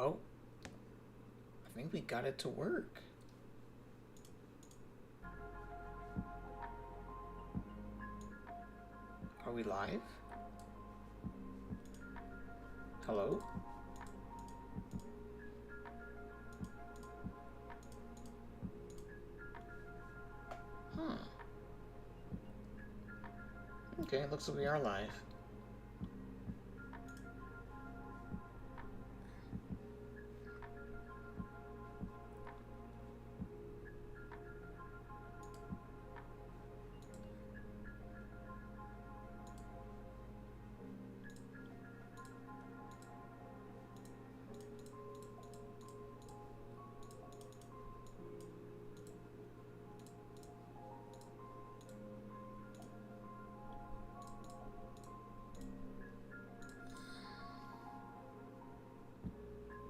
Oh, I think we got it to work. Are we live? Hello? Huh. Okay, looks like we are live.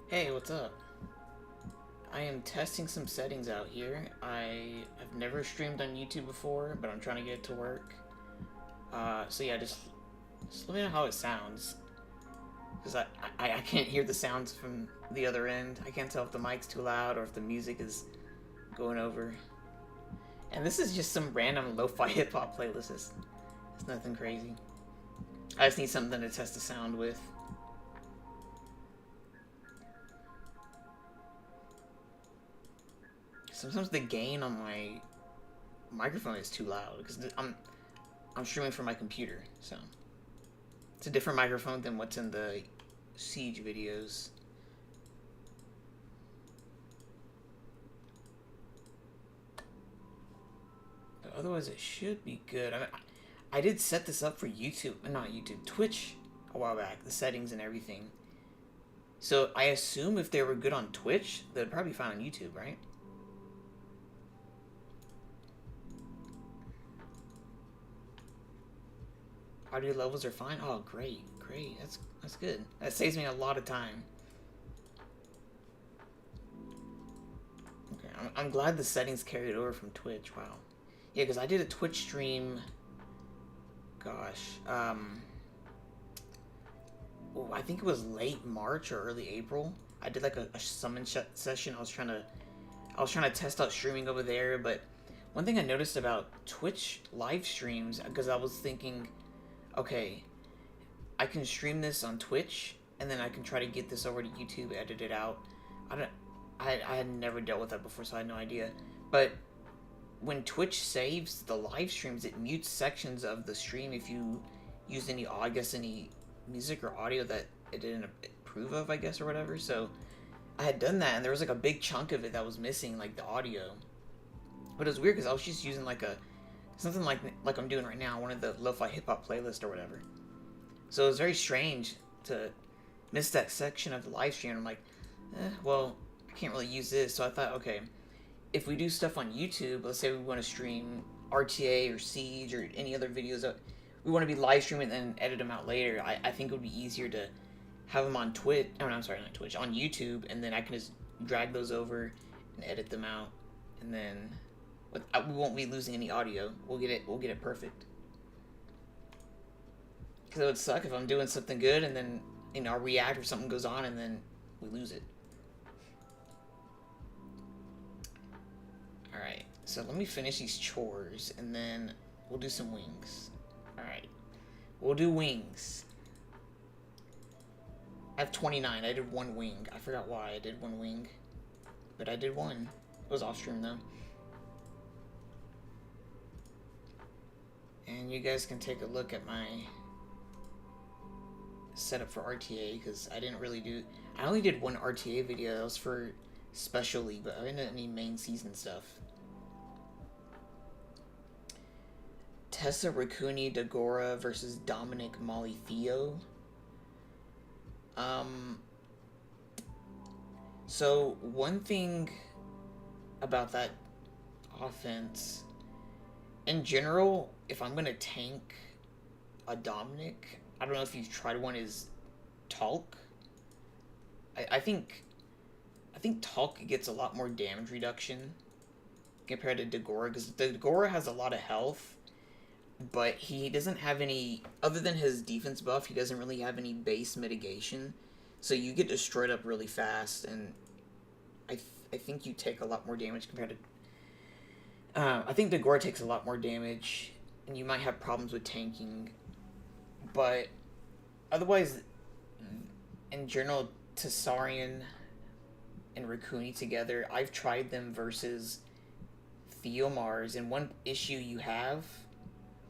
Hey, what's up? I am testing some settings out here. I have never streamed on YouTube before, but I'm trying to get it to work. So yeah, just let me know how it sounds. Because I can't hear the sounds from the other end. I can't tell if the mic's too loud or if the music is going over. And this is just some random lo-fi hip-hop playlist. It's nothing crazy. I just need something to test the sound with. Sometimes the gain on my microphone is too loud because I'm streaming from my computer, so it's a different microphone than what's in the Siege videos. But otherwise, it should be good. I did set this up for YouTube, not YouTube, Twitch a while back, the settings and everything. So I assume if they were good on Twitch, they'd probably be fine on YouTube, right? Audio levels are fine. Oh, great. That's good. That saves me a lot of time. Okay, I'm glad the settings carried over from Twitch. Wow. Yeah, because I did a Twitch stream. Gosh, I think it was late March or early April. I did like a summon session. I was trying to test out streaming over there. But one thing I noticed about Twitch live streams, because I was thinking, okay, I can stream this on Twitch, and then I can try to get this over to YouTube, edit it out. I had never dealt with that before, so I had no idea. But when Twitch saves the live streams, it mutes sections of the stream if you use any music or audio that it didn't approve of, I guess, or whatever. So I had done that, and there was like a big chunk of it that was missing, like the audio. But it was weird because I was just using like something like I'm doing right now, one of the lo-fi hip-hop playlist or whatever. So it was very strange to miss that section of the live stream. I'm like, well, I can't really use this. So I thought, okay, if we do stuff on YouTube, let's say we want to stream RTA or Siege or any other videos that we want to be live streaming and then edit them out later, I think it would be easier to have them on Twitch. Oh, no, I'm sorry, not Twitch, on YouTube, and then I can just drag those over and edit them out, and then we won't be losing any audio. We'll get it perfect. Because it would suck if I'm doing something good and then I'll react or something goes on and then we lose it. All right, so let me finish these chores and then we'll do some wings. All right, we'll do wings. I have 29. I did one wing. I forgot why I did one wing, but I did one. It was off stream though. And you guys can take a look at my setup for RTA because I only did one RTA video. That was for Special League, but I didn't do any main season stuff. Tessa Raccooni Dagora versus Dominic Molifio. So one thing about that offense, in general, if I'm gonna tank a Dominic, I don't know if you've tried one, is Talk. I think Talk gets a lot more damage reduction compared to Dagora, because Dagora has a lot of health, but he doesn't have any, other than his defense buff, he doesn't really have any base mitigation. So you get destroyed up really fast, and I think you take a lot more damage compared to. I think the Gore takes a lot more damage, and you might have problems with tanking. But otherwise, in general, Tessarian and Raccoon together, I've tried them versus Theomars, and one issue you have.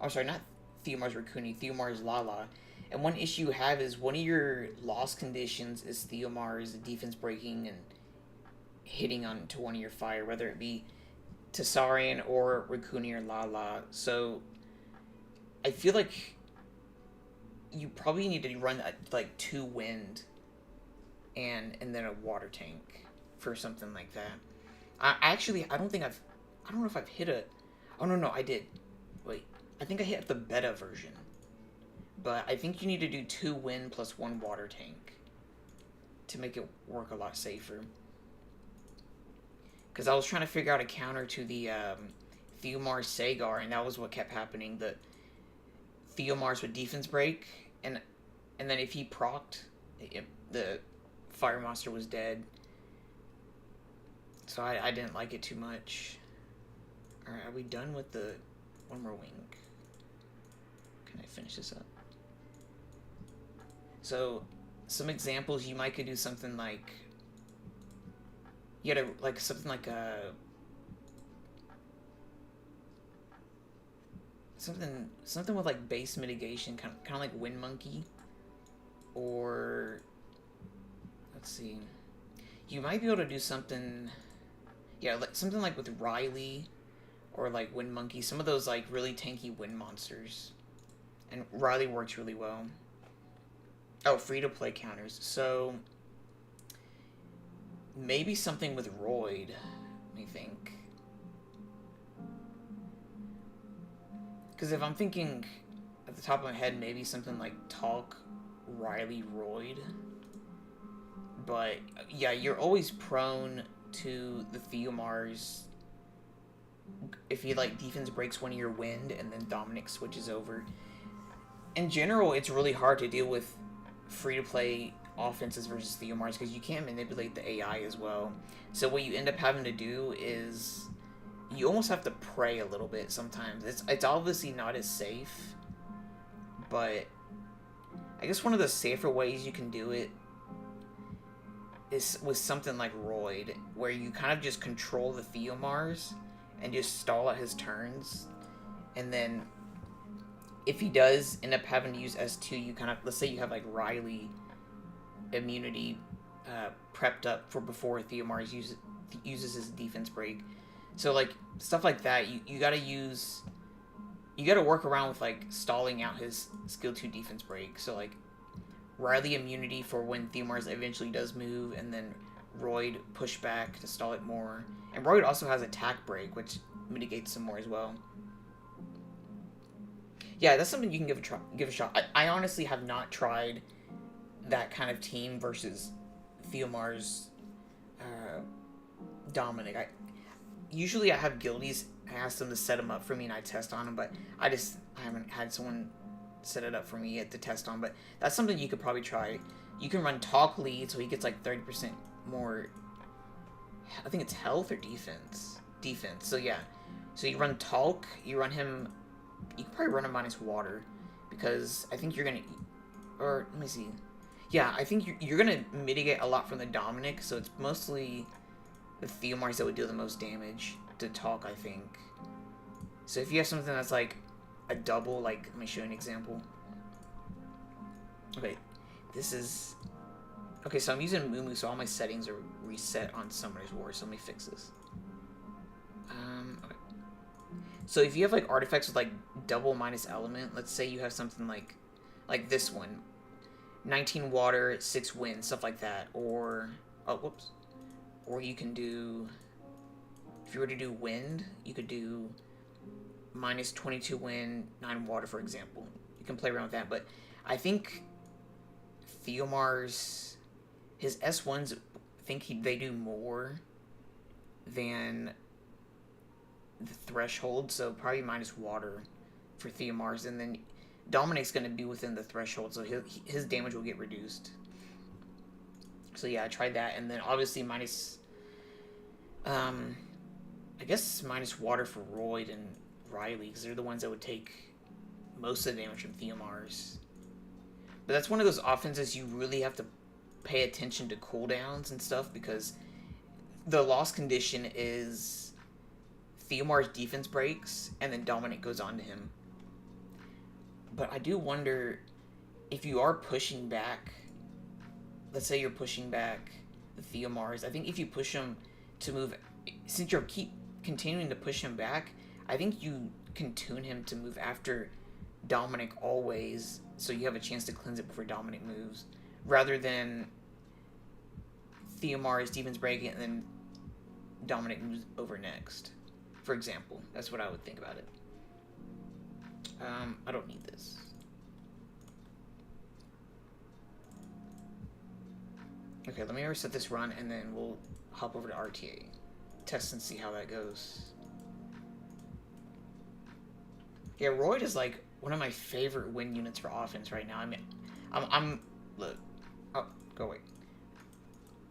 Oh, sorry, not Theomars Raccoon, Theomars Lala. And one issue you have is one of your loss conditions is Theomars defense breaking and hitting onto one of your fire, whether it be Tessarian or Raccoon or Lala. So I feel like you probably need to run like 2 wind and then a water tank for something like that. I don't know if I've hit a. Oh no, I did. Wait, I think I hit the beta version. But I think you need to do 2 wind plus 1 water tank to make it work a lot safer. Because I was trying to figure out a counter to the Theomars Sagar, and that was what kept happening. The Theomars would defense break, and then if he procced, the Fire Monster was dead. So I didn't like it too much. Alright, are we done with the one more wing? Can I finish this up? So, some examples, you might could do something like, you gotta, like, something like a, something with, like, base mitigation, kind of like Wind Monkey, or, let's see, you might be able to do something, yeah, like, something like with Riley, or, like, Wind Monkey, some of those, like, really tanky wind monsters, and Riley works really well. Oh, free-to-play counters. So, maybe something with Royd, let me think. Because if I'm thinking at the top of my head, maybe something like Talk, Riley, Royd. But, yeah, you're always prone to the Theomars if he, like, defense breaks one of your wind and then Dominic switches over. In general, it's really hard to deal with free-to-play offenses versus Theomars because you can't manipulate the AI as well. So what you end up having to do is you almost have to pray a little bit sometimes. It's obviously not as safe, but I guess one of the safer ways you can do it is with something like Royd, where you kind of just control the Theomars and just stall out his turns, and then if he does end up having to use S2, you kind of, let's say you have like Riley immunity prepped up for before Theomars uses his defense break. So like stuff like that, you gotta work around with like stalling out his skill 2 defense break. So like Riley immunity for when Theomars eventually does move, and then Royd pushback to stall it more. And Royd also has attack break, which mitigates some more as well. Yeah, that's something you can give a shot. I honestly have not tried that kind of team versus Theomars Dominic. Usually I have guildies, I ask them to set them up for me and I test on them, but I haven't had someone set it up for me yet to test on. But that's something you could probably try. You can run Talk lead, so he gets like 30% more, I think it's health or defense. So yeah, so you run Talk, you run him. You can probably run him minus water, because I think you're gonna, or let me see. Yeah, I think you're gonna mitigate a lot from the Dominic, so it's mostly the Theomars that would do the most damage to Talk, I think. So if you have something that's like a double, like, let me show you an example. Okay, this is, okay, so I'm using Mumu, so all my settings are reset on Summoner's War, so let me fix this. Okay. So if you have like artifacts with like double minus element, let's say you have something like this one, 19 water, 6 wind, stuff like that, or or you can do, if you were to do wind, you could do minus 22 wind, 9 water, for example. You can play around with that, but I think Theomars, his S1s, I think they do more than the threshold, so probably minus water for Theomars, and then Dominic's going to be within the threshold, so his damage will get reduced. So yeah, I tried that, and then obviously minus, um, I guess minus water for Royd and Riley, because they're the ones that would take most of the damage from Theomars. But that's one of those offenses you really have to pay attention to cooldowns and stuff, because the loss condition is Theomar's defense breaks, and then Dominic goes on to him. But I do wonder if you are pushing back. Let's say you're pushing back the Theomars. I think if you push him to move, since you're keep continuing to push him back, I think you can tune him to move after Dominic always, so you have a chance to cleanse it before Dominic moves, rather than Theomar's defense break and then Dominic moves over next. For example, that's what I would think about it. I don't need this. Okay, let me reset this run, and then we'll hop over to RTA. Test and see how that goes. Yeah, Royd is like one of my favorite win units for offense right now. I mean, I'm look. Oh, go away.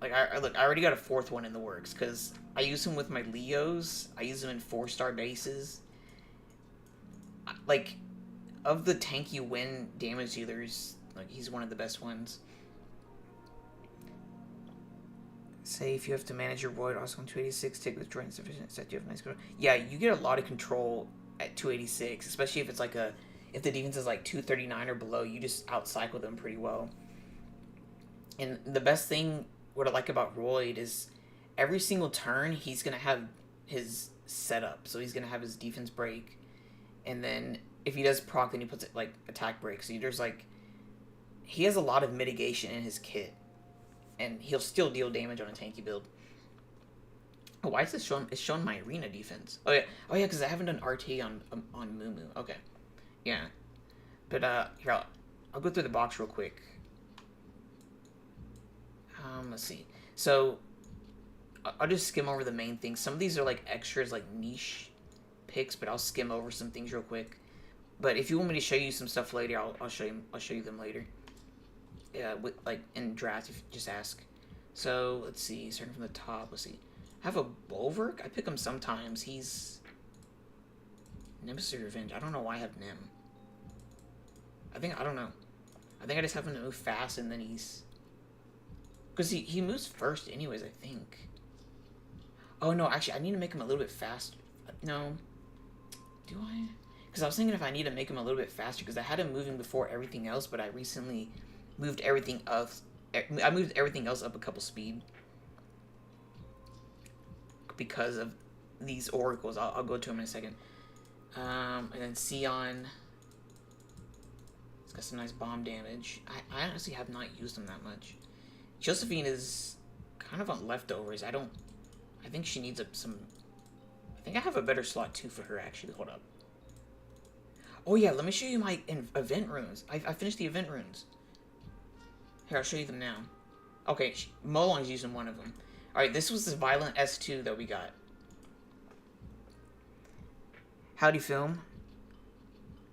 Like I already got a fourth one in the works because I use him with my Leos. I use him in 4-star bases. Like, of the tanky win damage dealers, like he's one of the best ones. Say if you have to manage your Void also on 286, take withdraw insufficient set, you have nice control. Yeah, you get a lot of control at 286, especially if it's like if the defense is like 239 or below, you just outcycle them pretty well. And the best thing, what I like about Royd is every single turn he's gonna have his setup. So he's gonna have his defense break, and then if he does proc, then he puts it like attack break. So there's like, he has a lot of mitigation in his kit, and he'll still deal damage on a tanky build. Oh, why is this showing? It's showing my arena defense. Oh yeah, because I haven't done RT on Moo. Okay, yeah. But here I'll go through the box real quick. Let's see. So I'll just skim over the main things. Some of these are like extras, like niche picks, but I'll skim over some things real quick. But if you want me to show you some stuff later, I'll show you them later. Yeah, with, like in draft, if you just ask. So let's see, starting from the top. Let's see. I have a Bulwark. I pick him sometimes. He's Nemesis Revenge. I don't know why I have Nim. I don't know. I think I just have him to move fast, and then he's, because he moves first anyways, I think. Oh no, actually I need to make him a little bit faster. No, do I? Because I was thinking if I need to make him a little bit faster, because I had him moving before everything else, but I recently moved everything up. I moved everything else up a couple speed because of these oracles. I'll go to them in a second. And then Sion, it's got some nice bomb damage. I honestly have not used them that much. Josephine is kind of on leftovers. I think she needs some. I think I have a better slot too for her, actually. Hold up. Oh yeah, let me show you my event runes. I finished the event runes. Here, I'll show you them now. Okay, Molong's using one of them. Alright, this was the Violent S2 that we got. Howdy, Film.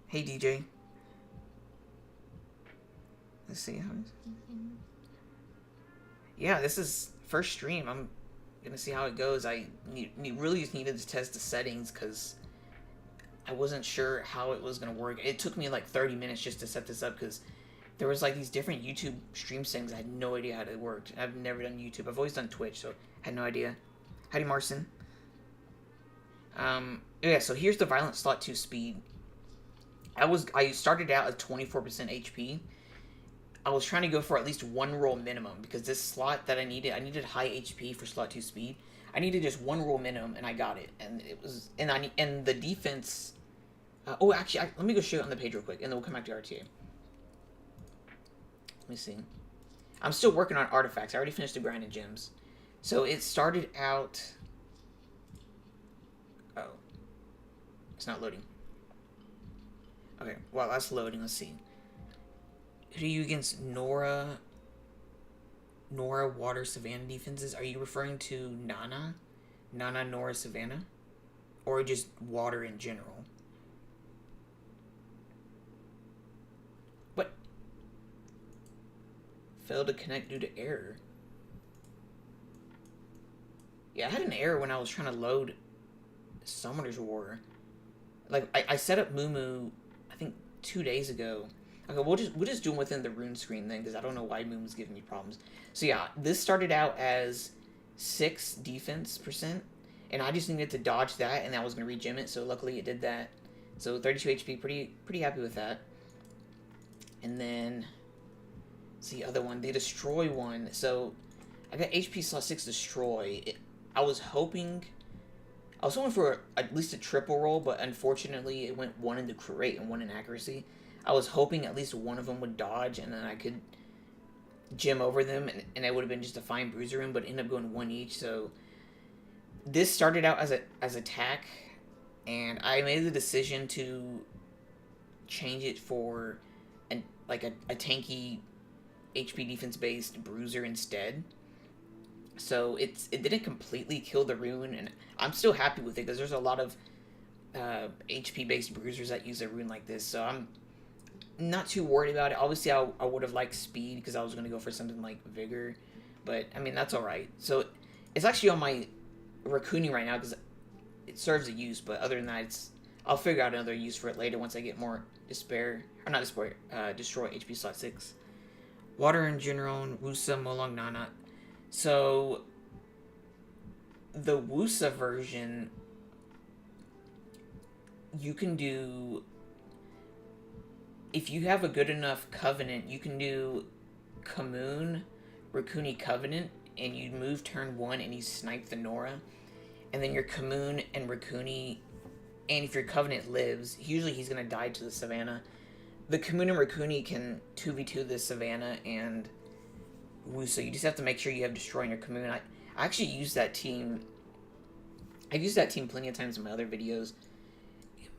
Hey, DJ. Let's see. Yeah, this is first stream. I'm gonna see how it goes. I really just needed to test the settings because I wasn't sure how it was gonna work. It took me like 30 minutes just to set this up because there was like these different YouTube stream settings. I had no idea how it worked. I've never done YouTube. I've always done Twitch, so I had no idea. Howdy, Marcin. Yeah, so here's the Violent Slot 2 speed. I started out at 24% HP. I was trying to go for at least one roll minimum because this slot that I needed high HP for slot 2 speed. I needed just one roll minimum, and I got it. And it was, and the defense. Oh, actually, let me go show it on the page real quick, and then we'll come back to RTA. Let me see. I'm still working on artifacts. I already finished the grind in gems. So it started out. Oh, it's not loading. Okay, while that's loading, let's see. Who are you against? Nora, Water, Savannah defenses? Are you referring to Nana, Nora, Savannah? Or just Water in general? What? Failed to connect due to error. Yeah, I had an error when I was trying to load Summoner's War. Like, I set up Moo, I think 2 days ago. Okay, we'll just do them within the rune screen then, because I don't know why Moo's giving me problems. So yeah, this started out as 6 defense percent, and I just needed to dodge that, and I was gonna regem it. So luckily it did that. So 32 HP, pretty happy with that. And then, it's the other one, the destroy one. So I got HP slot 6 destroy. I was hoping for at least a triple roll, but unfortunately it went 1 in the crit rate and 1 in accuracy. I was hoping at least one of them would dodge, and then I could gem over them, and it would have been just a fine bruiser room, but it ended up going 1 each. So this started out as attack, and I made the decision to change it for a tanky HP defense based bruiser instead. So it didn't completely kill the rune, and I'm still happy with it because there's a lot of HP based bruisers that use a rune like this. So I'm not too worried about it. Obviously, I would have liked speed because I was going to go for something like vigor, but I mean that's all right. So it's actually on my raccooning right now because it serves a use. But other than that, I'll figure out another use for it later once I get more destroy HP slot 6. Water in general, Wusa, Molong, Nana. So the Wusa version, you can do, if you have a good enough Covenant, you can do Kamoon, Raccoonie Covenant, and you move turn 1 and you snipe the Nora. And then your Kamoon and Raccoonie, and if your Covenant lives, usually he's going to die to the Savannah. The Kamoon and Raccoonie can 2v2 the Savannah and Wusa. You just have to make sure you have Destroy on your Kamoon. I actually use that team. I've used that team plenty of times in my other videos.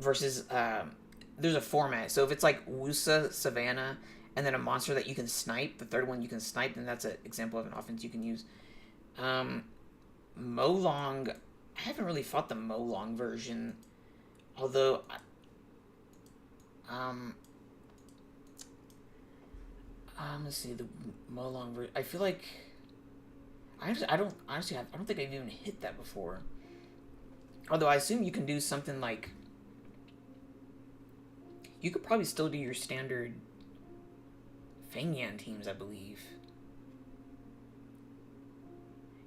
Versus, there's a format. So if it's like Wusa, Savannah, and then a monster that you can snipe, the third one you can snipe, then that's an example of an offense you can use. Molong, I haven't really fought the Molong version. Although, let's see, the Molong version. I feel like I don't think I've even hit that before. Although I assume you can do something like, you could probably still do your standard Fengyan teams, I believe.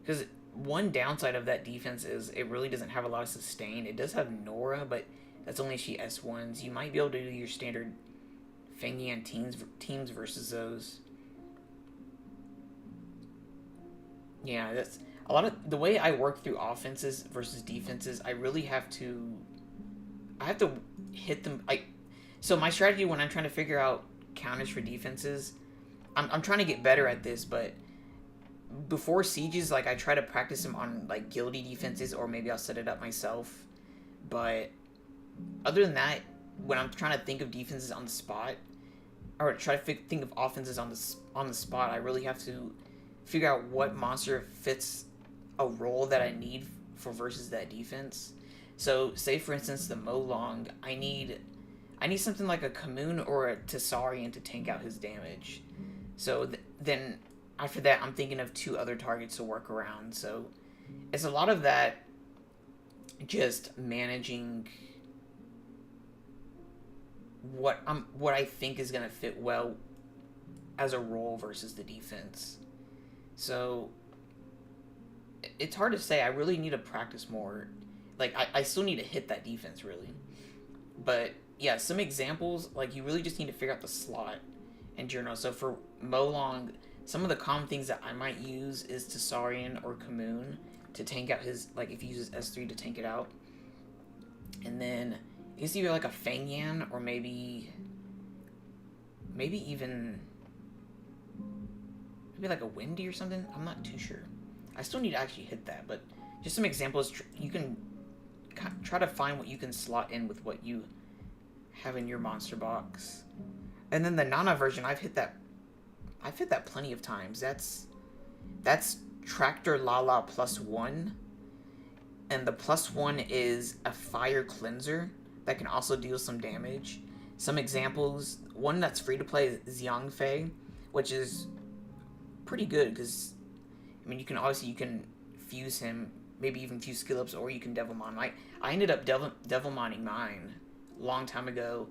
Because one downside of that defense is it really doesn't have a lot of sustain. It does have Nora, but that's only if she S1s. You might be able to do your standard Fengyan teams versus those. Yeah, that's a lot of the way I work through offenses versus defenses. I really have to hit them. So my strategy when I'm trying to figure out counters for defenses, I'm trying to get better at this, but before sieges, like, I try to practice them on like guilty defenses, or maybe I'll set it up myself. But other than that, when I'm trying to think of defenses on the spot, or try to think of offenses on the spot, I really have to figure out what monster fits a role that I need for versus that defense. So, say for instance the Molong, I need something like a Kamoon or a Tessarian to tank out his damage. So then after that, I'm thinking of 2 other targets to work around. So it's a lot of that, just managing what I think is gonna fit well as a role versus the defense. So it's hard to say. I really need to practice more. Like, I still need to hit that defense, really. But yeah, some examples, like, you really just need to figure out the slot in general. So for Molong, some of the common things that I might use is Tessarian or Kamoon to tank out his, like, if he uses S3 to tank it out. And then it's either like a Fengyan or maybe like a Windy or something. I'm not too sure. I still need to actually hit that, but just some examples. You can try to find what you can slot in with what you have in your monster box. And then the Nana version, I've hit that plenty of times. That's Tractor Lala +1, and the +1 is a fire cleanser that can also deal some damage. Some examples, one that's free to play is Xiangfei, which is pretty good because, I mean, you can fuse him maybe even a few skill ups, or you can devil mon. I ended up devil moning mine a long time ago.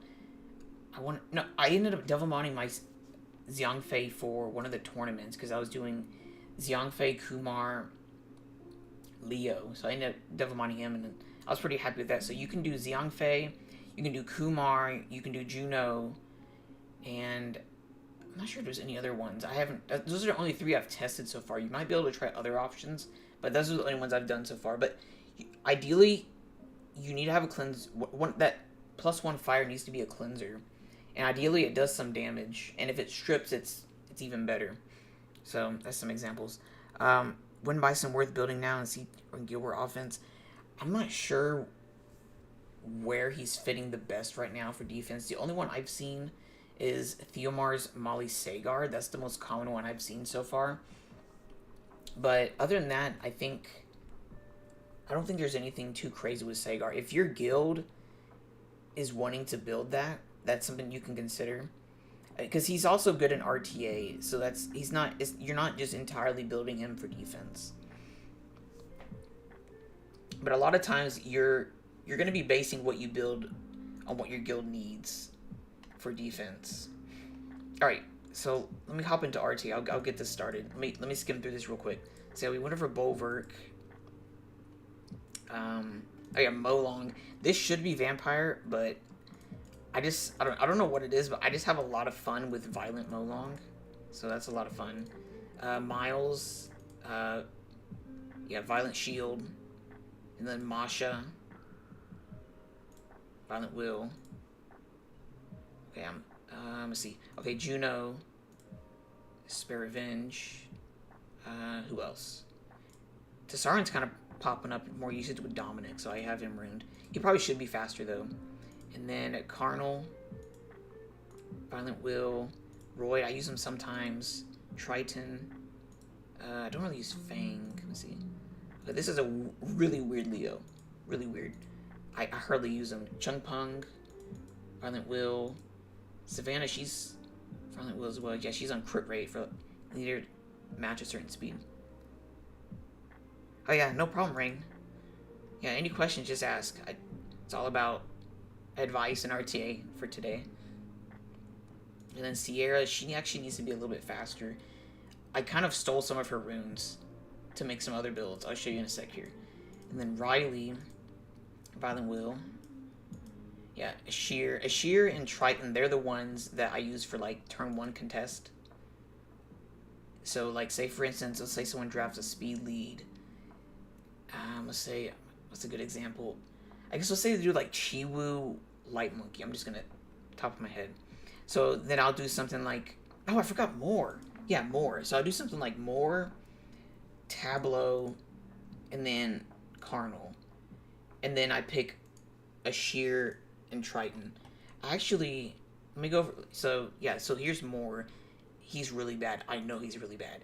I ended up devil moning my Xiangfei for one of the tournaments because I was doing Xiangfei, Kumar, Leo. So I ended up devil moning him, and I was pretty happy with that. So you can do Xiangfei, you can do Kumar, you can do Juno, and I'm not sure if there's any other ones. I haven't. Those are the only 3 I've tested so far. You might be able to try other options, but those are the only ones I've done so far. But ideally, you need to have a cleanse. That +1 fire needs to be a cleanser, and ideally it does some damage. And if it strips, it's even better. So that's some examples. Wouldn't buy some worth building now and see Guild War offense. I'm not sure where he's fitting the best right now for defense. The only one I've seen is Theomar's Molly Sagar. That's the most common one I've seen so far. But other than that, I don't think there's anything too crazy with Sagar. If your guild is wanting to build that, that's something you can consider. Because he's also good in RTA, so you're not just entirely building him for defense. But a lot of times you're going to be basing what you build on what your guild needs for defense. All right, so let me hop into RTA. I'll get this started. Let me skim through this real quick. So we went over Bulwark. Oh yeah, Molong. This should be Vampire, but I don't know what it is, but I just have a lot of fun with Violent Molong, so that's a lot of fun. Miles, yeah, Violent Shield, and then Masha, Violent Will. Okay, let's see. Okay, Juno, Spare Revenge. Who else? Tessarin's kind of popping up more usage with Dominic, so I have him ruined. He probably should be faster though. And then at Carnal, Violent Will, Roy, I use him sometimes. Triton, I don't really use Fang. Let's see. Okay, this is a really weird Leo. Really weird. I hardly use him. Chung Pung, Violent Will. Savannah, she's Violent Will as well. Yeah, she's on crit rate for leader match a certain speed. Oh yeah, no problem, Ring. Yeah, any questions, just ask. It's all about advice and RTA for today. And then Sierra, she actually needs to be a little bit faster. I kind of stole some of her runes to make some other builds. I'll show you in a sec here. And then Riley, Violent Will. Yeah, Ashir and Triton, they're the ones that I use for like turn 1 contest. So like say for instance, let's say someone drafts a speed lead. Let's say, what's a good example? I guess let's say they do like Chiwu Light Monkey. I'm just gonna top of my head. So then I'll do something like, oh, I forgot Moore. Yeah, Moore. So I'll do something like Moore, Tableau, and then Carnal. And then I pick Ashir and Triton. Actually, let me go over, so yeah, so here's Moore. He's really bad. I know he's really bad.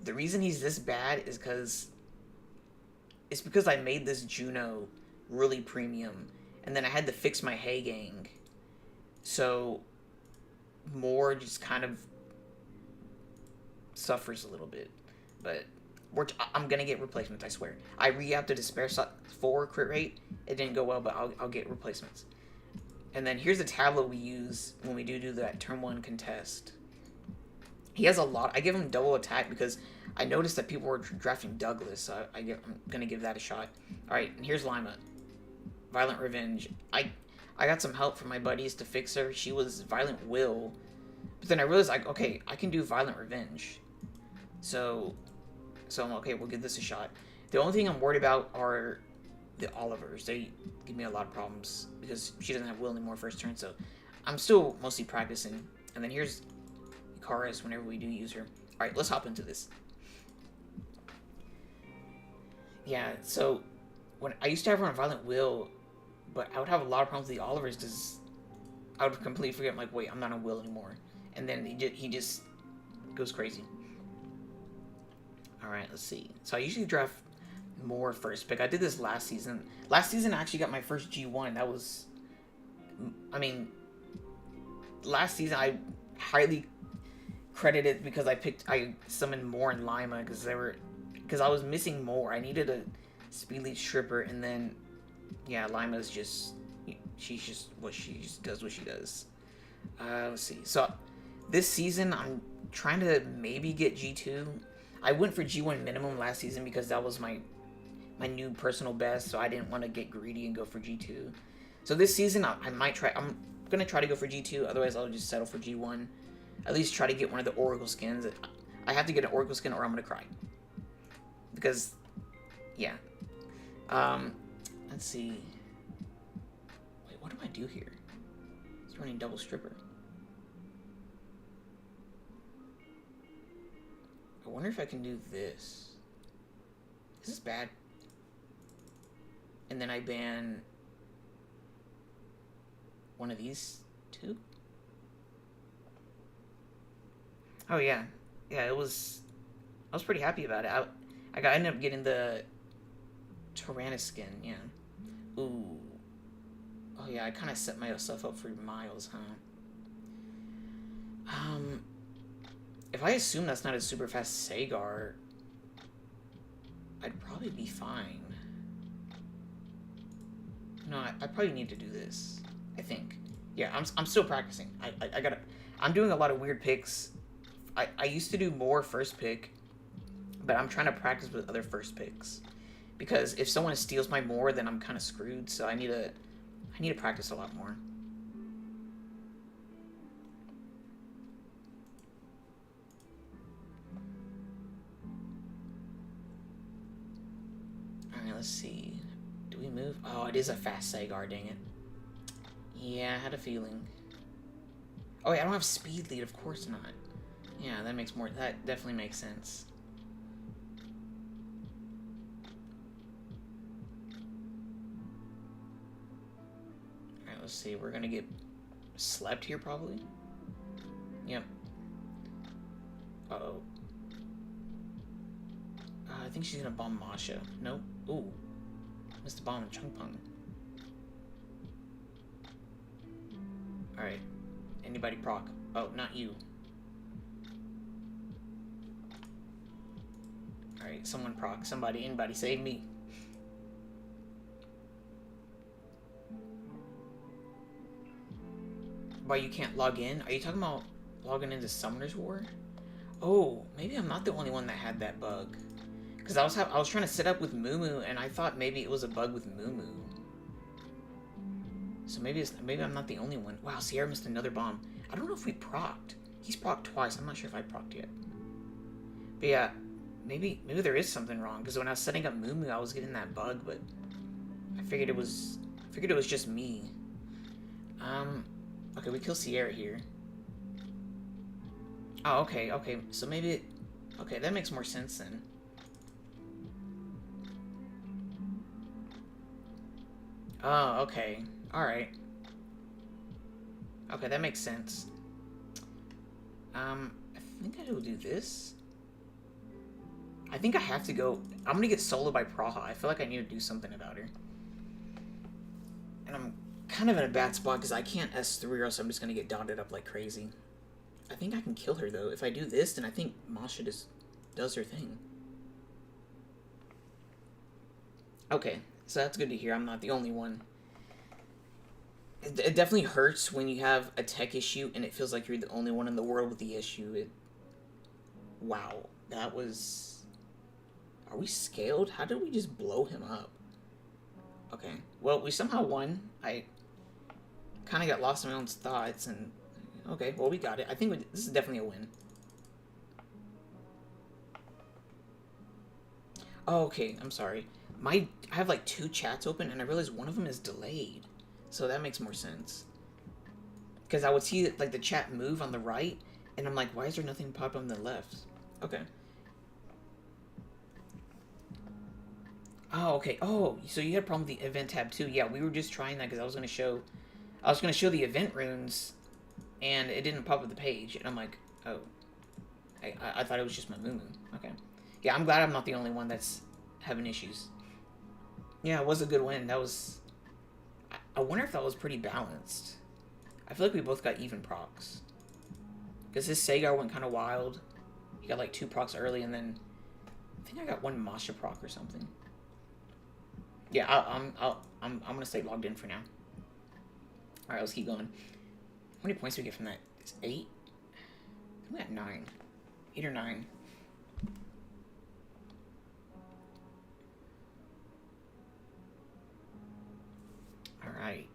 The reason he's this bad is because I made this Juno really premium, and then I had to fix my Hay Gang. So Moore just kind of suffers a little bit, but I'm gonna get replacements. I swear. I re-upped to Despair 4 crit rate. It didn't go well, but I'll get replacements. And then here's the tableau we use when we do that turn 1 contest. He has a lot. I give him double attack because I noticed that people were drafting Douglas, so I'm gonna give that a shot. All right, and here's Lima, Violent Revenge. I got some help from my buddies to fix her. She was Violent Will, but then I realized like, okay, I can do Violent Revenge. So I'm okay. We'll give this a shot. The only thing I'm worried about are the Olivers. They give me a lot of problems because she doesn't have Will anymore first turn. So I'm still mostly practicing. And then here's Icarus whenever we do use her. All right, let's hop into this. Yeah, so when I used to have her on Violent Will, but I would have a lot of problems with the Olivers because I would completely forget, like, wait, I'm not on Will anymore. And then he just goes crazy. All right, let's see. So I usually draft more first pick. I did this last season. Last season, I actually got my first G1. That was, I mean, last season I highly credited because I summoned more in Lima because I was missing more. I needed Speed Lead Stripper, and then, yeah, Lima's just, she's just what she just does what she does. Let's see. So, this season, I'm trying to maybe get G2. I went for G1 minimum last season because that was my new personal best, so I didn't want to get greedy and go for G2. So this season, I might try. I'm gonna try to go for G2. Otherwise, I'll just settle for G1. At least try to get one of the Oracle skins. I have to get an Oracle skin, or I'm gonna cry. Because, yeah. Let's see. Wait, what do I do here? It's running double stripper. I wonder if I can do this. This is bad. And then I ban one of these two. Oh yeah, yeah. I was pretty happy about it. I ended up getting the Tyrannus skin. Yeah. Ooh. Oh yeah. I kind of set myself up for Miles, huh? If I assume that's not a super fast Sagar, I'd probably be fine. No, I probably need to do this. I think. Yeah, I'm still practicing. I gotta. I'm doing a lot of weird picks. I used to do more first pick, but I'm trying to practice with other first picks, because if someone steals my more, then I'm kind of screwed. So I need to practice a lot more. All right, let's see. Do we move? Oh, it is a fast Sagar. Dang it. Yeah, I had a feeling. Oh, yeah, I don't have speed lead. Of course not. Yeah, that makes more. That definitely makes sense. All right, let's see. We're gonna get slept here, probably. Yep. Uh-oh. I think she's gonna bomb Masha. Nope. Ooh. Missed the bomb in Chungpung. Alright. Anybody proc? Oh, not you. Alright, someone proc. Somebody, anybody, save me. Why you can't log in? Are you talking about logging into Summoner's War? Oh, maybe I'm not the only one that had that bug. Because I was trying to set up with Mumu, and I thought maybe it was a bug with Mumu. So maybe I'm not the only one. Wow, Sierra missed another bomb. I don't know if we procced. He's procced twice. I'm not sure if I procced yet. But yeah, maybe there is something wrong. Because when I was setting up Mumu, I was getting that bug, but I figured it was just me. Okay, we kill Sierra here. Oh, okay. So maybe okay, that makes more sense then. Oh, okay. Alright. Okay, that makes sense. I think I will do this. I think I have to go. I'm gonna get soloed by Praha. I feel like I need to do something about her. And I'm kind of in a bad spot because I can't S3 or else I'm just gonna get dotted up like crazy. I think I can kill her though. If I do this, then I think Masha just does her thing. Okay, so that's good to hear. I'm not the only one. It definitely hurts when you have a tech issue and it feels like you're the only one in the world with the issue. Wow, that was... Are we scaled? How did we just blow him up? Okay, well, we somehow won. I kind of got lost in my own thoughts, and... Okay, well, we got it. I think this is definitely a win. Oh, okay, I'm sorry. I have like 2 chats open, and I realized one of them is delayed. So that makes more sense. Because I would see like the chat move on the right, and I'm like, why is there nothing pop on the left? Okay. Oh, okay. Oh, so you had a problem with the event tab too. Yeah, we were just trying that because I was going to show the event runes, and it didn't pop up the page. And I'm like, oh. I thought it was just my Mumu. Okay. Yeah, I'm glad I'm not the only one that's having issues. Yeah, it was a good win. That was... I wonder if that was pretty balanced. I feel like we both got even procs. Because his Sagar went kind of wild. He got like 2 procs early, and then... I think I got 1 Masha proc or something. Yeah, I'm gonna stay logged in for now. All right, let's keep going. How many points do we get from that? It's 8. I'm at 9, 8 or 9. All right.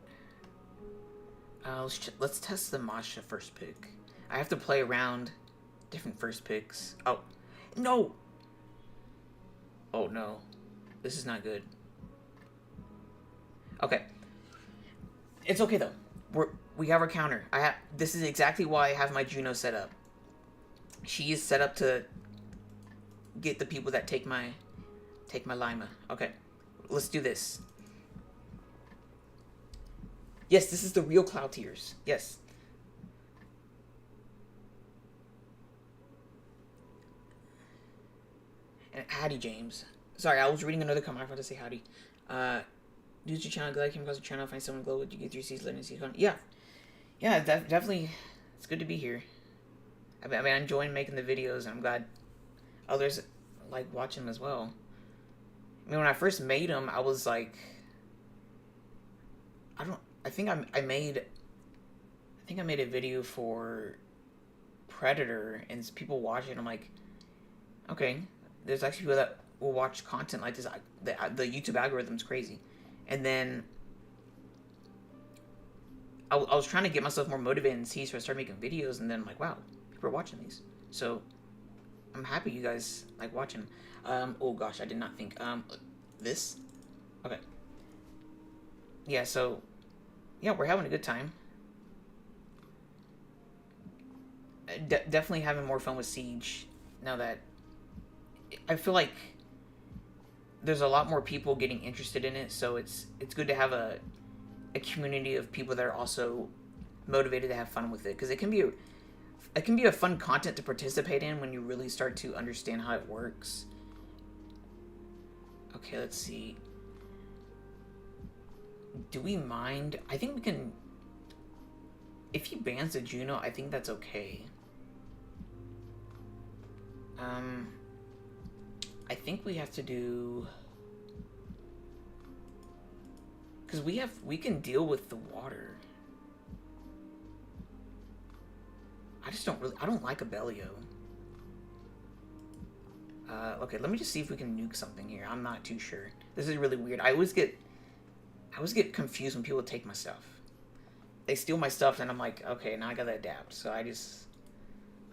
Let's test the Masha first pick. I have to play around different first picks. Oh, no! Oh, no. This is not good. Okay. It's okay, though. We have our counter. This is exactly why I have my Juno set up. She is set up to get the people that take my Lima. Okay. Let's do this. Yes, this is the real CloudTears. Yes. And howdy, James. Sorry, I was reading another comment. I forgot to say howdy. Use your channel. Glad I came across your channel. Find someone glow. You get 3 C's. Let me see. Yeah. Yeah, definitely. It's good to be here. I mean, I'm enjoying making the videos, and I'm glad others like watching them as well. I mean, when I first made them, I was like, I think I made a video for Predator, and people watching it. I'm like, okay, there's actually people that will watch content like this. The YouTube algorithm's crazy. And then I was trying to get myself more motivated and see, so I started making videos, and then I'm like, wow, people are watching these. So I'm happy you guys like watching. Oh gosh, I did not think. This? Okay. Yeah, so yeah, we're having a good time. Definitely having more fun with Siege now that I feel like there's a lot more people getting interested in it, so it's good to have a community of people that are also motivated to have fun with it, because it can be a fun content to participate in when you really start to understand how it works. Okay, let's see. Do we mind? I think we can. If he bans the Juno, I think that's okay. I think we have to do, because we can deal with the water. I don't like Abellio. Okay, let me just see if we can nuke something here. I'm not too sure. This is really weird. I always get confused when people take my stuff. They steal my stuff, and I'm like, okay, now I gotta adapt. So I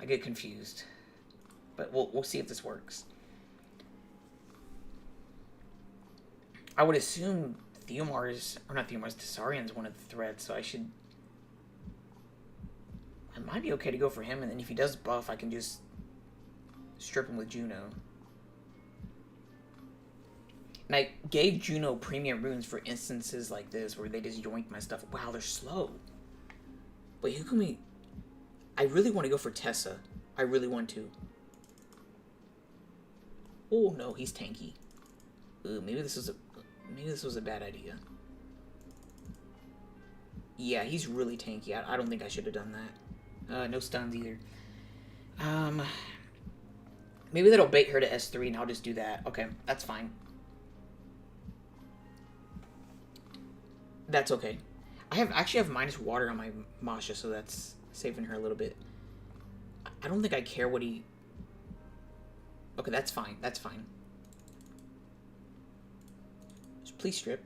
get confused. But we'll see if this works. I would assume Tessarian's one of the threats, so I might be okay to go for him, and then if he does buff, I can just strip him with Juno. And I gave Juno premium runes for instances like this, where they just yoink my stuff. Wow, they're slow. Wait, who can we... I really want to go for Tessa. I really want to. Oh, no, he's tanky. Ooh, maybe this was a bad idea. Yeah, he's really tanky. I don't think I should have done that. No stuns either. Maybe that'll bait her to S3, and I'll just do that. Okay, that's fine. That's okay. I actually have minus water on my Masha, so that's saving her a little bit. I don't think I care what he... Okay, that's fine. That's fine. Just please strip.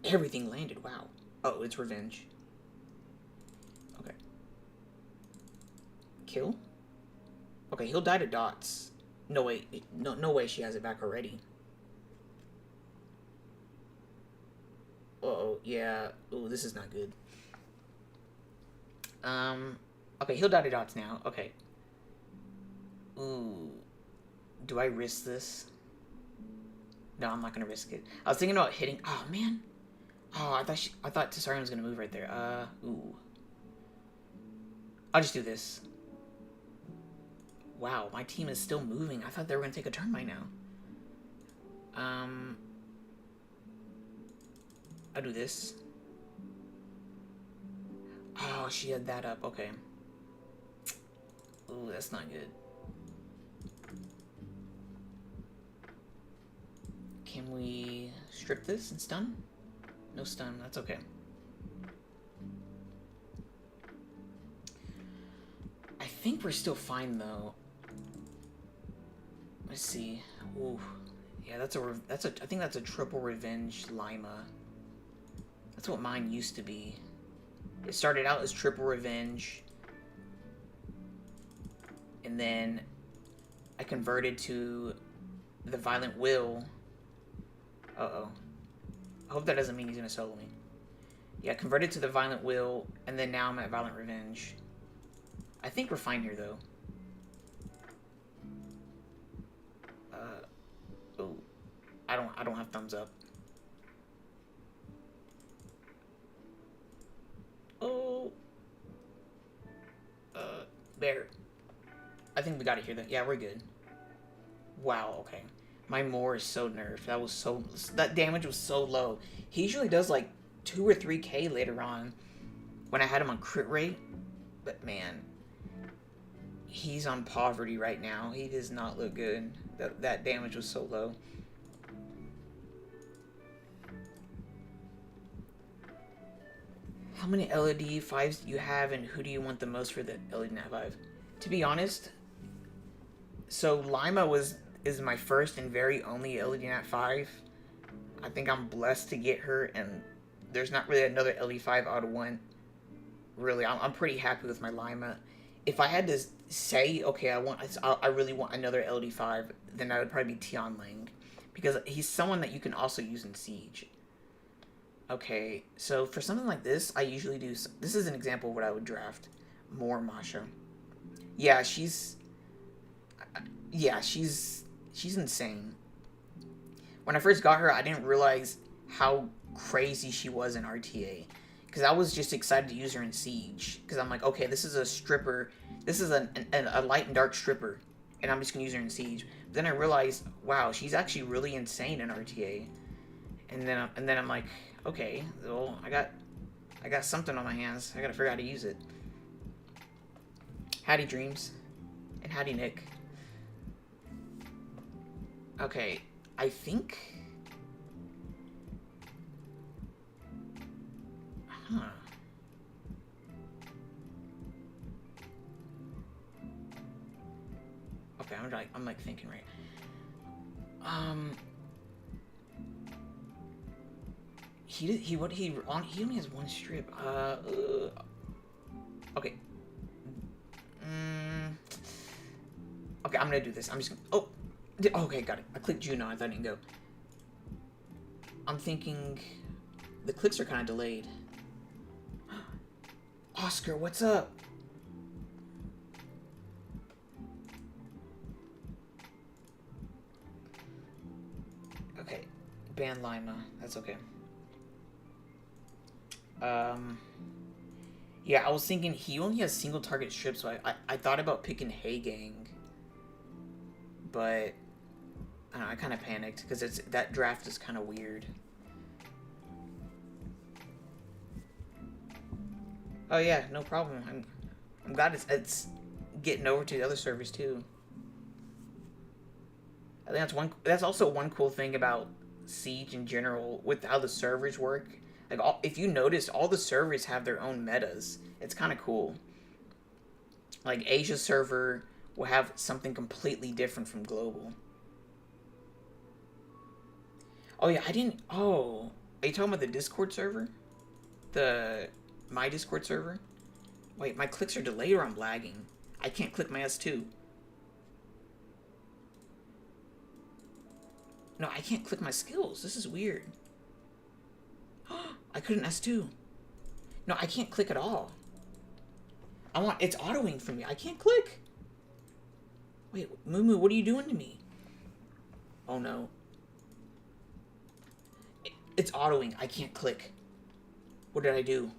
Everything landed. Wow. Oh, it's revenge. Okay. Kill? Okay, he'll die to dots. No way. No way she has it back already. Uh-oh, yeah. Ooh, this is not good. Okay, he'll die to dots now. Okay. Ooh. Do I risk this? No, I'm not gonna risk it. I was thinking about hitting... Oh, man. Oh, I thought Tessarian was gonna move right there. Ooh. I'll just do this. Wow, my team is still moving. I thought they were gonna take a turn by now. I'll do this. Oh, she had that up. Okay. Ooh, that's not good. Can we strip this and stun? No stun, that's okay. I think we're still fine though. Let's see. Ooh. Yeah, I think that's a triple revenge Lima. That's what mine used to be. It started out as triple revenge. And then I converted to the Violent Will. Uh-oh. I hope that doesn't mean he's gonna solo me. Yeah, converted to the Violent Will, and then now I'm at Violent Revenge. I think we're fine here, though. Oh. I don't have thumbs up. Oh. Bear. I think we got it here, then. Yeah, we're good. Wow, okay. My Moore is so nerfed. That damage was so low. He usually does like 2 or 3k later on when I had him on crit rate. But man, he's on poverty right now. He does not look good. That damage was so low. How many LED 5s do you have, and who do you want the most for the LED Nat 5? To be honest, so Lima is my first and very only LED Nat 5. I think I'm blessed to get her, and there's not really another LED 5 I would want. Really, I'm pretty happy with my Lima. If I had to say, okay, I really want another LED 5, then I would probably be Tian Ling, because he's someone that you can also use in Siege. Okay, so for something like this, I usually do... This is an example of what I would draft. More Masha. Yeah, she's insane. When I first got her, I didn't realize how crazy she was in RTA. Because I was just excited to use her in Siege. Because I'm like, okay, this is a stripper. This is a light and dark stripper. And I'm just going to use her in Siege. But then I realized, wow, she's actually really insane in RTA. And then I'm like... Okay, well, I got something on my hands. I gotta figure out how to use it. Howdy, Dreams. And howdy, Nick. Okay, I think... Huh. Okay, I'm like thinking right. He only has one strip. Okay. Okay, I'm gonna do this. I'm just gonna... Oh, okay, got it. I clicked Juno. I thought I didn't go. I'm thinking the clicks are kind of delayed. Oscar, what's up? Okay, ban Lima. That's okay. Yeah, I was thinking he only has single target strips, so I thought about picking Hey Gang, but I don't know, I kind of panicked because that draft is kind of weird. Oh yeah, no problem. I'm glad it's getting over to the other servers too. I think that's also one cool thing about Siege in general with how the servers work. Like, if you notice, all the servers have their own metas. It's kind of cool. Like, Asia server will have something completely different from global. Oh, yeah, I didn't... Oh, are you talking about the Discord server? My Discord server? Wait, my clicks are delayed or I'm lagging? I can't click my S2. No, I can't click my skills. This is weird. I couldn't S2. No, I can't click at all. It's autoing for me. I can't click. Wait, Moo, what are you doing to me? Oh no. It's autoing. I can't click. What did I do?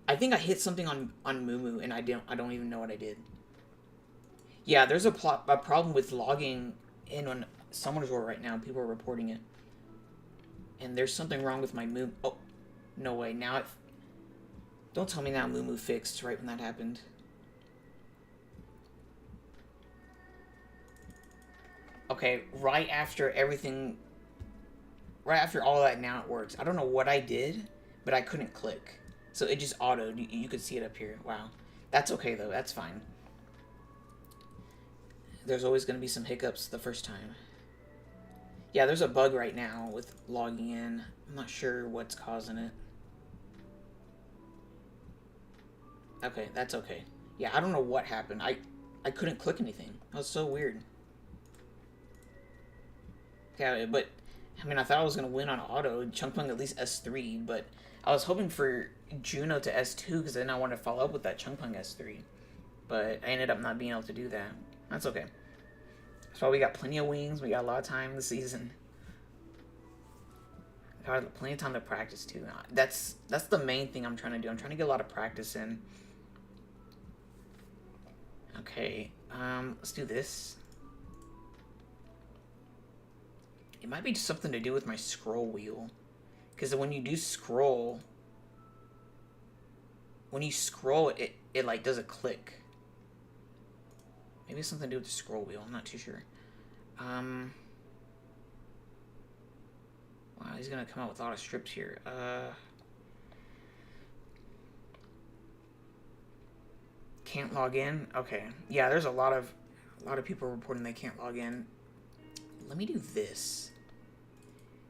I think I hit something on Moo and I don't even know what I did. Yeah, there's a problem with logging in on Summoner's War right now. People are reporting it. And there's something wrong with my Moo. Oh, no way. Now don't tell me now Moo fixed right when that happened. Okay, Okay, right after everything, right after all that, now it works. I don't know what I did, but I couldn't click. So it just autoed. You could see it up here. Wow. That's okay, though. That's fine. There's always going to be some hiccups the first time. Yeah, there's a bug right now with logging in. I'm not sure what's causing it. Okay, that's okay. Yeah, I don't know what happened. I couldn't click anything. That was so weird. Yeah, but I mean, I thought I was gonna win on auto, Chunkpung at least S3, but I was hoping for Juno to S2 because then I wanted to follow up with that Chunkpung S3. But I ended up not being able to do that. That's okay. That's why we got plenty of wings. We got a lot of time this season. Got plenty of time to practice too. That's the main thing I'm trying to do. I'm trying to get a lot of practice in. Okay, let's do this. It might be something to do with my scroll wheel. Because when you do scroll, it like does a click. Maybe it's something to do with the scroll wheel. I'm not too sure. Wow, he's gonna come out with a lot of strips here. Can't log in? Okay. Yeah, there's a lot of people reporting they can't log in. Let me do this.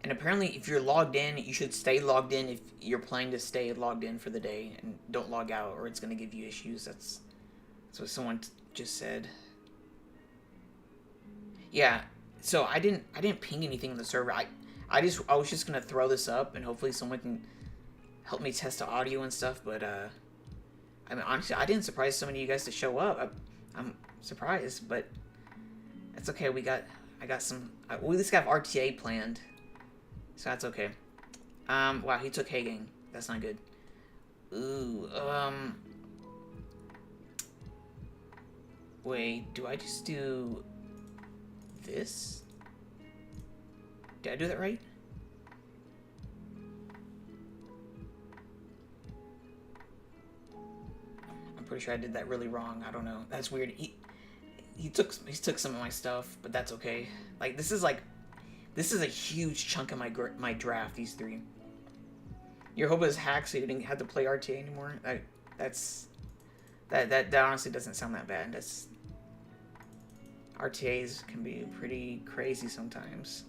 And apparently, if you're logged in, you should stay logged in if you're planning to stay logged in for the day, and don't log out, or it's gonna give you issues. That's what someone just said. Yeah. So I didn't ping anything in the server. I was just gonna throw this up, and hopefully someone can help me test the audio and stuff. But I mean, honestly, I didn't surprise so many of you guys to show up. I'm surprised, but that's okay. I got some. We at least got RTA planned, so that's okay. Wow, he took Hagang. That's not good. Ooh, wait, do I just do this? Did I do that right? I'm pretty sure I did that really wrong. I don't know. That's weird. He took some of my stuff, but that's okay. Like this is a huge chunk of my draft. These three. Your hope is hacked, so you didn't have to play RTA anymore. That honestly doesn't sound that bad. RTAs can be pretty crazy sometimes.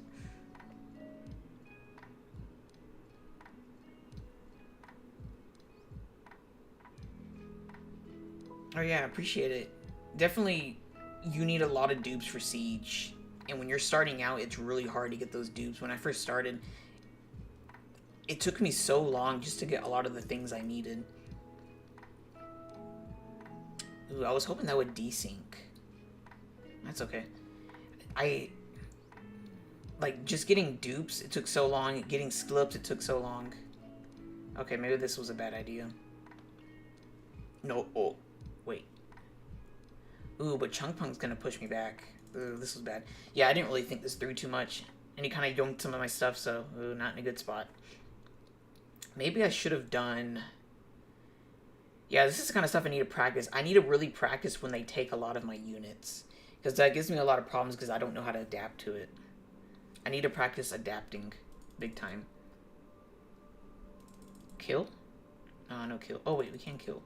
Oh yeah, I appreciate it. Definitely, you need a lot of dupes for Siege. And when you're starting out, it's really hard to get those dupes. When I first started, it took me so long just to get a lot of the things I needed. Ooh, I was hoping that would desync. That's okay. Like, just getting dupes, it took so long. Getting slips, it took so long. Okay, maybe this was a bad idea. No, oh, wait. Ooh, but Chunkpung's gonna push me back. Ooh, this was bad. Yeah, I didn't really think this through too much. And he kind of yoinked some of my stuff, so ooh, not in a good spot. Maybe I should have done... Yeah, this is the kind of stuff I need to practice. I need to really practice when they take a lot of my units. Because that gives me a lot of problems because I don't know how to adapt to it. I need to practice adapting big time. Kill? No kill. Oh, wait, we can kill.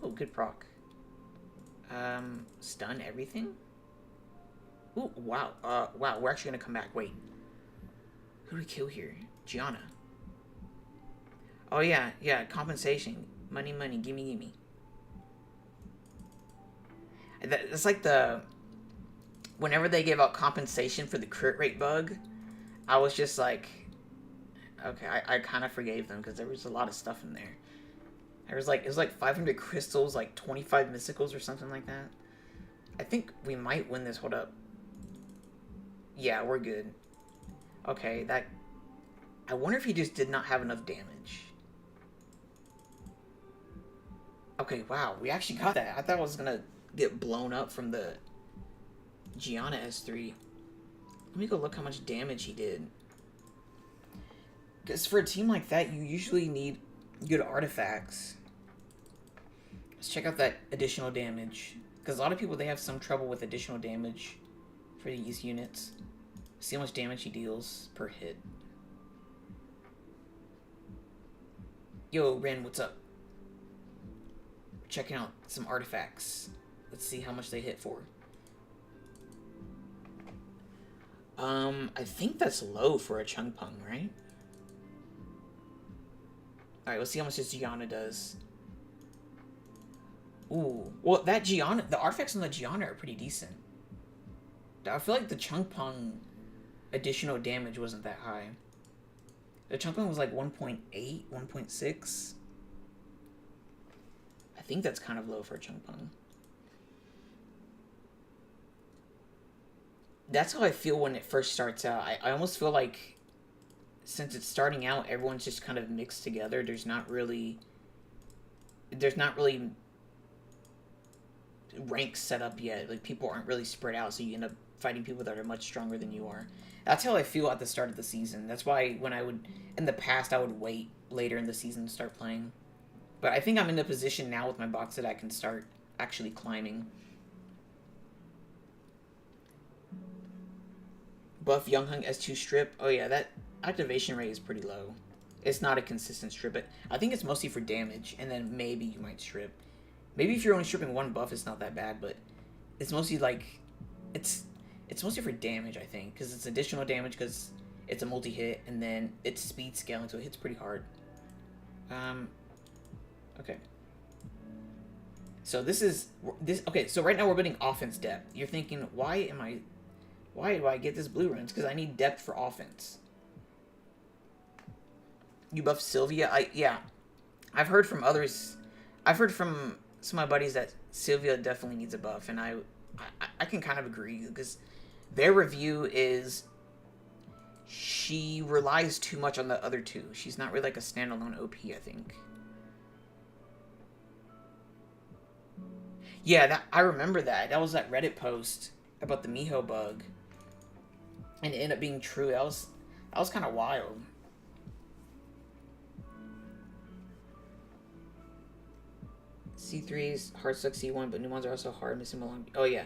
Oh, good proc. Stun everything? Ooh, wow. Wow, we're actually gonna come back. Wait. Who do we kill here? Gianna. Oh, yeah, compensation. Money, gimme. It's like whenever they give out compensation for the crit rate bug, I was just like, okay, I kind of forgave them because there was a lot of stuff in there. It was like 500 crystals, like 25 mysticals or something like that. I think we might win this. Hold up. Yeah, we're good. Okay, I wonder if he just did not have enough damage. Okay, wow, we actually got that. I thought I was gonna get blown up from the Gianna S3. Let me go look how much damage he did. Because for a team like that, you usually need good artifacts. Let's check out that additional damage. Because a lot of people, they have some trouble with additional damage for these units. See how much damage he deals per hit. Yo, Ren, what's up? Checking out some artifacts. Let's see how much they hit for. I think that's low for a Chungpung, right? Alright, let's see how much this Gianna does. Ooh. Well, that Gianna, the artifacts on the Gianna are pretty decent. I feel like the Chungpung additional damage wasn't that high. The Chungpung was like 1.8, 1.6. I think that's kind of low for a Chungpung. That's how I feel when it first starts out. I almost feel like since it's starting out, everyone's just kind of mixed together. There's not really ranks set up yet. Like, people aren't really spread out, so you end up fighting people that are much stronger than you are. That's how I feel at the start of the season. That's why when I would, in the past, I would wait later in the season to start playing. But I think I'm in a position now with my box that I can start actually climbing. Buff Younghung S2 strip. Oh yeah, that activation rate is pretty low. It's not a consistent strip, but I think it's mostly for damage, and then maybe you might strip. Maybe if you're only stripping one buff, it's not that bad, but it's mostly like, it's mostly for damage, I think, because it's additional damage because it's a multi-hit, and then it's speed scaling, so it hits pretty hard. Okay. So okay, so right now we're building offense depth. You're thinking, why do I get this blue runes? Because I need depth for offense. You buff Sylvia? Yeah. I've heard from others. I've heard from some of my buddies that Sylvia definitely needs a buff, and I can kind of agree, because their review is she relies too much on the other two. She's not really like a standalone OP, I think. Yeah, I remember that. That was that Reddit post about the Miho bug. And it ended up being true. That was kind of wild. C3's hard suck C1, but new ones are also hard, missing along. Oh yeah.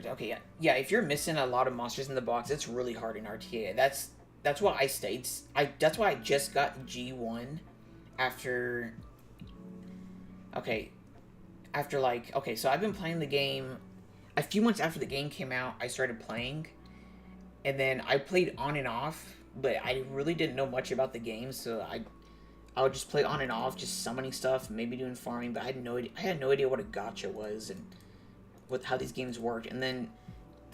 Okay, yeah. Yeah, if you're missing a lot of monsters in the box, it's really hard in RTA. That's why I stayed. That's why I just got G1 after. Okay. After like, okay, so I've been playing the game a few months after the game came out. I started playing, and then I played on and off, but I really didn't know much about the game, so I would just play on and off, just summoning stuff, maybe doing farming, but I had no idea what a gacha was and how these games worked. And then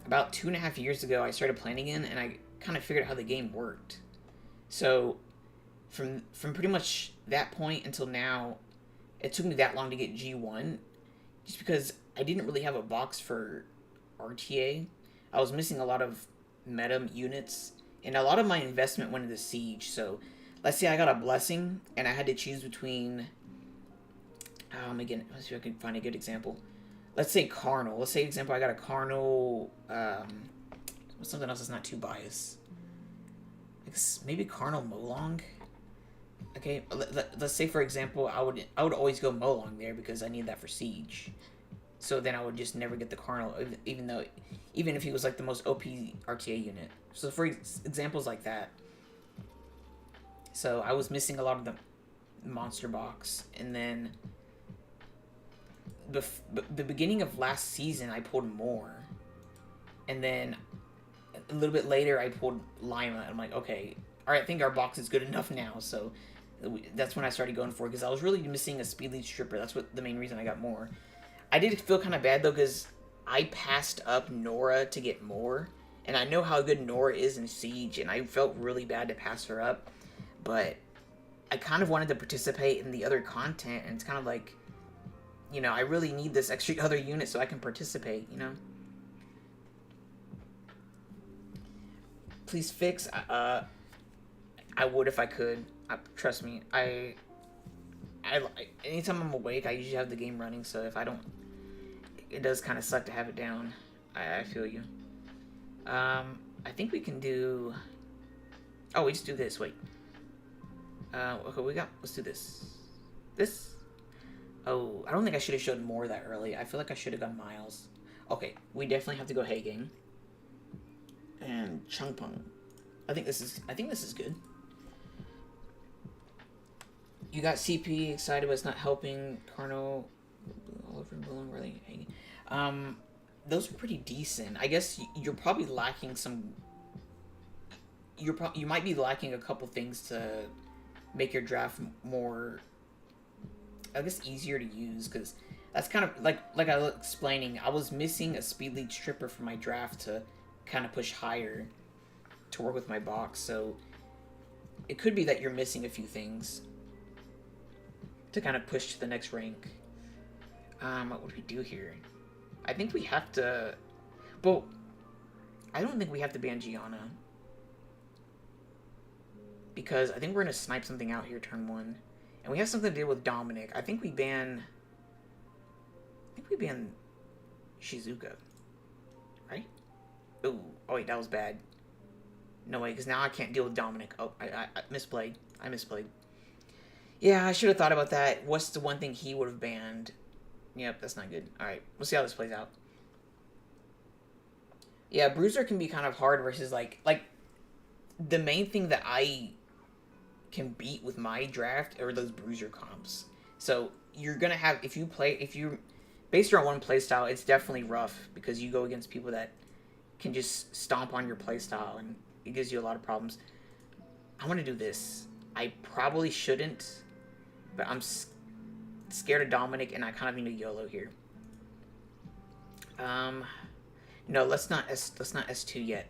about 2.5 years ago, I started playing again, and I kind of figured out how the game worked. So from pretty much that point until now, it took me that long to get G1, just because I didn't really have a box for RTA. I was missing a lot of meta units, and a lot of my investment went into Siege. So let's say I got a Blessing, and I had to choose between, again, let's see if I can find a good example. Let's say Carnal. Let's say, example, I got a Carnal, something else that's not too biased. Maybe Carnal Molong? Okay, let's say, for example, I would always go Molong there because I need that for Siege. So then I would just never get the Carnal, even if he was like the most OP RTA unit. So for examples like that. So I was missing a lot of the monster box, and then the beginning of last season I pulled more, and then a little bit later I pulled Lima, and I'm like, okay, all right, I think our box is good enough now. So that's when I started going for it, because I was really missing a speed lead stripper. That's the main reason I got more. I did feel kind of bad though, because I passed up Nora to get more, and I know how good Nora is in Siege, and I felt really bad to pass her up. But I kind of wanted to participate in the other content, and it's kind of like, you know, I really need this extra other unit so I can participate, you know? Please fix. I would if I could. Trust me. I anytime I'm awake, I usually have the game running, so if I don't, it does kind of suck to have it down. I feel you. I think we can do. Oh, we just do this. Wait. Okay, let's do this. This? Oh, I don't think I should have showed more that early. I feel like I should have gone Miles. Okay, we definitely have to go Hagang. and Chungpung. I think this is good. You got CP excited, but it's not helping. Carno, Oliver, Balloon, really hanging. Those are pretty decent. I guess you're probably lacking some. You might be lacking a couple things to make your draft more, I guess, easier to use, because that's kind of like I was explaining. I was missing a speed lead stripper for my draft to kind of push higher to work with my box. So it could be that you're missing a few things to kind of push to the next rank. What do we do here? I think we have to... Well, I don't think we have to ban Gianna, because I think we're going to snipe something out here turn 1. And we have something to deal with Dominic. I think we ban Shizuka. Right? Ooh. Oh, wait, that was bad. No way, because now I can't deal with Dominic. Oh, I misplayed. I misplayed. Yeah, I should have thought about that. What's the one thing he would have banned? Yep, that's not good. Alright, we'll see how this plays out. Yeah, Bruiser can be kind of hard versus, like, the main thing that I can beat with my draft are those Bruiser comps. So, you're gonna have, if you based on one playstyle, it's definitely rough, because you go against people that can just stomp on your playstyle, and it gives you a lot of problems. I want to do this. I probably shouldn't, but I'm scared of Dominic, and I kind of need a YOLO here. No, let's not S2 yet.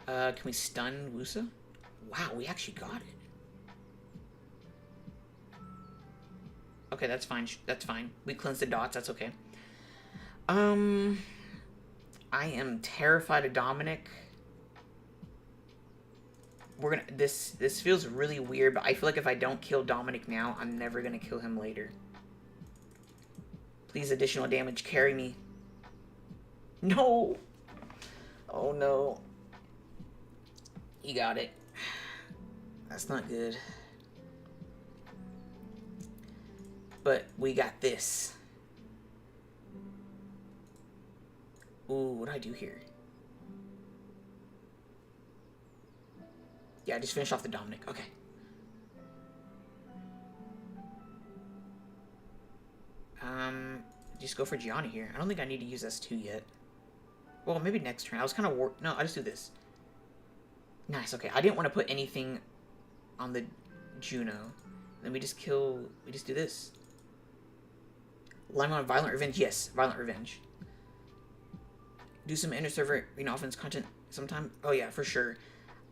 Can we stun Wusa? Wow, we actually got it. Okay, that's fine. That's fine. We cleansed the dots. That's okay. I am terrified of Dominic. We're gonna... This feels really weird, but I feel like if I don't kill Dominic now, I'm never gonna kill him later. Please, additional damage. Carry me. No! Oh, no. You got it. That's not good. But we got this. Ooh, what do I do here? Yeah, just finish off the Dominic. Okay. Just go for Gianna here. I don't think I need to use S2 yet. Well, maybe next turn. I was kind of no, I'll just do this. Nice, okay. I didn't want to put anything on the Juno. Then we just do this. Lime on Violent Revenge? Yes, Violent Revenge. Do some inter-server offense content sometime? Oh yeah, for sure.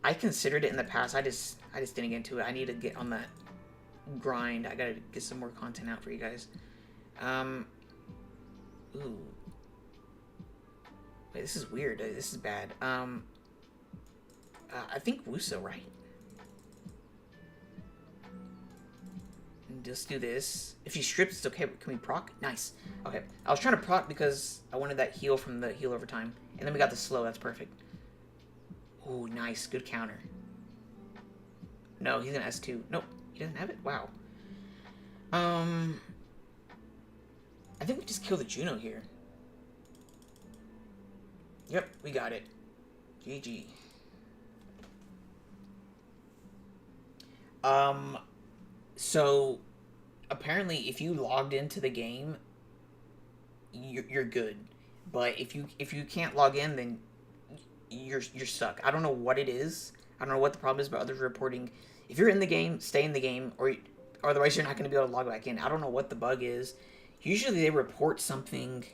I considered it in the past. I just didn't get into it. I need to get on that grind. I gotta get some more content out for you guys. Ooh. Wait, this is weird. This is bad. I think Wusa, right? Just do this. If she strips, it's okay. Can we proc? Nice. Okay. I was trying to proc because I wanted that heal from the heal over time. And then we got the slow. That's perfect. Ooh, nice. Good counter. No, he's an S2. Nope. He doesn't have it? Wow. I think we just kill the Juno here. Yep, we got it. GG. So apparently if you logged into the game, you're good. But if you can't log in, then you're stuck. I don't know what it is. I don't know what the problem is, but others are reporting if you're in the game, stay in the game, or otherwise you're not going to be able to log back in. I don't know what the bug is. Usually they report something.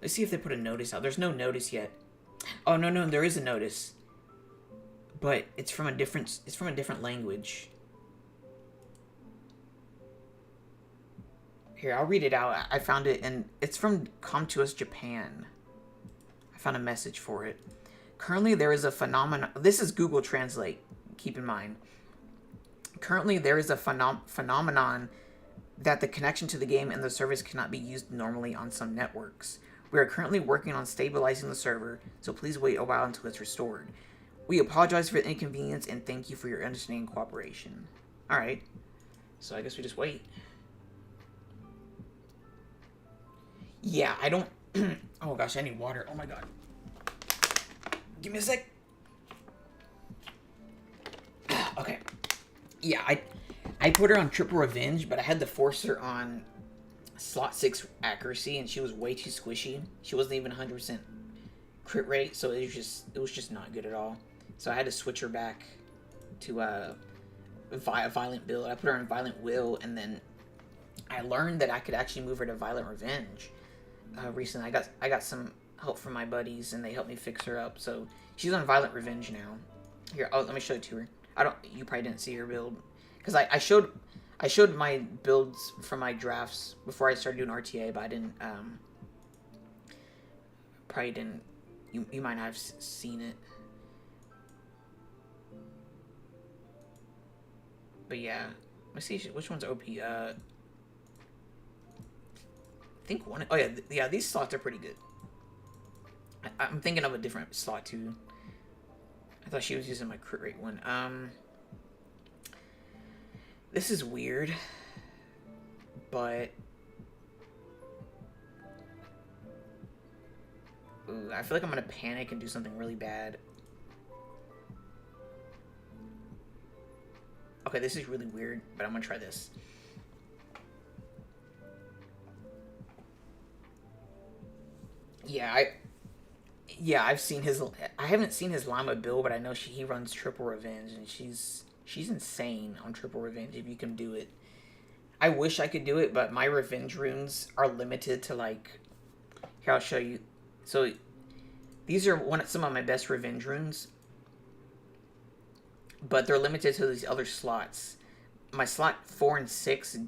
Let's see if they put a notice out. There's no notice yet. Oh, no, there is a notice. But it's from a different language. Here, I'll read it out. I found it, and it's from Come To Us Japan. I found a message for it. Currently, there is a phenomenon... This is Google Translate, keep in mind. Currently, there is a phenomenon that the connection to the game and the service cannot be used normally on some networks. We are currently working on stabilizing the server, so please wait a while until it's restored. We apologize for the inconvenience and thank you for your understanding and cooperation. Alright. So I guess we just wait. Yeah, I don't... Oh gosh, I need water. Oh my god. Give me a sec. Okay. Yeah, I put her on triple revenge, but I had to force her on slot 6 accuracy, and she was way too squishy. She wasn't even 100% crit rate, so it was just not good at all. So I had to switch her back to a violent build. I put her on violent will, and then I learned that I could actually move her to violent revenge. Recently, I got some help from my buddies, and they helped me fix her up. So she's on violent revenge now. Here, let me show it to her. You probably didn't see her build, because I showed my builds from my drafts before I started doing RTA, but I didn't probably didn't. You might not have seen it. But yeah, let's see which one's OP. I think one. Oh yeah, these slots are pretty good. I'm thinking of a different slot too. I thought she was using my crit rate one. This is weird, but ooh, I feel like I'm gonna panic and do something really bad. Okay, this is really weird, but I'm gonna try this. I've seen his. I haven't seen his llama build, but I know he runs triple revenge, and she's insane on triple revenge if you can do it. I wish I could do it, but my revenge runes are limited to like. Here, I'll show you. So these are some of my best revenge runes, but they're limited to these other slots. My slot 4 and 6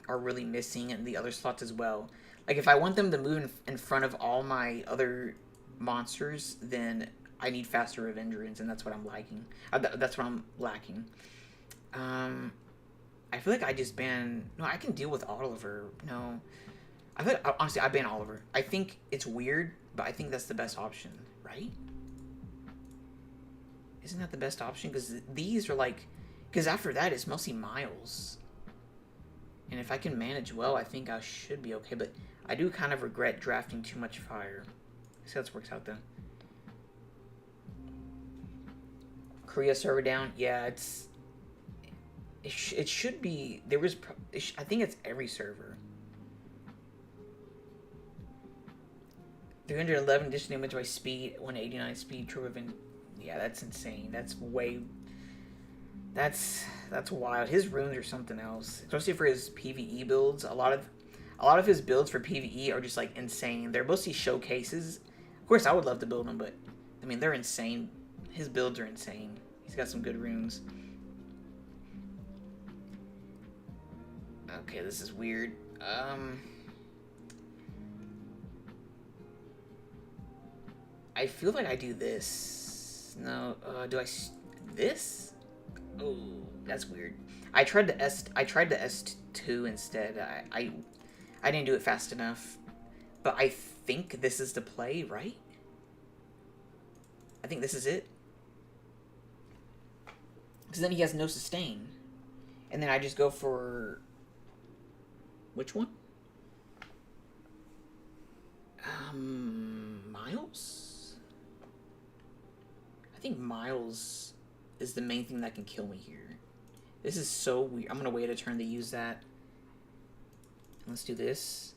are really missing, and the other slots as well. Like, if I want them to move in front of all my other monsters, then I need faster revenge runes, and that's what I'm lacking. That's what I'm lacking. I feel like I just ban. No, I can deal with Oliver. No, I feel like, honestly, I ban Oliver. I think it's weird, but I think that's the best option, right? Isn't that the best option? Because these are like, because after that it's mostly Miles. And if I can manage well, I think I should be okay. But I do kind of regret drafting too much fire. See how this works out, though. Korea server down. Yeah, it should be. There was. I think it's every server. 311 additional damage by speed, 189 speed, true event. Yeah, that's insane. That's way. That's wild. His runes are something else, especially for his PvE builds. A lot of his builds for PvE are just like insane. They're mostly showcases. Of course, I would love to build them, but I mean they're insane. His builds are insane. He's got some good runes. Okay, this is weird. I feel like I do this. No, do I this? Oh, that's weird. I tried the S2 instead. I didn't do it fast enough. But I think this is the play, right? I think this is it. Because then he has no sustain. And then I just go for... Which one? Miles? I think Miles is the main thing that can kill me here. This is so weird. I'm going to wait a turn to use that. Let's do this.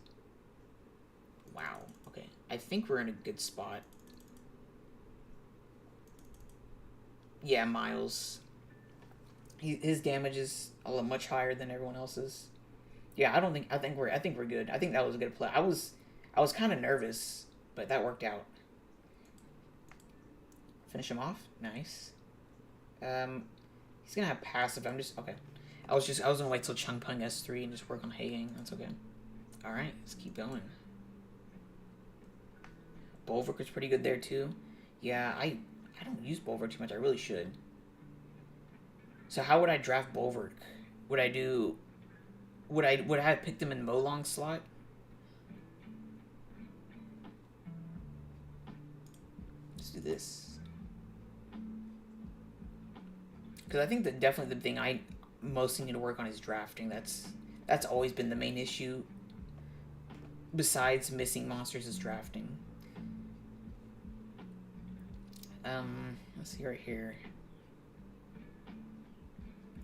Wow. Okay. I think we're in a good spot. Yeah, Miles. His damage is much higher than everyone else's. Yeah, I think we're good. I think that was a good play. I was kind of nervous, but that worked out. Finish him off. Nice. He's gonna have passive. Okay. I was gonna wait till Chung Pung S3 and just work on Hagang. That's okay. All right, let's keep going. Bulwark is pretty good there too. Yeah, I don't use Bulwark too much. I really should. So how would I draft Bulwark? Would I have picked him in Molong slot? Let's do this. Because I think that definitely the thing I mostly need to work on is drafting. That's always been the main issue. Besides missing monsters is drafting. Let's see right here.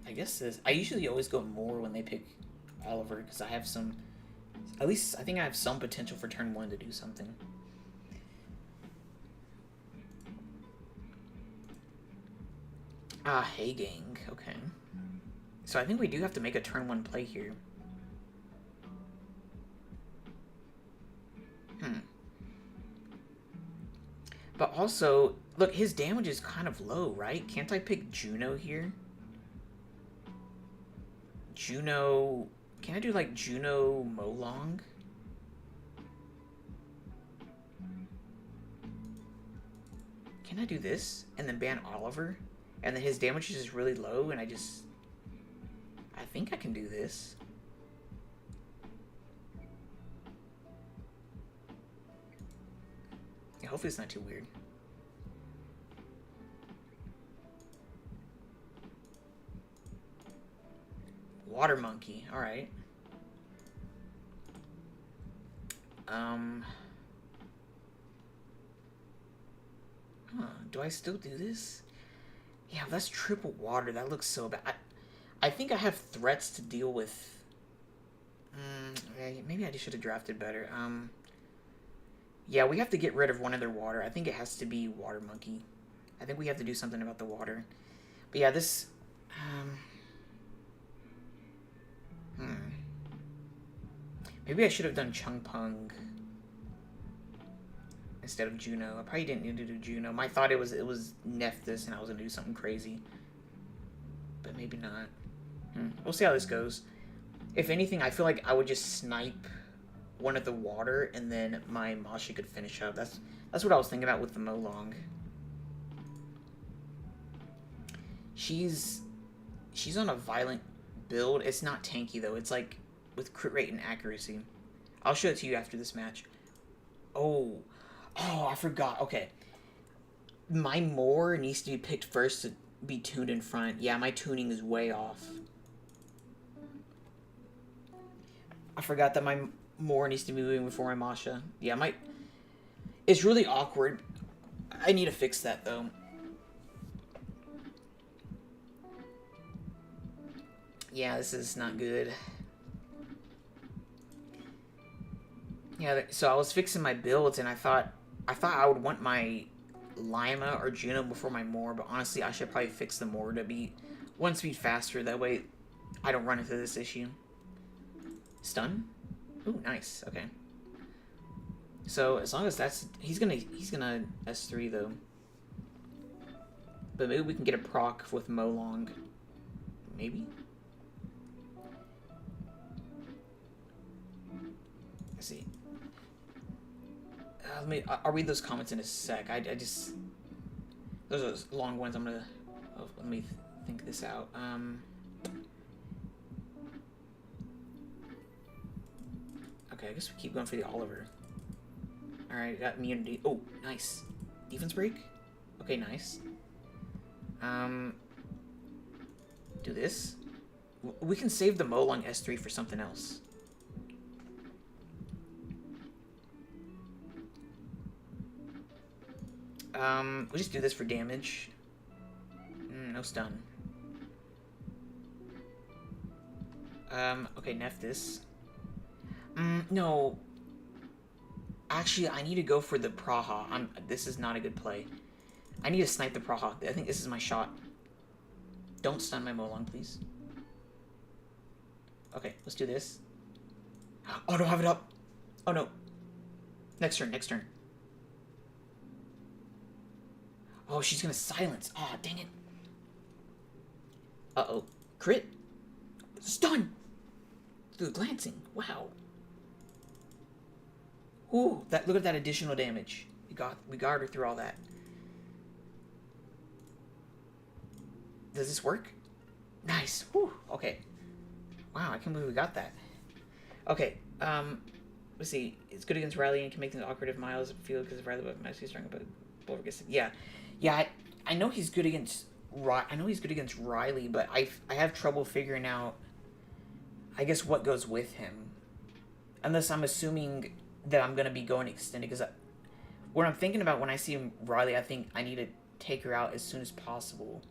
I guess this... I usually always go more when they pick Oliver, because I have some... At least, I think I have some potential for turn 1 to do something. Ah, hey gang. Okay. So I think we do have to make a turn 1 play here. But also, look, his damage is kind of low, right? Can't I pick Juno here? Juno... Can I do, like, Juno Molong? Can I do this? And then ban Oliver? And then his damage is just really low, and I think I can do this. Yeah, hopefully it's not too weird. Water Monkey, alright. Do I still do this? Yeah, that's triple water. That looks so bad. I think I have threats to deal with. Maybe I should have drafted better. Yeah, we have to get rid of one of their water. I think it has to be Water Monkey. I think we have to do something about the water. But yeah, this... Maybe I should have done Chung Pung instead of Juno. I probably didn't need to do Juno. My thought it was Nephthys and I was going to do something crazy. But maybe not. We'll see how this goes. If anything, I feel like I would just snipe one of the water and then my Masha could finish up. That's what I was thinking about with the Molong. She's on a violent build. It's not tanky though. It's like with crit rate and accuracy. I'll show it to you after this match. Oh, I forgot. Okay. My Moor needs to be picked first to be tuned in front. Yeah, my tuning is way off. I forgot that my Moor needs to be moving before my Masha. Yeah, it's really awkward. I need to fix that though. Yeah, this is not good. Yeah, so I was fixing my builds and I thought I would want my Lima or Juno before my Moor, but honestly I should probably fix the Moor to be 1 speed faster. That way I don't run into this issue. Stun? Ooh, nice. Okay. So as long as that's he's gonna S3 though. But maybe we can get a proc with Molong. Maybe? Let's see. I'll read those comments in a sec. I just... Those are long ones. I'm gonna... Oh, let me think this out. Okay, I guess we keep going for the Oliver. Alright, got immunity. Oh, nice. Defense break? Okay, nice. Do this. We can save the Molong S3 for something else. We'll just do this for damage. No stun. Okay, Nephthys. No. Actually, I need to go for the Praha. This is not a good play. I need to snipe the Praha. I think this is my shot. Don't stun my Molong, please. Okay, let's do this. Oh, don't have it up. Oh, no. Next turn, next turn. Oh, she's gonna silence. Oh, dang it. Uh-oh. Crit. Stun! Through glancing. Wow. Ooh, look at that additional damage. We got her through all that. Does this work? Nice. Whew. Okay. Wow, I can't believe we got that. Okay, let's see. It's good against Riley and can make things awkward if Miles feel because Riley might be strong, but Bulver gets it. Yeah. I know he's good against Riley, but I have trouble figuring out, I guess, what goes with him. Unless I'm assuming that I'm gonna be going extended, because what I'm thinking about when I see Riley, I think I need to take her out as soon as possible.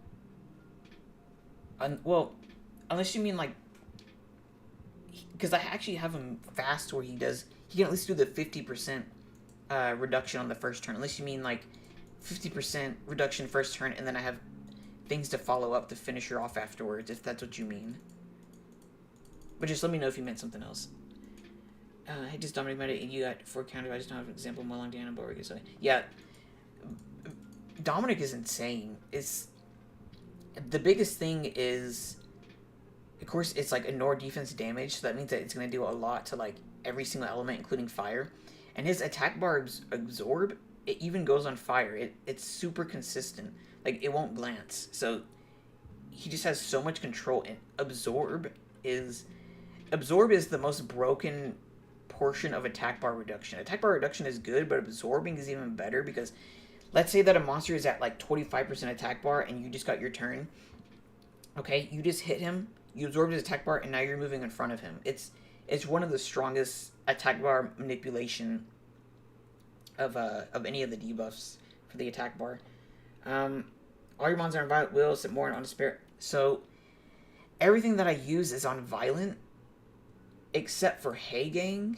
Well, unless you mean like, because I actually have him fast where he can at least do the 50% reduction on the first turn. Unless you mean like 50% reduction first turn, and then I have things to follow up to finish her off afterwards, if that's what you mean. But just let me know if you meant something else. Hey, just Dominic made it, and you got 4 counters. I just don't have an example of my long down, but so yeah. Dominic is insane. It's the biggest thing is, of course, it's like ignore defense damage, so that means that it's going to do a lot to like every single element, including fire. And his attack bar absorb, it even goes on fire. It's super consistent. Like, it won't glance. So he just has so much control. And absorb is the most broken portion of attack bar reduction. Attack bar reduction is good, but absorbing is even better, because let's say that a monster is at like 25% attack bar and you just got your turn. Okay, you just hit him, you absorb his attack bar, and now you're moving in front of him. It's one of the strongest attack bar manipulation of any of the debuffs for the attack bar. All your monsters are on violent will, sit more on despair. So everything that I use is on violent, except for Hey Gang,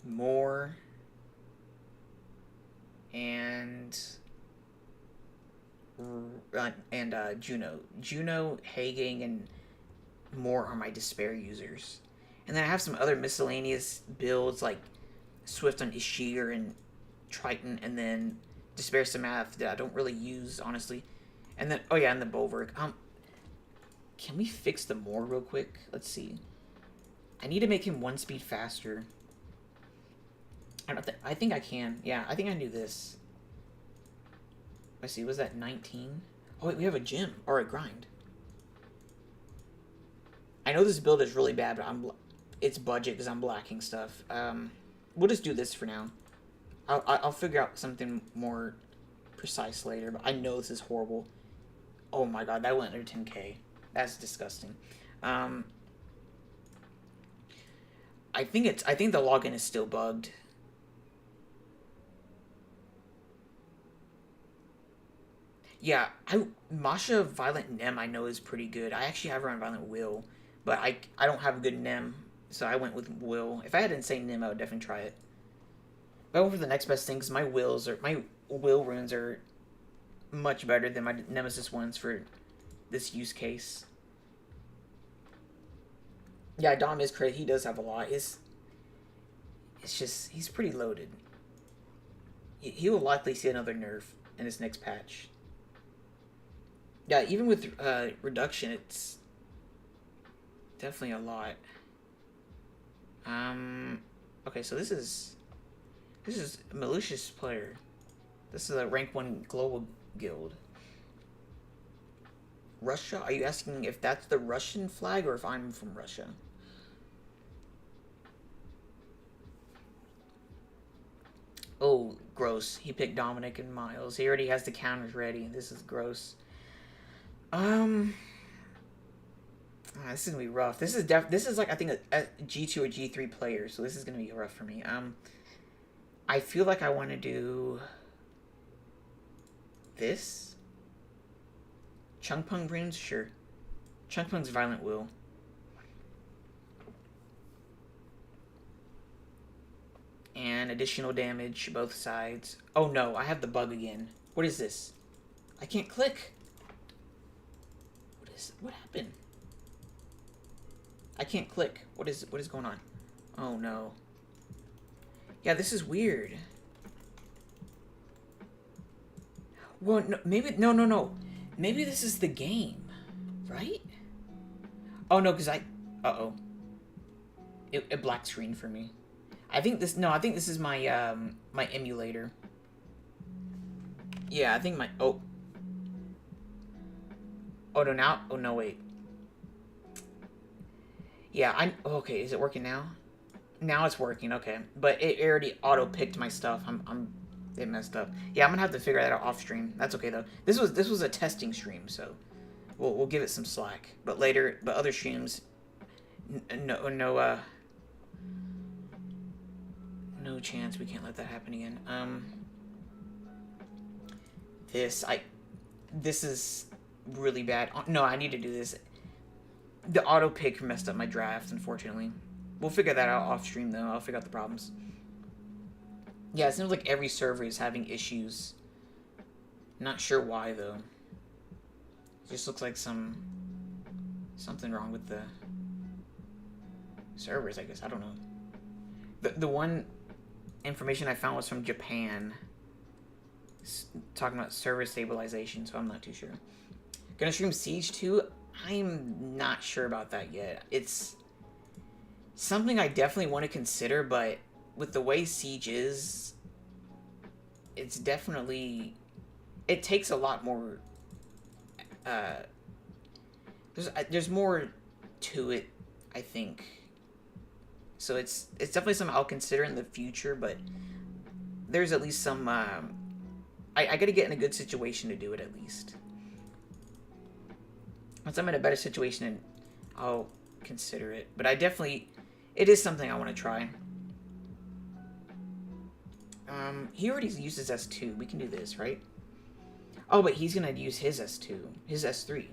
more, and Juno. Juno, Hey Gang, and more are my despair users. And then I have some other miscellaneous builds like Swift on Ishigir and Triton, and then Despair Samath that I don't really use, honestly. And then, oh yeah, and the Bulwark. Can we fix the Moor real quick? Let's see. I need to make him 1 speed faster. I think I can. Yeah, I think I can do this. Let's see, was that 19? Oh wait, we have a gym, or a grind. I know this build is really bad, but it's budget because I'm blacking stuff. We'll just do this for now. I'll figure out something more precise later, but I know this is horrible. Oh my god, that went under 10k. That's disgusting. I think the login is still bugged. Yeah, Masha Violent Nem I know is pretty good. I actually have her on Violent Will, but I don't have a good Nem, so I went with Will. If I had Insane Nem, I would definitely try it. But I went for the next best thing, because my Will runes are much better than my Nemesis ones for this use case. Yeah, Dom is crazy. He does have a lot. It's just, he's pretty loaded. He will likely see another nerf in this next patch. Yeah, even with reduction, it's definitely a lot. Okay, so this is a malicious player. This is a rank 1 global guild. Russia? Are you asking if that's the Russian flag or if I'm from Russia? Oh, gross. He picked Dominic and Miles. He already has the counters ready. This is gross. This is gonna be rough. This is like, I think, a G2 or G3 player, so this is gonna be rough for me. I feel like I want to do this. Chungpung runes, sure. Chungpung's Violent Will. And additional damage both sides. Oh no, I have the bug again. What is this? I can't click. What happened? I can't click. What is going on? Oh no. Yeah, this is weird. Well, no, maybe no. Maybe this is the game, right? Oh no, because it black screened for me. I think this is my my emulator. Yeah, I think my oh no, wait. Yeah, okay, is it working now? Now it's working, okay. But it already auto-picked my stuff. It messed up. Yeah, I'm gonna have to figure that out off stream. That's okay though. This was a testing stream, so we'll give it some slack. But other streams, no chance we can't let that happen again. This is really bad. No, I need to do this. The auto pick messed up my draft, unfortunately. We'll figure that out off stream, though. I'll figure out the problems. Yeah, it seems like every server is having issues. Not sure why, though. It just looks like something wrong with the servers, I guess. I don't know. The one information I found was from Japan, talking about server stabilization, so I'm not too sure. Gonna stream Siege 2? I'm not sure about that yet. It's something I definitely want to consider, but with the way Siege is, it's definitely... It takes a lot more... There's more to it, I think. So it's definitely something I'll consider in the future, but there's at least some... I gotta get in a good situation to do it, at least. Once I'm in a better situation, I'll consider it. But I definitely... It is something I want to try. He already uses S2. We can do this, right? Oh, but he's gonna use his S2. His S3.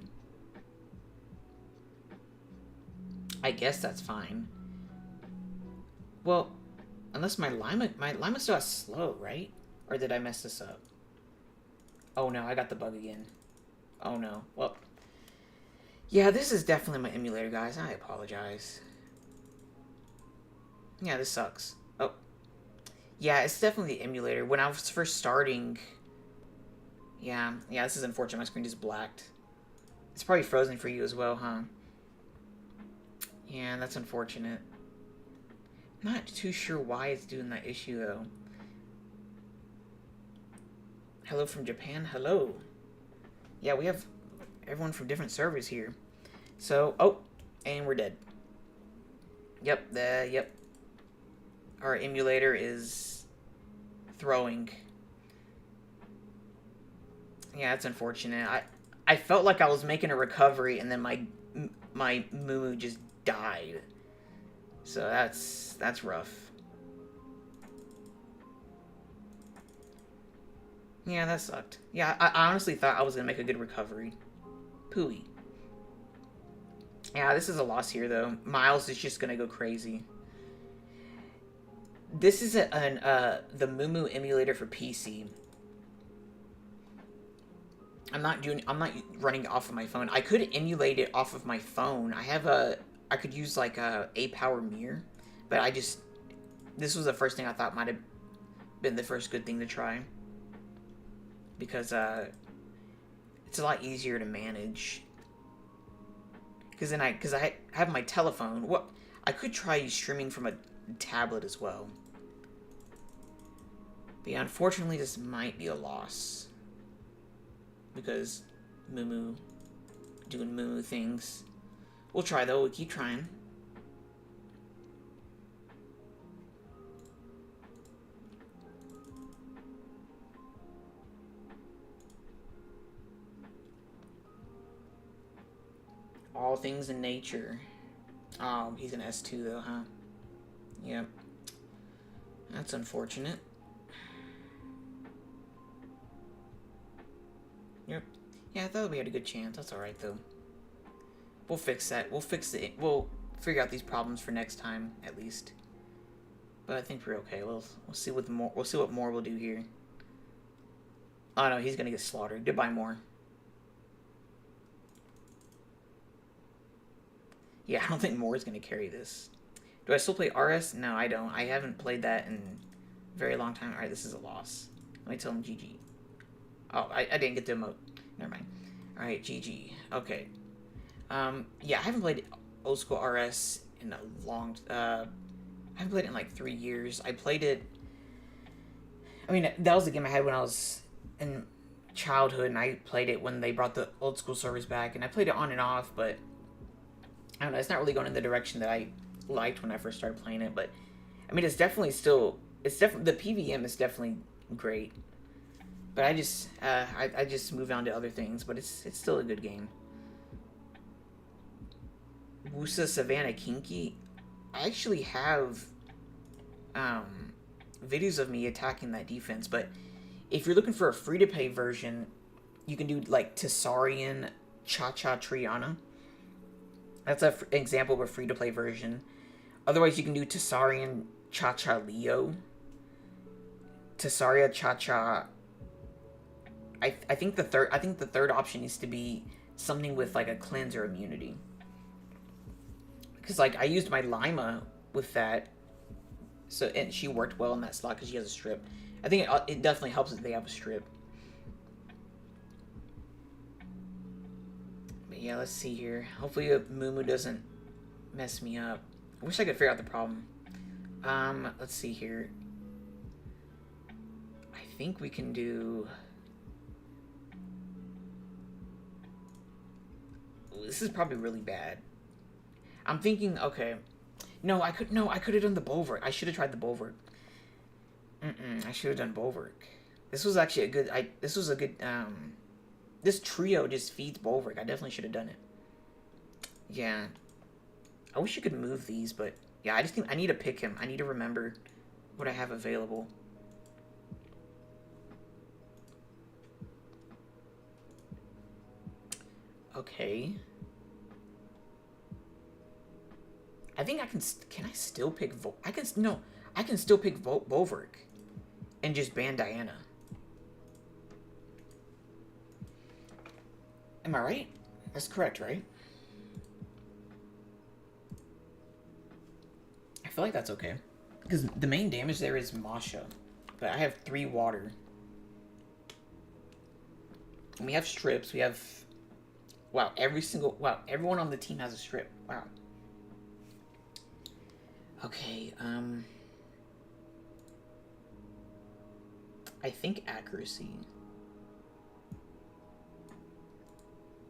I guess that's fine. Well, unless my Lima still has slow, right? Or did I mess this up? Oh no, I got the bug again. Oh no. Well, yeah, this is definitely my emulator, guys. I apologize. Yeah, this sucks. Oh. Yeah, it's definitely the emulator. When I was first starting... Yeah, this is unfortunate. My screen just blacked. It's probably frozen for you as well, huh? Yeah, that's unfortunate. Not too sure why it's doing that issue, though. Hello from Japan. Hello. Yeah, we have everyone from different servers here. So, oh, and we're dead. Yep, yep. Our emulator is throwing. Yeah, that's unfortunate. I felt like I was making a recovery, and then my Moo just died. So that's rough. Yeah, that sucked. Yeah, I honestly thought I was gonna make a good recovery. Pooey. Yeah, this is a loss here, though. Miles is just gonna go crazy. This is the Moo emulator for PC. I'm not running it off of my phone. I could emulate it off of my phone. I could use like a power mirror, but this was the first thing I thought might have been the first good thing to try, because it's a lot easier to manage. Because I have my telephone. What I could try streaming from a tablet as well. But yeah, unfortunately, this might be a loss. Because Moo doing Moo things. We'll try, though. We'll keep trying. All things in nature. Oh, he's an S2, though, huh? Yep. That's unfortunate. Yep. Yeah, I thought we had a good chance. That's alright, though. We'll fix that. We'll fix it. We'll figure out these problems for next time, at least. But I think we're okay. We'll see what more we'll do here. Oh no, he's gonna get slaughtered. Goodbye, Moore. Yeah, I don't think Moore's gonna carry this. Do I still play RS? No, I don't. I haven't played that in a very long time. Alright, this is a loss. Let me tell him GG. Oh, I didn't get the emote. Never mind. Alright, GG. Okay. Yeah, I haven't played old school RS in a long... I haven't played it in like 3 years. I played it... I mean, that was the game I had when I was in childhood, and I played it when they brought the old school servers back, and I played it on and off, but... I don't know, it's not really going in the direction that I liked when I first started playing it, but... I mean, it's definitely still... The PVM is definitely great. But I just moved on to other things, but it's still a good game. Wusa Savannah Kinky. I actually have videos of me attacking that defense, but if you're looking for a free-to-play version, you can do like Tessarian Cha-Cha Triana. That's an example of a free-to-play version. Otherwise, you can do Tessarian Cha-Cha Leo. Tessaria Cha-Cha. I think the third option needs to be something with like a cleanser immunity. Because like I used my Lima with that, so and she worked well in that slot because she has a strip. I think it definitely helps if they have a strip. But yeah, let's see here. Hopefully Mumu doesn't mess me up. I wish I could figure out the problem. Let's see here. I think we can do... This is probably really bad. I'm thinking, okay. No, I could have done the Bulwark. I should have tried the Bulwark. I should have done Bulwark. This was actually a good, this trio just feeds Bulwark. I definitely should have done it. Yeah. I wish you could move these, but yeah, I just think I need to pick him. I need to remember what I have available. Okay. I think I can I still pick I can still pick Bulwark and just ban Diana. Am I right? That's correct, right? I feel like that's okay. Because the main damage there is Masha. But I have 3 water. And we have strips. We have... Wow, everyone on the team has a strip. Wow. Okay, I think accuracy.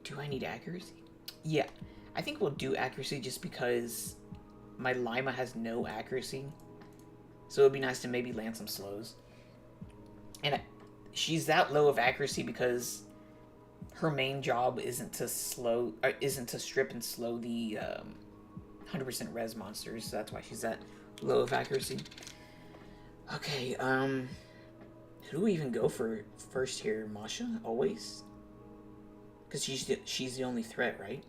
Do I need accuracy? Yeah, I think we'll do accuracy just because my Lima has no accuracy. So it would be nice to maybe land some slows. And she's that low of accuracy because her main job isn't to strip and slow the 100% res monsters, so that's why she's that low of accuracy. Okay, who do we even go for first here? Masha, always? Because she's the only threat, right?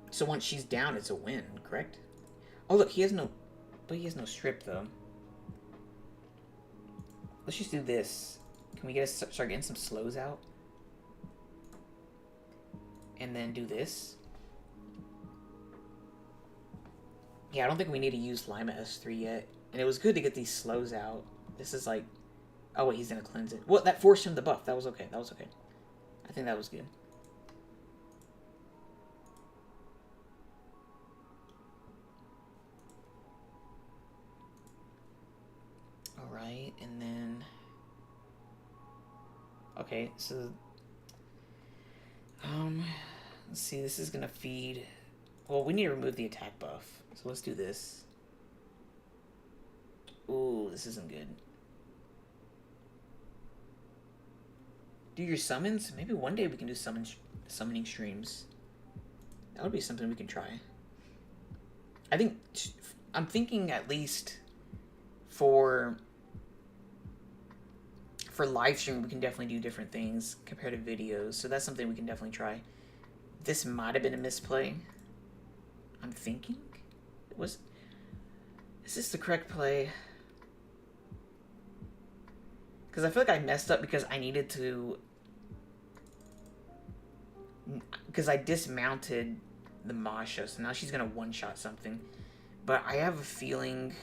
So once she's down, it's a win, correct? Oh look, he has no strip though. Let's just do this. Can we start getting some slows out? And then do this. Yeah, I don't think we need to use Lima S3 yet. And it was good to get these slows out. This is like... Oh, wait, he's going to cleanse it. Well, that forced him the buff. That was okay. That was okay. I think that was good. Alright, and then... Okay, so... Let's see, this is gonna feed... Well, we need to remove the attack buff. So let's do this. Ooh, this isn't good. Do your summons? Maybe one day we can do summoning streams. That would be something we can try. I'm thinking at least for live stream, we can definitely do different things compared to videos. So that's something we can definitely try. This might have been a misplay. I'm thinking. Is this the correct play? Because I feel like I messed up because I needed to... Because I dismounted the Masha, so now she's going to one-shot something. But I have a feeling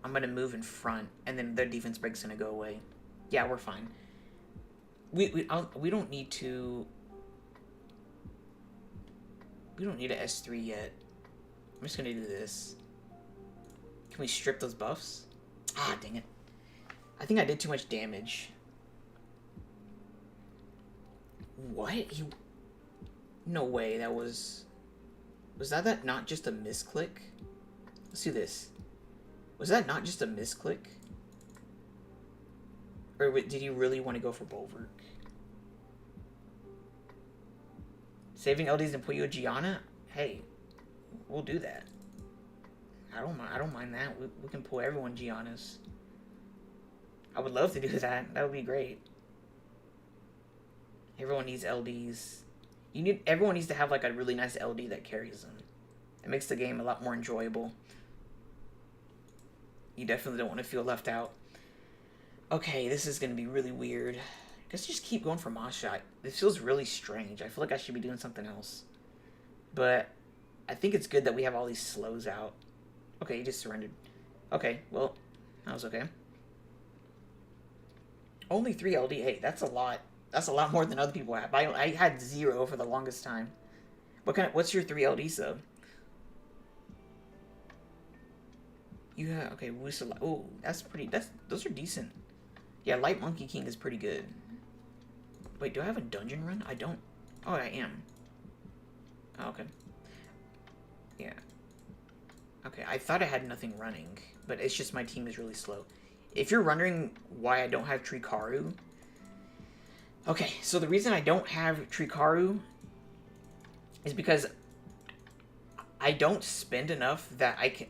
I'm going to move in front, and then their defense break's going to go away. Yeah, we're fine. We don't need to... We don't need an S3 yet. I'm just going to do this. Can we strip those buffs? Ah, dang it. I think I did too much damage. What? No way, that was... Was that not just a misclick? Let's do this. Was that not just a misclick? Or did he really want to go for Bulwark? Saving LDs and Puyo Gianna? Hey, we'll do that. I don't mind that. We can pull everyone Gianna's. I would love to do that. That would be great. Everyone needs LDs. Everyone needs to have like a really nice LD that carries them. It makes the game a lot more enjoyable. You definitely don't want to feel left out. Okay, this is going to be really weird. I guess just keep going for Moss Shot. This feels really strange. I feel like I should be doing something else. But I think it's good that we have all these slows out. Okay, he just surrendered. Okay, well, that was okay. Only 3 LD. Hey, that's a lot. That's a lot more than other people have. I had 0 for the longest time. What's your 3 LDs though? You have okay. Oh, that's pretty. Those are decent. Yeah, Light Monkey King is pretty good. Wait, do I have a dungeon run? I don't. Oh, I am. Oh, okay. Yeah. Okay, I thought I had nothing running, but it's just my team is really slow. If you're wondering why I don't have Trikaru, okay, so the reason I don't have Trikaru is because I don't spend enough that I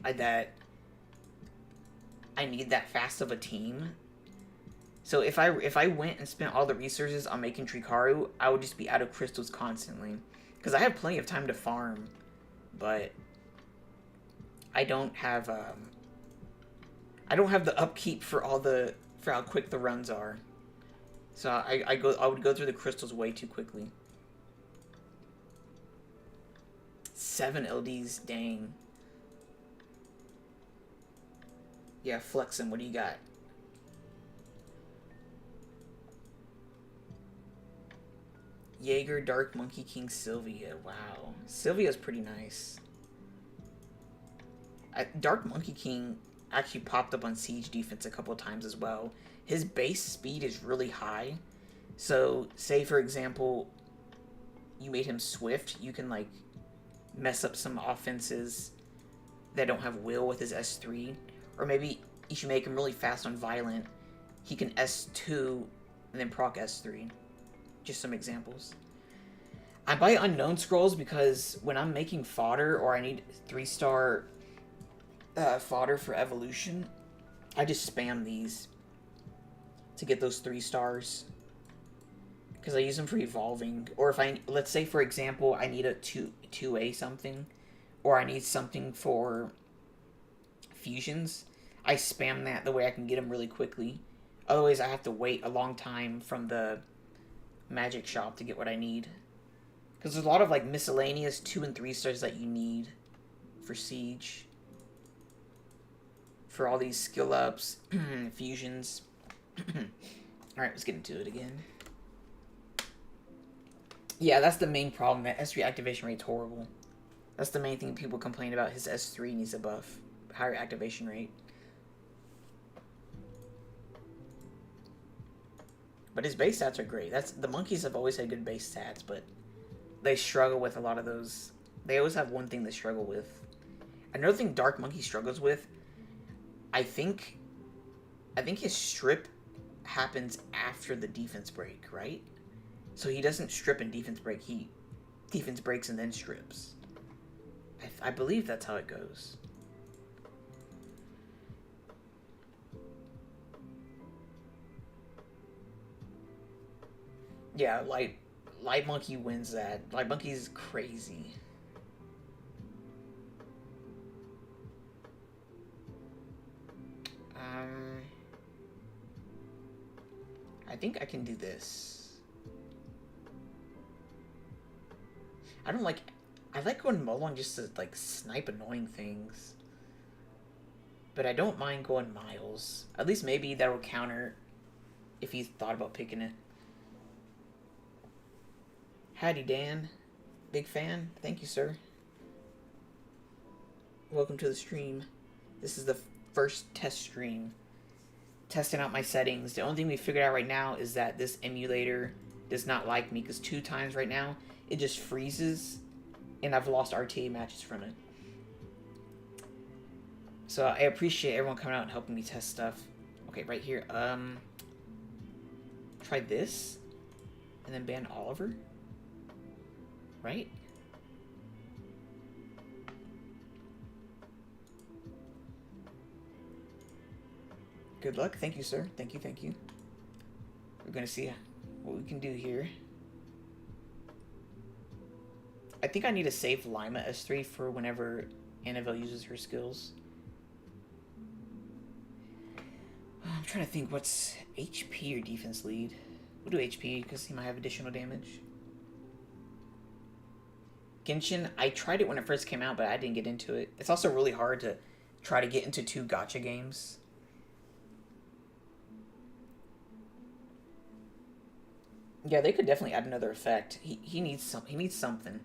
need that fast of a team. So if I went and spent all the resources on making Trikaru, I would just be out of crystals constantly. Because I have plenty of time to farm, but I don't have the upkeep for how quick the runs are. So I would go through the crystals way too quickly. 7 LDs, dang. Yeah, flex him. What do you got? Jaeger, Dark Monkey King, Sylvia. Wow. Sylvia's pretty nice. Dark Monkey King actually popped up on Siege Defense a couple of times as well. His base speed is really high. So, say for example, you made him swift, you can like mess up some offenses that don't have will with his S3. Or maybe you should make him really fast on Violent. He can S2 and then proc S3. Just some examples. I buy Unknown Scrolls because when I'm making fodder or I need 3-star fodder for evolution, I just spam these to get those 3 stars. Because I use them for evolving. Or if let's say for example, I need a 2A something. Or I need something for fusions. I spam that the way I can get them really quickly. Otherwise I have to wait a long time from the magic shop to get what I need. Because there's a lot of like miscellaneous 2 and 3 stars that you need for Siege. For all these skill ups, fusions. Alright, let's get into it again. Yeah, that's the main problem. That S3 activation rate's horrible. That's the main thing people complain about. His S3 needs a buff. Higher activation rate. But his base stats are great. The monkeys have always had good base stats, but they struggle with a lot of those. They always have one thing they struggle with. Another thing Dark Monkey struggles with, I think his strip happens after the defense break, right? So he doesn't strip and defense break. He defense breaks and then strips. I believe that's how it goes. Yeah, Light Monkey wins that. Light Monkey's crazy. I think I can do this. I like going Molong just to like snipe annoying things. But I don't mind going Miles. At least maybe that'll counter if he's thought about picking it. Howdy, Dan. Big fan. Thank you, sir. Welcome to the stream. This is the first test stream. Testing out my settings. The only thing we figured out right now is that this emulator does not like me because 2 times right now it just freezes and I've lost RTA matches from it. So I appreciate everyone coming out and helping me test stuff. Okay, right here. Try this and then ban Oliver. Right? Good luck. Thank you, sir. Thank you, thank you. We're gonna see what we can do here. I think I need to save Lima S3 for whenever Annabelle uses her skills. I'm trying to think what's HP or defense lead. We'll do HP because he might have additional damage. Genshin, I tried it when it first came out, but I didn't get into it. It's also really hard to try to get into 2 gacha games. Yeah, they could definitely add another effect. He needs something.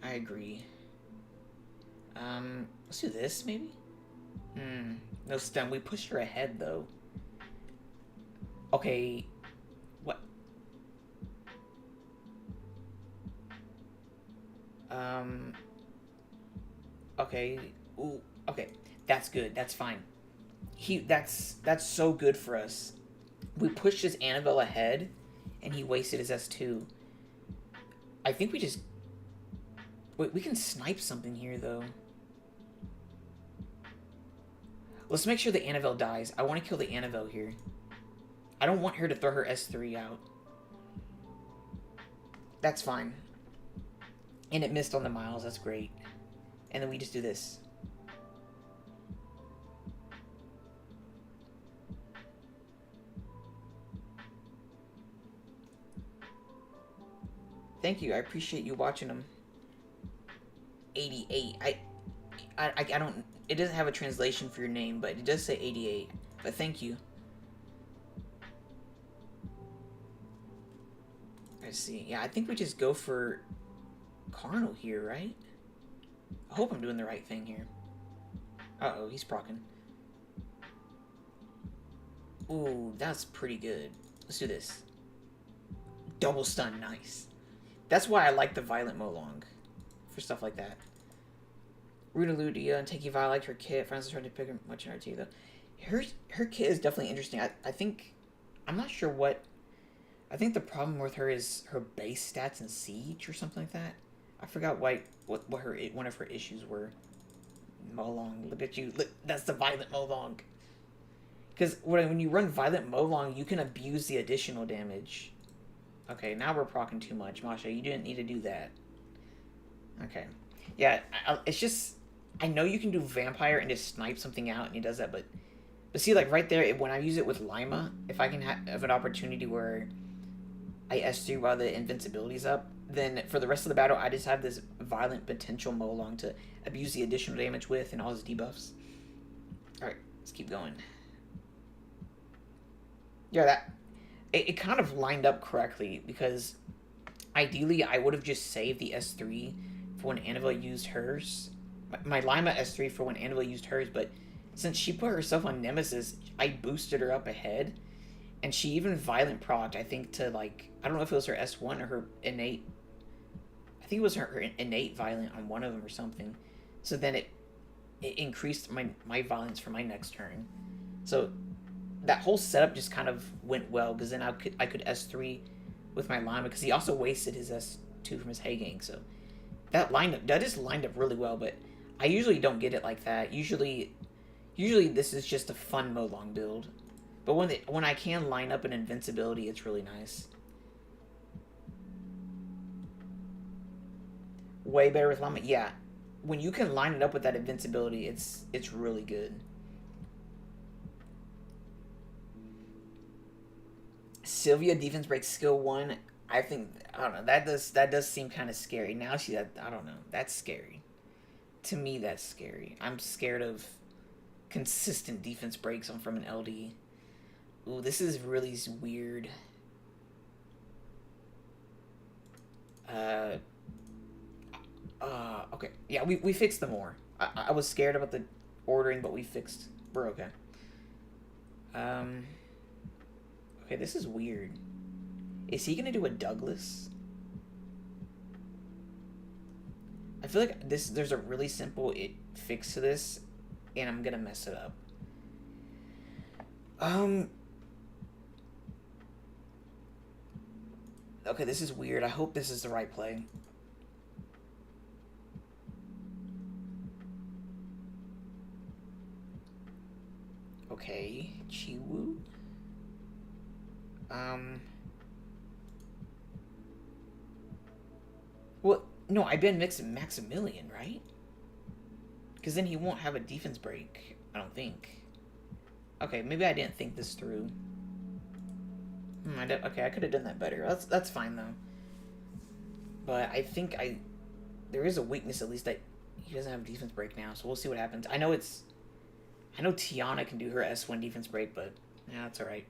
I agree. Let's do this maybe. No stun. We pushed her ahead though. Okay. What? Okay. Ooh. Okay. That's good. That's fine. That's so good for us. We pushed his Annabelle ahead, and he wasted his S2. I think we just... Wait, we can snipe something here, though. Let's make sure the Annabelle dies. I want to kill the Annabelle here. I don't want her to throw her S3 out. That's fine. And it missed on the miles. That's great. And then we just do this. Thank you. I appreciate you watching them. 88. I don't... It doesn't have a translation for your name, but it does say 88. But thank you. Let's see. Yeah, I think we just go for Carnal here, right? I hope I'm doing the right thing here. Uh-oh, he's proccing. Ooh, that's pretty good. Let's do this. Double stun, nice. That's why I like the Violent Molong. For stuff like that. Rudaludia and Takey Vi liked her kit. Friends are trying to pick her much in RT though. Her kit is definitely interesting. I think... I'm not sure what... I think the problem with her is her base stats in Siege or something like that. I forgot what her one of her issues were. Molong, look at you. Look, that's the Violent Molong. Because when you run Violent Molong, you can abuse the additional damage. Okay, now we're proccing too much. Masha, you didn't need to do that. Okay. Yeah, it's just... I know you can do Vampire and just snipe something out and he does that, but see, like, right there, when I use it with Lima, if I can have an opportunity where I S3 while the invincibility's up, then for the rest of the battle, I just have this Violent Potential Molong to abuse the additional damage with and all his debuffs. Alright, let's keep going. Yeah, it kind of lined up correctly, because ideally I would have just saved the S3 for when Annabelle used hers. My Lima S3 for when Annabelle used hers, but since she put herself on Nemesis, I boosted her up ahead. And she even Violent procced, I think, to, like... I don't know if it was her S1 or her innate... I think it was her innate Violent on one of them or something. So then it increased my Violence for my next turn. So that whole setup just kind of went well, because then I could S3 with my Lima, because he also wasted his S2 from his Haggang, so... That just lined up really well, but I usually don't get it like that. Usually this is just a fun Molong build. But when I can line up an invincibility, it's really nice. Way better with Lama. Yeah, when you can line it up with that invincibility, it's really good. Sylvia defense break skill 1. I think, I don't know, that does seem kind of scary. Now I don't know, that's scary. To me, that's scary. I'm scared of consistent defense breaks from an LD. Ooh, this is really weird. Okay. Yeah, we fixed them more. I was scared about the ordering, but we're okay. Okay, this is weird. Is he gonna do a Douglas? I feel like there's a really simple fix to this, and I'm gonna mess it up. Okay, this is weird. I hope this is the right play. Okay, Chiwu. Well, no, I banned Maximilian, right? Because then he won't have a defense break, I don't think. Okay, maybe I didn't think this through. Okay, I could have done that better. That's fine, though. But I think there is a weakness, at least, that he doesn't have a defense break now, so we'll see what happens. I know Tiana can do her S1 defense break, but yeah, that's alright.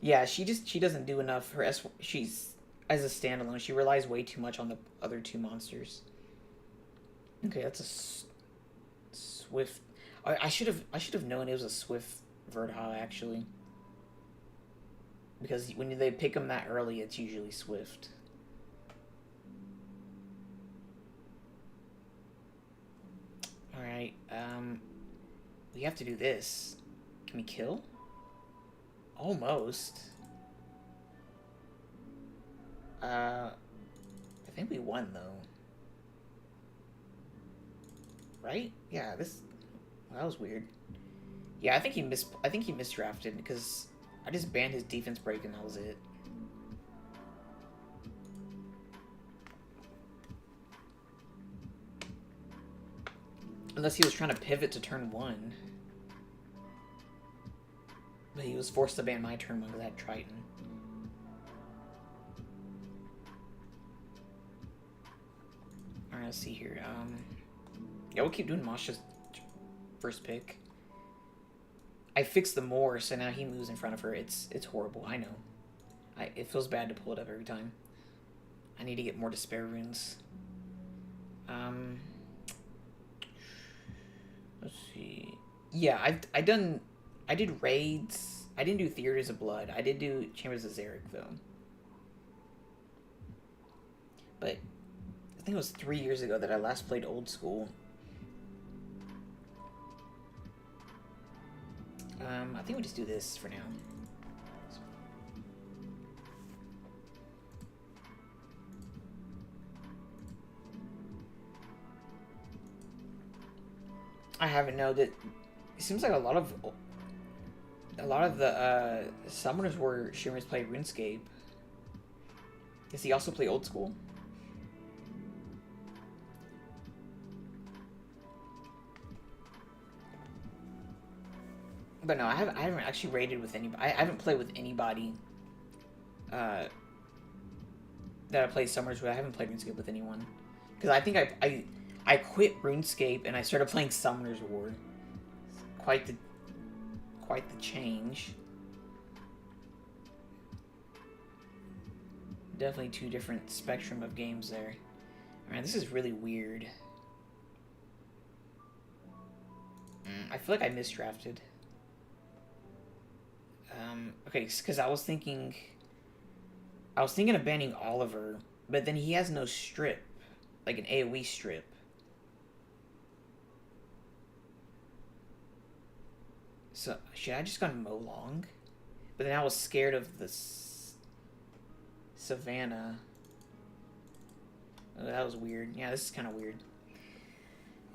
Yeah, she doesn't do enough. Her she's as a standalone. She relies way too much on the other two monsters. Okay, that's a swift. I should have known it was a swift Verdha actually. Because when they pick them that early, it's usually swift. All right. We have to do this. Can we kill? Almost. I think we won though. Right? Yeah, well, that was weird. Yeah, I think he misdrafted because I just banned his defense break and that was it. Unless he was trying to pivot to turn 1. But he was forced to ban my turn 1 because I had Triton. Alright, let's see here. Yeah, we'll keep doing Masha's first pick. I fixed the Moor, so now he moves in front of her. It's horrible, I know. It feels bad to pull it up every time. I need to get more Despair runes. Let's see. Yeah, I did raids. I didn't do Theaters of Blood. I did do Chambers of Zarek, though. But I think it was 3 years ago that I last played Old School. I think we just do this for now. I haven't known that. It seems like a lot of the summoners were streamers play RuneScape. Does he also play Old School? But no, I haven't actually raided with anybody. I haven't played with anybody that I play Summers with. I haven't played RuneScape with anyone. Because I think I quit RuneScape and I started playing Summoner's War. Quite the change. Definitely two different spectrum of games there. Alright, this is really weird. I feel like I misdrafted. Okay, because I was thinking of banning Oliver, but then he has no strip, like an AoE strip. So should I just gone Molong? But then I was scared of the Savannah. Oh, that was weird. Yeah, this is kind of weird.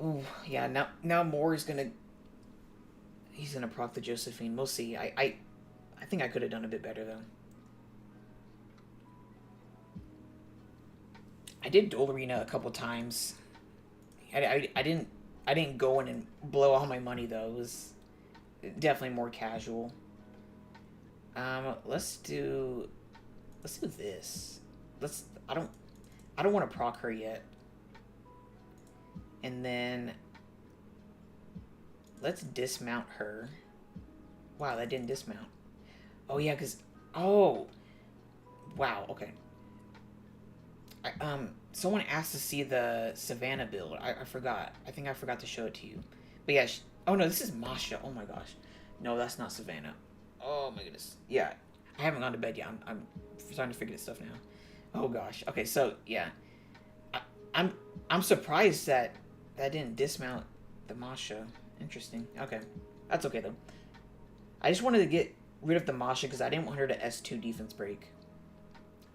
Oh yeah, now Moore is gonna. He's gonna proc the Josephine. We'll see. I think I could have done a bit better though. I did Duel Arena a couple times. I didn't go in and blow all my money though. It was definitely more casual. Let's do this. I don't want to proc her yet. And then let's dismount her. Wow, that didn't dismount. Oh yeah, oh wow, okay. Someone asked to see the Savannah build. I forgot. I think I forgot to show it to you. But yeah, oh no, this is Masha. Oh my gosh. No, that's not Savannah. Oh my goodness. Yeah, I haven't gone to bed yet. I'm starting to figure this stuff now. Oh gosh. Okay, so yeah, I'm surprised that didn't dismount the Masha. Interesting. Okay, that's okay though. I just wanted to get rid of the Masha because I didn't want her to S2 defense break.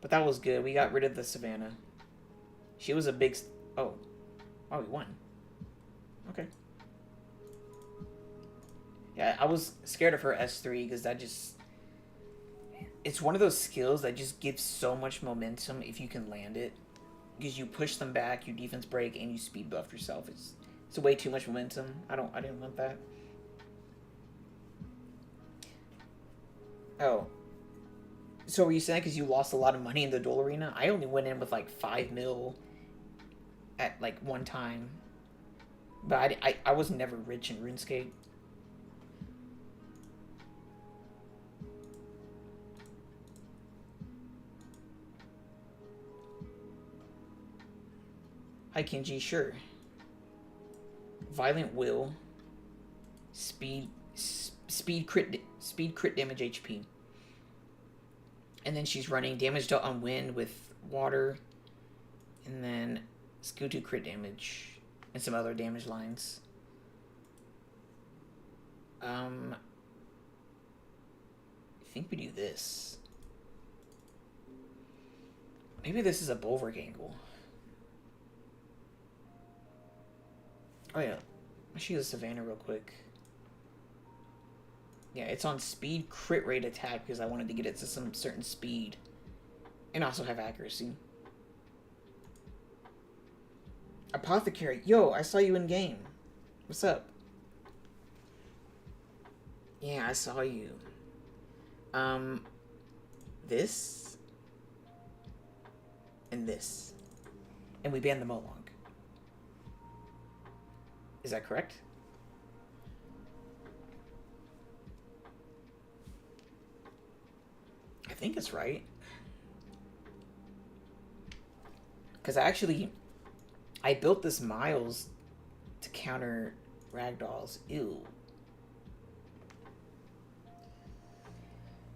But that was good. We got rid of the Savannah. She was a big. Oh, Oh, he won. Okay. Yeah, I was scared of her S3 because that just... It's one of those skills that just gives so much momentum if you can land it. Because you push them back, you defense break, and you speed buff yourself. It's way too much momentum. I didn't want that. Oh. So were you saying because you lost a lot of money in the duel arena? I only went in with like 5 mil at like one time. But I was never rich in RuneScape. Hi Kenji, sure. Violent Will. Speed crit damage HP. And then she's running damage dealt on wind with water. And then Scutu crit damage. And some other damage lines. I think we do this. Maybe this is a bulwark angle. Oh yeah, I'll show you the Savannah real quick. Yeah, it's on speed crit rate attack because I wanted to get it to some certain speed. And also have accuracy. Apothecary, yo, I saw you in game. What's up? Yeah, I saw you. This. And this. And we banned the Molong. Is that correct? I think it's right. Because I built this Miles to counter Ragdolls. Ew.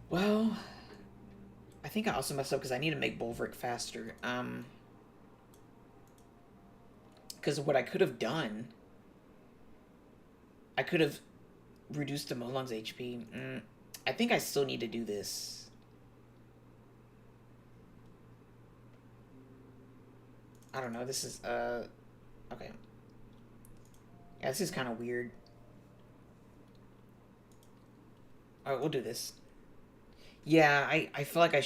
Well, I think I also messed up because I need to make Bulwark faster. Because what I could have done... I could have reduced the Molong's HP. I think I still need to do this. I don't know. This is, okay. Yeah, this is kind of weird. Alright, we'll do this. Yeah, I feel like I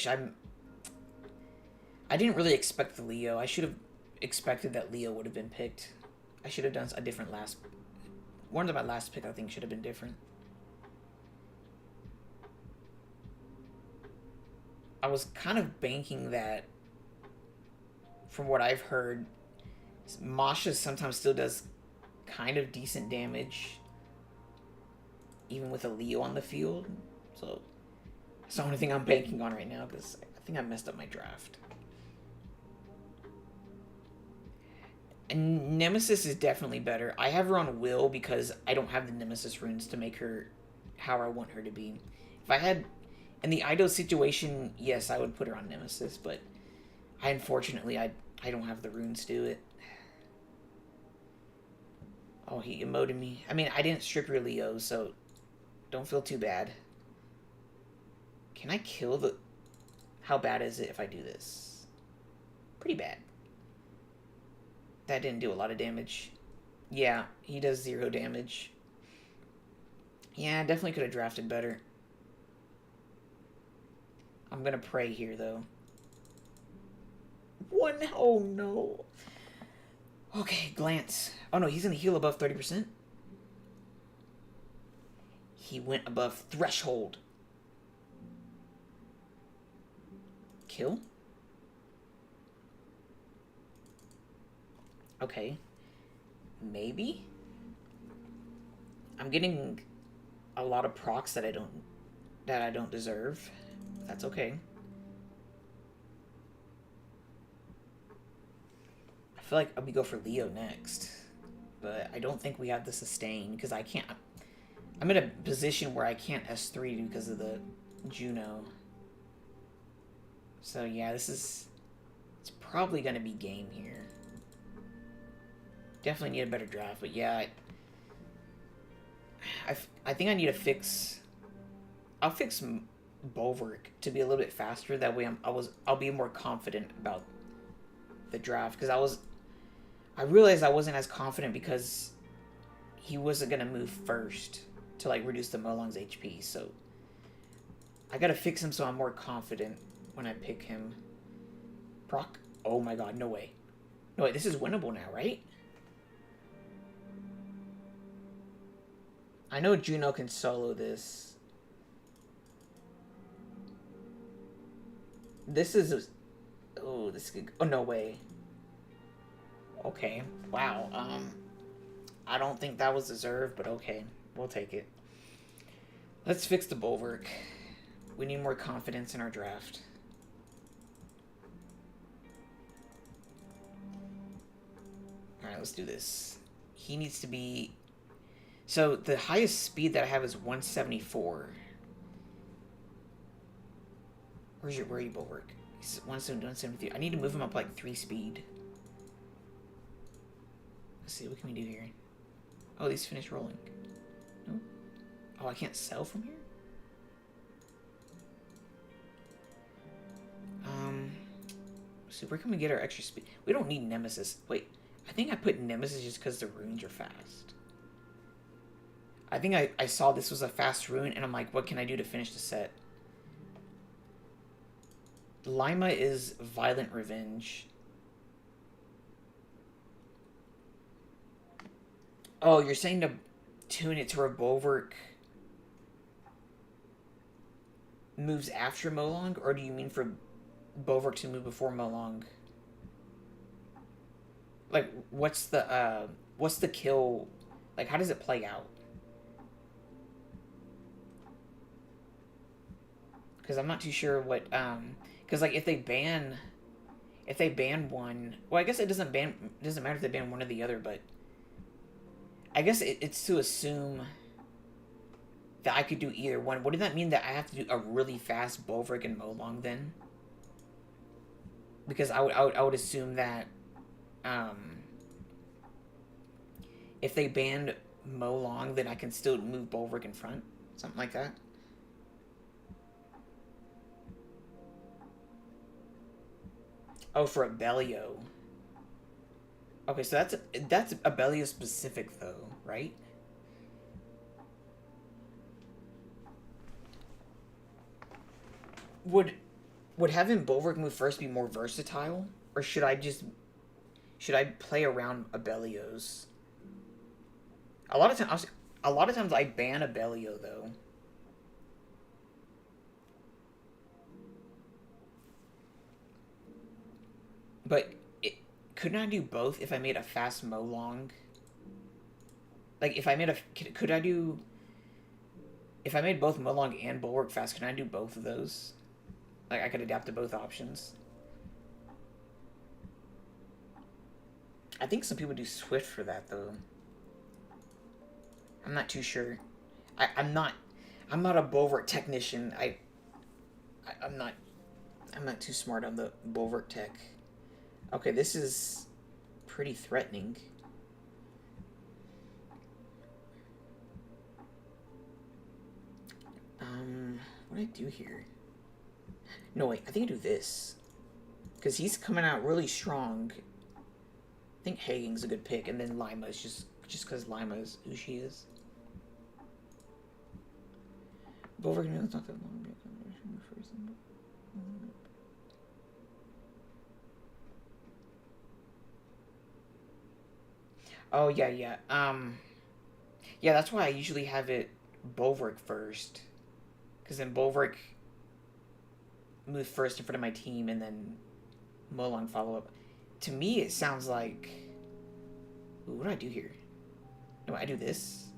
didn't really expect the Leo. I should have expected that Leo would have been picked. I should have done a different last... One of my last pick, I think, should have been different. I was kind of banking that, from what I've heard, Masha sometimes still does kind of decent damage, even with a Leo on the field. So, that's the only thing I'm banking on right now, because I think I messed up my draft. And Nemesis is definitely better. I have her on Will because I don't have the Nemesis runes to make her how I want her to be. If I had... In the Ido situation, yes, I would put her on Nemesis, but unfortunately, I don't have the runes to do it. Oh, he emoted me. I mean, I didn't strip your Leo, so don't feel too bad. Can I kill the... How bad is it if I do this? Pretty bad. That didn't do a lot of damage. Yeah, he does 0 damage. Yeah, I definitely could have drafted better. I'm gonna pray here, though. One, oh no. Okay, glance. Oh no, he's gonna heal above 30%. He went above threshold. Kill? Okay. Maybe? I'm getting a lot of procs that I don't deserve. That's okay. I feel like we go for Leo next. But I don't think we have the sustain because I can't... I'm in a position where I can't S3 because of the Juno. So yeah, it's probably going to be game here. Definitely need a better draft, but yeah, I think I need to fix... I'll fix Bulwark to be a little bit faster. That way I'll be more confident about the draft, because I realized I wasn't as confident because he wasn't gonna move first to like reduce the Molong's HP, so I gotta fix him so I'm more confident when I pick him. Proc? Oh my god, no way. No, wait, this is winnable now, right? I know Juno can solo this. This is... Oh, this could... Oh, no way. Okay. Wow. I don't think that was deserved, but okay. We'll take it. Let's fix the Bulwark. We need more confidence in our draft. Alright, let's do this. He needs to be... So, the highest speed that I have is 174. Where are you, Bulwark? He's 173. I need to move him up like 3 speed. Let's see, what can we do here? Oh, these finished rolling. No? Oh, I can't sell from here? So where can we get our extra speed? We don't need Nemesis. Wait, I think I put Nemesis just because the runes are fast. I think I saw this was a fast rune, and I'm like, what can I do to finish the set? Lima is Violent Revenge. Oh, you're saying to tune it to where Bulwark moves after Molong, or do you mean for Bulwark to move before Molong? Like, what's the kill? Like, how does it play out? Because I'm not too sure what, because like if they ban one, well, I guess it doesn't matter if they ban one or the other, but I guess it's to assume that I could do either one. Wouldn't that mean that I have to do a really fast Bulwark and Molong then? Because I would assume that if they banned Molong, then I can still move Bulwark in front, something like that. Oh, for Abellio. Okay, so that's Abellio specific though, right? Would having Bulwark move first be more versatile, or should I play around Abellios? A lot of times I ban Abellio though. But couldn't I do both if I made a fast Molong? Like, if I made could I do... If I made both Molong and Bulwark fast, can I do both of those? Like, I could adapt to both options. I think some people do Swift for that, though. I'm not too sure. I'm not a Bulwark technician. I'm not too smart on the Bulwark tech. Okay, this is pretty threatening. What do I do here? No, wait, I think I do this. Because he's coming out really strong. I think Hagen's a good pick, and then Lima is just because Lima is who she is. Bulwark is not that long. Oh, yeah. Yeah, that's why I usually have it Bulwark first. Because then Bulwark move first in front of my team, and then Molong follow up. To me, it sounds like... Ooh, what do I do here? No, I do this.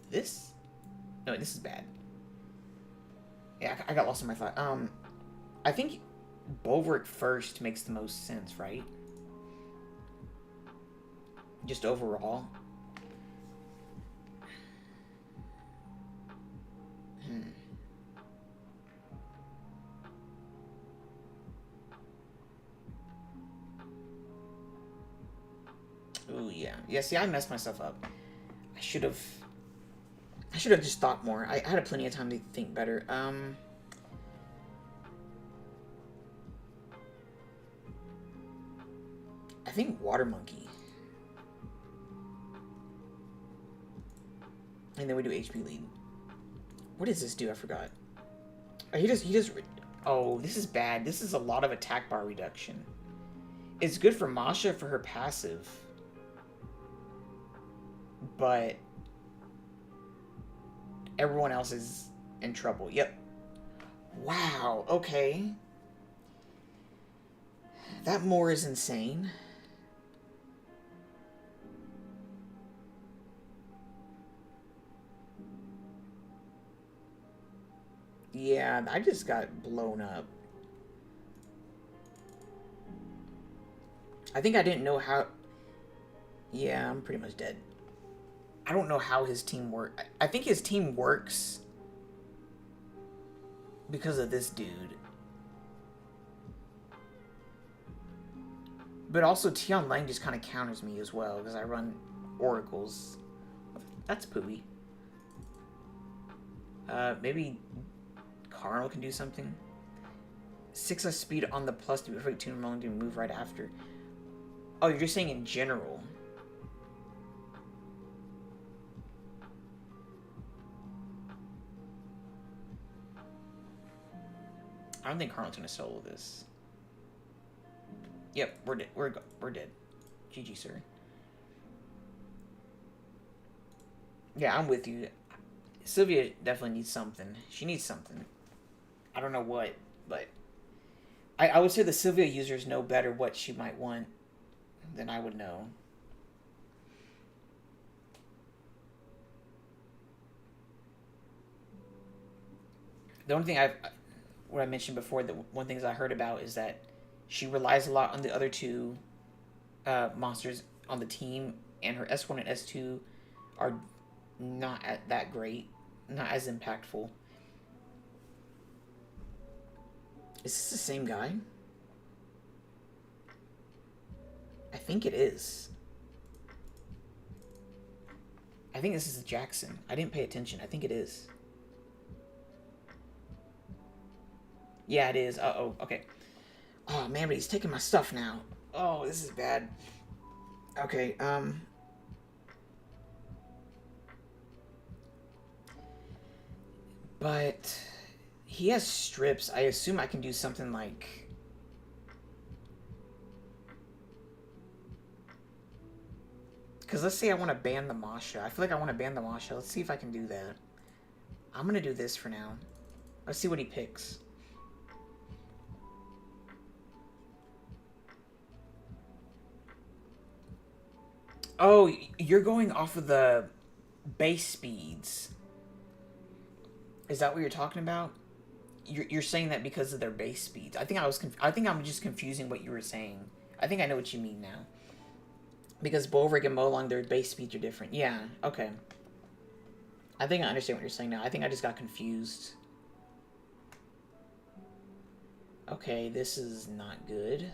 This? No, this is bad. Yeah, I got lost in my thought. I think Bulwark first makes the most sense, right? Just overall. Ooh, yeah. Yeah, see, I messed myself up. I should have just thought more. I had plenty of time to think better. I I think Water Monkey. And then we do HP lead. What does this do? I forgot. Oh, he just... Oh, this is bad. This is a lot of attack bar reduction. It's good for Masha for her passive. But... everyone else is in trouble. Yep. Wow, okay. That more is insane. Yeah, I just got blown up. I think I didn't know how... Yeah, I'm pretty much dead. I don't know how his team works. I think his team works because of this dude. But also, Tian Lang just kind of counters me as well, because I run oracles. That's pooey. Maybe Carnal can do something. 6 speed on the plus to be perfect tune rolling to move right after. Oh, you're just saying in general. I don't think Carnal's gonna solo this. Yep, we're dead. We're dead. GG, sir. Yeah, I'm with you. Sylvia definitely needs something. She needs something. I don't know what, but I would say the Sylvia users know better what she might want than I would know. The only thing what I mentioned before, that one thing I heard about is that she relies a lot on the other two monsters on the team, and her S1 and S2 are not that great, not as impactful. Is this the same guy? I think it is. I think this is Jackson. I didn't pay attention. I think it is. Yeah, it is. Uh-oh. Okay. Oh, man, but he's taking my stuff now. Oh, this is bad. Okay, but he has strips. I assume I can do something like... Because let's say I want to ban the Masha. I feel like I want to ban the Masha. Let's see if I can do that. I'm going to do this for now. Let's see what he picks. Oh, you're going off of the base speeds. Is that what you're talking about? You're saying that because of their base speeds. I think I'm just confusing what you were saying. I think I know what you mean now. Because Bolric and Molong, their base speeds are different. Yeah, okay. I think I understand what you're saying now. I think I just got confused. Okay, this is not good.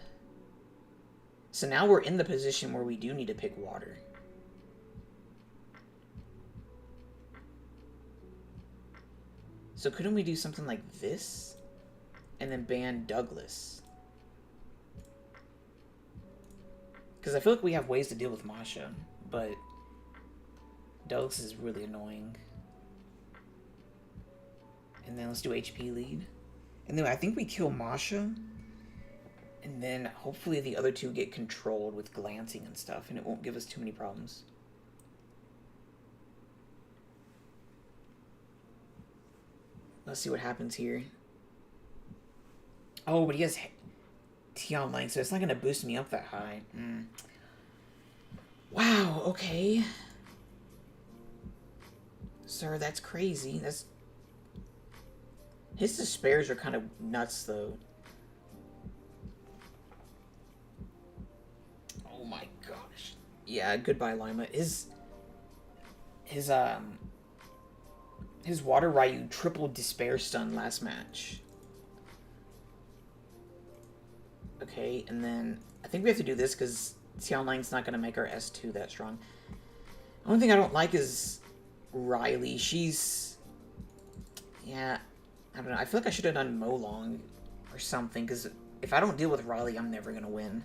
So now we're in the position where we do need to pick water. So couldn't we do something like this? And then ban Douglas? Because I feel like we have ways to deal with Masha, but Douglas is really annoying. And then let's do HP lead. And then I think we kill Masha. And then hopefully the other two get controlled with glancing and stuff, and it won't give us too many problems. Let's see what happens here. Oh, but he has Tian Lang, so it's not going to boost me up that high. Wow, okay. Sir, that's crazy. His despairs are kind of nuts, though. Oh my gosh. Yeah, goodbye, Lima. His Water Ryu triple despair stun last match. Okay, and then I think we have to do this because Tian Lang's not going to make our S2 that strong. The only thing I don't like is Riley. She's... Yeah, I don't know. I feel like I should have done Molong or something, because if I don't deal with Riley, I'm never going to win.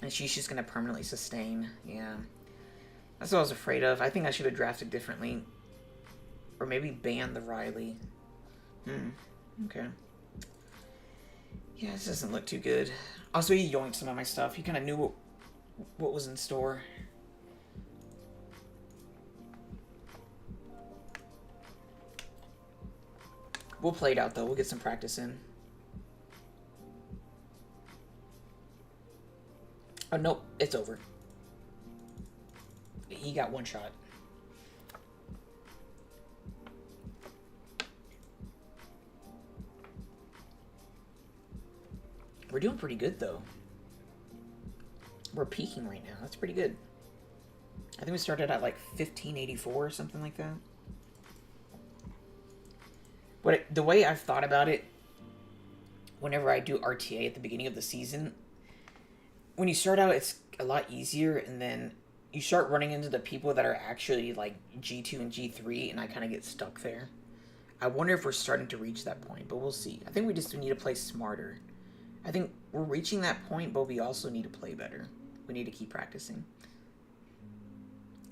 And she's just going to permanently sustain. Yeah. That's what I was afraid of. I think I should have drafted differently. Or maybe ban the Riley. Okay. Yeah, this doesn't look too good. Also, he yoinked some of my stuff. He kind of knew what was in store. We'll play it out, though. We'll get some practice in. Oh, nope. It's over. He got one shot. We're doing pretty good, though. We're peaking right now. That's pretty good. I think we started at like 1584 or something like that. But the way I've thought about it, whenever I do RTA at the beginning of the season, when you start out, it's a lot easier, and then you start running into the people that are actually like G2 and G3, and I kind of get stuck there. I wonder if we're starting to reach that point, but we'll see. I think we just need to play smarter. I think we're reaching that point, but we also need to play better. We need to keep practicing.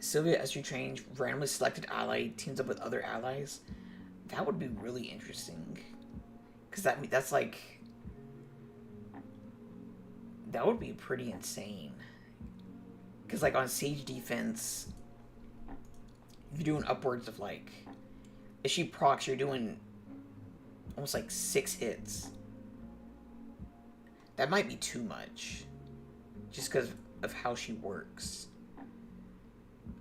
Sylvia SG Train randomly selected ally teams up with other allies. That would be really interesting. Because that's like... That would be pretty insane. Because like on Sage defense, you're doing upwards of like... If she procs, you're doing almost like 6 hits. That might be too much. Just because of how she works.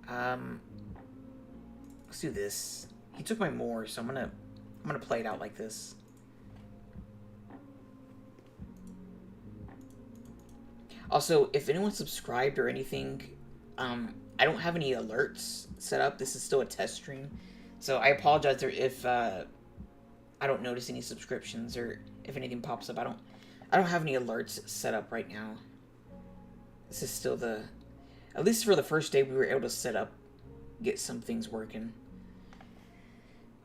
Let's do this. He took my more, so I'm gonna play it out like this. Also, if anyone subscribed or anything, I don't have any alerts set up. This is still a test stream, so I apologize if I don't notice any subscriptions or if anything pops up. I don't have any alerts set up right now. This is still at least for the first day we were able to set up, get some things working.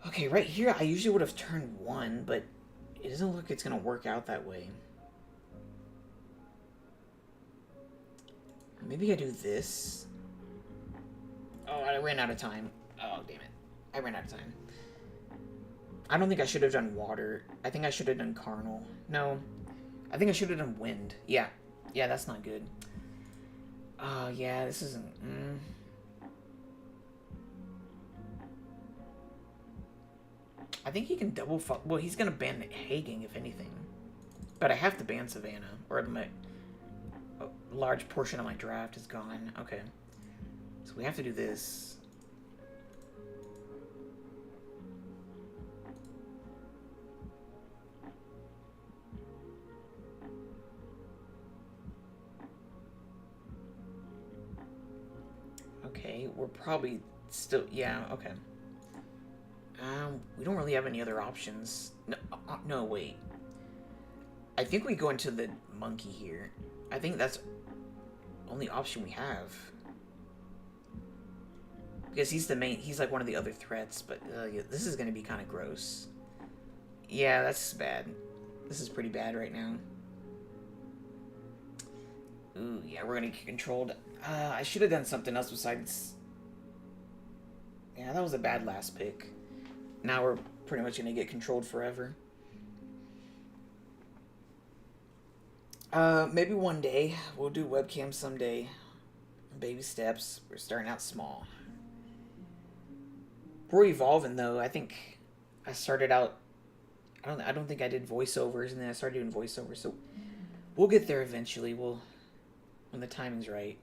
Okay, right here I usually would have turned 1, but it doesn't look like it's going to work out that way. Maybe I do this. Oh, I ran out of time. Oh, damn it. I ran out of time. I don't think I should have done water. I think I should have done carnal. No. I think I should have done wind. Yeah. Yeah, that's not good. Yeah, this isn't... I think he can double... Well, he's going to ban Hagen, if anything. But I have to ban Savannah. Or a large portion of my draft is gone. Okay. So we have to do this. Okay, we're probably still... Yeah, okay. We don't really have any other options. No, wait. I think we go into the monkey here. I think that's the only option we have. Because he's the main... He's like one of the other threats, but yeah, this is going to be kind of gross. Yeah, that's bad. This is pretty bad right now. Ooh, yeah, we're going to get controlled. I should have done something else besides... Yeah, that was a bad last pick. Now we're pretty much going to get controlled forever. Maybe one day. We'll do webcam someday. Baby steps. We're starting out small. We're evolving, though. I think I started out... I don't think I did voiceovers, and then I started doing voiceovers, so we'll get there eventually. When the timing's right.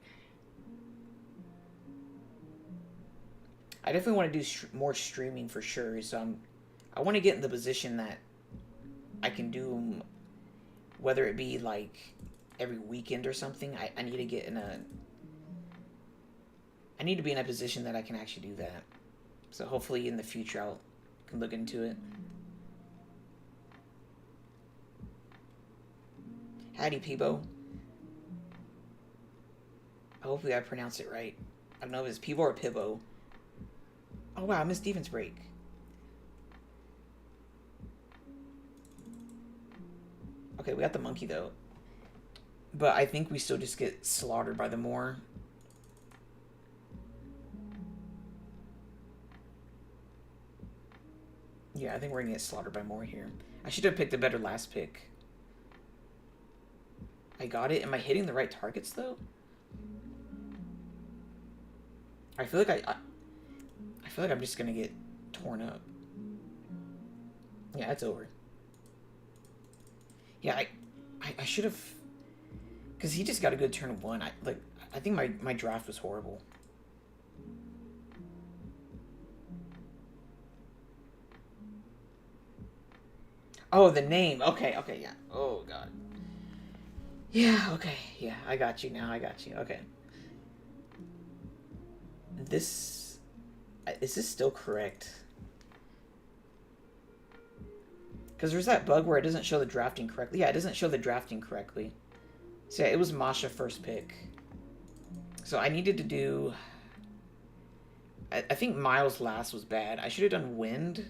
I definitely want to do more streaming for sure, so I want to get in the position that I can do, whether it be like every weekend or something. I need to get in I need to be in a position that I can actually do that. So hopefully in the future I can look into it. Howdy, Peebo. Hopefully I pronounced it right. I don't know if it's Peebo or Pivo. Oh wow, I missed defense break. Okay, we got the monkey though. But I think we still just get slaughtered by the more. Yeah, I think we're gonna get slaughtered by more here. I should have picked a better last pick. I got it. Am I hitting the right targets though? I feel like I feel like I'm just gonna get torn up. Yeah, it's over. Yeah, I should have, because he just got a good turn of one. I think my draft was horrible. Oh, the name. Okay, okay, yeah. Oh god. Yeah, okay, yeah. I got you now. I got you. Okay. This is this still correct? Because there's that bug where it doesn't show the drafting correctly. Yeah, it doesn't show the drafting correctly. So yeah, it was Masha first pick. So I needed to do... I think Miles last was bad. I should have done Wind.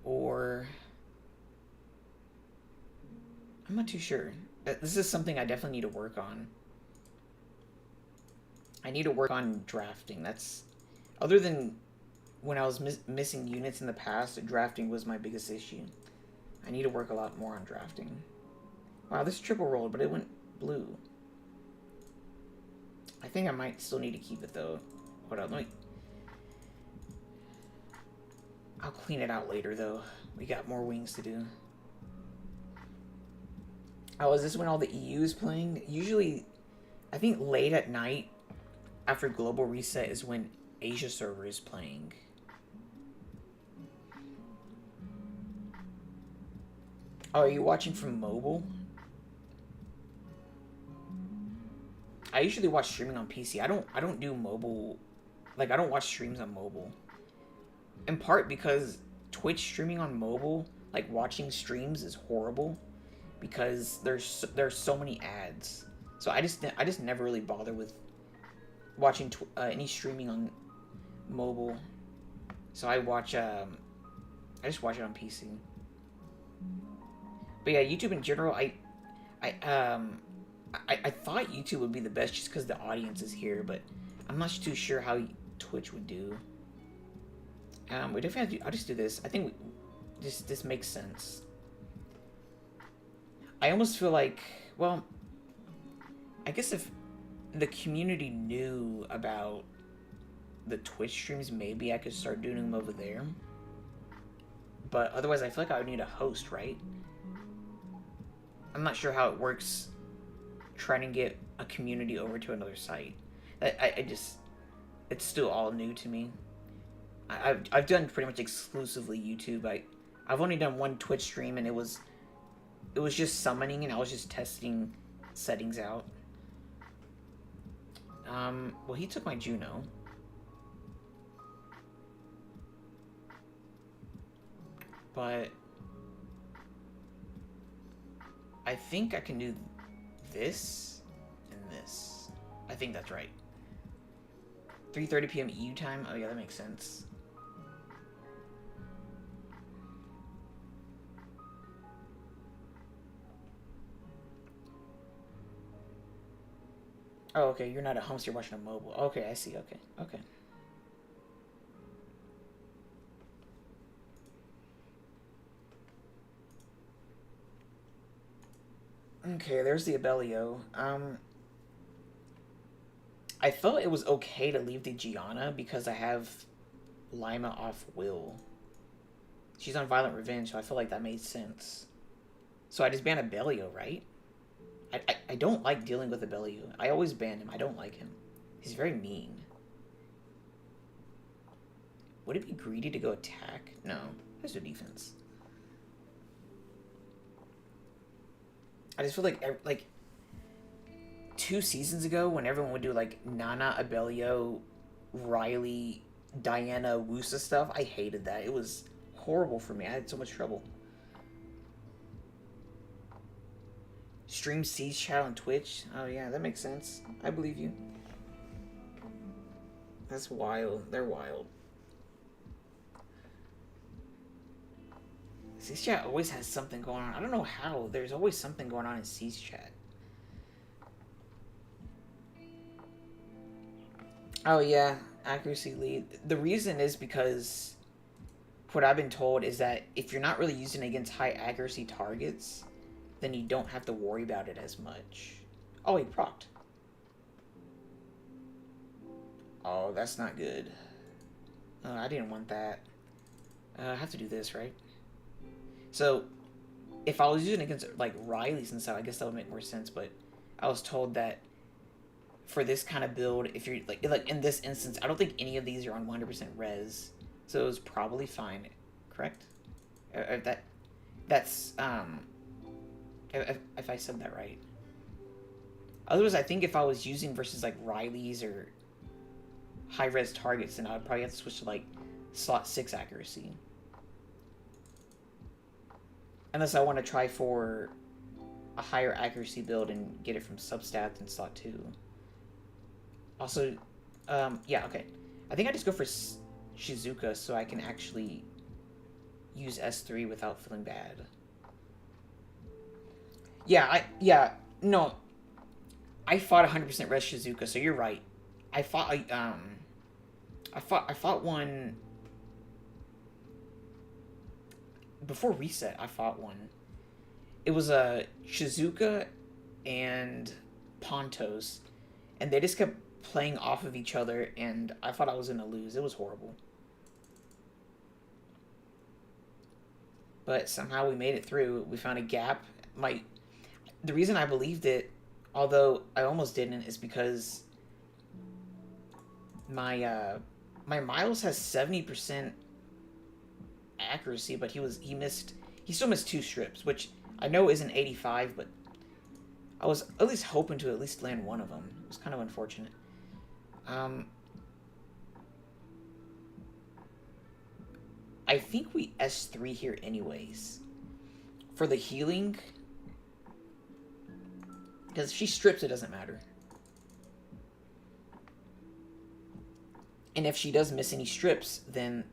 Or... I'm not too sure. This is something I definitely need to work on. I need to work on drafting. That's... Other than when I was missing units in the past, drafting was my biggest issue. I need to work a lot more on drafting. Wow, this triple rolled, but it went blue. I think I might still need to keep it, though. Hold on, let me... I'll clean it out later, though. We got more wings to do. Oh, is this when all the EU is playing? Usually, I think late at night, after Global Reset, is when Asia server is playing. Oh, are you watching from mobile? I usually watch streaming on PC. I don't do mobile. Like, I don't watch streams on mobile. In part because Twitch streaming on mobile, like watching streams, is horrible because there's so many ads. So I just never really bother with watching any streaming on mobile. So I watch I just watch it on PC. But yeah, YouTube in general, I thought YouTube would be the best just because the audience is here, but I'm not too sure how Twitch would do. We definitely have to, I'll just do this. I think this makes sense. I almost feel like, well, I guess if the community knew about the Twitch streams, maybe I could start doing them over there. But otherwise, I feel like I would need a host, right? I'm not sure how it works trying to get a community over to another site. I just, it's still all new to me. I've done pretty much exclusively YouTube. I've only done one Twitch stream, and it was just summoning, and I was just testing settings out. Well, he took my Juno. But I think I can do this and this. I think that's right. 3:30 p.m. EU time? Oh yeah, that makes sense. Oh, okay, you're not at home, so you're watching a mobile. Okay, I see, okay, okay. Okay, there's the Abellio. I felt it was okay to leave the Gianna because I have Lima off Will. She's on Violent Revenge, so I feel like that made sense. So I just ban Abellio, right? I don't like dealing with Abellio. I always ban him. I don't like him. He's very mean. Would it be greedy to go attack? No. There's no defense. I just feel like 2 seasons ago, when everyone would do like Nana, Abellio, Riley, Diana, Wusa stuff, I hated that. It was horrible for me. I had so much trouble. Stream Siege Chat on Twitch? Oh yeah, that makes sense. I believe you. That's wild. They're wild. Siege Chat always has something going on. I don't know how. There's always something going on in Siege Chat. Oh yeah, accuracy lead. The reason is because what I've been told is that if you're not really using against high accuracy targets, then you don't have to worry about it as much. Oh, he procced. Oh, that's not good. I didn't want that. I have to do this, right? So, if I was using it against, like, Riley's and stuff, I guess that would make more sense, but I was told that for this kind of build, if you're, like in this instance, I don't think any of these are on 100% res, so it was probably fine, correct? That's, if I said that right. Otherwise, I think if I was using versus, like, Riley's or high-res targets, then I would probably have to switch to, like, slot 6 accuracy. Unless I want to try for a higher accuracy build and get it from substats in slot 2. Also, yeah, okay. I think I just go for Shizuka so I can actually use S3 without feeling bad. Yeah, no. I fought 100% res Shizuka, so you're right. I fought one before reset. I fought one. It was a Shizuka and Pontos, and they just kept playing off of each other, and I thought I was gonna lose. It was horrible. But somehow we made it through. We found a gap. The reason I believed it, although I almost didn't, is because my Miles has 70% accuracy, but he still missed 2 strips, which I know isn't 85, but I was at least hoping to at least land one of them. It was kind of unfortunate. I think we S3 here anyways. For the healing, because if she strips, it doesn't matter. And if she does miss any strips, then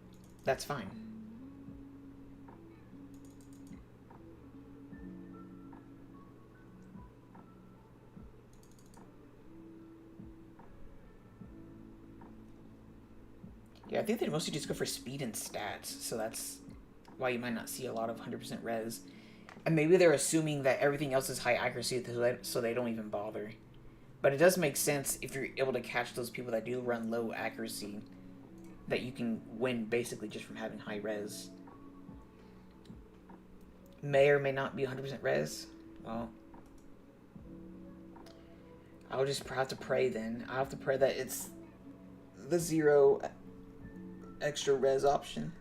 that's fine. Yeah, I think they mostly just go for speed and stats, so that's why you might not see a lot of 100% res. And maybe they're assuming that everything else is high accuracy, so they don't even bother. But it does make sense if you're able to catch those people that do run low accuracy, that you can win basically just from having high res. May or may not be 100% res. Well, I'll just have to pray then. I'll have to pray that it's the 0 extra res option.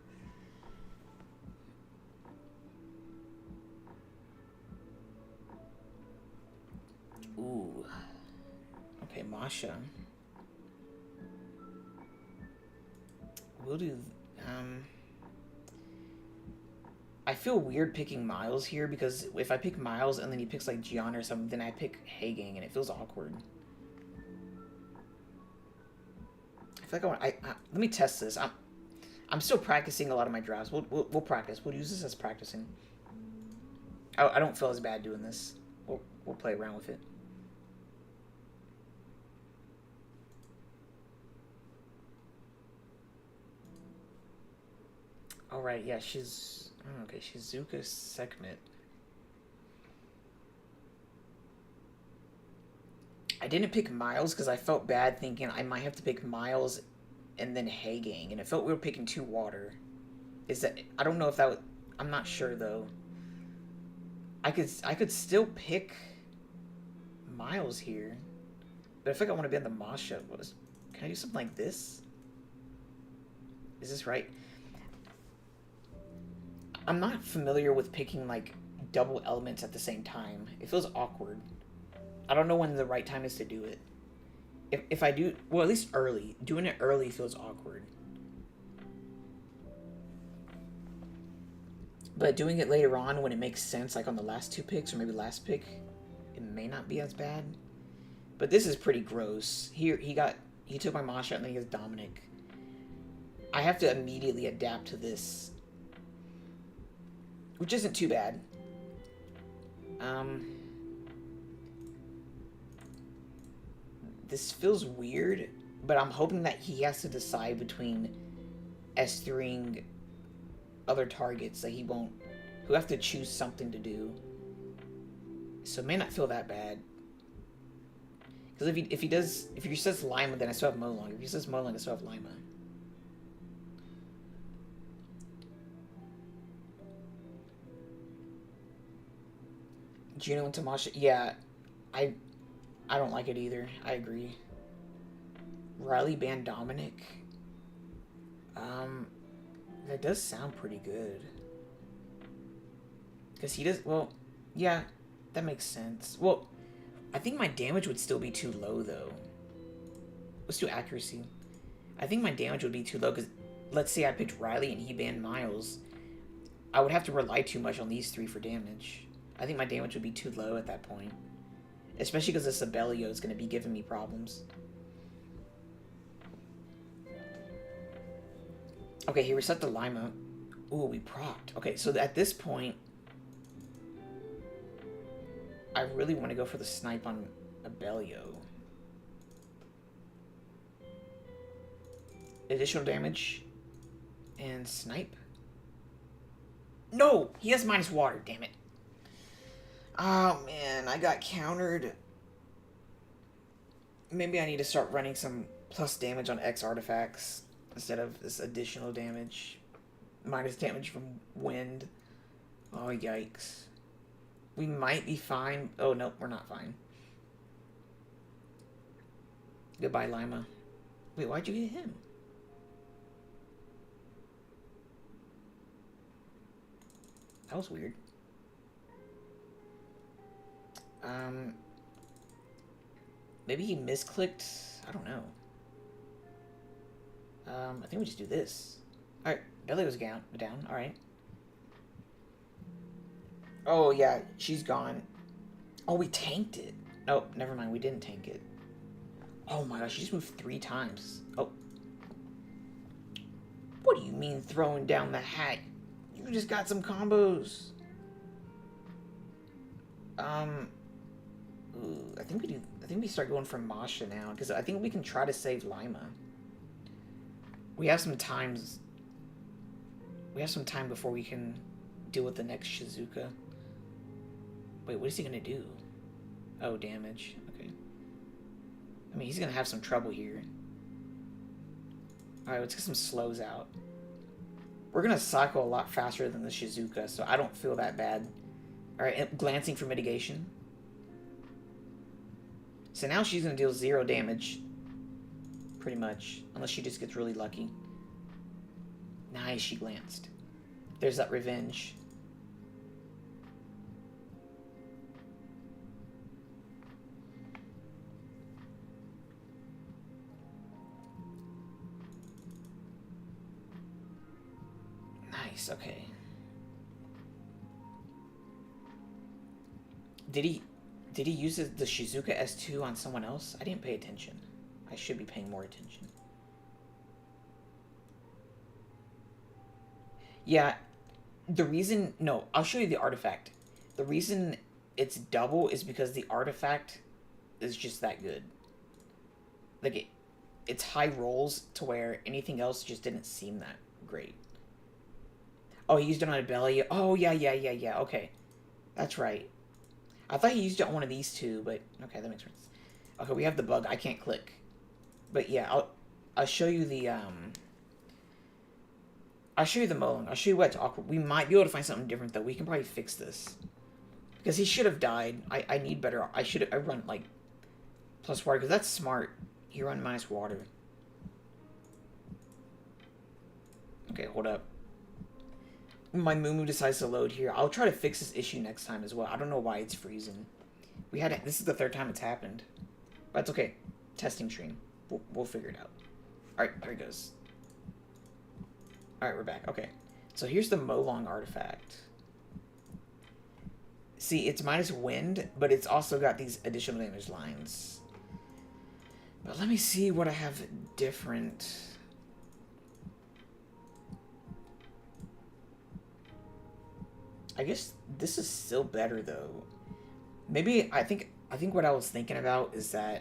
Ooh. Okay, Masha. We'll do... I feel weird picking Miles here, because if I pick Miles and then he picks, like, Gianna or something, then I pick Hagang, and it feels awkward. I feel like let me test this. I'm still practicing a lot of my drafts. We'll practice. We'll use this as practicing. I don't feel as bad doing this. We'll play around with it. Alright, yeah, okay, Shizuka Sekhmet. I didn't pick Miles because I felt bad thinking I might have to pick Miles and then Hagang, and it felt we were picking 2 water. I don't know if that would... I'm not sure, though. I could still pick Miles here, but I feel like I want to be on the Masha. Can I do something like this? Is this right? I'm not familiar with picking, like, double elements at the same time. It feels awkward. I don't know when the right time is to do it. If I do... Well, at least early. Doing it early feels awkward. But doing it later on when it makes sense, like on the last 2 picks, or maybe last pick, it may not be as bad. But this is pretty gross. Here, he took my Masha and then he has Dominic. I have to immediately adapt to this, which isn't too bad. This feels weird But I'm hoping that he has to decide between S3ing other targets that he won't... He'll have to choose something to do. So it may not feel that bad. Because if he says Lima, then I still have Molong. If he says Molong, I still have Lima. Juno and Tamasha, yeah, I don't like it either. I agree. Riley banned Dominic. That does sound pretty good. Because he does, well, yeah, that makes sense. Well, I think my damage would still be too low, though. Let's do accuracy. I think my damage would be too low, because let's say I picked Riley and he banned Miles. I would have to rely too much on these three for damage. I think my damage would be too low at that point. Especially because the Sibelio is going to be giving me problems. Okay, he reset the Lima. Ooh, we procced. Okay, so at this point, I really want to go for the snipe on Abelio. Additional damage. And snipe. No! He has minus water, damn it. Oh, man, I got countered. Maybe I need to start running some plus damage on X artifacts instead of this additional damage. Minus damage from wind. Oh, yikes. We might be fine. Oh, no, we're not fine. Goodbye, Lima. Wait, why'd you get him? That was weird. Maybe he misclicked. I don't know. I think we just do this. Alright, Belly was down. Alright. Oh, yeah, she's gone. Oh, we tanked it. Oh, never mind, we didn't tank it. Oh my gosh, she just moved 3 times. Oh. What do you mean throwing down the hat? You just got some combos. Ooh, I think we start going for Masha now, because I think we can try to save Lima. We have some time before we can deal with the next Shizuka. Wait, what is he gonna do? Oh, damage. Okay. I mean, he's gonna have some trouble here. Alright, let's get some slows out. We're gonna cycle a lot faster than the Shizuka, so I don't feel that bad. Alright, glancing for mitigation. So now she's gonna deal 0 damage. Pretty much. Unless she just gets really lucky. Nice, she glanced. There's that revenge. Nice, okay. Did he use the Shizuka S2 on someone else? I didn't pay attention. I should be paying more attention. Yeah, the reason... No, I'll show you the artifact. The reason it's double is because the artifact is just that good. Like, it's high rolls to where anything else just didn't seem that great. Oh, he used it on a belly. Oh, yeah, okay. That's right. I thought he used it on one of these two, but... Okay, that makes sense. Okay, we have the bug. I can't click. But yeah, I'll show you the, I'll show you the Molong. I'll show you what's awkward. We might be able to find something different, though. We can probably fix this. Because he should have died. I need better... I run, like, plus water, because that's smart. He run minus water. Okay, hold up. My Moo decides to load here. I'll try to fix this issue next time as well. I don't know why it's freezing. This is the 3rd time it's happened. But it's okay. Testing stream. We'll figure it out. Alright, there it goes. Alright, we're back. Okay. So here's the Molong artifact. See, it's minus wind, but it's also got these additional damage lines. But let me see what I have different. I guess this is still better, though. Maybe, I think what I was thinking about is that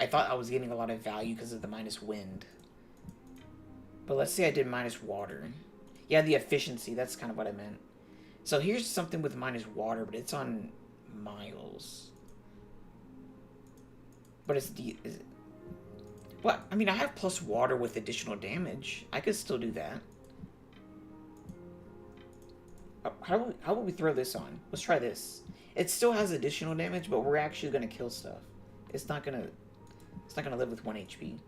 I thought I was getting a lot of value because of the minus wind. But let's say I did minus water. Yeah, the efficiency, that's kind of what I meant. So here's something with minus water, but it's on miles. But it's is it, what? I mean, I have plus water with additional damage. I could still do that. How would we throw this on? Let's try this. It still has additional damage, but we're actually gonna kill stuff. It's not gonna live with 1 HP.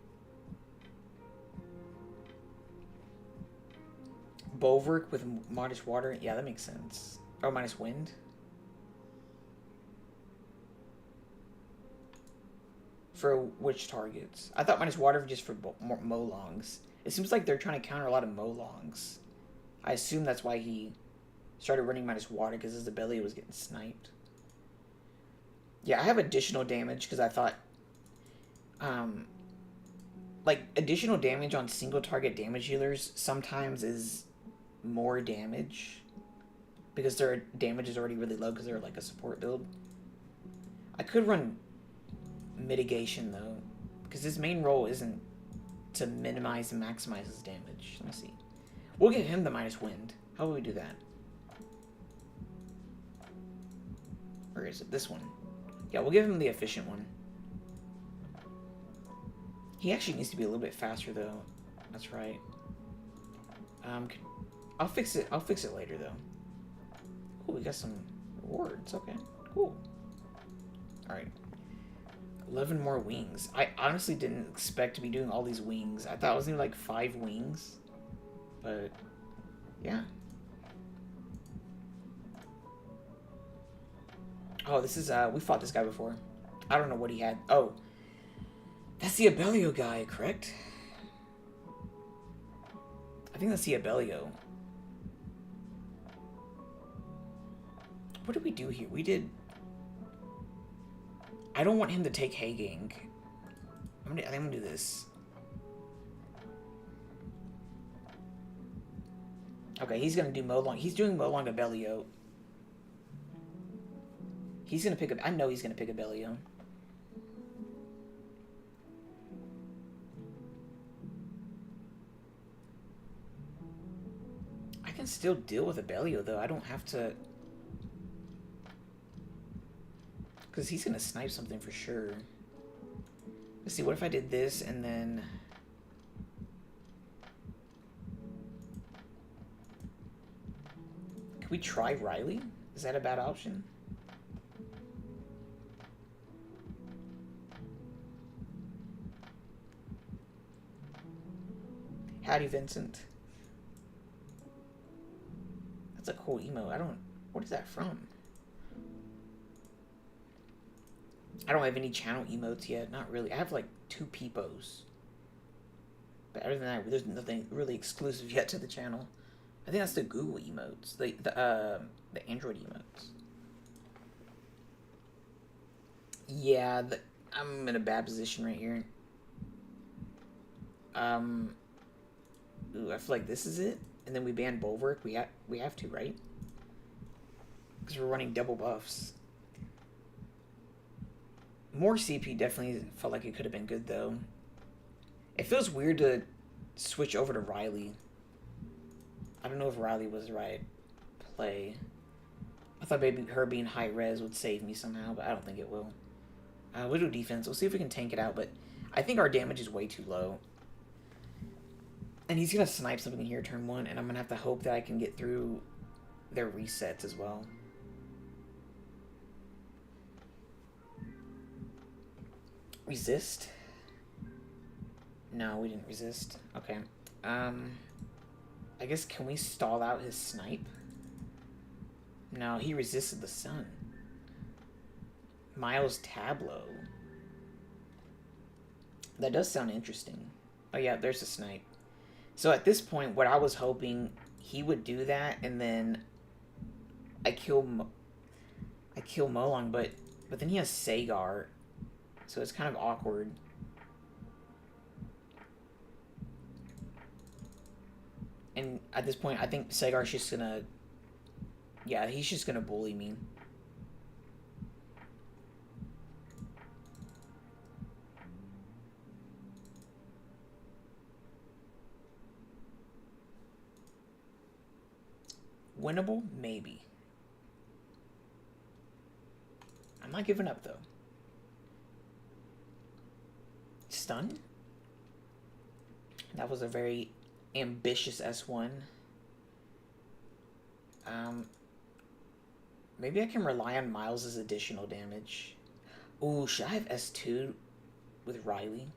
Bulwark with minus water? Yeah, that makes sense. Oh, minus wind? For which targets? I thought minus water was just for Molongs. It seems like they're trying to counter a lot of Molongs. I assume that's why he started running minus water, because his ability was getting sniped. Yeah, I have additional damage because I thought... like, additional damage on single target damage healers sometimes is more damage because their damage is already really low because they're like a support build. I could run mitigation though, because his main role isn't to minimize and maximize his damage. Let me see. We'll give him the minus wind. How will we do that? Or is it this one? Yeah, we'll give him the efficient one. He actually needs to be a little bit faster though. That's right. I'll fix it. I'll fix it later though. Oh, we got some rewards. Okay, cool. All right. 11 more wings. I honestly didn't expect to be doing all these wings. I thought it was gonna be like 5 wings, but yeah. Oh, this is we fought this guy before. I don't know what he had. Oh, that's the Abellio guy, correct? I think that's the Abellio. What did we do here? We did... I don't want him to take Hagang. I think I'm gonna do this. Okay, he's gonna do Molong. He's doing Molong Abellio. He's gonna pick up... I know he's gonna pick Abellio. I can still deal with Abellio, though. I don't have to... Because he's going to snipe something for sure. Let's see, what if I did this and then... Can we try Riley? Is that a bad option? Howdy, Vincent. That's a cool emote. I don't... What is that from? I don't have any channel emotes yet. Not really. I have like 2 peepos. But other than that, there's nothing really exclusive yet to the channel. I think that's the Google emotes. The Android emotes. Yeah, I'm in a bad position right here. Ooh, I feel like this is it. And then we ban Bulwark. We have to, right? Because we're running double buffs. More CP definitely felt like it could have been good, though. It feels weird to switch over to Riley. I don't know if Riley was the right play. I thought maybe her being high res would save me somehow, but I don't think it will. We'll do defense. We'll see if we can tank it out, but I think our damage is way too low. And he's going to snipe something here turn 1, and I'm going to have to hope that I can get through their resets as well. Resist? No, we didn't resist. Okay. I guess, can we stall out his snipe? No, he resisted the sun. Miles Tableau. That does sound interesting. Oh yeah, there's a snipe. So at this point, what I was hoping, he would do that, and then I kill Molong, but then he has Sagar. So it's kind of awkward. And at this point, I think Sagar's just gonna... Yeah, he's just gonna bully me. winnable? Maybe. I'm not giving up, though. Stun? That was a very ambitious S1. Maybe I can rely on Miles' additional damage. Ooh, should I have S2 with Riley?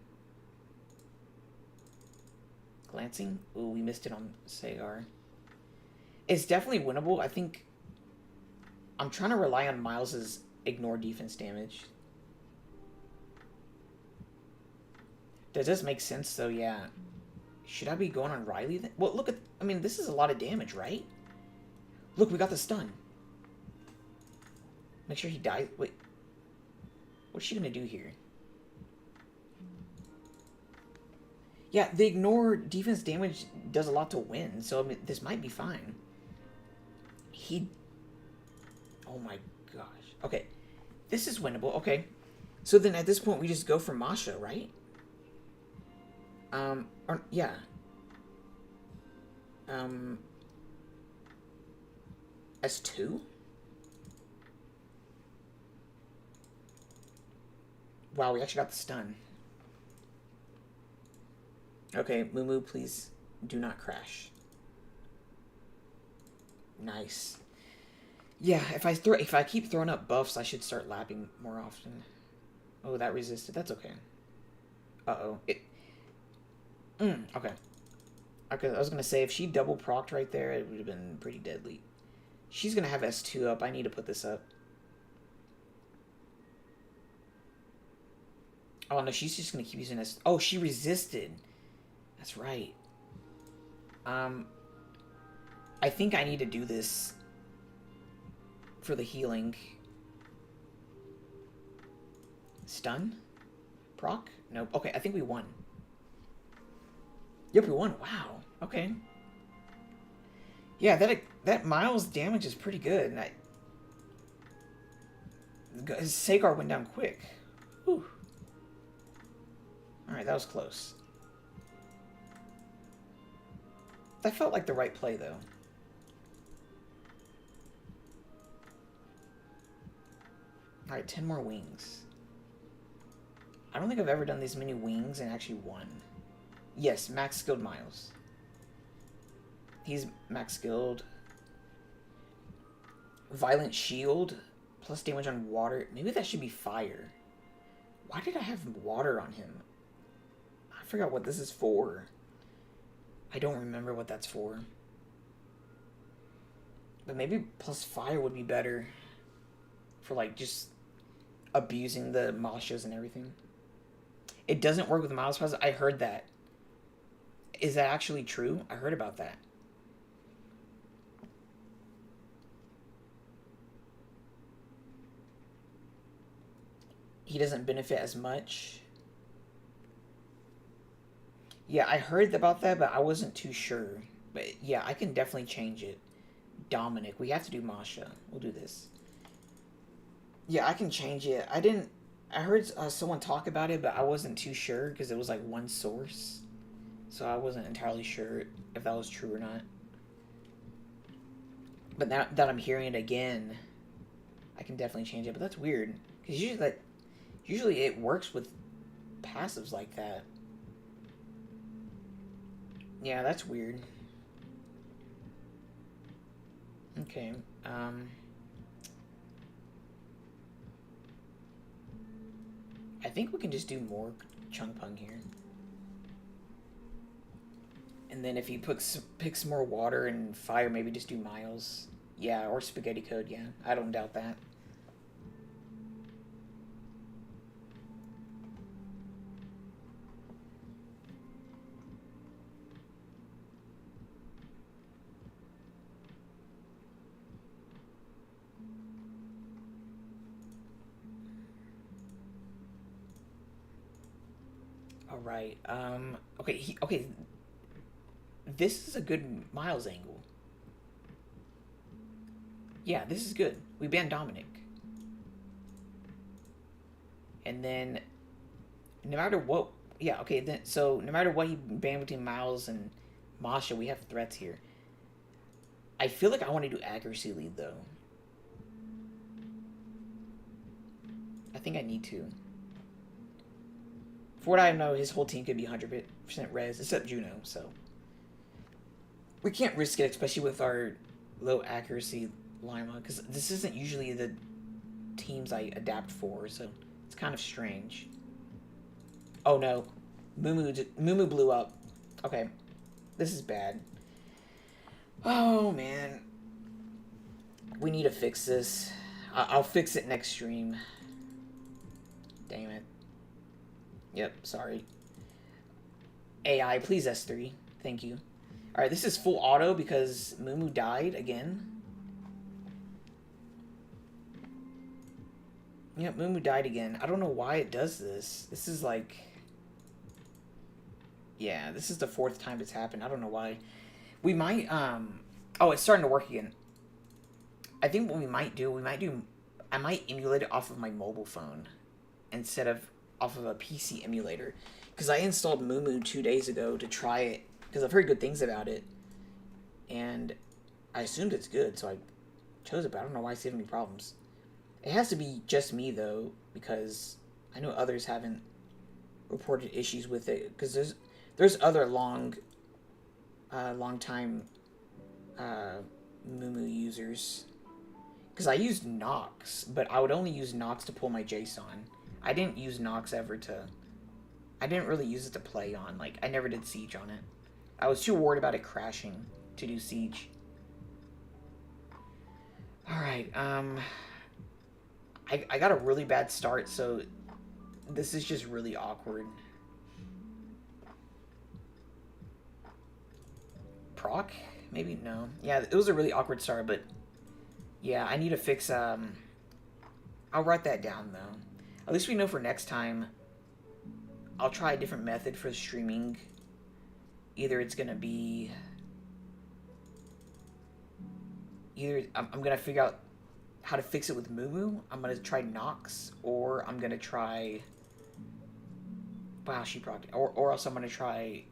Glancing? Ooh, we missed it on Sagar. It's definitely winnable. I think I'm trying to rely on Miles' ignore defense damage. That does make sense, though, yeah. Should I be going on Riley then? Well, look at... I mean, this is a lot of damage, right? Look, we got the stun. Make sure he dies. Wait. What's she gonna do here? Yeah, the ignore defense damage does a lot to win, so I mean, this might be fine. Oh my gosh. Okay. This is winnable. Okay. So then at this point, we just go for Masha, right? Yeah. S2? Wow, we actually got the stun. Okay, Moo, please do not crash. Nice. Yeah, if I keep throwing up buffs, I should start lapping more often. Oh, that resisted. That's okay. Uh-oh. Okay. Okay, I was gonna say, if she double procced right there, it would have been pretty deadly. She's gonna have S2 up. I need to put this up. Oh, no, she's just gonna keep using S... Oh, she resisted. That's right. I think I need to do this for the healing. Stun? Proc? Nope. Okay, I think we won. Yep, we won. Wow. Okay. Yeah, that Miles damage is pretty good. And Sagar went down quick. Whew. Alright, that was close. That felt like the right play, though. Alright, 10 more wings. I don't think I've ever done these many wings and actually won. Yes, max skilled Miles. He's max skilled. Violent shield. Plus damage on water. Maybe that should be fire. Why did I have water on him? I forgot what this is for. I don't remember what that's for. But maybe plus fire would be better. For like just abusing the Mashas and everything. It doesn't work with Miles Pass. I heard that. Is that actually true? I heard about that. He doesn't benefit as much. Yeah, I heard about that, but I wasn't too sure. But yeah, I can definitely change it. Dominic, we have to do Masha. We'll do this. Yeah, I can change it. I heard someone talk about it, but I wasn't too sure because it was like one source. So I wasn't entirely sure if that was true or not. But now that I'm hearing it again, I can definitely change it. But that's weird. Because usually it works with passives like that. Yeah, that's weird. Okay. I think we can just do more Chung Pung here. And then if he picks more water and fire, maybe just do Miles. Yeah, or Spaghetti Code, yeah. I don't doubt that. Alright, okay, this is a good Miles angle. Yeah, this is good. We banned Dominic. And then, no matter what... Yeah, okay, then, so no matter what he banned between Miles and Masha, we have threats here. I feel like I want to do accuracy lead, though. I think I need to. For what I know, his whole team could be 100% res, except Juno, so. We can't risk it, especially with our low accuracy Lima, because this isn't usually the teams I adapt for, so it's kind of strange. Oh no. Mumu blew up. Okay. This is bad. Oh, man. We need to fix this. I'll fix it next stream. Damn it. Yep, sorry. AI, please S3. Thank you. Alright, this is full auto because Mumu died again. Yep, Mumu died again. I don't know why it does this. This is like... Yeah, this is the 4th time it's happened. I don't know why. We might, Oh, it's starting to work again. I think what we might do... I might emulate it off of my mobile phone instead of off of a PC emulator. Because I installed Mumu 2 days ago to try it. Because I've heard good things about it. And I assumed it's good, so I chose it, but I don't know why it's giving me problems. It has to be just me, though, because I know others haven't reported issues with it. Because there's other long time Mumu users. Because I used Nox, but I would only use Nox to pull my JSON. I didn't use Nox ever to... I didn't really use it to play on. Like, I never did Siege on it. I was too worried about it crashing to do Siege. Alright, I got a really bad start, so this is just really awkward. Proc? Maybe? No. Yeah, it was a really awkward start, but... Yeah, I need to fix, I'll write that down, though. At least we know for next time, I'll try a different method for streaming. Either it's gonna be... Either I'm gonna figure out how to fix it with Mumu. I'm gonna try Nox, or I'm gonna try... Wow, she procced. Or else I'm gonna try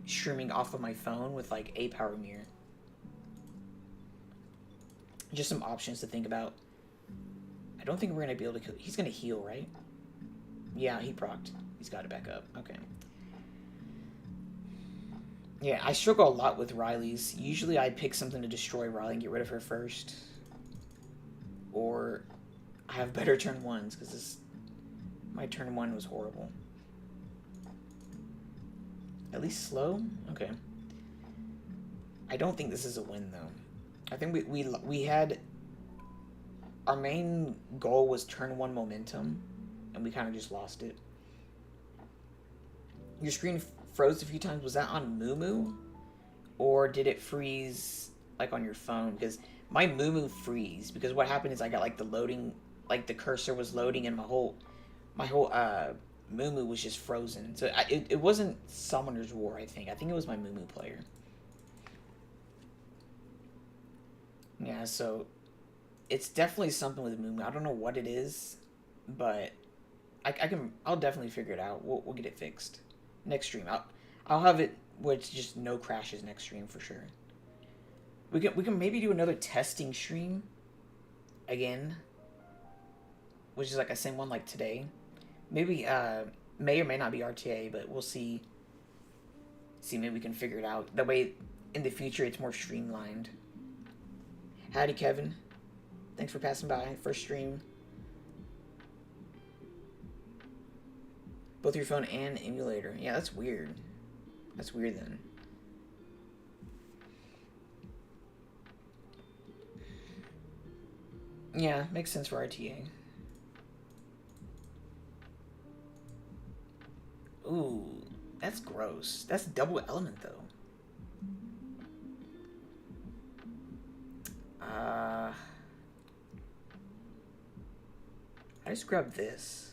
streaming off of my phone with, like, a power mirror. Just some options to think about. I don't think we're gonna be able to kill... He's gonna heal, right? Yeah, he procced. He's got it back up. Okay. Yeah, I struggle a lot with Riley's. Usually I pick something to destroy Riley and get rid of her first. Or I have better turn ones, because my turn 1 was horrible. At least slow? Okay. I don't think this is a win, though. I think we had... Our main goal was turn 1 momentum, and we kind of just lost it. Your screen froze a few times. Was that on Mumu? Or did it freeze, like, on your phone? Because my Mumu freeze. Because what happened is I got, like, the loading... Like, the cursor was loading, and my whole Mumu was just frozen. So it wasn't Summoner's War, I think. I think it was my Mumu player. Yeah, so... It's definitely something with Mumu. I don't know what it is, but I'll definitely figure it out. We'll get it fixed next stream. I'll have it where it's just no crashes next stream for sure. We can maybe do another testing stream again, which is like a same one like today. Maybe may or may not be RTA, but we'll see. Maybe we can figure it out. That way, in the future, it's more streamlined. Howdy, Kevin. Thanks for passing by. First stream. Both your phone and emulator. Yeah, that's weird. That's weird then. Yeah, makes sense for RTA. Ooh, that's gross. That's double element though. I just grabbed this.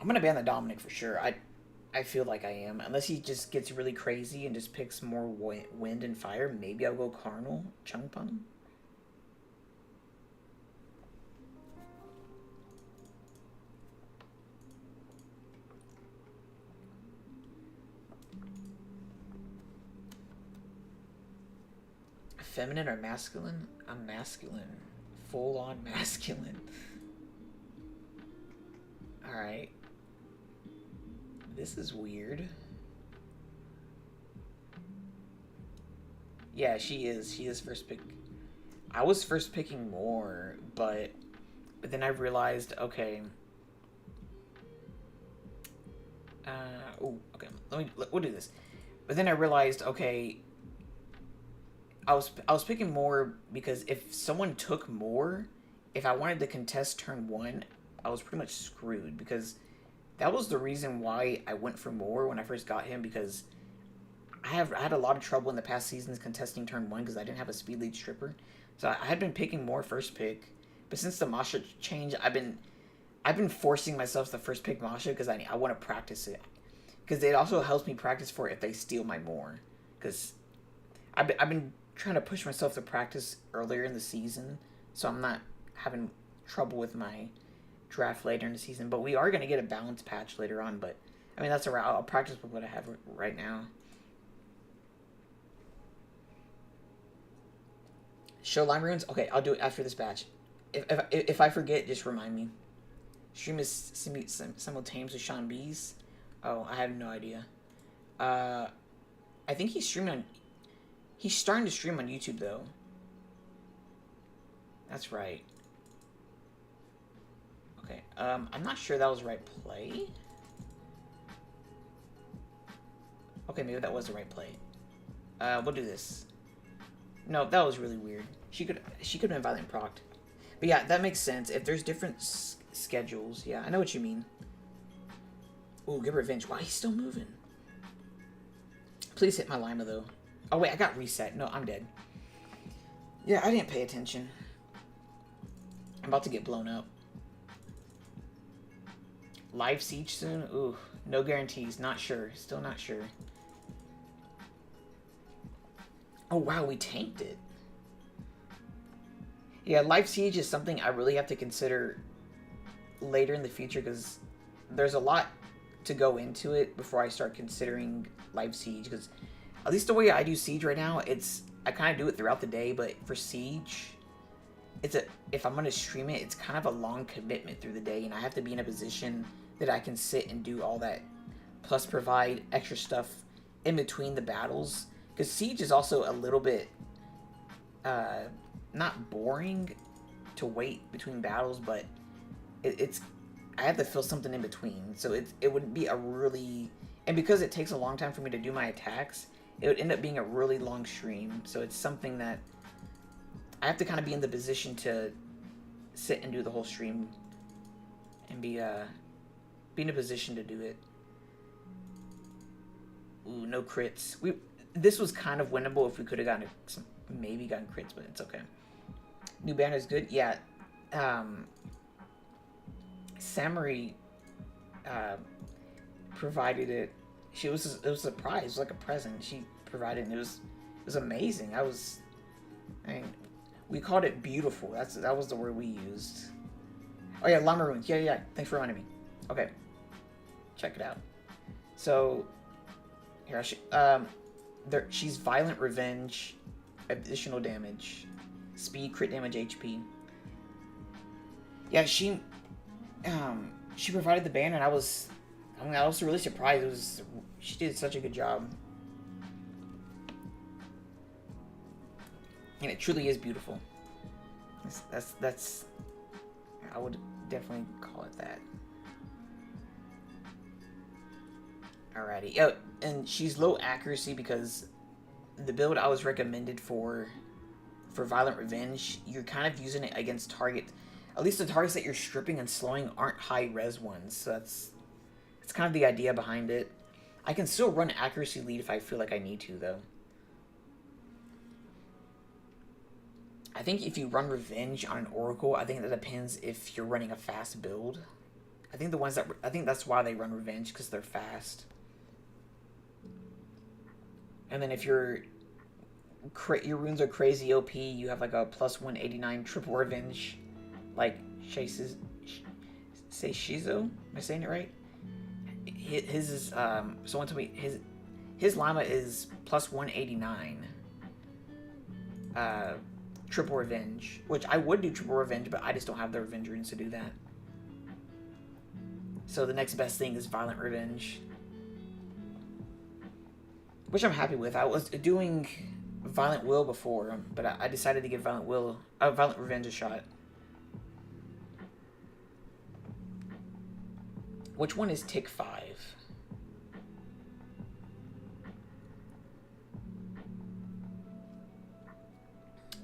I'm gonna ban the Dominic for sure. I feel like I am. Unless he just gets really crazy and just picks more wind and fire, maybe I'll go Carnal Chungpung. feminine or masculine? I'm masculine. Full on masculine. Alright. This is weird. Yeah, she is. She is first pick. I was first picking more, but then I realized, okay. Okay. We'll do this. But then I realized, okay, I was picking more because if someone took more, if I wanted to contest turn 1, I was pretty much screwed, because that was the reason why I went for more when I first got him, because I had a lot of trouble in the past seasons contesting turn 1 because I didn't have a speed lead stripper. So I had been picking more first pick, but since the Masha change, I've been forcing myself to first pick Masha because I want to practice it, because it also helps me practice for if they steal my more, because I've been trying to push myself to practice earlier in the season, so I'm not having trouble with my draft later in the season. But we are going to get a balance patch later on, but I mean, that's alright. I'll practice with what I have right now. Show lime runes? Okay, I'll do it after this batch. If I forget, just remind me. Stream is simultaneous with Sean B's? Oh, I have no idea. I think he's streaming on... He's starting to stream on YouTube, though. That's right. Okay, I'm not sure that was the right play. Okay, maybe that was the right play. We'll do this. No, that was really weird. She could have been violent procced. But yeah, that makes sense. If there's different schedules, yeah, I know what you mean. Ooh, get revenge. Why he's still moving? Please hit my Lima, though. Oh, wait, I got reset. No, I'm dead. Yeah, I didn't pay attention. I'm about to get blown up. Live siege soon? Ooh, no guarantees. Not sure. Still not sure. Oh, wow, we tanked it. Yeah, live siege is something I really have to consider later in the future, because there's a lot to go into it before I start considering live siege, because at least the way I do siege right now, I kind of do it throughout the day, but for siege, if I'm going to stream it, it's kind of a long commitment through the day, and I have to be in a position that I can sit and do all that, plus provide extra stuff in between the battles, because siege is also a little bit not boring to wait between battles, but I have to fill something in between, so it would be a really, and because it takes a long time for me to do my attacks, it would end up being a really long stream. So it's something that I have to kind of be in the position to sit and do the whole stream and be in a position to do it. Ooh, no crits. This was kind of winnable if we could have gotten maybe gotten crits, but it's okay. New banner is good. Yeah. Samurai provided it. It was a surprise. It was like a present. She provided, and it was amazing. I mean, we called it beautiful. That was the word we used. Oh yeah, Llama Ruins. Yeah. Thanks for reminding me. Okay, check it out. So here she's violent revenge, additional damage, speed, crit damage, HP. Yeah, she provided the banner, and I was really surprised. She did such a good job, and it truly is beautiful. That's I would definitely call it that. Alrighty. Oh, and she's low accuracy because the build I was recommended for violent revenge, you're kind of using it against at least the targets that you're stripping and slowing aren't high res ones. So that's kind of the idea behind it. I can still run accuracy lead if I feel like I need to, though. I think if you run revenge on an oracle, I think that depends if you're running a fast build. I think that's why they run revenge, because they're fast. And then if your runes are crazy OP, you have like a plus 189 triple revenge, like Seishizo. Am I saying it right? His is someone told me his llama is plus 189. uh, triple revenge, which I would do triple revenge, but I just don't have the revenge runes to do that. So the next best thing is violent revenge, which I'm happy with. I was doing violent will before, but I decided to give violent revenge a shot. Which one is tick 5?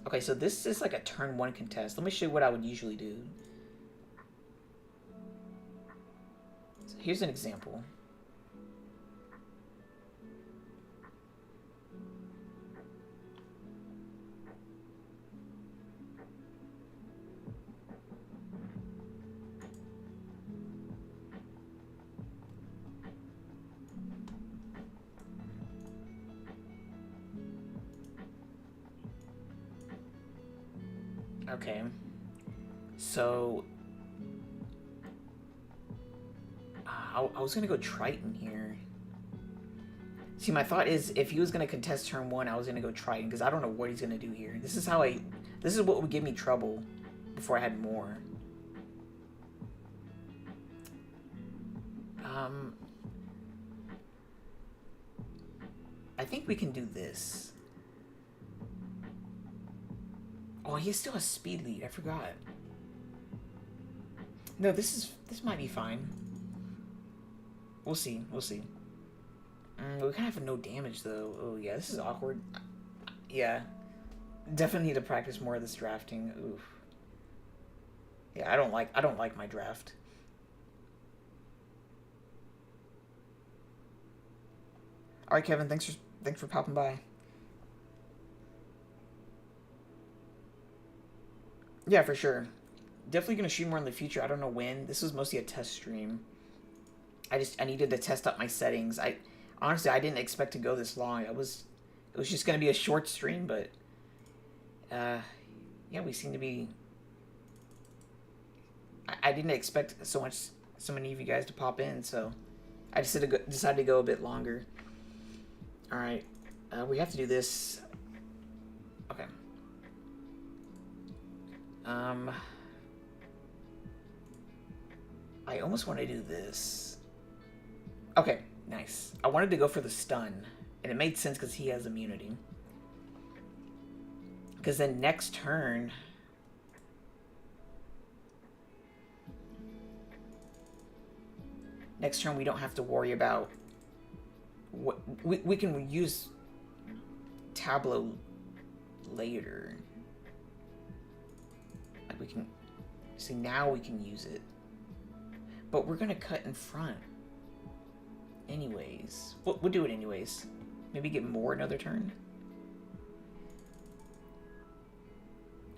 Okay, so this is like a turn 1 contest. Let me show you what I would usually do. So here's an example. Okay, so I was gonna go Triton here. See, my thought is if he was gonna contest turn 1, I was gonna go Triton because I don't know what he's gonna do here. This is what would give me trouble before I had more. I think we can do this. Oh, he still has speed lead. I forgot. No, this might be fine. We'll see. We'll see. We kind of have no damage though. Oh yeah, this is awkward. Yeah, definitely need to practice more of this drafting. Oof. Yeah, I don't like my draft. All right, Kevin. Thanks for popping by. Yeah, for sure. Definitely gonna stream more in the future. I don't know when. This was mostly a test stream. I needed to test up my settings. Honestly I didn't expect to go this long. It was just gonna be a short stream, but yeah, we seem to be. I didn't expect so many of you guys to pop in, so I decided to go a bit longer. All right, we have to do this. Okay. I almost want to do this. Okay, nice. I wanted to go for the stun, and it made sense because he has immunity. Because then next turn... Next turn we don't have to worry about... what we can use Tableau later. Like we can... See, now we can use it. But we're going to cut in front. Anyways. We'll do it anyways. Maybe get more another turn.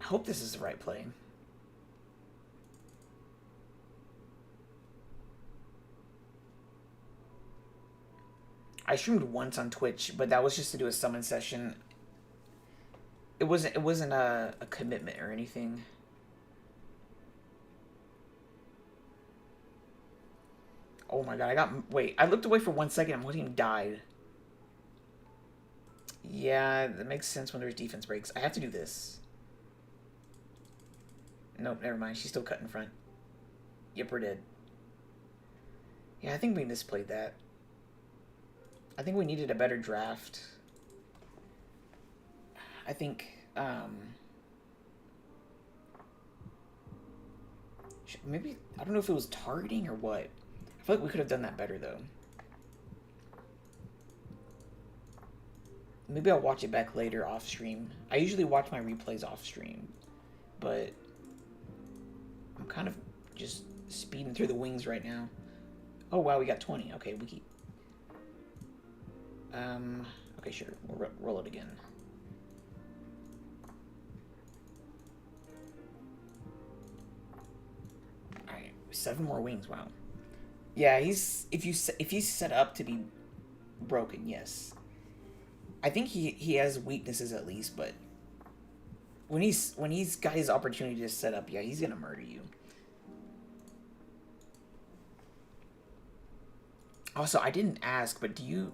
I hope this is the right play. I streamed once on Twitch, but that was just to do a summon session. It wasn't a commitment or anything. Oh my god, wait, I looked away for 1 second and one team died. Yeah, that makes sense when there's defense breaks. I have to do this. Nope, never mind. She's still cut in front. Yep, we're dead. Yeah, I think we misplayed that. I think we needed a better draft. I think, maybe, I don't know if it was targeting or what. I feel like we could have done that better, though. Maybe I'll watch it back later off stream. I usually watch my replays off stream, but I'm kind of just speeding through the wings right now. Oh wow, we got 20. Okay, we keep. Okay, sure. We'll roll it again. All right, 7 more wings. Wow. Yeah, if he's set up to be broken, yes. I think he has weaknesses at least, but when he's got his opportunity to set up, yeah, he's gonna murder you. Also, I didn't ask, but do you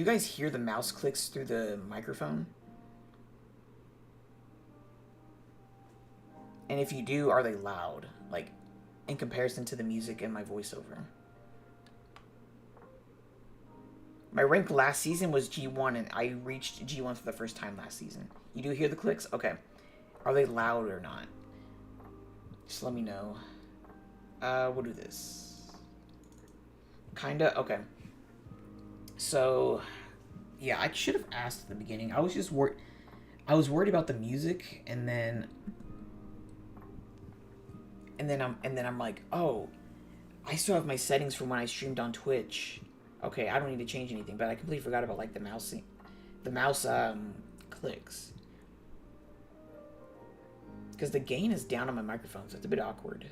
guys hear the mouse clicks through the microphone? And if you do, are they loud? Like, in comparison to the music and my voiceover. My rank last season was G1, and I reached G1 for the first time last season. You do hear the clicks? Okay. Are they loud or not? Just let me know. We'll do this. Kinda? Okay. So, yeah, I should have asked at the beginning. I was just worried. I was worried about the music, and then I'm like, oh, I still have my settings from when I streamed on Twitch. Okay, I don't need to change anything, but I completely forgot about like the mouse clicks. Because the gain is down on my microphone, so it's a bit awkward.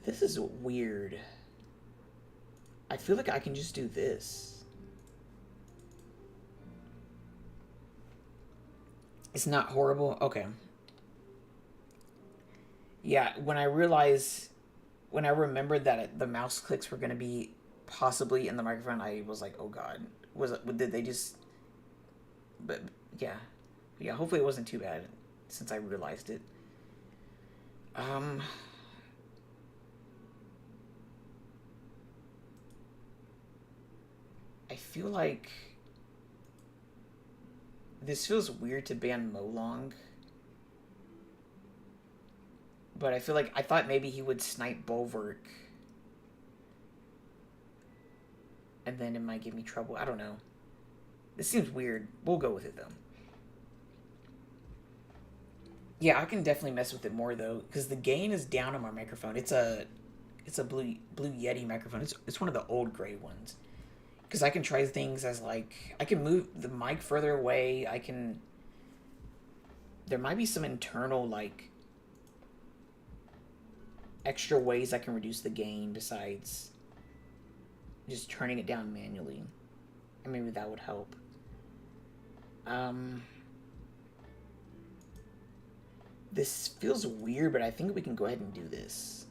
This is weird. I feel like I can just do this. It's not horrible? Okay. Yeah, when I remembered that the mouse clicks were going to be possibly in the microphone, I was like, oh god. Did they just... But, yeah. Hopefully it wasn't too bad, since I realized it. I feel like... This feels weird to ban Molong. But I feel like... I thought maybe he would snipe Bulwark. And then it might give me trouble. I don't know. This seems weird. We'll go with it, though. Yeah, I can definitely mess with it more, though. Because the gain is down on my microphone. It's a Blue Yeti microphone. It's one of the old gray ones. Because I can try things as, like... I can move the mic further away. I can... There might be some internal, like... extra ways I can reduce the gain besides... just turning it down manually. And maybe that would help. This feels weird, but I think we can go ahead and do this.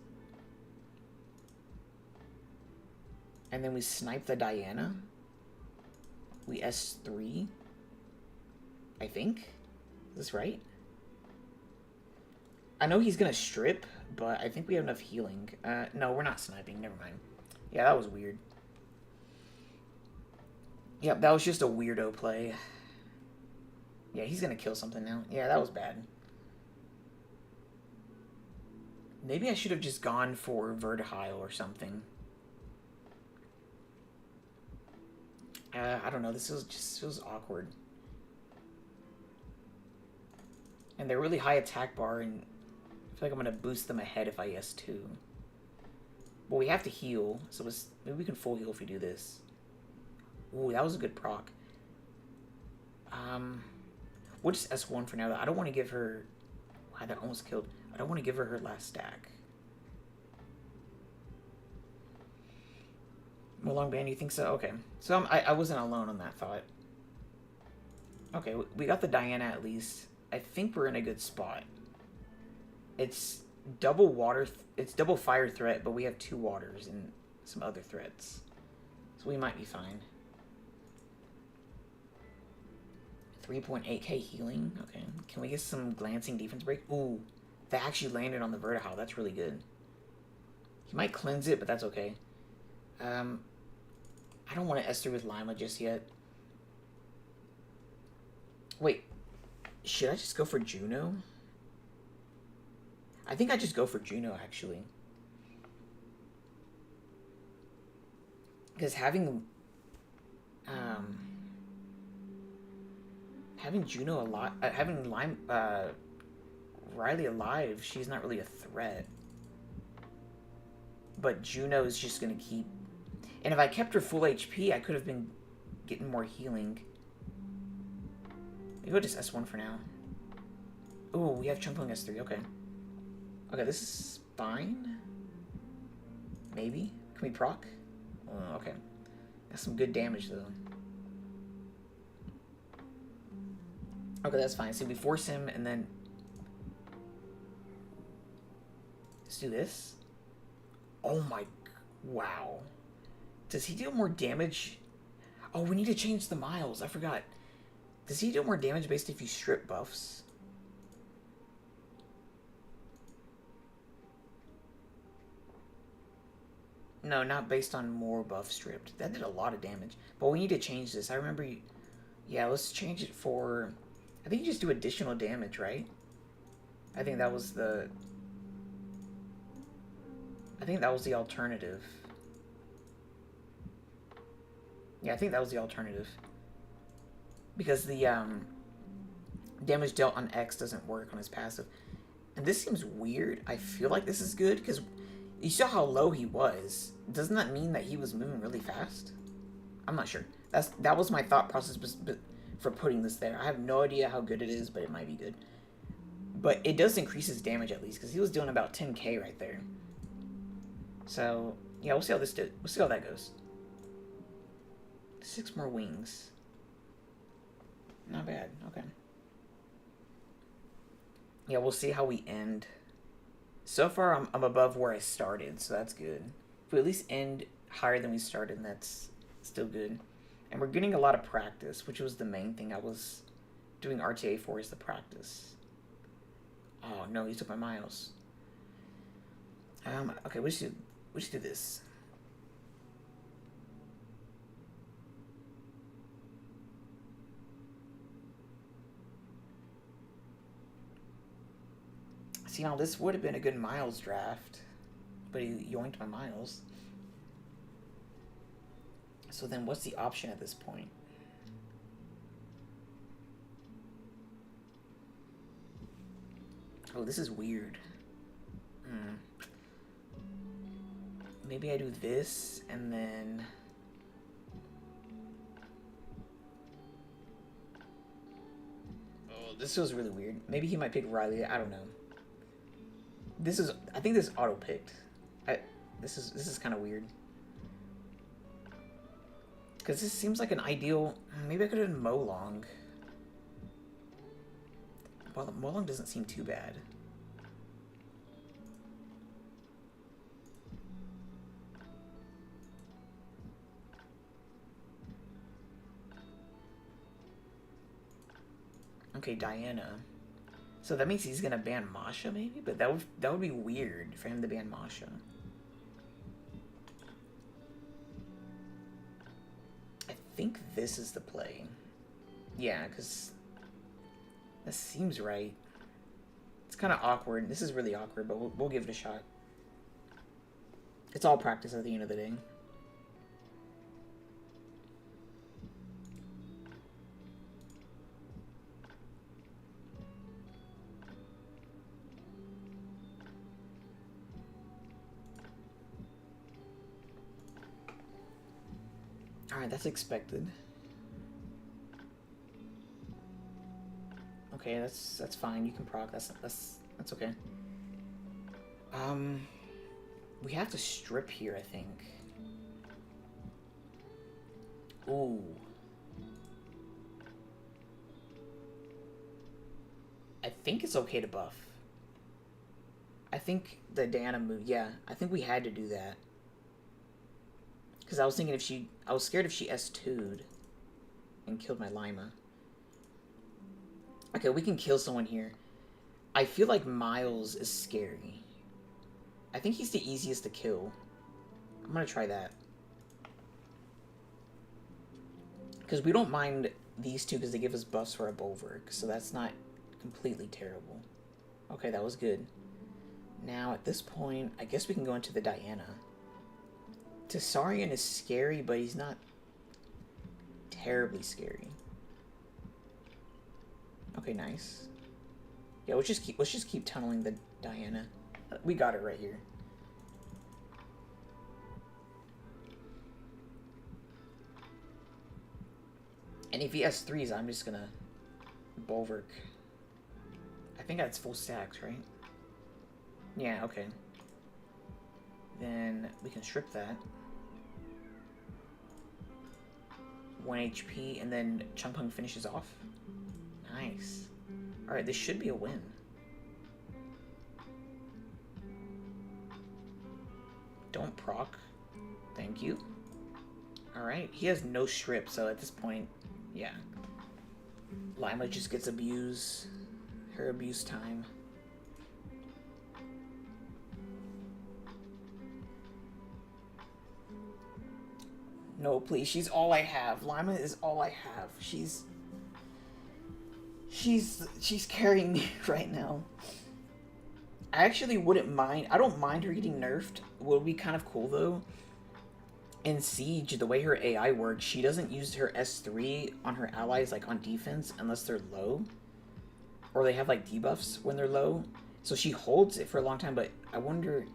And then we snipe the Diana. We S3. I think. Is this right? I know he's gonna strip, but I think we have enough healing. No, we're not sniping. Never mind. Yeah, that was weird. Yep, that was just a weirdo play. Yeah, he's gonna kill something now. Yeah, that was bad. Maybe I should have just gone for Vertihile or something. I don't know. This just feels awkward. And they're really high attack bar, and I feel like I'm gonna boost them ahead if I S2. But we have to heal, so maybe we can full heal if we do this. Ooh, that was a good proc. We'll just S1 for now, though. I don't want to give her... Wow, that almost killed. I don't want to give her last stack. Molong ban, you think so? Okay. So I wasn't alone on that thought. Okay, we got the Diana at least. I think we're in a good spot. It's double water... It's double fire threat, but we have 2 waters and some other threats. So we might be fine. 3.8k healing. Okay. Can we get some glancing defense break? Ooh. That actually landed on the Vertihile. That's really good. He might cleanse it, but that's okay. I don't want to S3 with Lima just yet. Wait. Should I just go for Juno? I think I just go for Juno, actually. Because having Juno alive, having Riley alive, she's not really a threat. But Juno is just gonna keep... And if I kept her full HP, I could have been getting more healing. Maybe we'll just S1 for now. Oh, we have Chunkling S3, okay. Okay, this is fine. Maybe? Can we proc? Okay. That's some good damage, though. Okay, that's fine. So we force him, and then... Let's do this. Oh my... Wow. Does he deal more damage? Oh, we need to change the miles. I forgot. Does he deal more damage based if you strip buffs? No, not based on more buff stripped. That did a lot of damage. But we need to change this. I remember you... Yeah, let's change it for... I think you just do additional damage, right? I think that was the... I think that was the alternative. Yeah, I think that was the alternative. Because the damage dealt on X doesn't work on his passive. And this seems weird. I feel like this is good because you saw how low he was. Doesn't that mean that he was moving really fast? I'm not sure. That was my thought process for putting this there. I have no idea how good it is, but it might be good. But it does increase his damage at least because he was doing about 10k right there. So yeah, we'll see how this did. We'll see how that goes. 6 more wings. Not bad. Okay. Yeah, we'll see how we end. So far, I'm above where I started, so that's good. If we at least end higher than we started, that's still good. And we're getting a lot of practice, which was the main thing I was doing RTA for, is the practice. Oh, no, he took my miles. Okay, we should do this. See, now this would have been a good miles draft, but he yoinked my miles. So then what's the option at this point? Oh, this is weird. Maybe I do this, and then... Oh, this feels really weird. Maybe he might pick Riley. I don't know. I think this is auto-picked. This is kind of weird. Because this seems like an ideal... Maybe I could have done Molong. Well, Molong doesn't seem too bad. Okay, Diana. So that means he's gonna ban Masha, maybe? But that would be weird for him to ban Masha. I think this is the play. Yeah, because that seems right. It's kind of awkward. This is really awkward, but we'll give it a shot. It's all practice at the end of the day. Alright, that's expected. Okay, that's fine. You can proc. That's okay. We have to strip here, I think. Ooh. I think it's okay to buff. I think the Diana move, yeah. I think we had to do that. Because I was thinking I was scared if she S2'd and killed my Lima. Okay, we can kill someone here. I feel like Miles is scary. I think he's the easiest to kill. I'm gonna try that. Because we don't mind these two because they give us buffs for a Bulwark, so that's not completely terrible. Okay, that was good. Now, at this point, I guess we can go into the Diana. Tessarion is scary, but he's not terribly scary. Okay, nice. Yeah, let's just keep tunneling the Diana. We got it right here. And if he has threes, I'm just gonna Bulwark. I think that's full stacks, right? Yeah, okay. Then we can strip that. 1 HP, and then Chumpung finishes off. Nice. Alright, this should be a win. Don't proc. Thank you. Alright, he has no strip, so at this point, yeah. Lima just gets abused. Her abuse time. No, please. She's all I have. Lima is all I have. She's carrying me right now. I actually wouldn't mind. I don't mind her getting nerfed. What would be kind of cool though, in Siege, the way her AI works, she doesn't use her S3 on her allies like on defense unless they're low, or they have like debuffs when they're low. So she holds it for a long time. But I wonder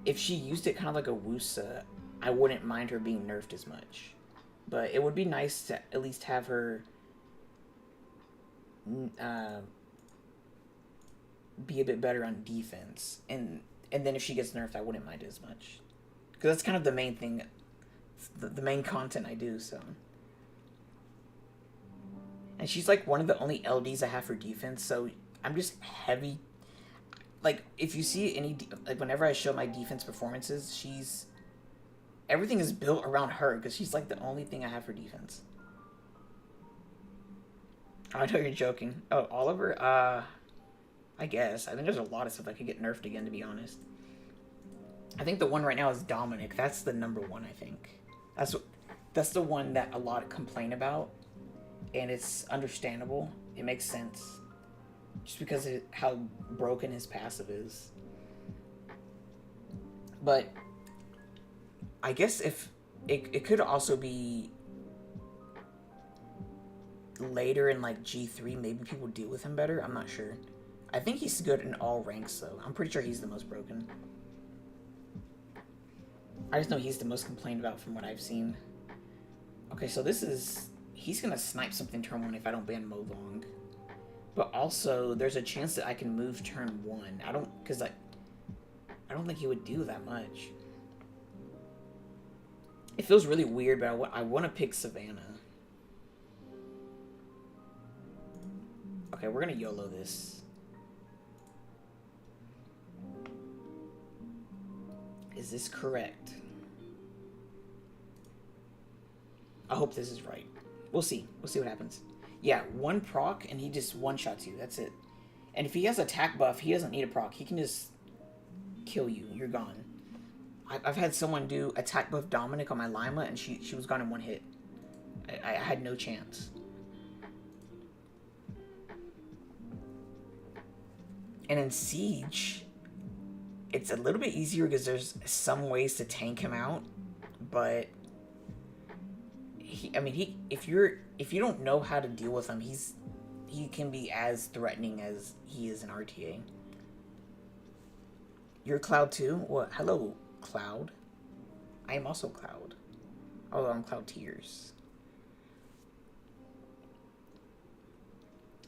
if she used it kind of like a Wusa, I wouldn't mind her being nerfed as much. But it would be nice to at least have her be a bit better on defense, and then if she gets nerfed, I wouldn't mind it as much, because that's kind of the main thing, the main content I do. So, and she's like one of the only LDs I have for defense, so I'm just heavy. Like if you see any like whenever I show my defense performances, everything is built around her because she's like the only thing I have for defense. Oh, I know you're joking. Oh, Oliver? I guess. I think there's a lot of stuff that could get nerfed again, to be honest. I think the one right now is Dominic. That's the number one, I think. That's the one that a lot complain about. And it's understandable. It makes sense. Just because of how broken his passive is. But I guess if it could also be later in like G3, maybe people deal with him better. I'm not sure. I think he's good in all ranks though. I'm pretty sure he's the most broken. I just know he's the most complained about from what I've seen. Okay, so he's gonna snipe something turn 1 if I don't ban Molong. But also there's a chance that I can move turn 1. I don't think he would do that much. It feels really weird, but I want to pick Savannah. Okay, we're gonna YOLO this. Is this correct? I hope this is right. We'll see. We'll see what happens. Yeah, 1 proc and he just one-shots you. That's it. And if he has attack buff, he doesn't need a proc. He can just kill you. You're gone. I've had someone do attack buff Dominic on my Lima and she was gone in 1 hit. I had no chance. And in Siege, it's a little bit easier because there's some ways to tank him out, but if you don't know how to deal with him, he can be as threatening as he is in RTA. You're Cloud too? Well, hello, Cloud. I am also Cloud. Oh, I'm CloudTears.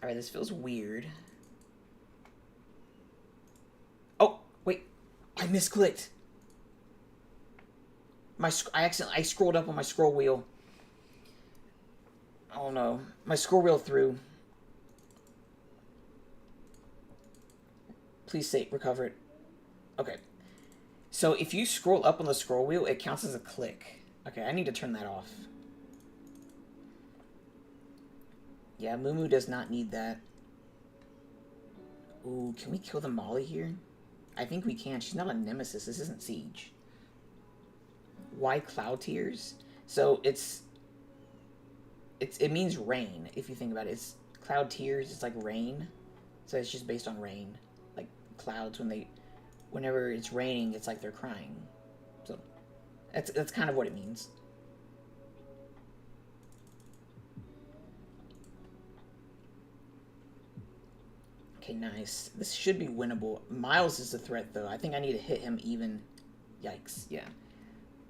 Alright, this feels weird. Oh, wait. I misclicked. I scrolled up on my scroll wheel. Oh no. My scroll wheel threw. Please say recover it. Okay. So if you scroll up on the scroll wheel, it counts as a click. Okay, I need to turn that off. Yeah, Mumu does not need that. Ooh, can we kill the Molly here? I think we can. She's not a nemesis. This isn't Siege. Why CloudTears? So it means rain, if you think about it. It's CloudTears, it's like rain. So it's just based on rain. Like clouds whenever it's raining, it's like they're crying. So that's kind of what it means. Okay, nice. This should be winnable. Miles is the threat, though. I think I need to hit him even. Yikes, yeah.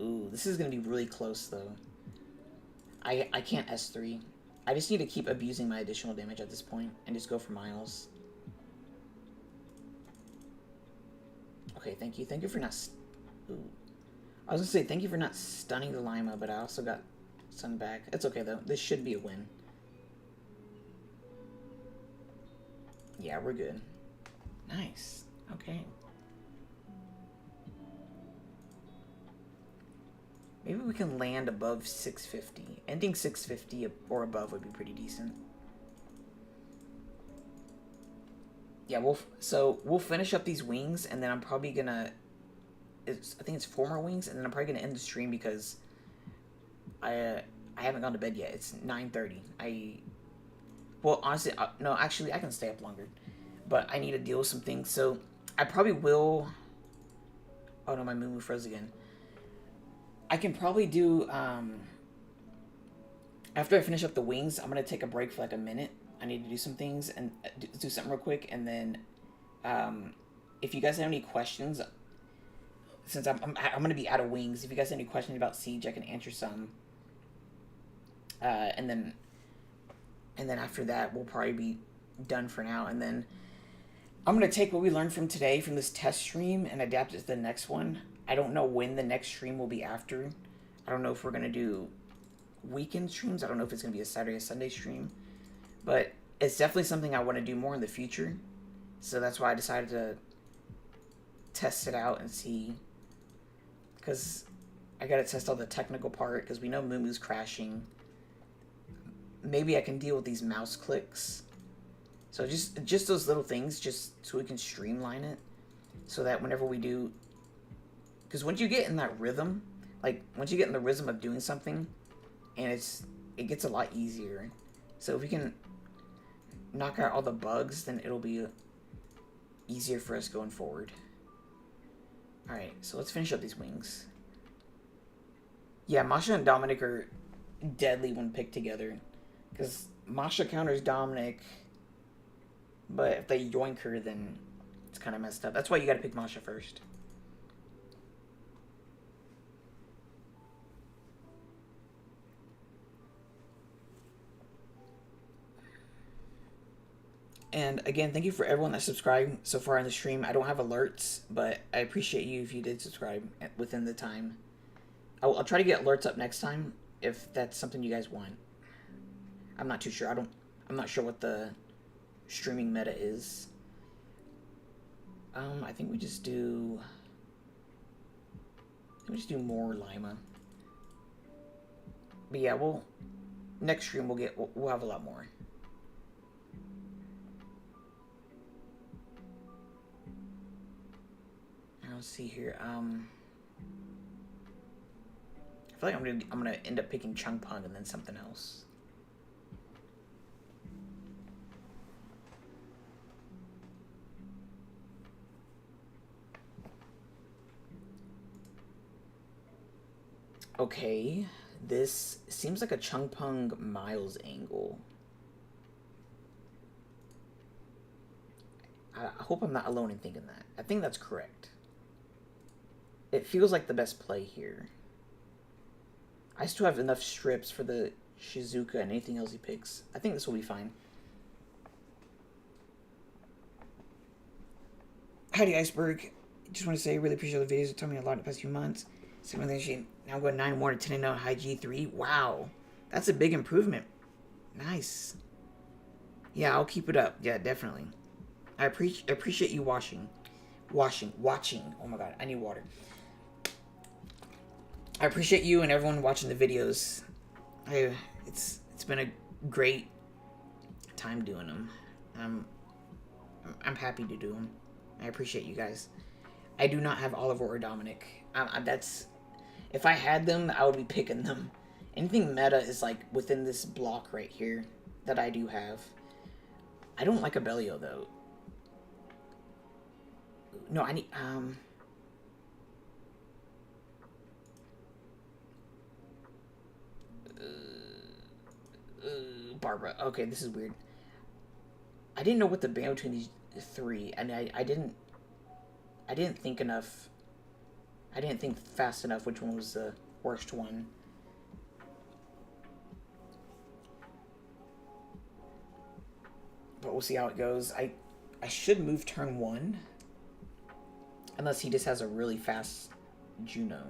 Ooh, this is going to be really close, though. I can't S3. I just need to keep abusing my additional damage at this point and just go for Miles. Okay, thank you. Thank you for not... Ooh. I was going to say, thank you for not stunning the Lima, but I also got stunned back. It's okay, though. This should be a win. Yeah, we're good. Nice. Okay. Maybe we can land above 650. Ending 650 or above would be pretty decent. Yeah, we'll finish up these wings, and then I'm probably gonna... I think it's 4 more wings, and then I'm probably gonna end the stream because I haven't gone to bed yet. It's 9:30. Well, honestly, no, actually, I can stay up longer, but I need to deal with some things. So I probably will. Oh no, my moo froze again. I can probably do after I finish up the wings. I'm gonna take a break for like a minute. I need to do some things and do something real quick, and then if you guys have any questions, since I'm gonna be out of wings. If you guys have any questions about Siege, I can answer some. And then after that, we'll probably be done for now. And then I'm gonna take what we learned from today from this test stream and adapt it to the next one. I don't know when the next stream will be after. I don't know if we're gonna do weekend streams. I don't know if it's gonna be a Saturday or Sunday stream, but it's definitely something I want to do more in the future. So that's why I decided to test it out and see. Because I gotta test out the technical part, because we know Moomoo's crashing. Maybe I can deal with these mouse clicks. So just those little things, just so we can streamline it. So that whenever we do... Because once you get in that rhythm, like, once you get in the rhythm of doing something, and it gets a lot easier. So if we can knock out all the bugs, then it'll be easier for us going forward. Alright, so let's finish up these wings. Yeah, Masha and Dominic are deadly when picked together. Because Masha counters Dominic, but if they yoink her, then it's kind of messed up. That's why you gotta pick Masha first. And again, thank you for everyone that subscribed so far in the stream. I don't have alerts, but I appreciate you if you did subscribe within the time. I'll try to get alerts up next time if that's something you guys want. I'm not too sure. I'm not sure what the streaming meta is. I think we just do more Lima. But yeah, next stream we'll have a lot more. Let's see here. I feel like I'm gonna end up picking Chung Pung and then something else. Okay, this seems like a Chung Pung Miles angle. I hope I'm not alone in thinking that. I think that's correct. It feels like the best play here. I still have enough strips for the Shizuka and anything else he picks. I think this will be fine. Howdy, Iceberg. Just want to say, I really appreciate the videos. It taught me a lot in the past few months. Now I'm going 9-1 to 10-0 high G3. Wow. That's a big improvement. Nice. Yeah, I'll keep it up. Yeah, definitely. I appreciate you watching. Oh my god, I need water. I appreciate you and everyone watching the videos. It's been a great time doing them. I'm happy to do them. I appreciate you guys. I do not have Oliver or Dominic. If I had them, I would be picking them. Anything meta is like within this block right here that I do have. I don't like Abellio though. No, I need Barbara. Okay, this is weird. I didn't know what to ban between these three, and I didn't think enough. I didn't think fast enough which one was the worst one. But we'll see how it goes. I should move turn 1. Unless he just has a really fast Juno.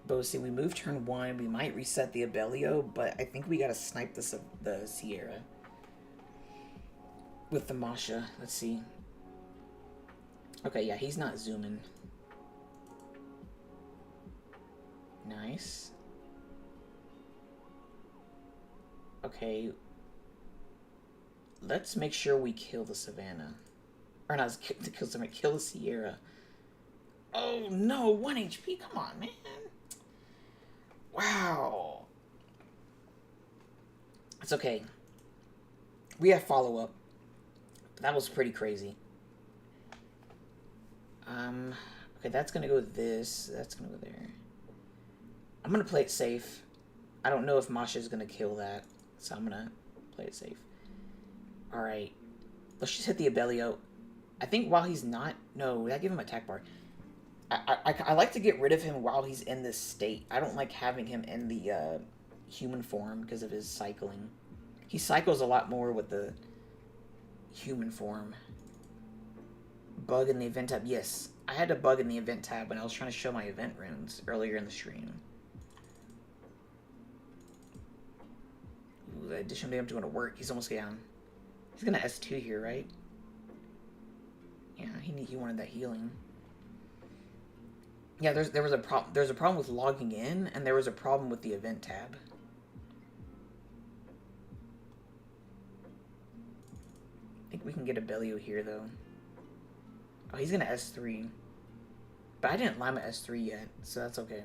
But we'll see, we move turn 1. We might reset the Abellio, but I think we gotta snipe the Sierra. With the Masha. Let's see. Okay, yeah, he's not zooming. Nice. Okay. Let's make sure we kill the Savannah. Or not kill the Sierra. Oh no, 1 HP. Come on, man. Wow. It's okay. We have follow-up. That was pretty crazy. Okay, that's gonna go with this. That's gonna go there. I'm gonna play it safe. I don't know if Masha is gonna kill that, so I'm gonna play it safe. Alright. Let's just hit the Abelio. I think while he's not... No, that give him attack bar. I like to get rid of him while he's in this state. I don't like having him in the human form because of his cycling. He cycles a lot more with the human form. Bug in the event tab. Yes, I had a bug in the event tab when I was trying to show my event runes earlier in the stream. Ooh, the additional damage going to work. He's almost down. He's going to S2 here, right? Yeah, he wanted that healing. Yeah, there's a problem with logging in, and there was a problem with the event tab. I think we can get a Belio here, though. Oh, he's gonna S3. But I didn't Lima S3 yet, so that's okay.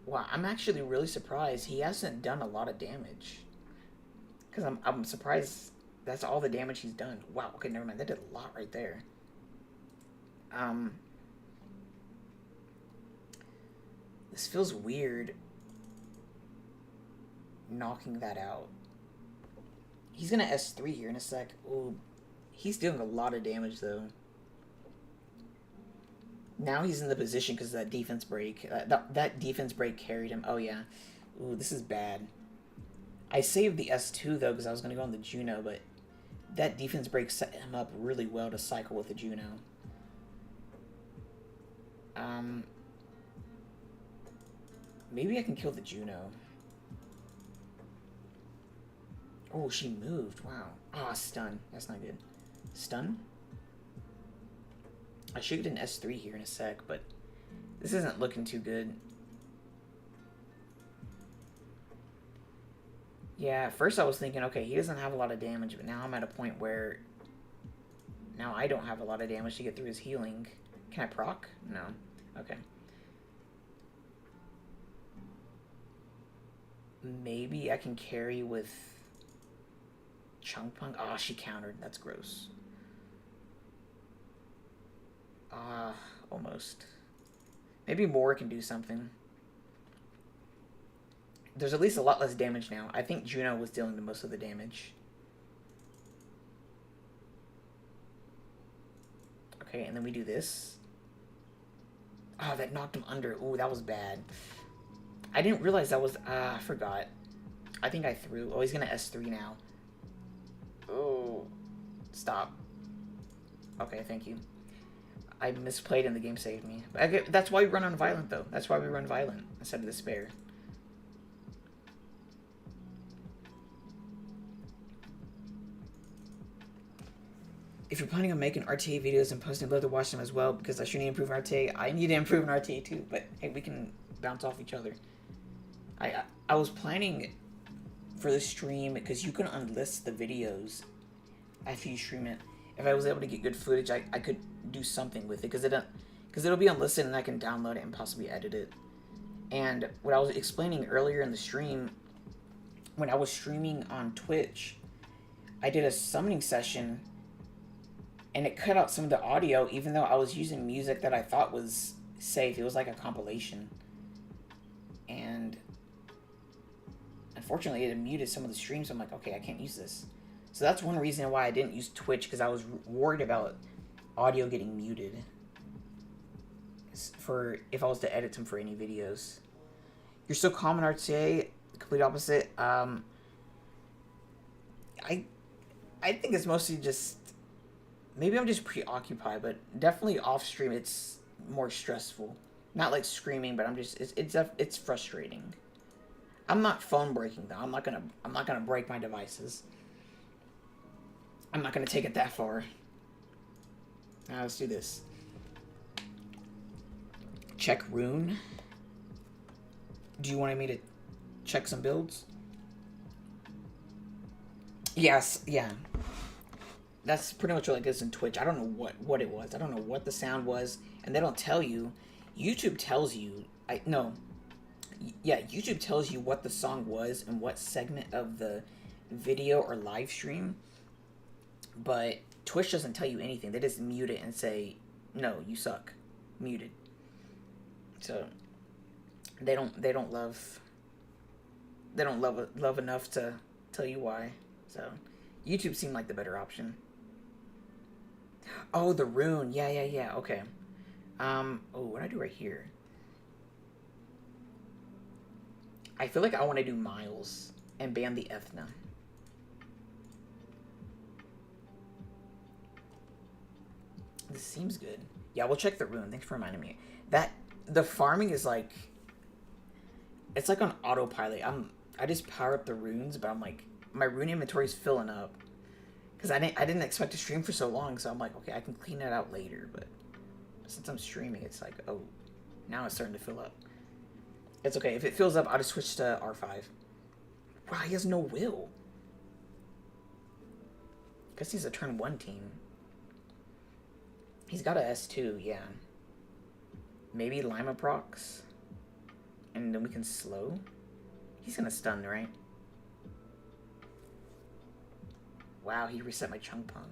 Wow, I'm actually really surprised he hasn't done a lot of damage. Because I'm surprised that's all the damage he's done. Wow, okay, never mind. That did a lot right there. This feels weird. Knocking that out. He's gonna S3 here in a sec. Ooh, he's doing a lot of damage, though. Now he's in the position because of that defense break. That defense break carried him. Oh, yeah. Ooh, this is bad. I saved the S2, though, because I was going to go on the Juno, but that defense break set him up really well to cycle with the Juno. Maybe I can kill the Juno. Oh, she moved. Wow. Ah, stun. That's not good. Stun? I should get an S3 here in a sec, but this isn't looking too good. Yeah, at first I was thinking, okay, he doesn't have a lot of damage, but now I'm at a point where now I don't have a lot of damage to get through his healing. Can I proc? No. Okay. Maybe I can carry with Chunk Punk. Ah, she countered. That's gross. Almost. Maybe more can do something. There's at least a lot less damage now. I think Juno was dealing the most of the damage. Okay, and then we do this. Oh, that knocked him under. Ooh, that was bad. I didn't realize that was... I forgot. I think I threw... Oh, he's going to S3 now. Oh. Stop. Okay, thank you. I misplayed and the game saved me. But that's why we run on Violent, though. That's why we run Violent instead of Despair. If you're planning on making RTA videos and posting, I'd love to watch them as well, because I sure need to improve RTA. I need to improve in RTA too, but hey, we can bounce off each other. I was planning for the stream, because you can unlist the videos after you stream it. If I was able to get good footage, I could do something with it, because it'll be unlisted and I can download it and possibly edit it. And what I was explaining earlier in the stream, when I was streaming on Twitch, I did a summoning session and it cut out some of the audio, even though I was using music that I thought was safe. It was like a compilation. And unfortunately, it muted some of the streams. So I'm like, okay, I can't use this. So that's one reason why I didn't use Twitch, because I was worried about audio getting muted for if I was to edit them for any videos. You're so calm in RTA, complete opposite. I think it's mostly just, maybe I'm just preoccupied, but definitely off stream it's more stressful. Not like screaming, but I'm just it's frustrating. I'm not phone breaking though. I'm not gonna break my devices. I'm not gonna take it that far. Now let's do this. Check rune. Do you want me to check some builds? Yes, yeah. that's pretty much what it is in Twitch. I don't know what it was. I don't know what the sound was, and they don't tell you. YouTube tells you. YouTube tells you what the song was and what segment of the video or live stream, but Twitch doesn't tell you anything. They just mute it and say, "No, you suck, muted." So they don't love enough to tell you why. So YouTube seemed like the better option. Oh, the rune. Yeah. Okay. Oh, what do I do right here? I feel like I want to do Miles and ban the Ethna. This seems good. Yeah, we'll check the rune. Thanks for reminding me. That the farming is like, it's like on autopilot. I just power up the runes, but I'm like, my rune inventory is filling up because I didn't expect to stream for so long. So I'm like, okay, I can clean it out later. But since I'm streaming, it's like, oh, now it's starting to fill up. It's okay. If it fills up, I'll just switch to R5. Wow, he has no will. Guess he's a turn 1 team. He's got a S2, yeah. Maybe Lima procs. And then we can slow. He's gonna stun, right? Wow, he reset my Chung Pung.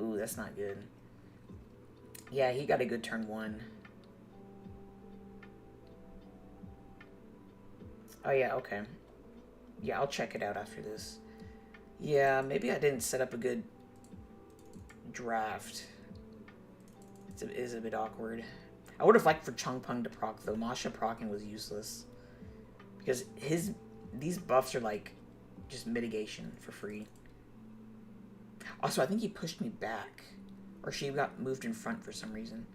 Ooh, that's not good. Yeah, he got a good turn 1. Oh, yeah, okay. Yeah, I'll check it out after this. Yeah, maybe I didn't set up a good draft. It is a bit awkward. I would have liked for Chung Pung to proc, though. Masha procking was useless. Because these buffs are like just mitigation for free. Also, I think he pushed me back. Or she got moved in front for some reason.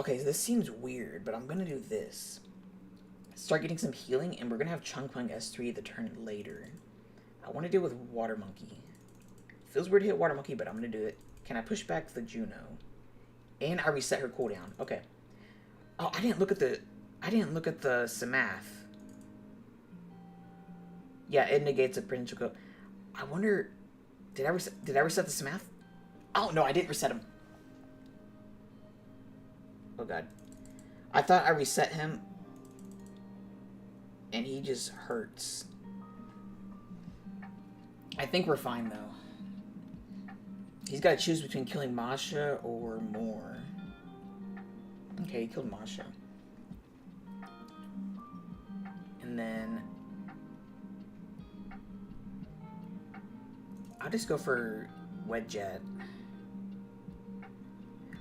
Okay, so this seems weird, but I'm going to do this. Start getting some healing, and we're going to have Chung Pung S3 the turn later. I want to deal with Water Monkey. Feels weird to hit Water Monkey, but I'm going to do it. Can I push back the Juno? And I reset her cooldown. Okay. Oh, I didn't look at the Samath. Yeah, it negates a potential code. I wonder, did I reset the Samath? Oh no, I didn't reset him. Oh god. I thought I reset him and he just hurts. I think we're fine though. He's got to choose between killing Masha or more. Okay, he killed Masha. And then I'll just go for Wedjet.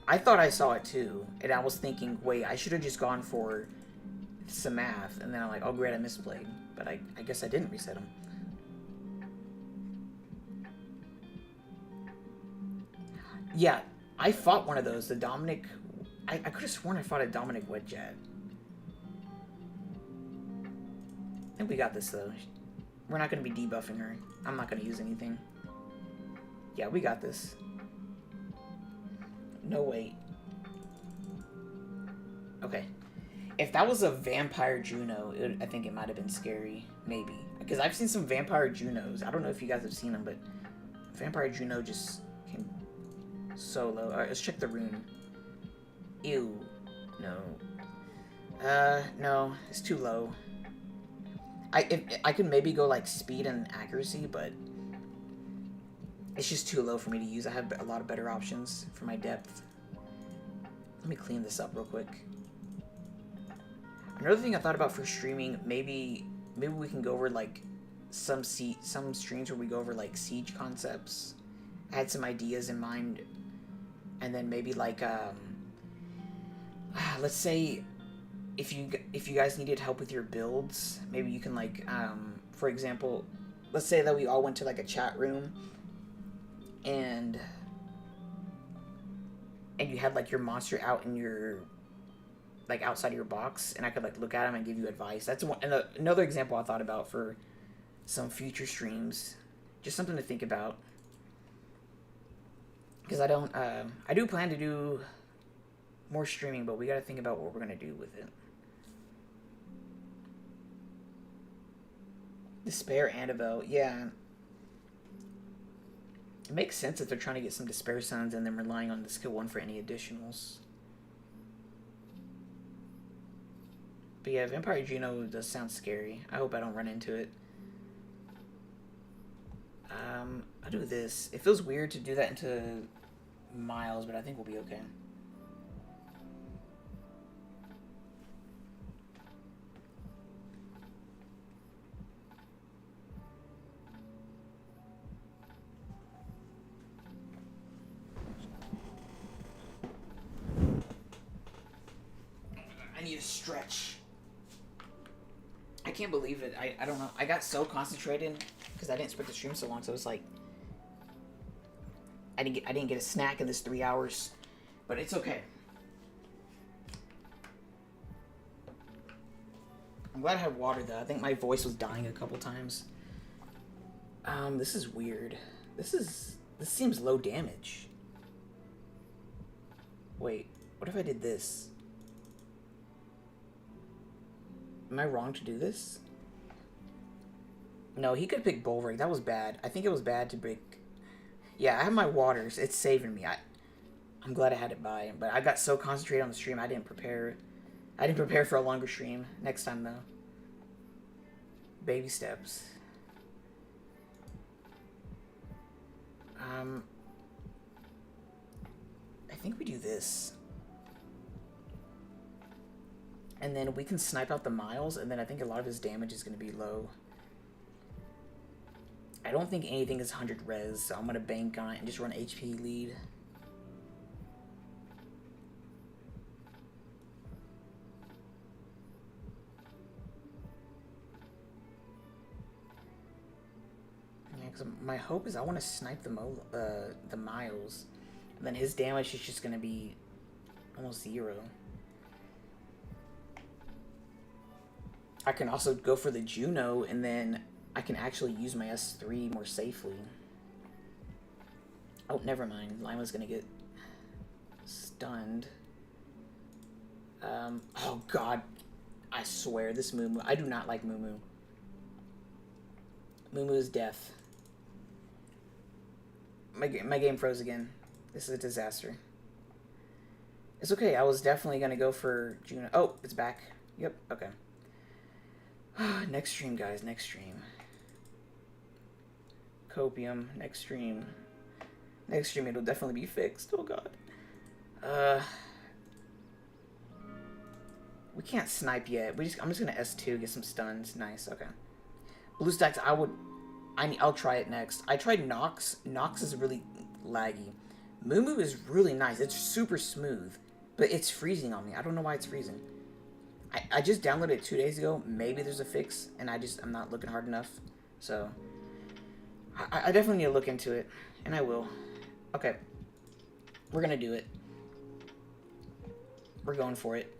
I thought I saw it too, and I was thinking, wait, I should have just gone for Samath, and then I'm like, oh great, I misplayed. But I guess I didn't reset him. Yeah, I fought one of those, the Dominic... I could have sworn I fought a Dominic Wedjet. I think we got this, though. We're not going to be debuffing her. I'm not going to use anything. Yeah, we got this. No, wait. Okay. If that was a Vampire Juno, I think it might have been scary. Maybe. Because I've seen some Vampire Junos. I don't know if you guys have seen them, but Vampire Juno just can solo. Alright, let's check the rune. Ew. No. No. It's too low. I could maybe go like speed and accuracy, but it's just too low for me to use. I have a lot of better options for my depth. Let me clean this up real quick. Another thing I thought about for streaming, maybe we can go over like some streams where we go over like siege concepts. I had some ideas in mind, and then maybe like let's say if you guys needed help with your builds, maybe you can like for example, let's say that we all went to like a chat room and you had like your monster out in your like outside of your box, and I could like look at him and give you advice. That's another example I thought about for some future streams. Just something to think about. Because I do plan to do more streaming, but we got to think about what we're going to do with it. Despair Annabelle, yeah. It makes sense if they're trying to get some Despair Suns and then relying on the skill 1 for any additionals. But yeah, Vampire Juno does sound scary. I hope I don't run into it. I'll do this. It feels weird to do that into Miles, but I think we'll be okay. I need to stretch. I can't believe it. I don't know. I got so concentrated because I didn't expect the stream so long, so it's like I didn't get a snack in this 3 hours, but it's okay. I'm glad I had water though. I think my voice was dying a couple times. This is weird. This seems low damage. Wait, what if I did this? Am I wrong to do this? No, he could pick Bulwark. That was bad. I think it was bad to pick... Yeah, I have my waters. It's saving me. I'm glad I had it by. But I got so concentrated on the stream, I didn't prepare. I didn't prepare for a longer stream. Next time, though. Baby steps. I think we do this. And then we can snipe out the Miles, and then I think a lot of his damage is going to be low. I don't think anything is 100 res, so I'm going to bank on it and just run HP lead. Yeah, because my hope is I want to snipe the Miles, and then his damage is just going to be almost 0. I can also go for the Juno, and then I can actually use my S3 more safely. Oh, never mind. Lima's gonna get stunned. Oh god. I swear, this Moo Moo. I do not like Moo Moo. Moo Moo is death. My game froze again. This is a disaster. It's okay. I was definitely gonna go for Juno. Oh, it's back. Yep, okay. Next stream, guys. Next stream. Copium. Next stream. Next stream, it'll definitely be fixed. Oh, God. We can't snipe yet. I'm just going to S2, get some stuns. Nice, okay. Blue stacks, I'll try it next. I tried Nox. Nox is really laggy. Moo Moo is really nice. It's super smooth. But it's freezing on me. I don't know why it's freezing. I just downloaded it 2 days ago. Maybe there's a fix, and I'm not looking hard enough. So, I definitely need to look into it, and I will. Okay. We're gonna do it. We're going for it.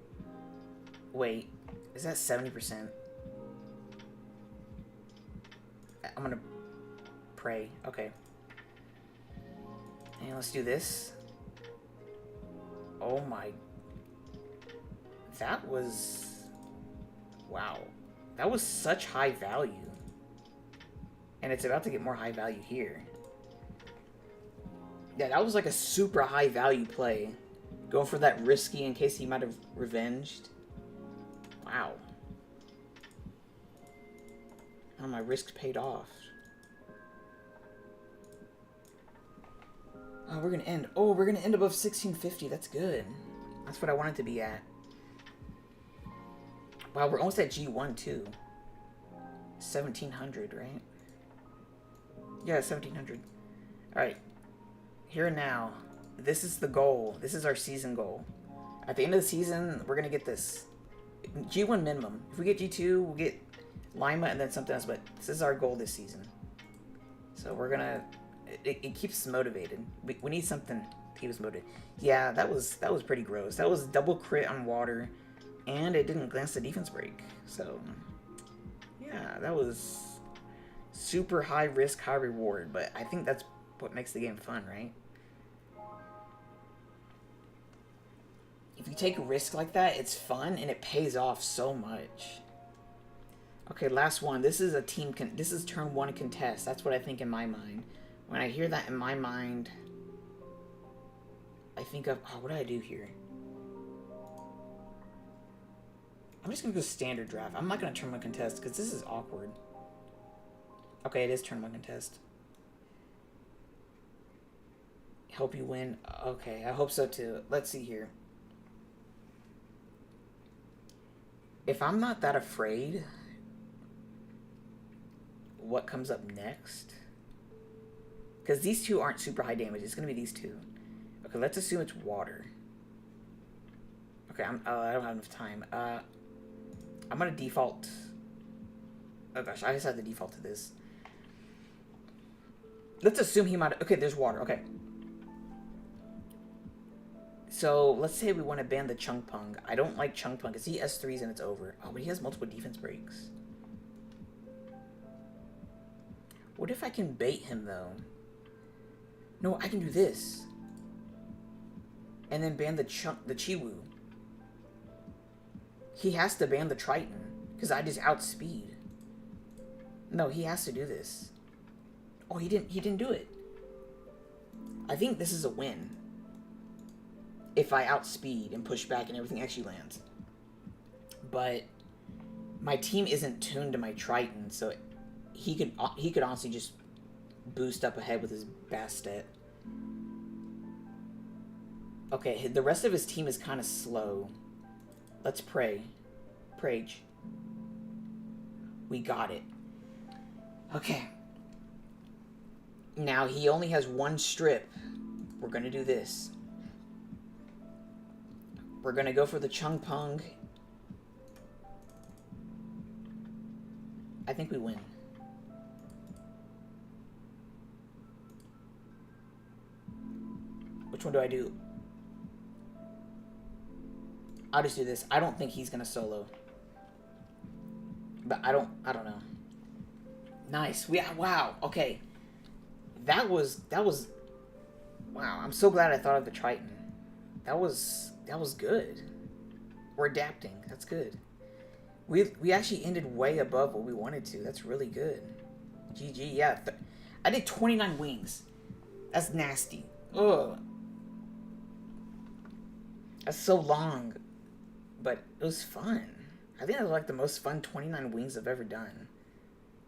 Wait. Is that 70%? I'm gonna pray. Okay. And let's do this. Oh my... That was... Wow. That was such high value. And it's about to get more high value here. Yeah, that was like a super high value play. Going for that risky in case he might have revenged. Wow. Oh, my risk paid off. Oh, we're gonna end. Oh, we're gonna end above 1650. That's good. That's what I wanted to be at. Wow, we're almost at G1 too. 1700, right? Yeah, 1700. Alright. Here and now. This is the goal. This is our season goal. At the end of the season, we're gonna get this. G1 minimum. If we get G2, we'll get Lima and then something else, but this is our goal this season. So we're gonna... It keeps us motivated. We need something to keep us motivated. Yeah, that was pretty gross. That was double crit on water, and it didn't glance the defense break. So, yeah, that was super high risk, high reward, but I think that's what makes the game fun, right? If you take a risk like that, it's fun, and it pays off so much. Okay, last one. This is a team... This is turn 1 contest. That's what I think in my mind. When I hear that in my mind, I think of, oh, what do I do here? I'm just gonna go standard draft. I'm not gonna tournament contest because this is awkward. Okay, it is tournament contest. Help you win. Okay, I hope so too. Let's see here. If I'm not that afraid, what comes up next? Because these two aren't super high damage. It's gonna be these two. Okay, let's assume it's water. Okay, I don't have enough time. I'm gonna default. Oh gosh, I just have to default to this. Let's assume he might. Okay, there's water. Okay. So let's say we want to ban the Chung Pung. I don't like Chung Pung because he S3s and it's over. Oh, but he has multiple defense breaks. What if I can bait him though? No, I can do this. And then ban the Chiwu. He has to ban the Triton because I just outspeed. No, he has to do this. Oh, he didn't do it. I think this is a win. If I outspeed and push back and everything actually lands. But my team isn't tuned to my Triton, so he could honestly just boost up ahead with his Bastet. Okay, the rest of his team is kind of slow. Let's pray. Prage. We got it. Okay. Now he only has one strip. We're gonna do this. We're gonna go for the Chung Pung. I think we win. Which one do I do? I'll just do this. I don't think he's gonna solo. But I don't know. Nice. Wow. Okay. That was wow. I'm so glad I thought of the Triton. That was good. We're adapting. That's good. We actually ended way above what we wanted to. That's really good. GG. Yeah. I did 29 wings. That's nasty. Ugh. That's so long. But it was fun. I think that was like the most fun 29 wings I've ever done.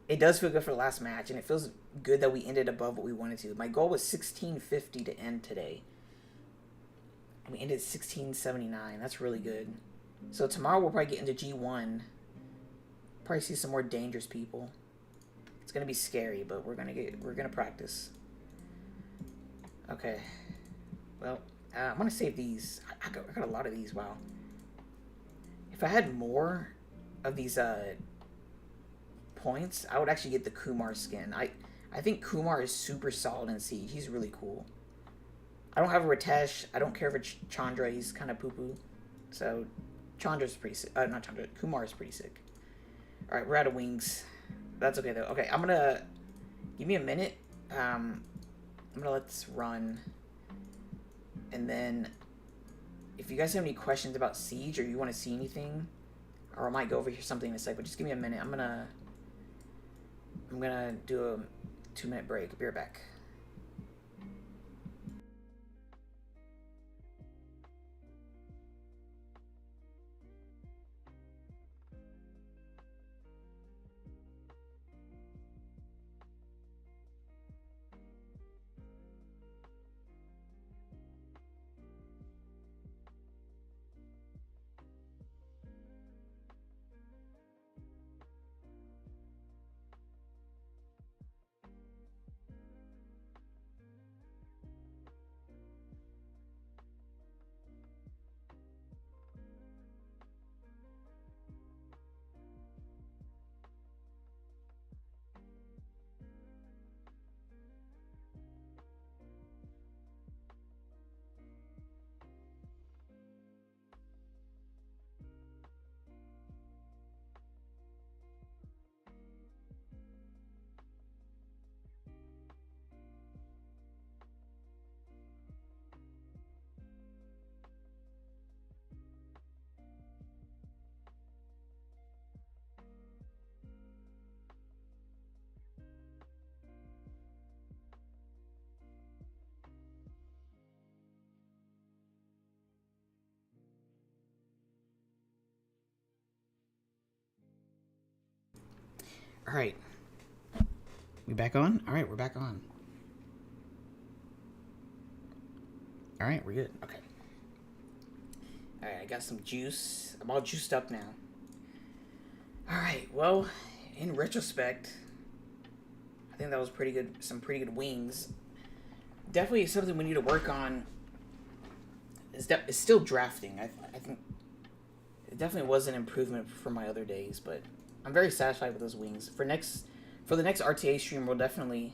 It does feel good for the last match, and it feels good that we ended above what we wanted to. My goal was 1650 to end today. We ended 1679. That's really good. So tomorrow we'll probably get into G1. Probably see some more dangerous people. It's gonna be scary, but we're gonna practice. Okay. Well, I'm gonna save these. I got a lot of these. Wow. If I had more of these points, I would actually get the Kumar skin. I think Kumar is super solid in Siege. He's really cool. I don't have a Ritesh. I don't care for Chandra. He's kind of poo-poo. So, Chandra's pretty sick. Not Chandra. Kumar's pretty sick. Alright, we're out of wings. That's okay, though. Okay, I'm gonna... Give me a minute. I'm gonna let this run. And then... If you guys have any questions about Siege or you want to see anything, or I might go over here something in a sec, but just give me a minute. I'm gonna do a 2-minute break. I'll be right back. All right. We back on? All right, we're back on. All right, we're good. Okay. All right, I got some juice. I'm all juiced up now. All right. Well, in retrospect, I think that was pretty good. Some pretty good wings. Definitely something we need to work on. It's still drafting. I think it definitely was an improvement from my other days, but I'm very satisfied with those wings. For the next RTA stream, we'll definitely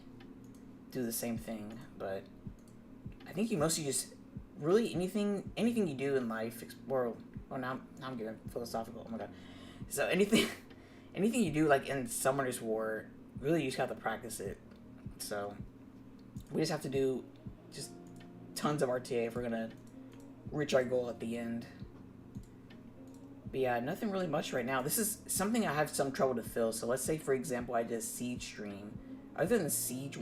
do the same thing. But I think you mostly just really anything you do in life. Now I'm getting philosophical. Oh my god. So anything you do like in Summoner's War, really you just have to practice it. So we just have to do just tons of RTA if we're gonna reach our goal at the end. But yeah, nothing really much right now. This is something I have some trouble to fill. So let's say, for example, I did a Siege stream. Other than Siege,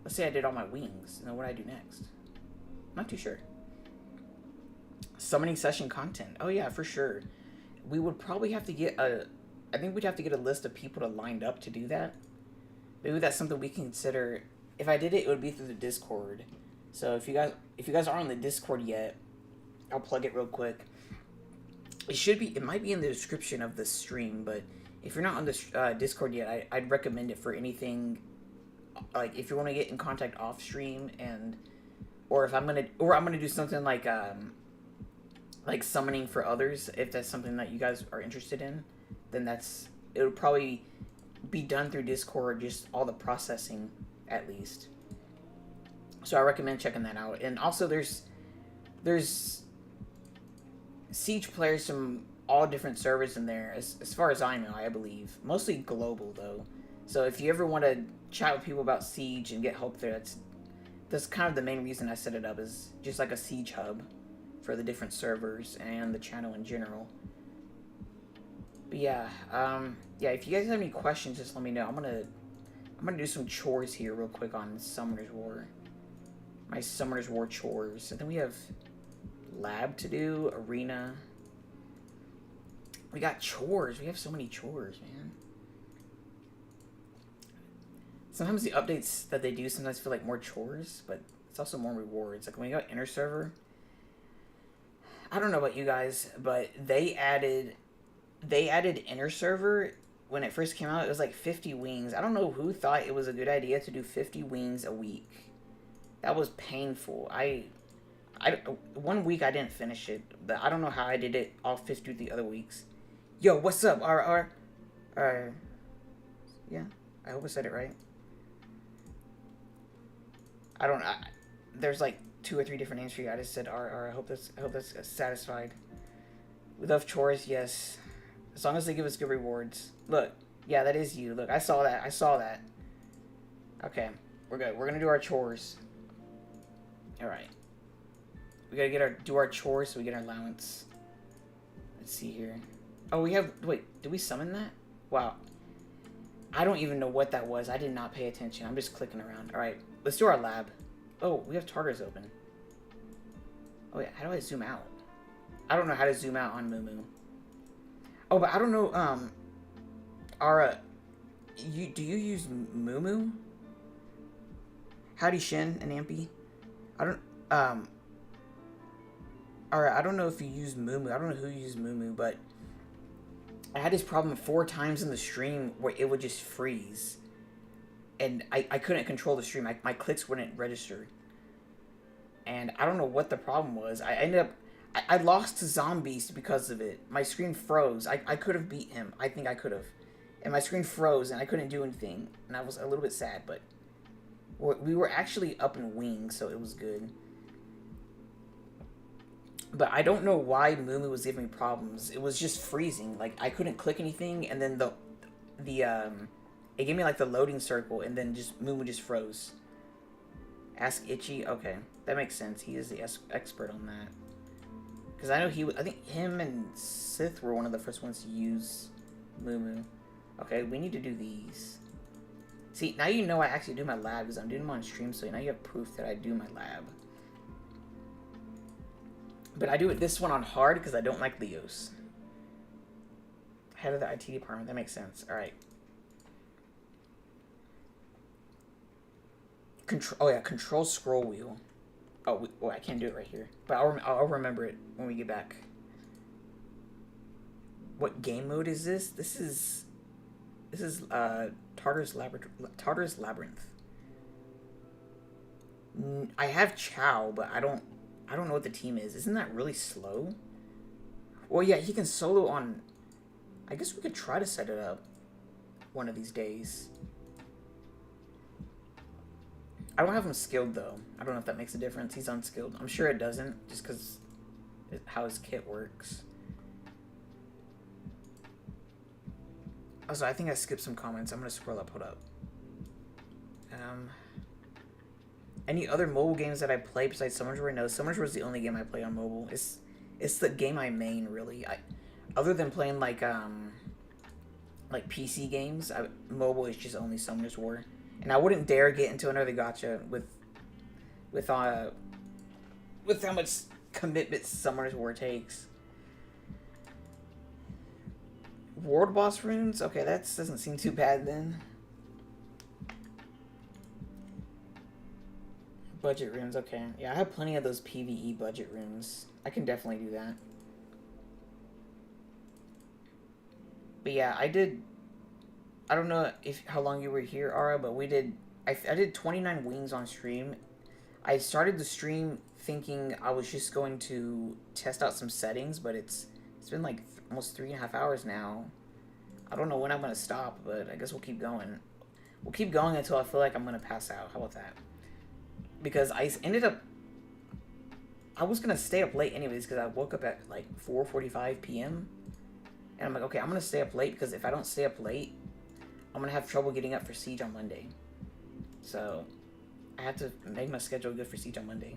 let's say I did all my wings. And then what do I do next? I'm not too sure. Summoning session content. Oh yeah, for sure. We would probably have to get I think we'd have to get a list of people to line up to do that. Maybe that's something we can consider. If I did it, it would be through the Discord. So if you guys aren't on the Discord yet, I'll plug it real quick. It might be in the description of the stream, but if you're not on the Discord yet, I'd recommend it for anything. Like if you want to get in contact off stream, or I'm gonna do something like summoning for others. If that's something that you guys are interested in, then it would probably be done through Discord, just all the processing at least. So I recommend checking that out. And also there's Siege players from all different servers in there, as far as I know, I believe. Mostly global though. So if you ever want to chat with people about Siege and get help there, that's kind of the main reason I set it up, is just like a Siege hub for the different servers and the channel in general. But yeah, if you guys have any questions, just let me know. I'm gonna do some chores here real quick on Summoner's War. My Summoner's War chores. And then we have lab to do, arena. We got chores. We have so many chores, man. Sometimes the updates that they do sometimes feel like more chores, but it's also more rewards. Like when you got inner server, I don't know about you guys, but they added inner server when it first came out. It was like 50 wings. I don't know who thought it was a good idea to do 50 wings a week. That was painful. One week I didn't finish it, but I don't know how I did it all 50 the other weeks. Yo, what's up, yeah, I hope I said it right. There's like 2 or 3 different names for you. I just said RR. I hope that's satisfied. We love chores, yes. As long as they give us good rewards. Look, yeah, that is you. Look, I saw that. Okay, we're good. We're gonna do our chores. All right. We gotta do our chores so we get our allowance. Let's see here. Oh, wait, did we summon that? Wow. I don't even know what that was. I did not pay attention. I'm just clicking around. All right, let's do our lab. Oh, we have Tartars open. Oh, yeah, how do I zoom out? I don't know how to zoom out on Mumu. Oh, but I don't know, do you use Mumu? Howdy Shin and Ampy? Alright, I don't know if you use Mumu. I don't know who uses Mumu, but I had this problem 4 times in the stream where it would just freeze. And I couldn't control the stream. My clicks wouldn't register. And I don't know what the problem was. I lost to Zombies because of it. My screen froze. I could have beat him. I think I could have. And my screen froze and I couldn't do anything. And I was a little bit sad, but we were actually up in wings, so it was good. But I don't know why Mumu was giving me problems. It was just freezing. Like, I couldn't click anything, and then it gave me, like, the loading circle, and then Mumu just froze. Ask Itchy? Okay, that makes sense. He is the expert on that. Because I know I think him and Sith were one of the first ones to use Mumu. Okay, we need to do these. See, now you know I actually do my lab, because I'm doing them on stream, so now you have proof that I do my lab. But I do this one on hard because I don't like Leos. Head of the IT department. That makes sense. All right. Control. Oh yeah, control scroll wheel. Oh, I can't do it right here, but I'll remember it when we get back. What game mode is this? This is Tartar's Labyrinth. I have Chow, but I don't know what the team is. Isn't that really slow? Well, yeah, he can solo on. I guess we could try to set it up one of these days. I don't have him skilled, though. I don't know if that makes a difference. He's unskilled. I'm sure it doesn't, just because how his kit works. Also, I think I skipped some comments. I'm going to scroll up. Hold up. Any other mobile games that I play besides Summer's War? No, Summer's War is the only game I play on mobile. It's the game I main, really. Other than playing, like PC games, mobile is just only Summer's War. And I wouldn't dare get into another gacha with how much commitment Summer's War takes. World boss runes? Okay, that doesn't seem too bad then. Budget runes, okay. Yeah, I have plenty of those PvE budget runes. I can definitely do that. But yeah, I don't know how long you were here, Ara, but I did 29 wings on stream. I started the stream thinking I was just going to test out some settings, but it's been like almost 3.5 hours now. I don't know when I'm going to stop, but I guess we'll keep going. We'll keep going until I feel like I'm going to pass out. How about that? Because I was going to stay up late anyways, because I woke up at like 4:45 p.m. And I'm like, okay, I'm going to stay up late, because if I don't stay up late, I'm going to have trouble getting up for Siege on Monday. So, I have to make my schedule good for Siege on Monday.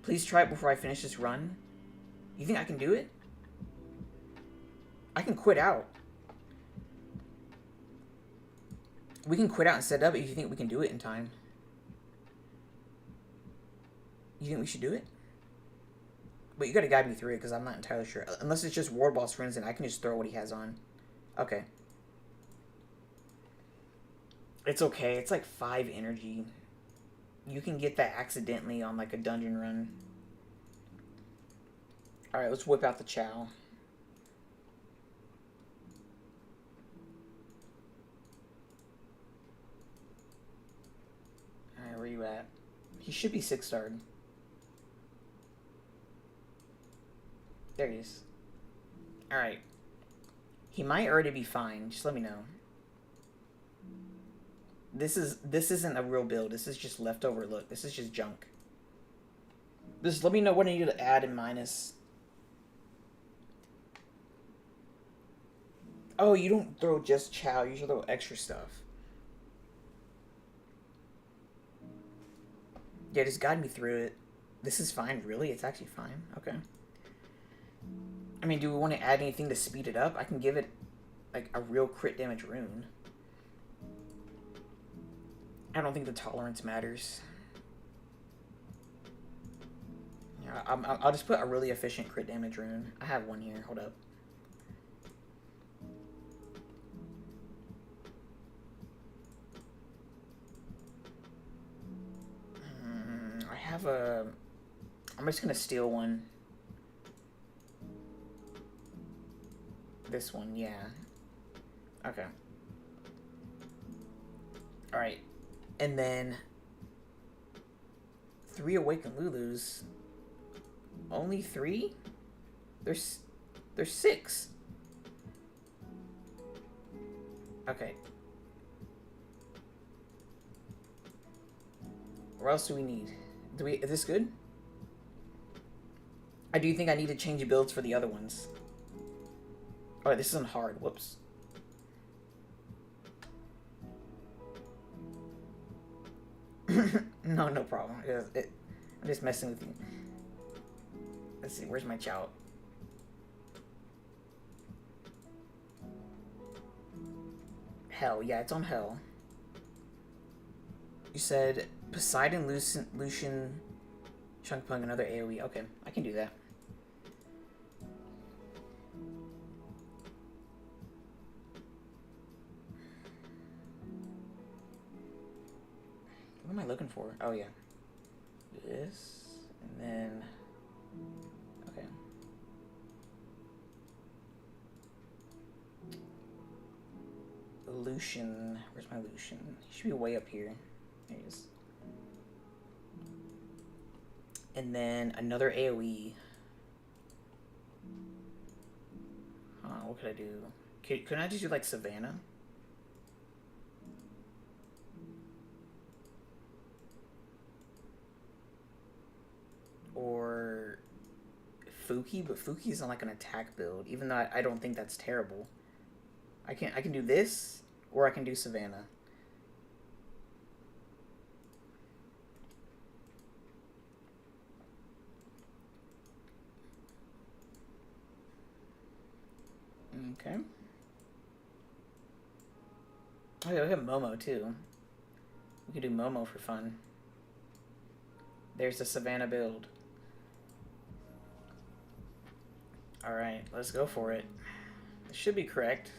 Please try it before I finish this run. You think I can do it? I can quit out. We can quit out and set it up if you think we can do it in time. You think we should do it? But you gotta guide me through it, because I'm not entirely sure. Unless it's just World Boss runes, and I can just throw what he has on. Okay. It's okay. It's like 5 energy. You can get that accidentally on like a dungeon run. Alright, let's whip out the Chow. Alright, where you at? He should be 6-starred. There he is. Alright. He might already be fine. Just let me know. This isn't a real build. This is just leftover look. This is just junk. Just let me know what I need to add and minus. Oh, you don't throw just Chow. You should throw extra stuff. Yeah, just guide me through it. This is fine, really? It's actually fine. Okay. I mean, do we want to add anything to speed it up? I can give it, like, a real crit damage rune. I don't think the tolerance matters. Yeah, I'll just put a really efficient crit damage rune. I have one here. Hold up. I have a... I'm just gonna steal one. This one, yeah. Okay. Alright. And then 3 Awakened Lulus. Only 3? There's 6. Okay. What else do we need? Is this good? I do think I need to change builds for the other ones. Alright, this isn't hard. Whoops. No problem. I'm just messing with you. Let's see, where's my Chow? Hell, yeah, it's on Hell. You said Poseidon, Lucian, Chunkpunk, another AoE. Okay, I can do that. am I looking for? Oh, yeah. This, and then, okay. Lucian, where's my Lucian? He should be way up here. There he is. And then another AoE. What could I do? Couldn't I just do like Savannah? Or Fuki, but Fuki's on like an attack build, even though I don't think that's terrible. I can do this, or I can do Savannah. Okay. Oh yeah, we have Momo too. We could do Momo for fun. There's the Savannah build. Alright, let's go for it. It should be correct.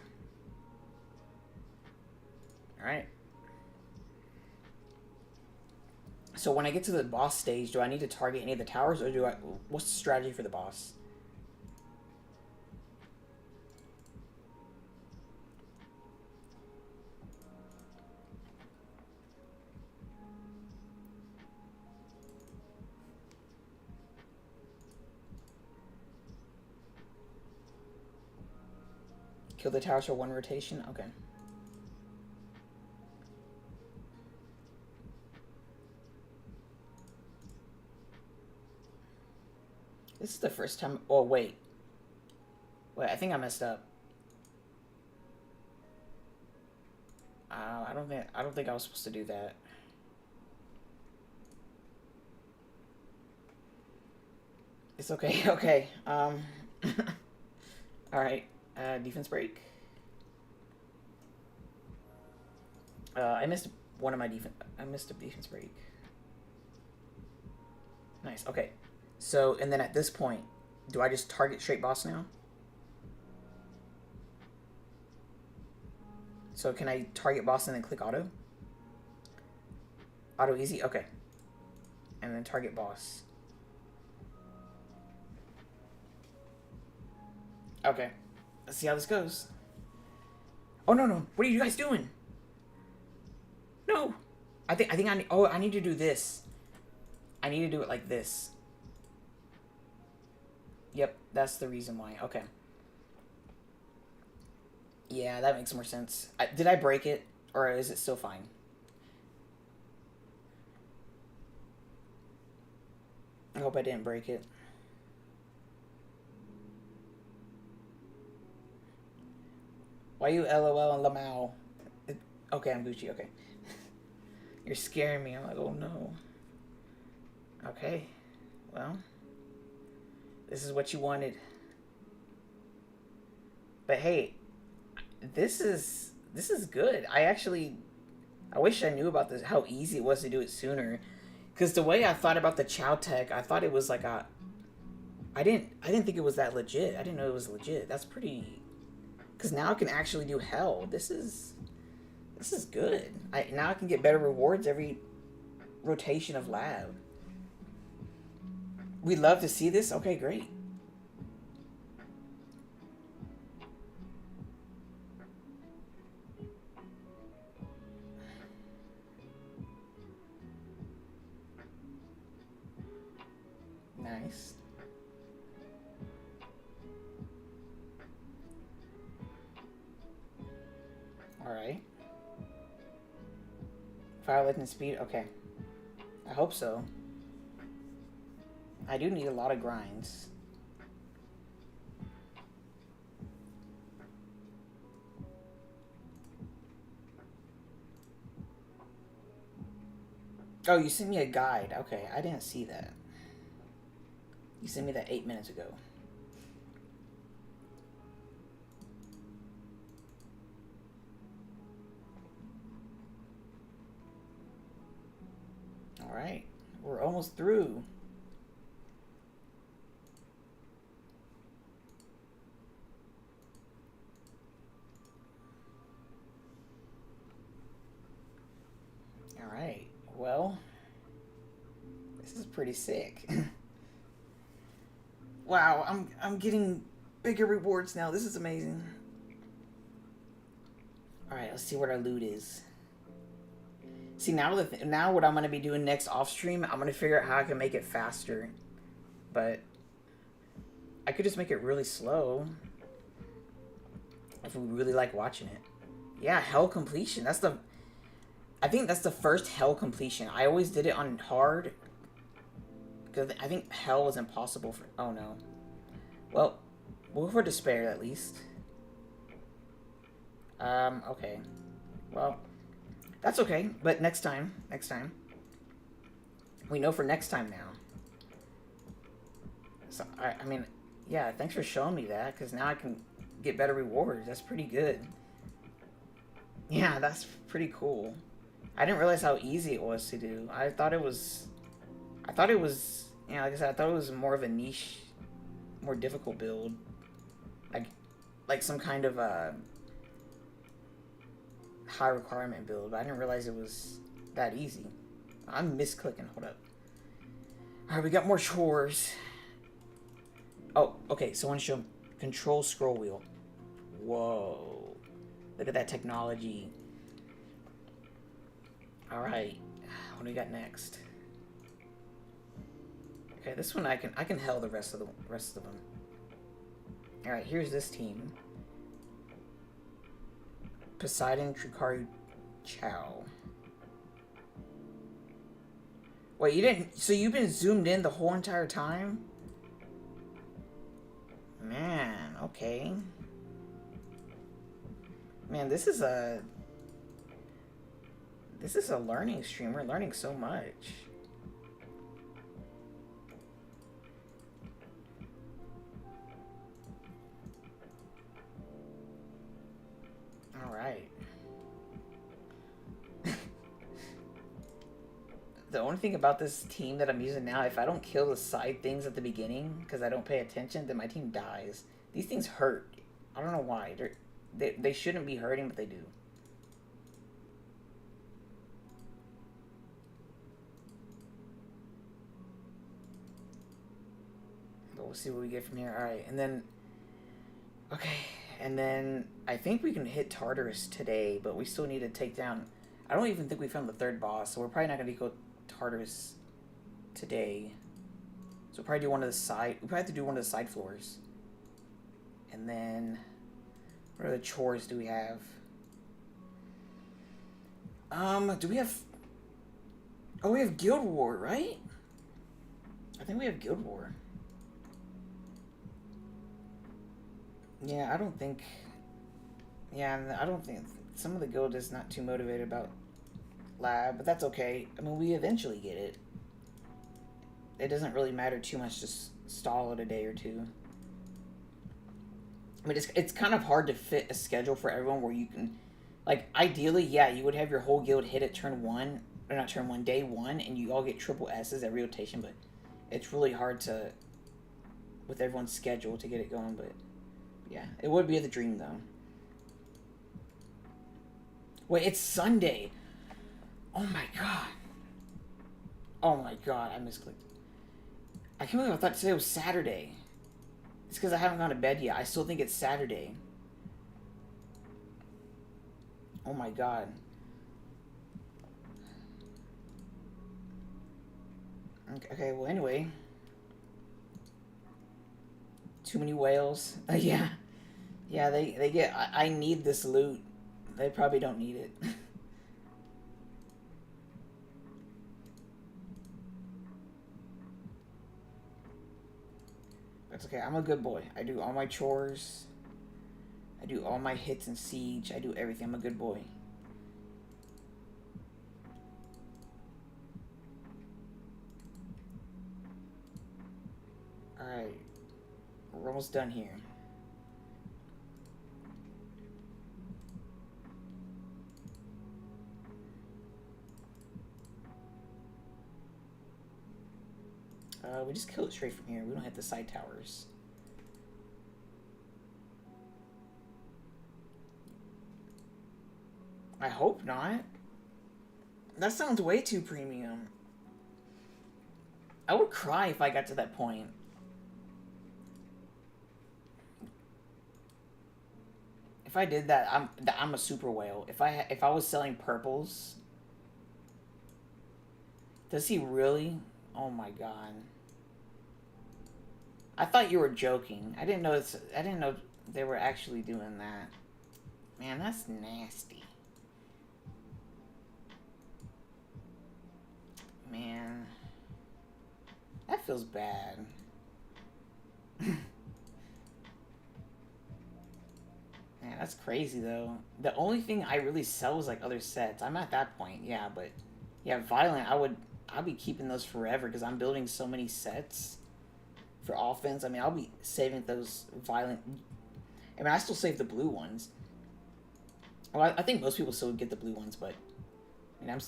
Alright. So when I get to the boss stage, do I need to target any of the towers, or do I... What's the strategy for the boss? Kill the towers for one rotation? Okay. This is the first time... Oh, wait. Wait, I think I messed up. I don't think I was supposed to do that. It's okay, okay. Alright. Defense break. I missed one of my defense... I missed a defense break. Nice, okay. So, and then at this point, do I just target straight boss now? So can I target boss and then click auto? Auto easy? Okay. And then target boss. Okay. Let's see how this goes. Oh, no, no. What are you guys doing? No. I think I need... Oh, I need to do this. I need to do it like this. Yep, that's the reason why. Okay. Yeah, that makes more sense. Did I break it? Or is it still fine? I hope I didn't break it. Why you LOL and Lamau? Okay, I'm Gucci, okay. You're scaring me. I'm like, oh no. Okay. Well. This is what you wanted. But hey, this is good. I wish I knew about this, how easy it was to do it sooner. Because the way I thought about the Chow Tech, I thought it was like a... I didn't think it was that legit. I didn't know it was legit. That's pretty... Because now I can actually do hell. This is good. Now I can get better rewards every rotation of lab. We'd love to see this. Okay, great. Nice. Alright. Fire lightning speed? Okay. I hope so. I do need a lot of grinds. Oh, you sent me a guide. Okay, I didn't see that. You sent me that 8 minutes ago. Alright, we're almost through. Alright, well, pretty sick. Wow, I'm getting bigger rewards now. This is amazing. All right, let's see what our loot is. See, now what I'm going to be doing next off stream, I'm going to figure out how I can make it faster. But I could just make it really slow if we really like watching it. Yeah, hell completion. I think that's the first hell completion. I always did it on hard because I think hell was impossible for... Oh, no. Well, we'll go for despair at least. Okay. Well... That's okay, but next time. We know for next time now. So, I mean, yeah, thanks for showing me that, because now I can get better rewards. That's pretty good. Yeah, that's pretty cool. I didn't realize how easy it was to do. I thought it was, you know, like I said, I thought it was more of a niche, more difficult build. Like some kind of, high requirement build, but I didn't realize it was that easy. I'm misclicking. Hold up. Alright, we got more chores. Oh, okay, so I want to show control scroll wheel. Whoa. Look at that technology. Alright. What do we got next? Okay, this one I can hell the rest of them. Alright, here's this team. Poseidon, Trukari, Chow. Wait, you didn't... So you've been zoomed in the whole entire time? Man, okay. Man, this is a learning stream. We're learning so much. Alright. The only thing about this team that I'm using now, if I don't kill the side things at the beginning, because I don't pay attention, then my team dies. These things hurt. I don't know why. They shouldn't be hurting, but they do. But we'll see what we get from here. Alright, and then... Okay, and then I think we can hit Tartarus today, but we still need to take down... I don't even think we found the third boss, so we're probably not going to go Tartarus today. So we'll probably do one of the side... We probably have to do one of the side floors. And then... What other chores do we have? Do we have... Oh, we have Guild War, right? I think we have Guild War. Yeah, I don't think... Yeah, I don't think... Some of the guild is not too motivated about lab, but that's okay. I mean, we eventually get it. It doesn't really matter too much to stall it a day or two. I mean, it's kind of hard to fit a schedule for everyone where you can... Like, ideally, yeah, you would have your whole guild hit at turn 1, or not turn 1, day 1, and you all get triple S's every rotation, but it's really hard to... With everyone's schedule to get it going, but... Yeah, it would be the dream, though. Wait, it's Sunday. Oh my god. Oh my god, I misclicked. I can't believe I thought today was Saturday. It's because I haven't gone to bed yet. I still think it's Saturday. Oh my god. Okay, well anyway. Too many whales. Yeah. Yeah, they get... I need this loot. They probably don't need it. That's okay. I'm a good boy. I do all my chores. I do all my hits in Siege. I do everything. I'm a good boy. Alright. We're almost done here. We just kill it straight from here. We don't hit the side towers. I hope not. That sounds way too premium. I would cry if I got to that point. If I did that, I'm a super whale. If I was selling purples, does he really? Oh my god. I thought you were joking. I didn't know I didn't know they were actually doing that. Man, that's nasty. Man, that feels bad. Man, that's crazy though. The only thing I really sell is like other sets. I'm at that point, yeah, but yeah, Violent, I'll be keeping those forever because I'm building so many sets for offense. I mean, I'll be saving those Violent. I mean, I still save the blue ones. Well, I think most people still get the blue ones, but I mean,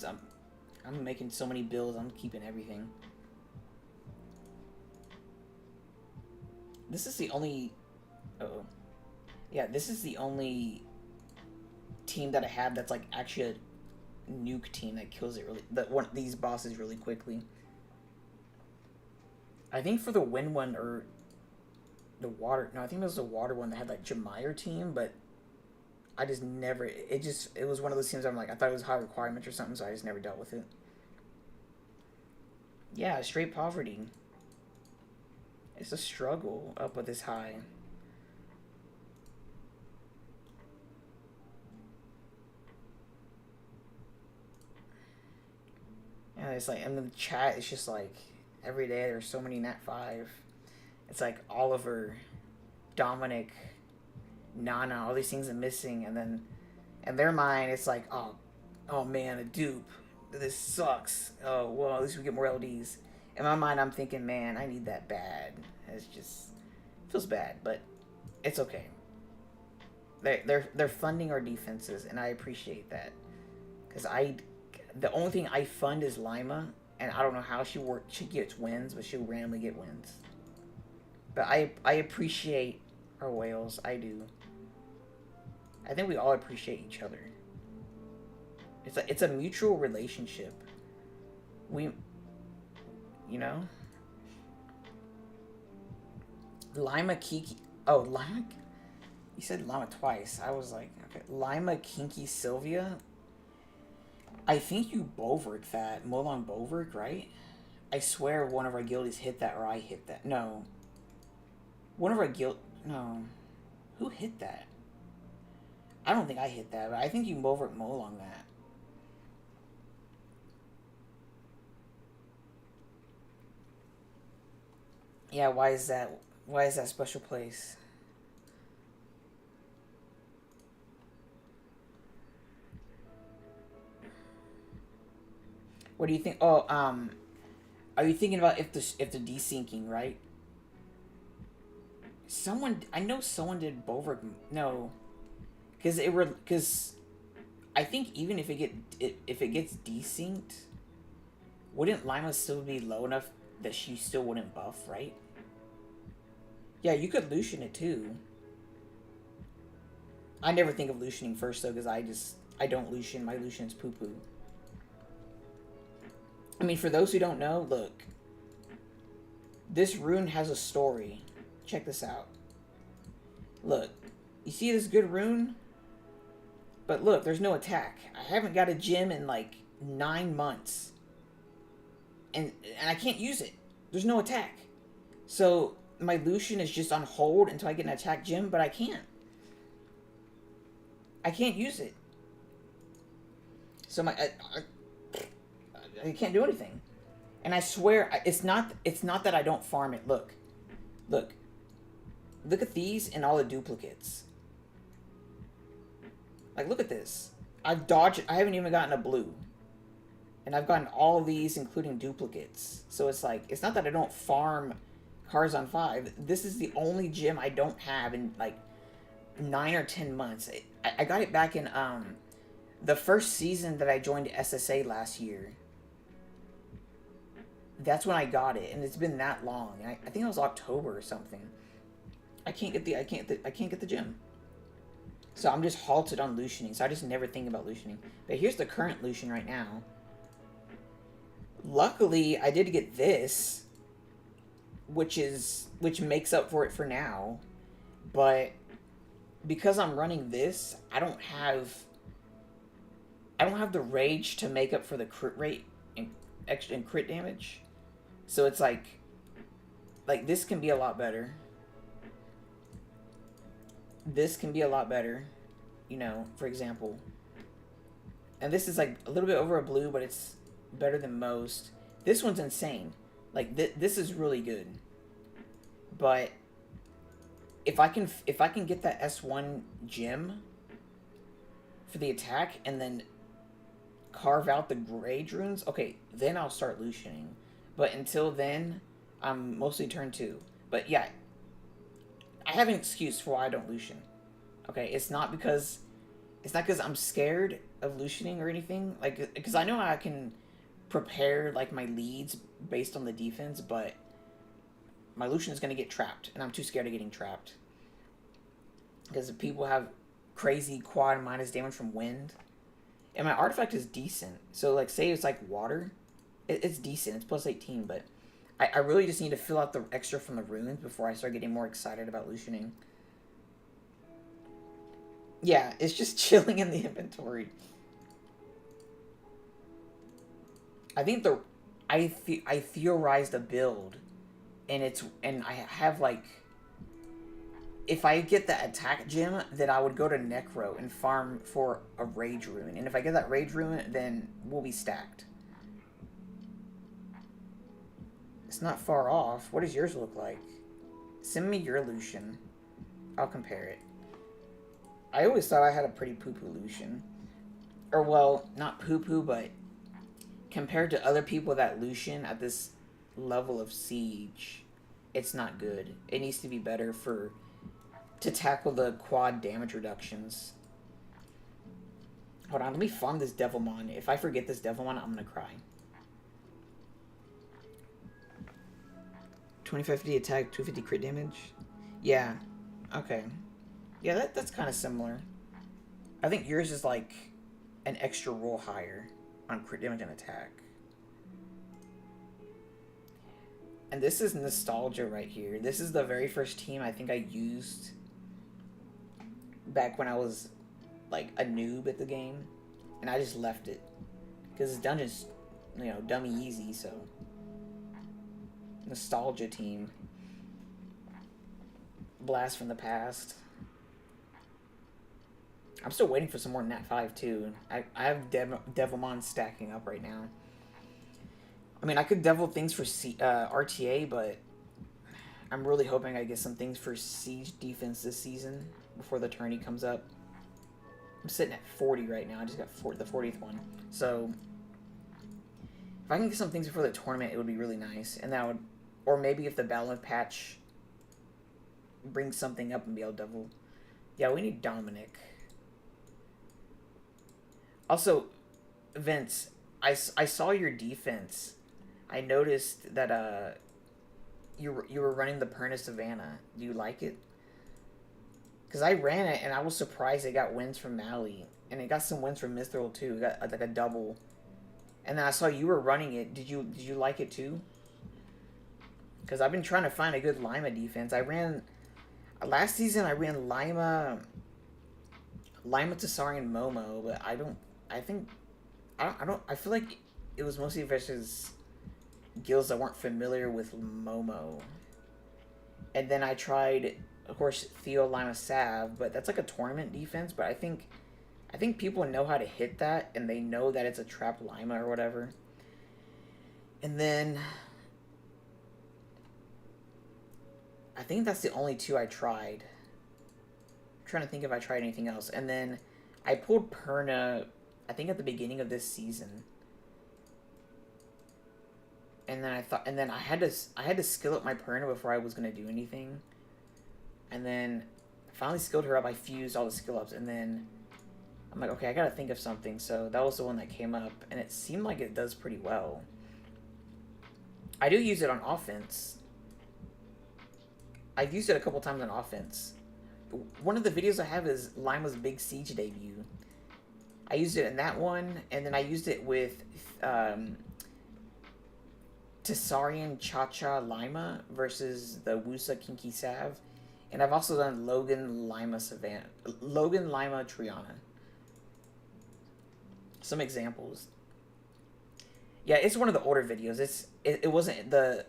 I'm making so many builds. I'm keeping everything. This is the only. Uh-oh. Yeah, this is the only team that I have that's like actually a nuke team that kills it really. That one these bosses really quickly. I think for the wind one or the water. No, I think it was the water one that had like Jameyer team, but I just never. It was one of those teams. I'm like, I thought it was high requirements or something, so I just never dealt with it. Yeah, straight poverty. It's a struggle up with this high. Yeah, it's like, and the chat is just like, every day there's so many Nat 5. It's like Oliver, Dominic, Nana, all these things are missing, and then in their mind it's like, oh man, a dupe. This sucks. Oh, well, at least we get more LDs. In my mind, I'm thinking, man, I need that bad. It's just, it feels bad, but it's okay. They're funding our defenses, and I appreciate that. Because the only thing I fund is Lima, and I don't know how she gets wins, but she'll randomly get wins. But I appreciate our whales. I do. I think we all appreciate each other. It's a mutual relationship. You know? Lima Kiki. Oh, Lima. You said Lima twice. I was like, okay. Lima Kinky Sylvia. I think you Boverk that. Molong Boverk, right? I swear one of our guildies hit that, or I hit that. No. One of our No. Who hit that? I don't think I hit that, but I think you Boverk Molong that. Yeah, why is that? Why is that special place? What do you think? Oh, are you thinking about if the desyncing, right? I know someone did Boverk. No, because I think even if it gets desynced, wouldn't Lima still be low enough that she still wouldn't buff, right? Yeah, you could Lucian it too. I never think of Lucianing first though, because I don't Lucian. My Lucian's poo poo. I mean, for those who don't know, look. This rune has a story. Check this out. Look. You see this good rune? But look, there's no attack. I haven't got a gem in like 9 months. And I can't use it. There's no attack. So my Lucian is just on hold until I get an attack gem, but I can't. I can't use it. So I can't do anything. And I swear, it's not that I don't farm it. Look at these and all the duplicates. Like, look at this. I've dodged. I haven't even gotten a blue, and I've gotten all these, including duplicates. So it's like, it's not that I don't farm cars on 5. This is the only gem I don't have in like 9 or 10 months. I got it back in the first season that I joined SSA last year. That's when I got it, and it's been that long. I think it was October or something. I can't get the gem. So I'm just halted on Lucianing. So I just never think about Lucianing. But here's the current Lucian right now. Luckily, I did get this. which makes up for it for now. But because I'm running this, I don't have the rage to make up for the crit rate and extra and crit damage. So it's like this can be a lot better. This can be a lot better, you know, for example. And this is like a little bit over a blue, but it's better than most. This one's insane. Like this is really good. But if I can get that S1 gem for the attack and then carve out the grade runes, okay, then I'll start lutioning. But until then, I'm mostly turn 2. But yeah, I have an excuse for why I don't lution. Okay, it's not because I'm scared of lutioning or anything. Like, because I know I can prepare like my leads based on the defense, but my lution is gonna get trapped, and I'm too scared of getting trapped. Because people have crazy quad minus damage from wind, and my artifact is decent. So like, say it's like water, it's decent. It's plus 18, but I really just need to fill out the extra from the runes before I start getting more excited about lutioning. Yeah, it's just chilling in the inventory. I think I theorized a build, and I have like, if I get the attack gem, then I would go to Necro and farm for a Rage Rune. And if I get that Rage Rune, then we'll be stacked. It's not far off. What does yours look like? Send me your Lucian. I'll compare it. I always thought I had a pretty poo-poo Lucian. Or, well, not poo-poo, but compared to other people that Lucian at this level of siege, it's not good. It needs to be better to tackle the quad damage reductions. Hold on, let me farm this Devilmon. If I forget this Devilmon, I'm gonna cry. 2550 attack, 250 crit damage? Yeah. Okay. Yeah, that's kind of similar. I think yours is like an extra roll higher on crit damage and attack. And this is nostalgia right here. This is the very first team I think I used back when I was like a noob at the game, and I just left it because this dungeon's, you know, dummy easy. So nostalgia team, blast from the past. I'm still waiting for some more Nat 5 too. I have Devilmon stacking up right now. I mean, I could devil things for RTA, but I'm really hoping I get some things for siege defense this season before the tourney comes up. I'm sitting at 40 right now. I just got the 40th one. So if I can get some things before the tournament, it would be really nice. And that would, or maybe if the Labyrinth patch brings something up and be able to devil. Yeah, we need Dominic. Also, Vince, I saw your defense. I noticed that you were running the Perna Savannah. Do you like it? Because I ran it, and I was surprised it got wins from Mally. And it got some wins from Mithril, too. It got like a double. And then I saw you were running it. Did you like it, too? Because I've been trying to find a good Lima defense. I ran... Last season, I ran Lima, Tsari, and Momo. But I feel like it was mostly versus guilds that weren't familiar with Momo. And then I tried, of course, Theo, Lima, Sav, but that's like a tournament defense. But I think people know how to hit that, and they know that it's a trap Lima or whatever. And then I think that's the only two I tried. I'm trying to think if I tried anything else. And then I pulled Perna, I think at the beginning of this season. And then I had to skill up my Perna before I was gonna do anything. And then I finally skilled her up. I fused all the skill ups, and then I'm like, okay, I gotta think of something. So that was the one that came up, and it seemed like it does pretty well. I do use it on offense. I've used it a couple times on offense. One of the videos I have is Lima's Big Siege debut. I used it in that one, and then I used it with Tessarian Cha-Cha Lima versus the Wusa Kinky Sav. And I've also done Logan Lima Triana. Some examples. Yeah, it's one of the older videos. It wasn't the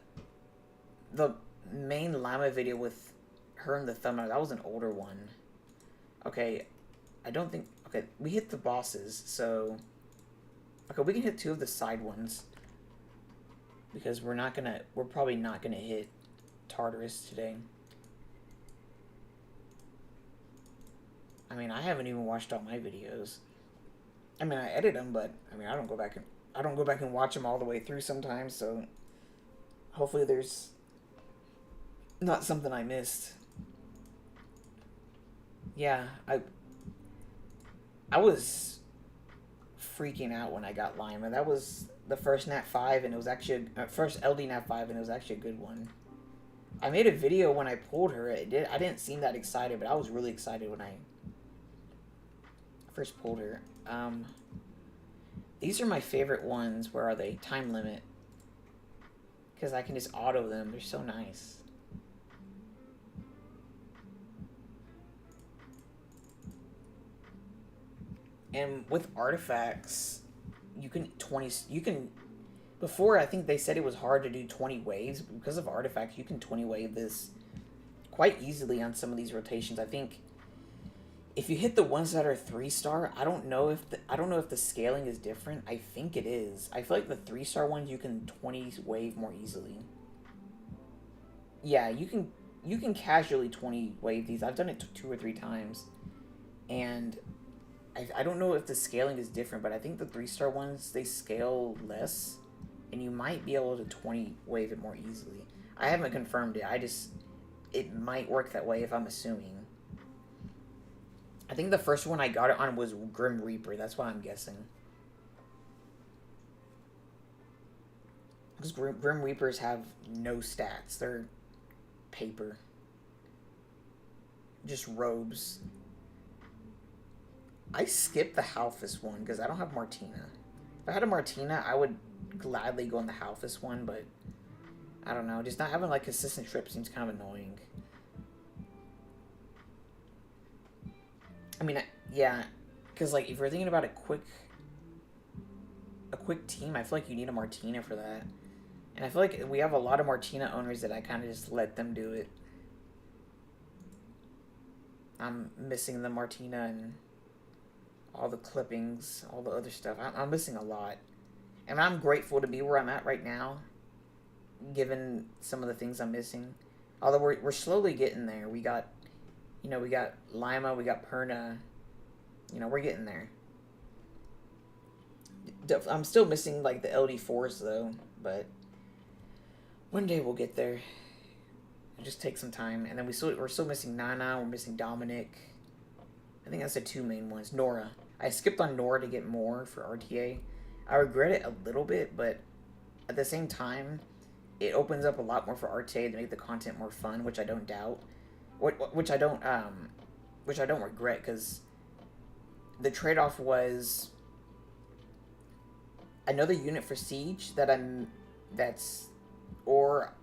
main Lima video with her in the thumbnail. That was an older one. Okay, I don't think... Okay, we hit the bosses, so... Okay, we can hit 2 of the side ones. Because we're probably not gonna hit Tartarus today. I mean, I haven't even watched all my videos. I mean, I edit them, but I mean, I don't go back and watch them all the way through sometimes. So hopefully, there's not something I missed. Yeah, I was freaking out when I got Lima. That was the first Nat 5, and it was actually first LD Nat 5, and it was actually a good one. I made a video when I pulled her. I didn't seem that excited, but I was really excited when I first pulled her. These are my favorite ones. Where are they? Time limit. Because I can just auto them. They're so nice. And with artifacts, before, I think they said it was hard to do 20 waves. But because of artifacts, you can 20 wave this quite easily on some of these rotations. I think if you hit the ones that are 3-star, I don't know if the scaling is different. I think it is. I feel like the 3-star ones you can 20 wave more easily. Yeah, you can casually 20 wave these. I've done it 2 or 3 times, and I don't know if the scaling is different, but I think the 3-star ones, they scale less, and you might be able to 20 wave it more easily. I haven't confirmed it. It might work that way if I'm assuming. I think the first one I got it on was Grim Reaper. That's why I'm guessing. Because Grim Reapers have no stats. They're paper. Just robes. I skipped the Halphus one because I don't have Martina. If I had a Martina, I would gladly go on the Halphus one, but I don't know. Just not having like consistent trip seems kind of annoying. I mean, yeah, because like if you're thinking about a quick team, I feel like you need a Martina for that. And I feel like we have a lot of Martina owners that I kind of just let them do it. I'm missing the Martina and all the clippings, all the other stuff. I'm missing a lot. And I'm grateful to be where I'm at right now, given some of the things I'm missing. Although we're slowly getting there. We got Lima, we got Perna. We're getting there. I'm still missing, like, the LD4s, though. But one day we'll get there. It'll just take some time. And then we're still missing Nana. We're missing Dominic. I think that's the 2 main ones. Nora. I skipped on Nora to get more for RTA. I regret it a little bit, but at the same time, it opens up a lot more for RTA to make the content more fun, which I don't doubt. Which I don't regret, because the trade-off was another unit for Siege or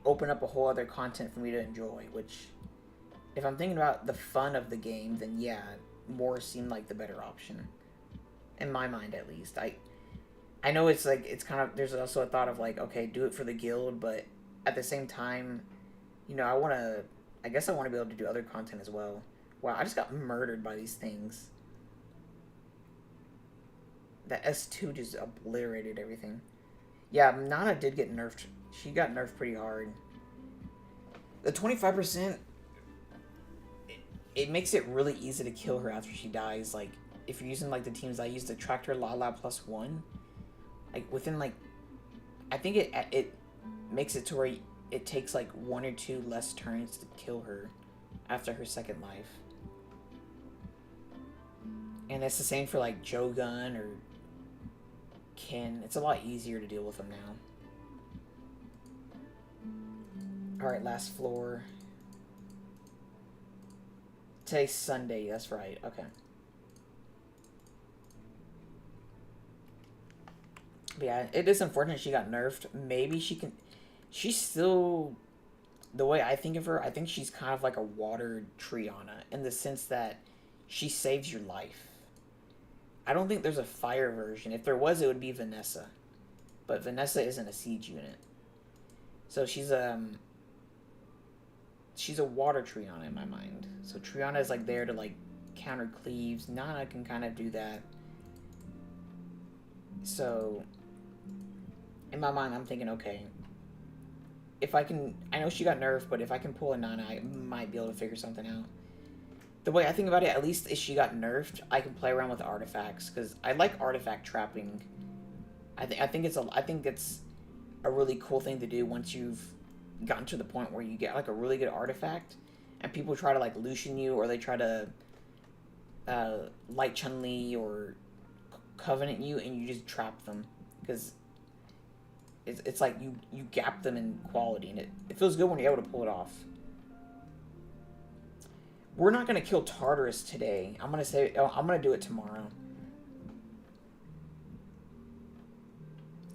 open up a whole other content for me to enjoy, which, if I'm thinking about the fun of the game, then yeah, more seemed like the better option. In my mind, at least. I know it's like, it's kind of, there's also a thought of like, okay, do it for the guild, but at the same time, I guess I want to be able to do other content as well. Wow, I just got murdered by these things. That S2 just obliterated everything. Yeah, Nana did get nerfed. She got nerfed pretty hard. The 25%, it makes it really easy to kill her after she dies. Like, if you're using, like, the teams I use, the Tractor Lala +1, like, within, like, I think it makes it to where it takes, like, 1 or 2 less turns to kill her after her second life. And it's the same for, like, Jogun or Ken. It's a lot easier to deal with them now. Alright, last floor. Today's Sunday, that's right, okay. But yeah, it is unfortunate she got nerfed. Maybe she can. She's still, the way I think of her, I think she's kind of like a water Triana in the sense that she saves your life. I don't think there's a fire version. If there was, it would be Vanessa. But Vanessa isn't a siege unit. So she's a water Triana in my mind. So Triana is like there to like counter cleaves. Nana can kind of do that. So in my mind, I'm thinking, okay, if I can, I know she got nerfed, but if I can pull a Nana, I might be able to figure something out. The way I think about it, at least if she got nerfed, I can play around with artifacts because I like artifact trapping. I think it's a really cool thing to do once you've gotten to the point where you get like a really good artifact, and people try to like Lucian you, or they try to light Chun-Li or Covenant you, and you just trap them because it's like you gap them in quality, and it feels good when you're able to pull it off. We're not gonna kill Tartarus today. I'm gonna do it tomorrow.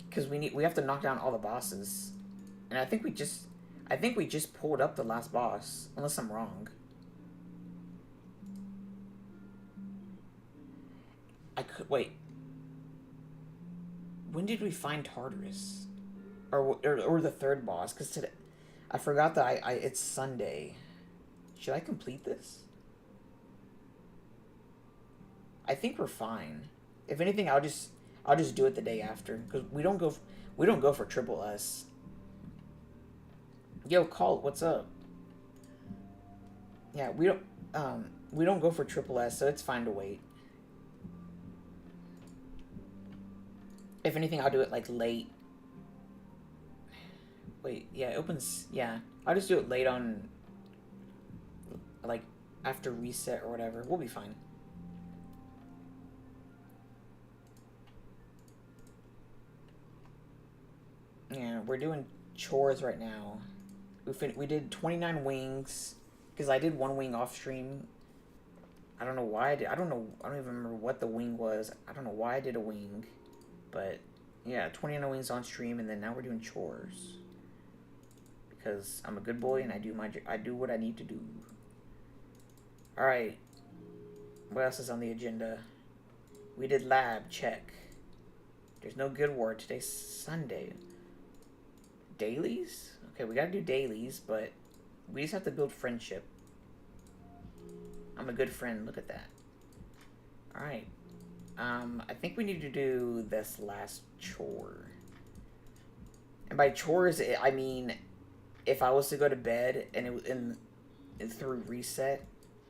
Because we have to knock down all the bosses. And I think we just pulled up the last boss, unless I'm wrong. Wait. When did we find Tartarus? Or the third boss? Because today, I forgot that it's Sunday. Should I complete this? I think we're fine. If anything, I'll just do it the day after because we don't go for triple S. Yo, Colt, what's up? Yeah, we don't go for triple S, so it's fine to wait. If anything, I'll do it like late. Wait, yeah, it opens. Yeah, I'll just do it late on. Like after reset or whatever, we'll be fine. Yeah, we're doing chores right now. We did 29 wings because I did one wing off stream. I don't know why I did. I don't even remember what the wing was. I don't know why I did a wing, but yeah, 29 wings on stream, and then now we're doing chores because I'm a good boy and I do what I need to do. All right. What else is on the agenda? We did lab, check. There's no good word. Today's Sunday. Dailies? Okay, we gotta do dailies, but we just have to build friendship. I'm a good friend. Look at that. Alright. I think we need to do this last chore. And by chores, I mean, if I was to go to bed and through reset,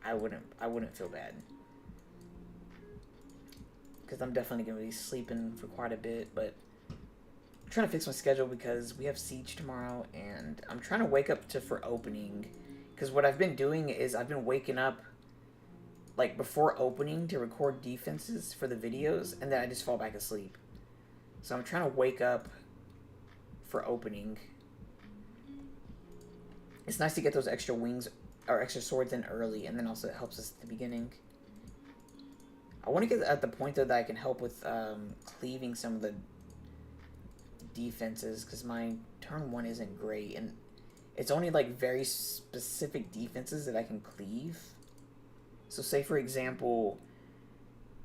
I wouldn't feel bad. Because I'm definitely going to be sleeping for quite a bit, but I'm trying to fix my schedule because we have Siege tomorrow, and I'm trying to wake up for opening. Because what I've been doing is I've been waking up like before opening to record defenses for the videos, and then I just fall back asleep. So I'm trying to wake up for opening. It's nice to get those extra wings or extra swords in early, and then also it helps us at the beginning. I want to get at the point though that I can help with cleaving some of the defenses, because my turn 1 isn't great, and it's only like very specific defenses that I can cleave. So say for example,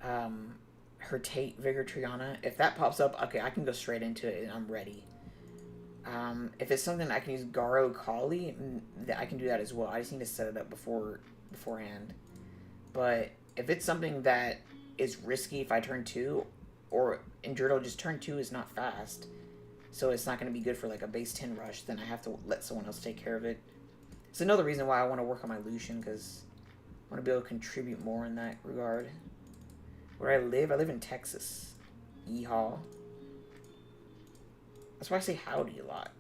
her Tate Vigor Triana, if that pops up, okay, I can go straight into it and I'm ready. If it's something I can use Garo Kali, I can do that as well. I just need to set it up beforehand. But if it's something that is risky if I turn 2, or Enduro just turn 2 is not fast, so it's not going to be good for like a base 10 rush, then I have to let someone else take care of it. It's another reason why I want to work on my Lucian, because I want to be able to contribute more in that regard. Where I live in Texas. Yeehaw. That's why I say howdy a lot.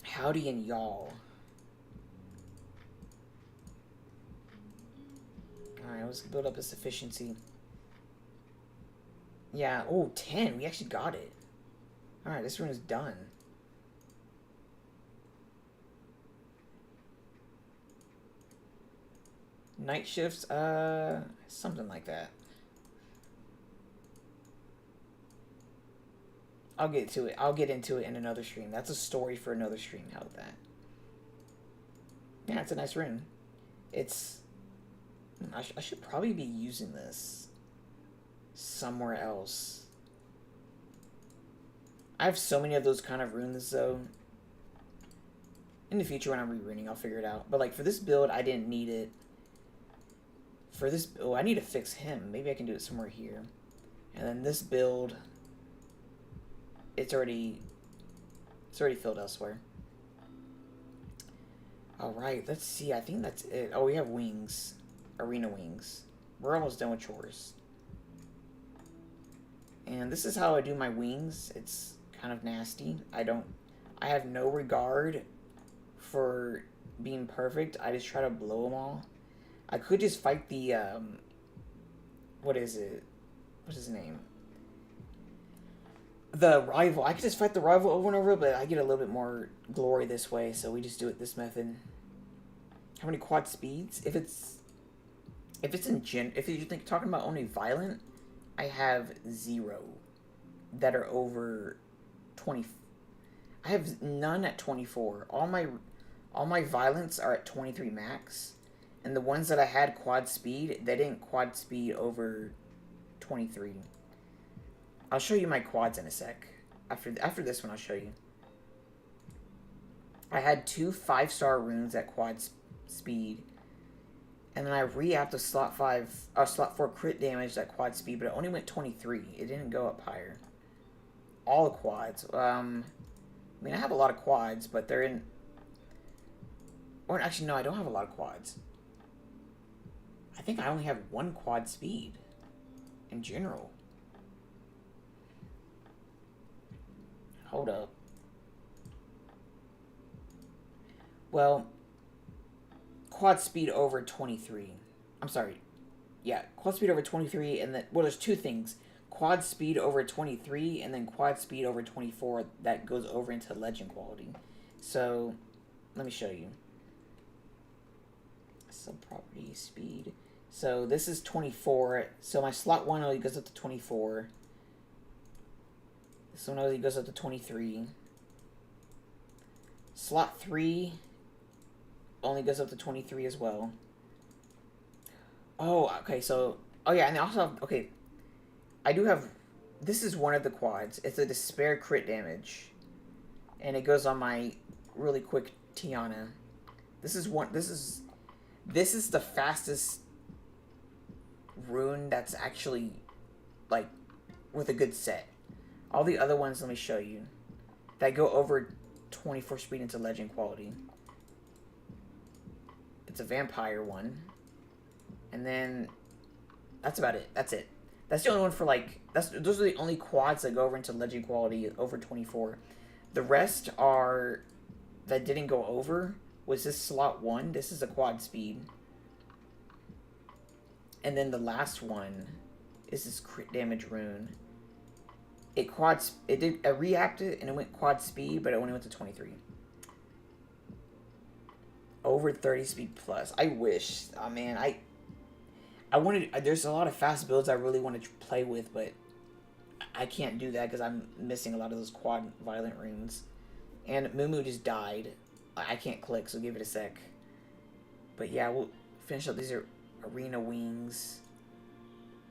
Howdy and y'all. Alright, let's build up this efficiency. Yeah, oh, 10. We actually got it. Alright, this rune is done. Night shifts, something like that. I'll get to it. I'll get into it in another stream. That's a story for another stream. How about that? Yeah, it's a nice rune. It's... I should probably be using this somewhere else. I have so many of those kind of runes, though. In the future, when I'm reruning, I'll figure it out. But, like, for this build, I didn't need it. For this... Oh, I need to fix him. Maybe I can do it somewhere here. And then this build... It's already filled elsewhere. Alright, let's see. I think that's it. Oh, we have wings. Arena wings. We're almost done with chores. And this is how I do my wings. It's kind of nasty. I have no regard for being perfect. I just try to blow them all. I could just fight the, what is it? What's his name? The rival. I could just fight the rival over and over, but I get a little bit more glory this way, so we just do it this method. How many quad speeds? If you're talking about only violent, I have 0 that are over 20. I have none at 24. All my violence are at 23 max, and the ones that I had quad speed, they didn't quad speed over 23. I'll show you my quads in a sec. After this one, I'll show you. I had 2 5-star runes at quad speed, and then I re-apped a slot 4 crit damage at quad speed, but it only went 23. It didn't go up higher. All the quads. I mean, I have a lot of quads, but they're in... Or actually, no, I don't have a lot of quads. I think I only have 1 quad speed in general. Hold up. Well, quad speed over 23. I'm sorry. Yeah, quad speed over 23, and then... Well, there's 2 things. Quad speed over 23, and then quad speed over 24 that goes over into legend quality. So, let me show you. Sub-property speed. So, this is 24. So, my slot 1 only goes up to 24. This one only goes up to 23. Slot 3 only goes up to 23 as well. Oh, okay, so... Oh, yeah, and I also have... Okay, I do have... This is one of the quads. It's a Despair crit damage. And it goes on my really quick Tiana. This is one... This is the fastest rune that's actually, like, with a good set. All the other ones, let me show you, that go over 24 speed into legend quality. It's a vampire one. And then, that's about it. That's it. That's the only one for, like, those are the only quads that go over into legend quality over 24. The rest are, that didn't go over, was this slot 1. This is a quad speed. And then the last one is this crit damage rune. I re-apped it and it went quad speed, but it only went to 23. Over 30 speed plus. I wish. Oh man, I wanted. There's a lot of fast builds I really want to play with, but I can't do that because I'm missing a lot of those quad violent runes. And Moo just died. I can't click, so give it a sec. But yeah, we'll finish up these arena wings.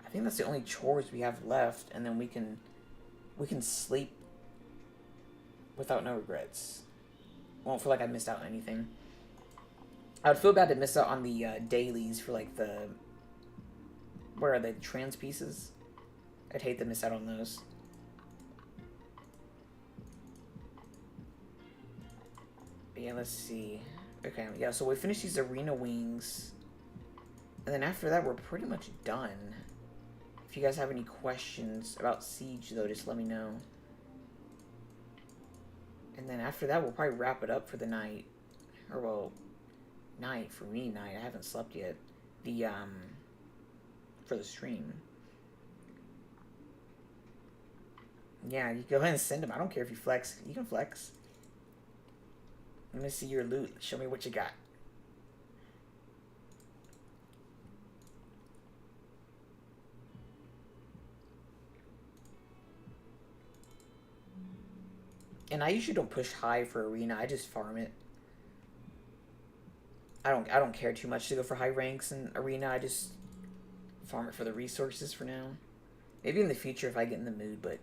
I think that's the only chores we have left, and then we can sleep without no regrets. Won't feel like I missed out on anything. I would feel bad to miss out on the dailies for like the... Where are they? Trans pieces? I'd hate to miss out on those. But yeah, let's see. Okay, yeah, so we finished these arena wings. And then after that, we're pretty much done. If you guys have any questions about Siege, though, just let me know. And then after that, we'll probably wrap it up for the night. Or, well, night. For me, night. I haven't slept yet. For the stream. Yeah, you go ahead and send them. I don't care if you flex. You can flex. Let me see your loot. Show me what you got. And I usually don't push high for arena. I just farm it. I don't care too much to go for high ranks in arena. I just farm it for the resources for now. Maybe in the future if I get in the mood, but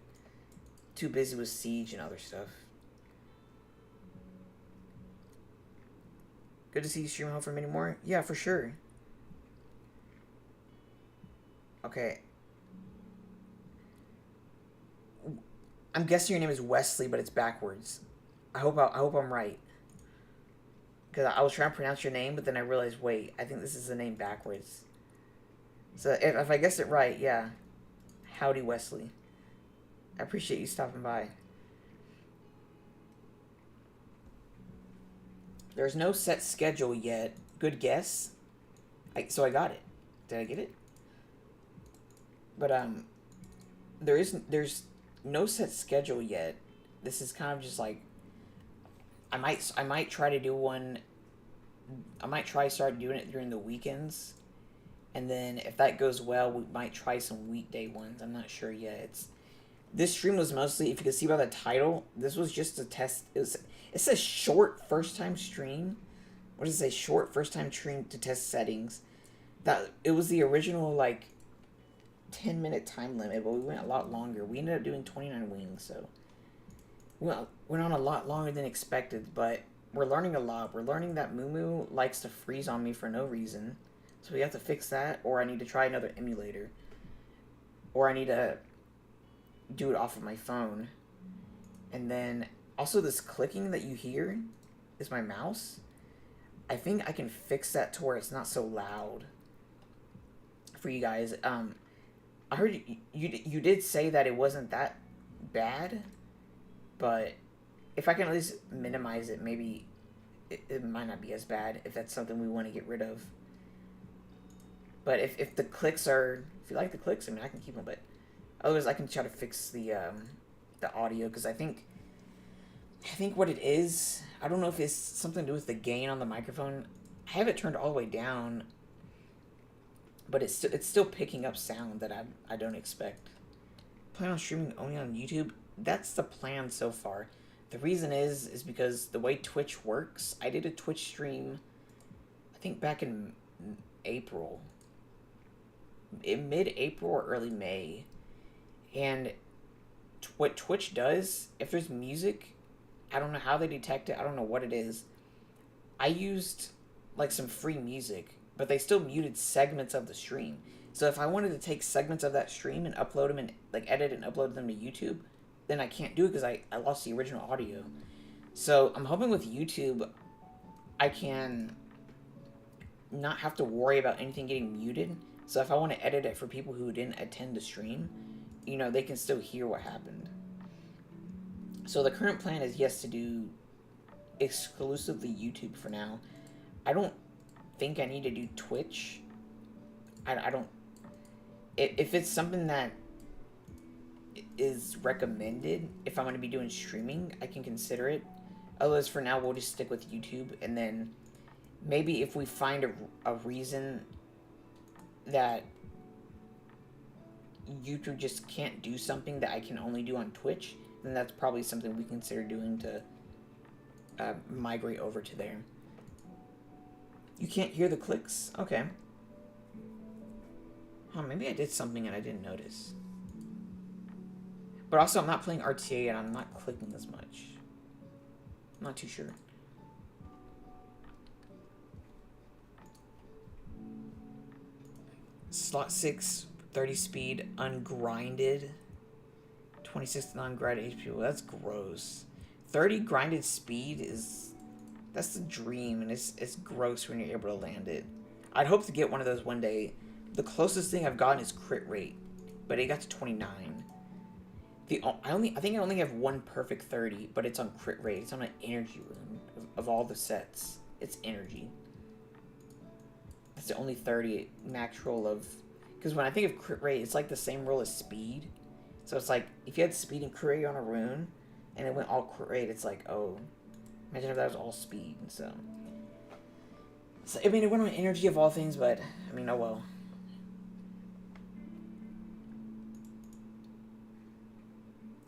too busy with Siege and other stuff. Good to see you stream home for many more. Yeah, for sure. Okay. I'm guessing your name is Wesley, but it's backwards. I hope I'm right. Because I was trying to pronounce your name, but then I realized, wait, I think this is the name backwards. So if I guessed it right, yeah. Howdy, Wesley. I appreciate you stopping by. There's no set schedule yet. Good guess. So I got it. Did I get it? But there's no set schedule yet. This is kind of just like I might try to do one. I might try start doing it during the weekends, and then if that goes well, we might try some weekday ones. I'm not sure yet. This stream was mostly, if you can see by the title, this was just a test. It says short first time stream. What does it say? Short first time stream to test settings. That it was the original like 10-minute time limit, but we went a lot longer. We ended up doing 29 wings, so well, went on a lot longer than expected, but we're learning a lot. We're learning that Moo likes to freeze on me for no reason, so we have to fix that, or I need to try another emulator, or I need to do it off of my phone. And then also this clicking that you hear is my mouse. I think I can fix that to where it's not so loud for you guys. I heard you did say that it wasn't that bad, but if I can at least minimize it, maybe it might not be as bad if that's something we want to get rid of. But if the clicks are, if you like the clicks, I mean, I can keep them, but otherwise I can try to fix the audio, because I think what it is, I don't know if it's something to do with the gain on the microphone. I have it turned all the way down, but it's still picking up sound that I don't expect. Plan on streaming only on YouTube? That's the plan so far. The reason is because the way Twitch works, I did a Twitch stream, I think back in April. In mid-April or early May. And what Twitch does, if there's music, I don't know how they detect it, I don't know what it is. I used like some free music, but they still muted segments of the stream. So if I wanted to take segments of that stream and upload them and like edit and upload them to YouTube, then I can't do it because I lost the original audio. So I'm hoping with YouTube I can not have to worry about anything getting muted. So if I want to edit it for people who didn't attend the stream, you know, they can still hear what happened. So the current plan is, yes, to do exclusively YouTube for now. I don't think I need to do Twitch. I don't... If it's something that is recommended, if I'm going to be doing streaming, I can consider it. Otherwise, for now, we'll just stick with YouTube. And then maybe if we find a reason that YouTube just can't do something that I can only do on Twitch, then that's probably something we consider doing to migrate over to there. You can't hear the clicks? Okay. Huh, maybe I did something and I didn't notice. But also, I'm not playing RTA and I'm not clicking as much. I'm not too sure. Slot 6, 30 speed, ungrinded. 26 non-grinded HP. Well, that's gross. 30 grinded speed is... That's the dream, and it's gross when you're able to land it. I'd hope to get one of those one day. The closest thing I've gotten is crit rate, but it got to 29. I think I only have one perfect 30, but it's on crit rate. It's on an energy rune of all the sets. It's energy. That's the only 30 max roll of... Because when I think of crit rate, it's like the same roll as speed. So it's like, if you had speed and crit rate on a rune, and it went all crit rate, it's like, oh... Imagine if that was all speed, so... I mean, it went on energy of all things, but, I mean, oh well.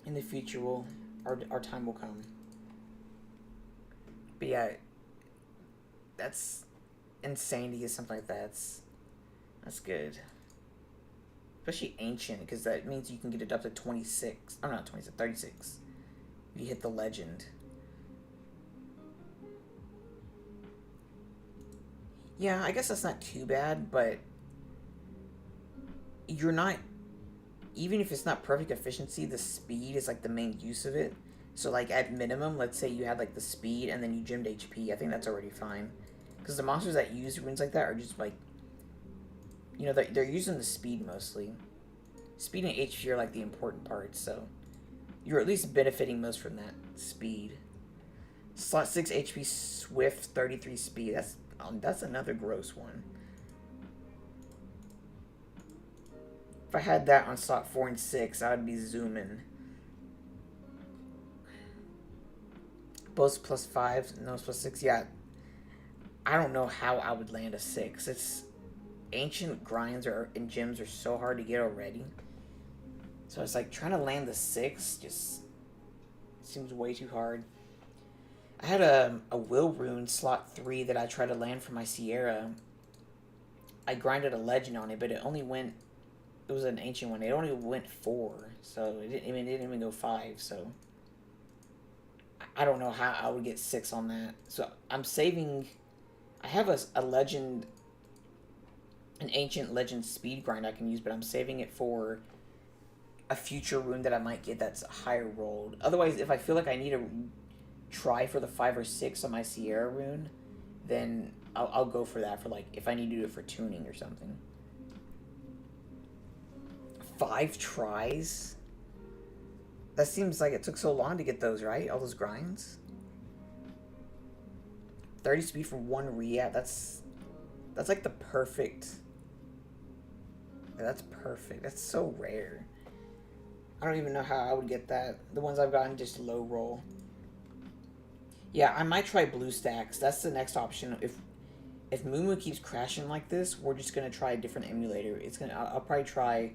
In the future, our time will come. But yeah, that's insane to get something like that. That's good. Especially ancient, because that means you can get it up to 26. Oh, not 26, 36. If you hit the legend. Yeah, I guess that's not too bad, but you're not, even if it's not perfect efficiency, the speed is like the main use of it. So like at minimum, let's say you had like the speed and then you gemmed HP, I think that's already fine. Because the monsters that use runes like that are just like, you know, they're using the speed mostly. Speed and HP are like the important parts, so you're at least benefiting most from that speed. Slot 6 HP Swift, 33 speed. That's another gross one. If I had that on slot 4 and 6, I would be zooming. Both +5, nose +6. Yeah, I don't know how I would land a 6. It's ancient grinds and gems are so hard to get already. So it's like trying to land the 6 just seems way too hard. I had a will rune slot 3 that I tried to land for my Sierra. I grinded a legend on it, but it only went. It was an ancient one. It only went 4, so it didn't even go 5. So I don't know how I would get 6 on that. So I'm saving. I have a legend, an ancient legend speed grind I can use, but I'm saving it for a future rune that I might get that's higher rolled. Otherwise, if I feel like I need to try for the 5 or 6 on my Sierra rune, then I'll go for that for like if I need to do it for tuning or something. 5 tries? That seems like it took so long to get those, right? All those grinds? 30 speed for 1 re-app. That's like the perfect. Yeah, that's perfect. That's so rare. I don't even know how I would get that. The ones I've gotten just low roll. Yeah, I might try BlueStacks. That's the next option. If Mumu keeps crashing like this, we're just gonna try a different emulator. I'll probably try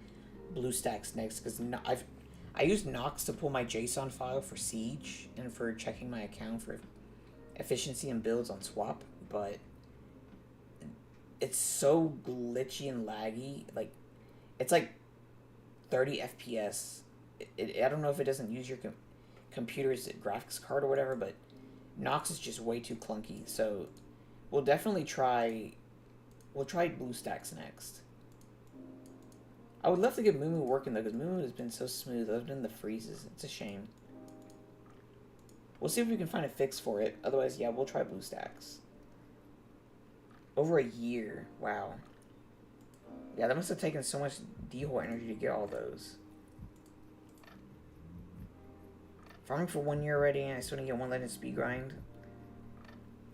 BlueStacks next because I use Nox to pull my JSON file for Siege and for checking my account for efficiency and builds on swap, but it's so glitchy and laggy. Like it's like 30 FPS. I don't know if it doesn't use your computer's graphics card or whatever, but Nox is just way too clunky. So we'll definitely try. We'll try BlueStacks next. I would love to get Mumu working though, because Mumu has been so smooth. Other than the freezes, it's a shame. We'll see if we can find a fix for it. Otherwise, yeah, we'll try BlueStacks. Over a year, wow. Yeah, that must have taken so much D-hole energy to get all those. Farming for 1 year already, and I still didn't get 1 legend speed grind.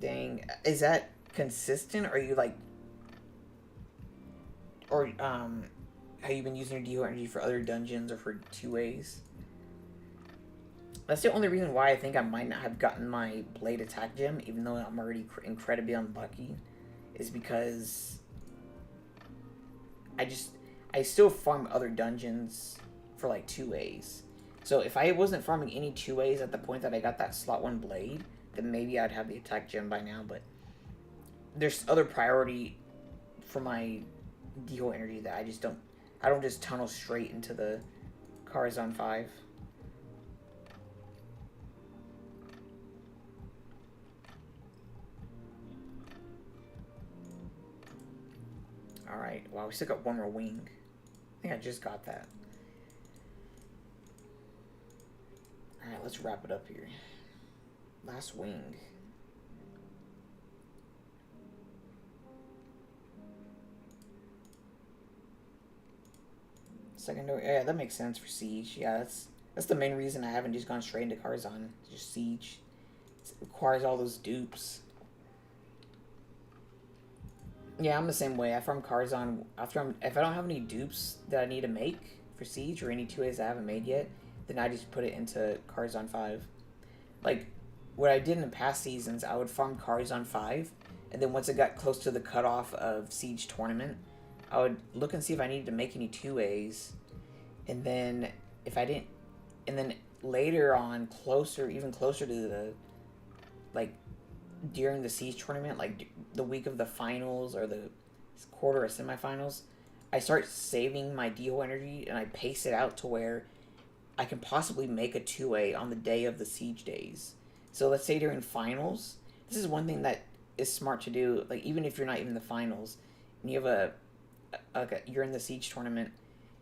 Dang, is that consistent? Or are you like, or have you been using your D-hole energy for other dungeons or for 2As? That's the only reason why I think I might not have gotten my blade attack gem, even though I'm already incredibly unlucky, is because I still farm other dungeons for like 2As. So if I wasn't farming any 2As at the point that I got that slot 1 blade, then maybe I'd have the attack gem by now, but there's other priority for my D-hole energy that I don't just tunnel straight into the Karazhan 5. Alright, wow, we still got 1 more wing. I think I just got that. Alright, let's wrap it up here. Last wing. Secondary, yeah, that makes sense for Siege. Yeah, that's the main reason I haven't just gone straight into Karazhan. Just Siege. It requires all those dupes. Yeah, I'm the same way. I farm Karazhan if I don't have any dupes that I need to make for Siege or any 2As I haven't made yet, then I just put it into Karazhan 5. Like what I did in the past seasons, I would farm Karazhan 5, and then once it got close to the cutoff of Siege tournament, I would look and see if I needed to make any 2As, and then if I didn't, and then later on, even closer to the, like, during the Siege tournament, like the week of the finals or the quarter or semifinals, I start saving my deal energy and I pace it out to where I can possibly make a 2A on the day of the Siege days. So let's say during finals, this is one thing that is smart to do. Like, even if you're not even in the finals, and you have you're in the Siege tournament,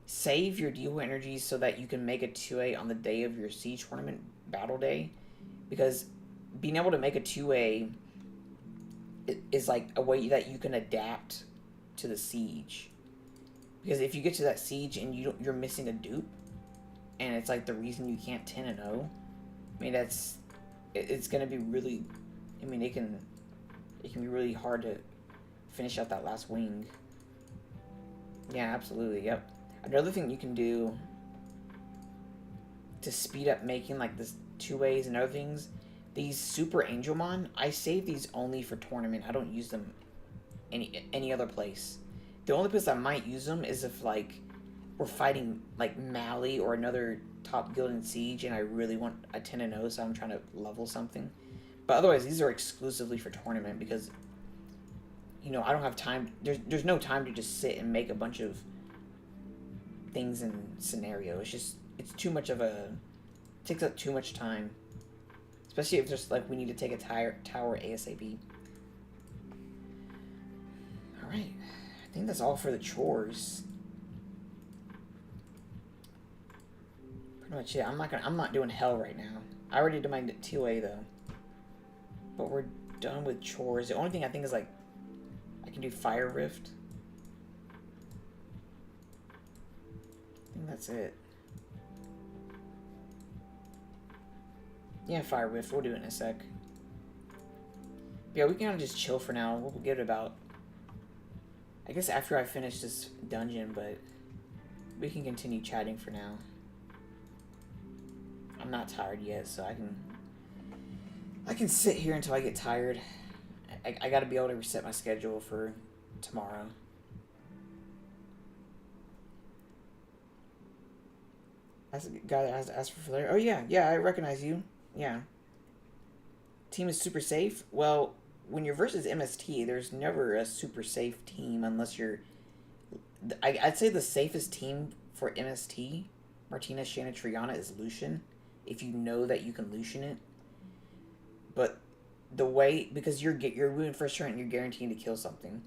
save your deal energy so that you can make a 2A on the day of your Siege tournament battle day, because being able to make a 2A is like a way that you can adapt to the Siege. Because if you get to that Siege and you're missing a dupe, and it's like the reason you can't 10-0, I mean, it's gonna be really, I mean, it can be really hard to finish out that last wing. Yeah, absolutely, yep. Another thing you can do to speed up making like this 2As and other things, these Super Angelmon, I save these only for tournament. I don't use them any other place. The only place I might use them is if like we're fighting like Mali or another top guild in Siege and I really want a 10-0, so I'm trying to level something. But otherwise, these are exclusively for tournament because, you know, I don't have time. There's no time to just sit and make a bunch of things in scenario. It's too much of a, it takes up too much time. Especially if just like we need to take a tower ASAP. Alright. I think that's all for the chores. Pretty much it. I'm not doing hell right now. I already did my 2A though. But we're done with chores. The only thing I think is like I can do Fire Rift. I think that's it. Yeah, Fire Rift. We'll do it in a sec. Yeah, we can kind of just chill for now. We'll get it about, I guess, after I finish this dungeon, but we can continue chatting for now. I'm not tired yet, so I can sit here until I get tired. I gotta be able to reset my schedule for tomorrow. That's a guy that has to ask for flare. Oh yeah, I recognize you. Yeah. Team is super safe. Well, when you're versus MST, there's never a super safe team unless you're... I'd say the safest team for MST, Martinez, Shanna, Triana, is Lucian. If you know that you can Lucian it. But the way... Because you're doing first turn and you're guaranteed to kill something.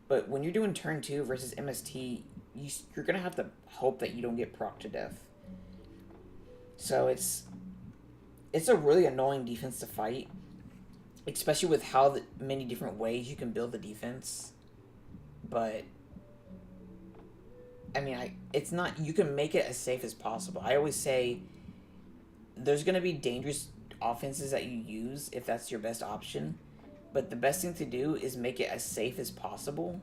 But when you're doing turn 2 versus MST, you're going to have to hope that you don't get proc to death. So it's a really annoying defense to fight, especially with how many different ways you can build the defense. But I mean, it's not, you can make it as safe as possible. I always say there's going to be dangerous offenses that you use if that's your best option, but the best thing to do is make it as safe as possible,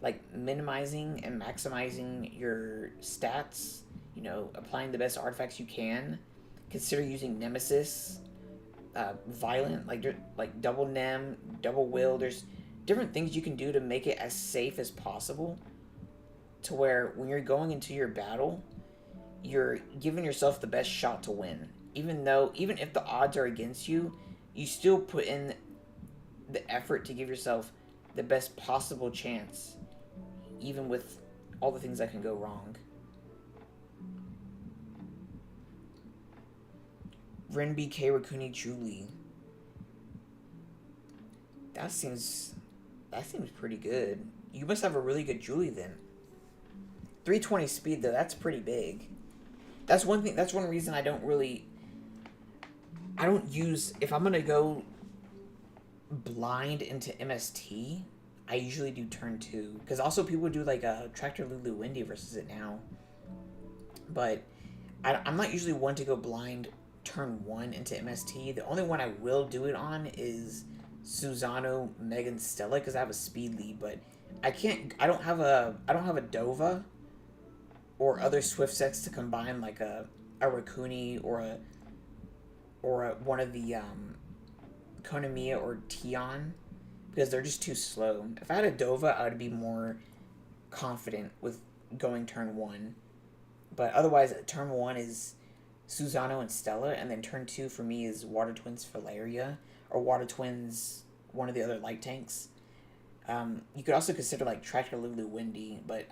like minimizing and maximizing your stats, you know, applying the best artifacts you can. Consider using Nemesis, Violent, like double Nem, double Will. There's different things you can do to make it as safe as possible, to where when you're going into your battle, you're giving yourself the best shot to win. Even if the odds are against you, you still put in the effort to give yourself the best possible chance, even with all the things that can go wrong. Ren BK Rakuni Julie. That seems pretty good. You must have a really good Julie then. 320 speed though, that's pretty big. That's one thing. That's one reason I don't use, if I'm gonna go blind into MST, I usually do turn 2. Because also people do like a Tractor Lulu Wendy versus it now. But I'm not usually one to go blind turn 1 into MST. The only one I will do it on is Susano, Megan, Stella, because I have a speed lead, but I don't have a Dova or other Swift sets to combine like a Rakuni or one of the Konamiya or Tion, because they're just too slow. If I had a Dova, I would be more confident with going turn 1. But otherwise, turn 1 is Susano and Stella, and then turn 2 for me is Water Twins Valeria, or Water Twins, one of the other light tanks. You could also consider like Tractor Lulu Windy, but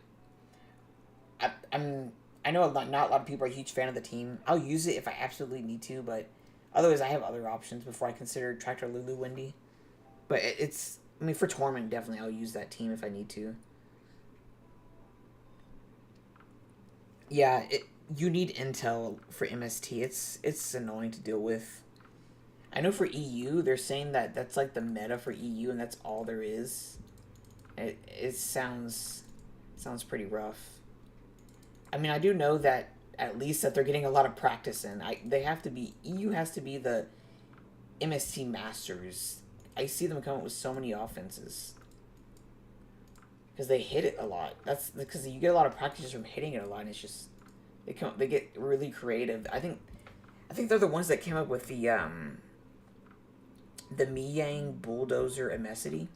I know not a lot of people are a huge fan of the team. I'll use it if I absolutely need to, but otherwise I have other options before I consider Tractor Lulu Windy. But it's, I mean, for tournament, definitely I'll use that team if I need to. Yeah, you need intel for MST. It's annoying to deal with. I know for EU, they're saying that that's like the meta for EU, and that's all there is. It sounds pretty rough. I mean, I do know that at least that they're getting a lot of practice in. They have to be, EU has to be the MST masters. I see them come up with so many offenses because they hit it a lot. That's because you get a lot of practice just from hitting it a lot, and it's just they get really creative. I think they're the ones that came up with the Miyang Bulldozer Emesity,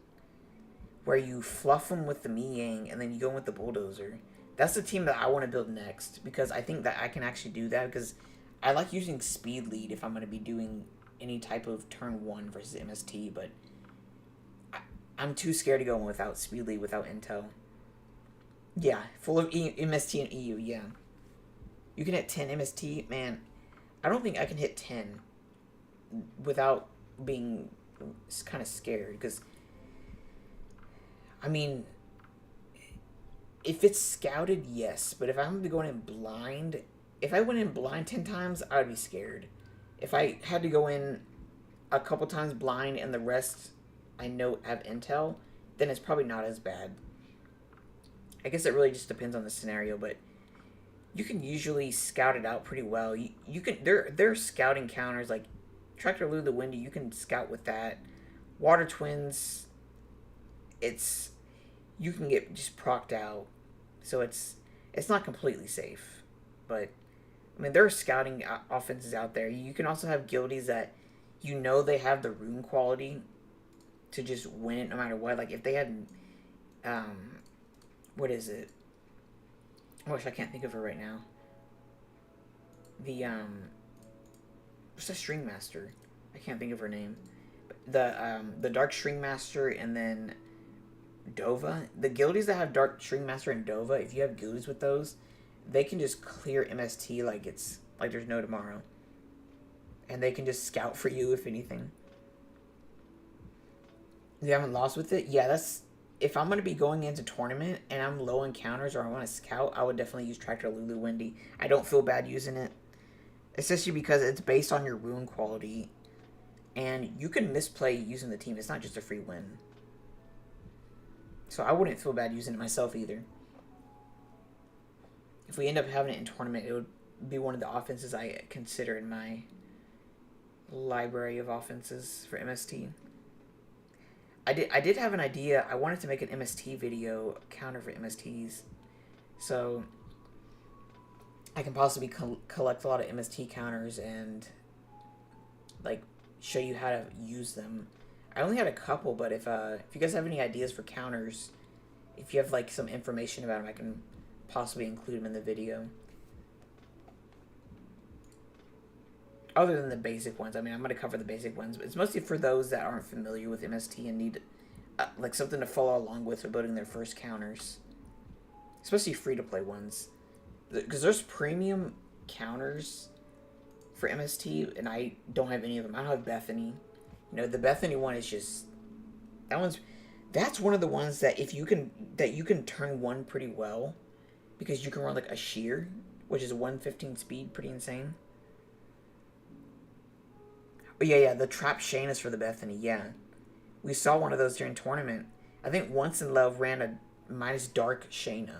where you fluff them with the Miyang and then you go in with the Bulldozer. That's the team that I want to build next, because I think that I can actually do that, because I like using speed lead if I'm going to be doing any type of turn 1 versus MST, but I'm too scared to go in without speed lead, without intel. Yeah, full of MST and EU, yeah. You can hit 10 MST, man. I don't think I can hit 10 without being kind of scared, because, I mean, if it's scouted, yes, but if I'm going to go in blind, if I went in blind 10 times, I would be scared. If I had to go in a couple times blind and the rest I know have intel, then it's probably not as bad. I guess it really just depends on the scenario, but you can usually scout it out pretty well. You can there are scouting counters like Tractor Lou the Windy. You can scout with that. Water Twins, you can get just procced out, so it's not completely safe, but I mean, there are scouting offenses out there. You can also have guildies that you know they have the rune quality to just win it no matter what. Like if they had, what is it? I wish I can't think of her right now. The what's the String Master? I can't think of her name. The Dark String Master, and then Dova. The guildies that have Dark String Master and Dova, if you have guildies with those, they can just clear MST like there's no tomorrow. And they can just scout for you, if anything. You haven't lost with it? Yeah, that's... If I'm going to be going into tournament and I'm low in counters or I want to scout, I would definitely use Tractor Lulu Windy. I don't feel bad using it. Especially because it's based on your rune quality. And you can misplay using the team. It's not just a free win. So I wouldn't feel bad using it myself either. If we end up having it in tournament, it would be one of the offenses I consider in my library of offenses for MST. I did have an idea. I wanted to make an MST video counter for MSTs, so I can possibly collect a lot of MST counters and like show you how to use them. I only had a couple, but if you guys have any ideas for counters, if you have like some information about them, I can possibly include them in the video. Other than the basic ones. I mean, I'm going to cover the basic ones, but it's mostly for those that aren't familiar with MST and need like something to follow along with for building their first counters. Especially free-to-play ones. Because there's premium counters for MST, and I don't have any of them. I don't have Bethany. You know, the Bethany one is just... That's one of the ones that you can turn one pretty well. Because you can run like a shear, which is 115 speed, pretty insane. Oh, yeah, the Trap Shane is for the Bethany, yeah. We saw one of those during tournament. I think Once in Love ran a minus Dark Shayna.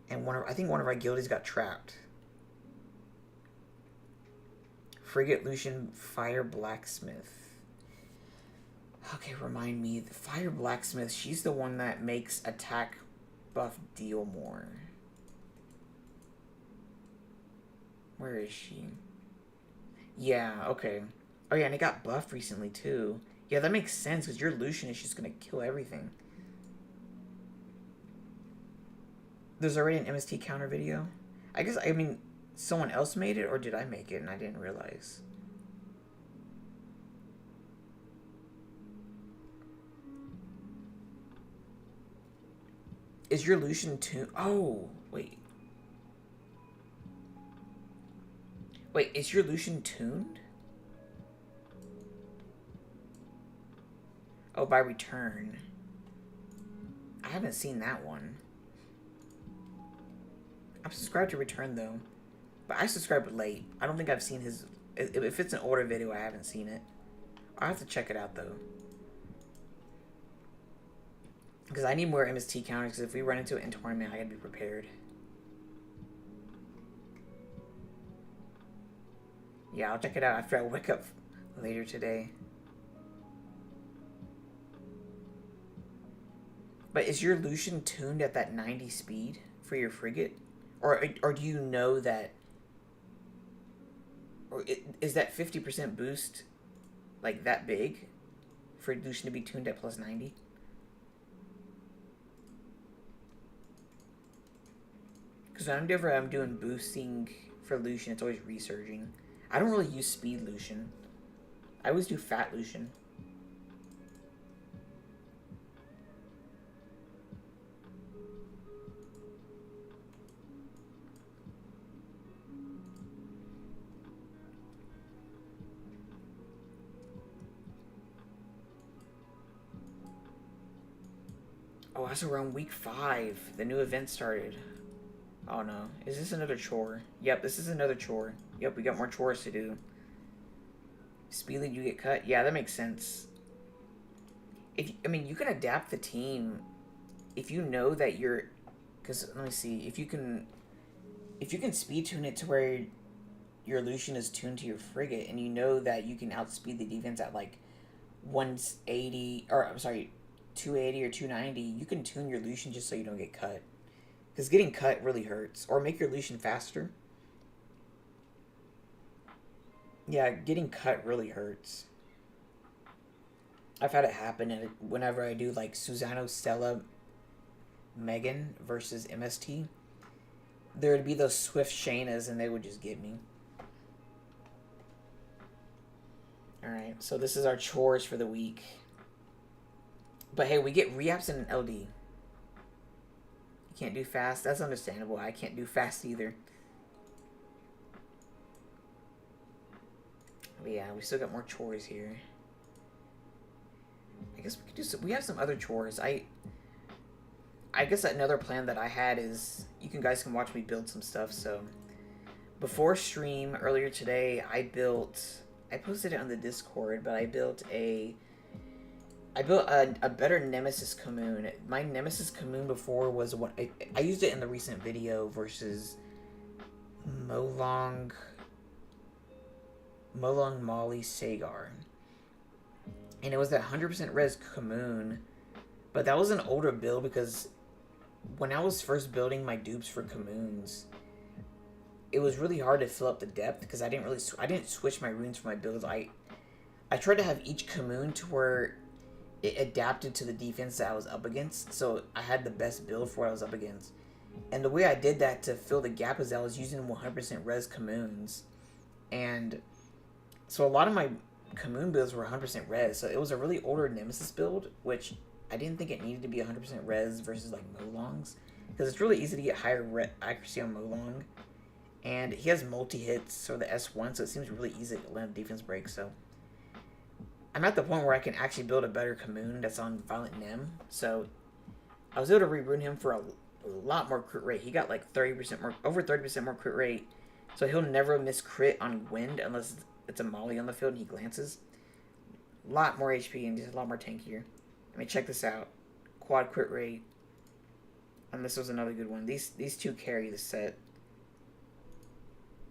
And I think one of our guildies got trapped. Frigate Lucian Fire Blacksmith. Okay, remind me. The Fire Blacksmith, she's the one that makes attack buff deal more. Where is she? Yeah, okay. Oh yeah, and it got buffed recently too. Yeah, that makes sense, because your Lucian is just going to kill everything. There's already an MST counter video? I mean, Someone else made it, or did I make it and I didn't realize? Is your Lucian tuned? Oh, wait. Wait, is your Lucian tuned? Oh, by return. I haven't seen that one. I'm subscribed to Return, though. But I subscribed late. I don't think I've seen his... If it's an older video, I haven't seen it. I'll have to check it out, though. Because I need more MST counters, because if we run into it in tournament, I gotta be prepared. Yeah, I'll check it out after I wake up later today. But is your Lucian tuned at that 90 speed for your frigate? Or do you know that... Or is that 50% boost, like, that big? For Lucian to be tuned at plus 90? Because whenever I'm doing boosting for Lucian, it's always resurging. I don't really use speed Lucian. I always do fat Lucian. Oh, that's around week 5. The new event started. Oh no. Is this another chore? Yep, this is another chore. Yep, we got more chores to do. Speed lead, you get cut? Yeah, that makes sense. I mean, you can adapt the team if you know that you're... Because, let me see. If you can speed tune it to where your Lucian is tuned to your frigate, and you know that you can outspeed the defense at, like, 180... Or, I'm sorry, 280 or 290, you can tune your Lucian just so you don't get cut. Because getting cut really hurts. Or make your Lucian faster. Yeah, getting cut really hurts. I've had it happen whenever I do, like, Susano, Stella, Megan versus MST. There would be those Swift Shaynas, and they would just get me. Alright, so this is our chores for the week. But hey, we get reaps and an LD. You can't do fast. That's understandable. I can't do fast either. But yeah, we still got more chores here. I guess we could do some... We have some other chores. I guess another plan that I had is... You guys can watch me build some stuff, so... Before stream, earlier today, I posted it on the Discord, but I built a better Nemesis Commune. My Nemesis Commune before was what... I used it in the recent video versus... Molong, Molly, Sagar. And it was that 100% res Commune. But that was an older build because... When I was first building my dupes for Communes... It was really hard to fill up the depth because I didn't switch my runes for my builds. I tried to have each Commune to where... It adapted to the defense that I was up against, so I had the best build for what I was up against. And the way I did that to fill the gap is I was using 100% res Communes. And so a lot of my Commune builds were 100% res, so it was a really older Nemesis build, which I didn't think it needed to be 100% res versus like Molong's, because it's really easy to get higher accuracy on Molong. And he has multi-hits, or the S1, so it seems really easy to land a defense break, so... I'm at the point where I can actually build a better Commune that's on Violent Nem. So I was able to re-rune him for a lot more crit rate. He got like 30% more, over 30% more crit rate. So he'll never miss crit on Wind unless it's a Molly on the field and he glances. A lot more HP and just a lot more tankier. I mean, check this out. Quad crit rate. And this was another good one. These two carry the set.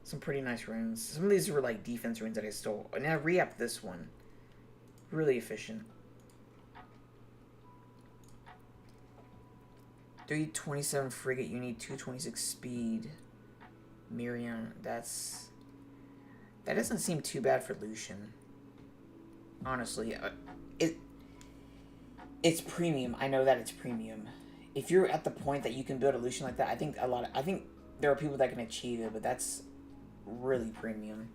Some pretty nice runes. Some of these were like defense runes that I stole. And I re-upped this one. Really efficient. 327 frigate, you need 226 speed. Miriam, that doesn't seem too bad for Lucian. Honestly, it's premium. I know that it's premium. If you're at the point that you can build a Lucian like that, I think there are people that can achieve it, but that's really premium.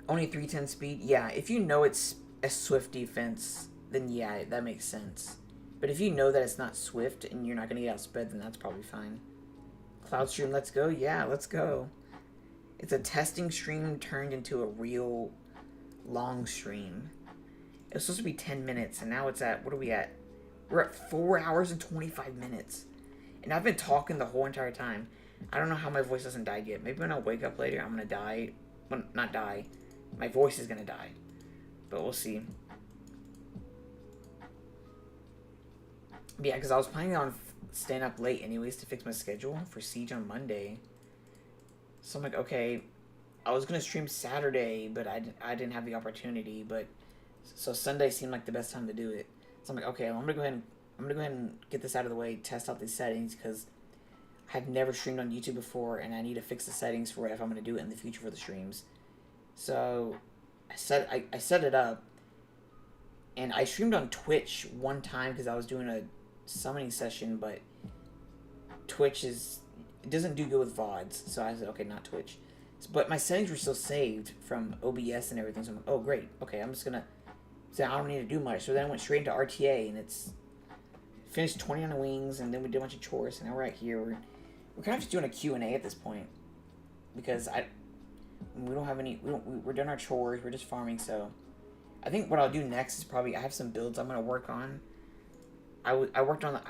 Only 310 speed? Yeah, if you know it's a swift defense, then yeah, that makes sense. But if you know that it's not swift and you're not going to get outsped, then that's probably fine. Cloud stream, let's go? Yeah, let's go. It's a testing stream turned into a real long stream. It was supposed to be 10 minutes, and now it's at, what are we at? We're at 4 hours and 25 minutes. And I've been talking the whole entire time. I don't know how my voice hasn't died yet. Maybe when I wake up later, I'm going to die. Well, not die. My voice is going to die. But we'll see. But yeah, because I was planning on staying up late anyways to fix my schedule for Siege on Monday. So I'm like, okay, I was going to stream Saturday, but I didn't have the opportunity. But so Sunday seemed like the best time to do it. So I'm like, okay, I'm going to go ahead and get this out of the way, test out these settings, because I've never streamed on YouTube before, and I need to fix the settings for it if I'm going to do it in the future for the streams. So I set it up, and I streamed on Twitch one time because I was doing a summoning session, but Twitch it doesn't do good with VODs, so I said, okay, not Twitch. But my settings were still saved from OBS and everything, so I'm like, oh, great, okay, I'm just going to, so I don't need to do much. So then I went straight into RTA, and it's finished 20 on the wings, and then we did a bunch of chores, and now we're right here. We're kind of just doing a Q&A at this point, because we don't have any, we're doing our chores, we're just farming, so I think what I'll do next is probably, I have some builds I'm going to work on. I worked on,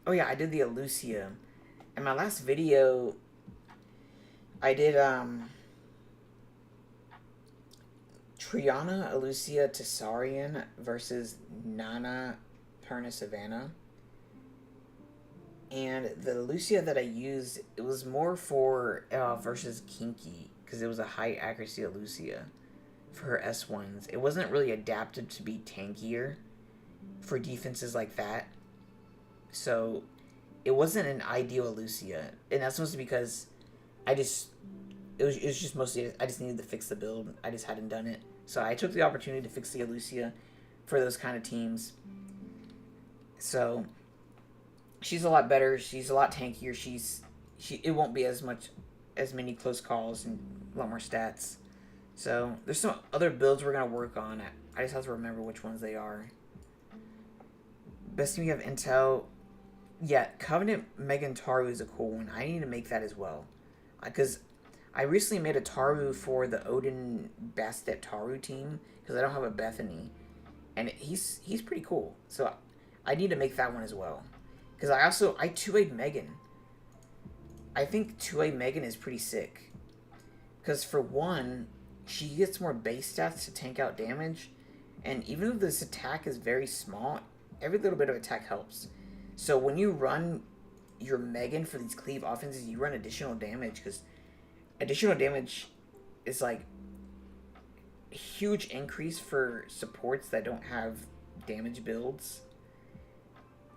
oh yeah, I did the Elucia. In my last video, I did, Triana, Elucia, Tessarian versus Nana, Perna, Savannah. And the Lucia that I used, it was more for versus Kinky, because it was a high accuracy Lucia for her S1s. It wasn't really adapted to be tankier for defenses like that. So it wasn't an ideal Lucia. And that's mostly because it was just mostly, I just needed to fix the build. I just hadn't done it. So I took the opportunity to fix the Lucia for those kind of teams. So she's a lot better. She's a lot tankier. It won't be as many close calls and a lot more stats. So there's some other builds we're gonna work on. I just have to remember which ones they are. Best team you have Intel. Yeah, Covenant Megan Taru is a cool one. I need to make that as well, because I recently made a Taru for the Odin Bastet Taru team because I don't have a Bethany, and he's pretty cool. So I need to make that one as well. Because I 2A'd Megan. I think 2A Megan is pretty sick. Because for one, she gets more base stats to tank out damage. And even though this attack is very small, every little bit of attack helps. So when you run your Megan for these cleave offenses, you run additional damage. Because additional damage is like a huge increase for supports that don't have damage builds.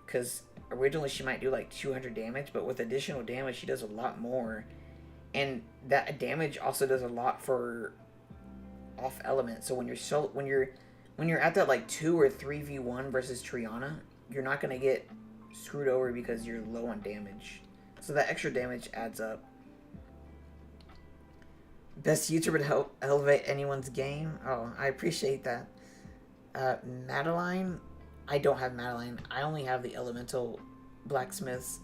Because originally she might do like 200 damage, but with additional damage she does a lot more. And that damage also does a lot for off element. So when you're at that like 2 or 3v1 versus Triana, you're not going to get screwed over because you're low on damage. So that extra damage adds up. Best YouTuber to help elevate anyone's game? Oh, I appreciate that. Madeline? I don't have Madeline. I only have the elemental blacksmiths.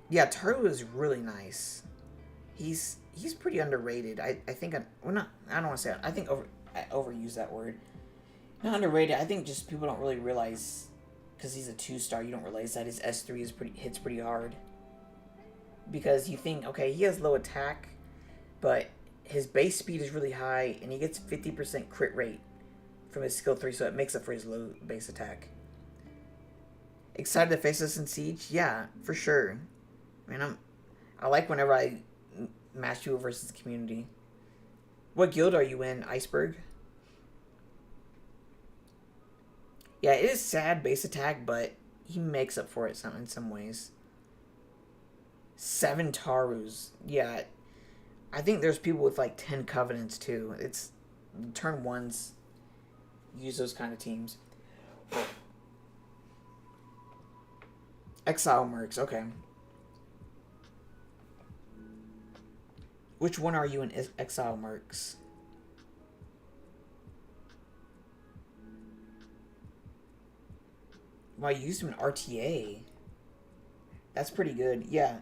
Yeah, Taru is really nice. He's pretty underrated. I think I don't want to say it. I think I overuse that word. Not underrated. I think just people don't really realize, because he's a 2-star, you don't realize that his S3 hits pretty hard. Because you think, okay, he has low attack, but his base speed is really high, and he gets 50% crit rate from his skill 3, so it makes up for his low base attack. Excited to face us in Siege? Yeah, for sure. Man, I like whenever I match you versus the community. What guild are you in, Iceberg? Yeah, it is sad base attack, but he makes up for it in some ways. 7 Tarus. Yeah, I think there's people with like 10 Covenants too. It's turn 1s use those kind of teams. Exile Mercs, okay. Which one are you in Exile Mercs? Wow, you used him in RTA. That's pretty good. Yeah.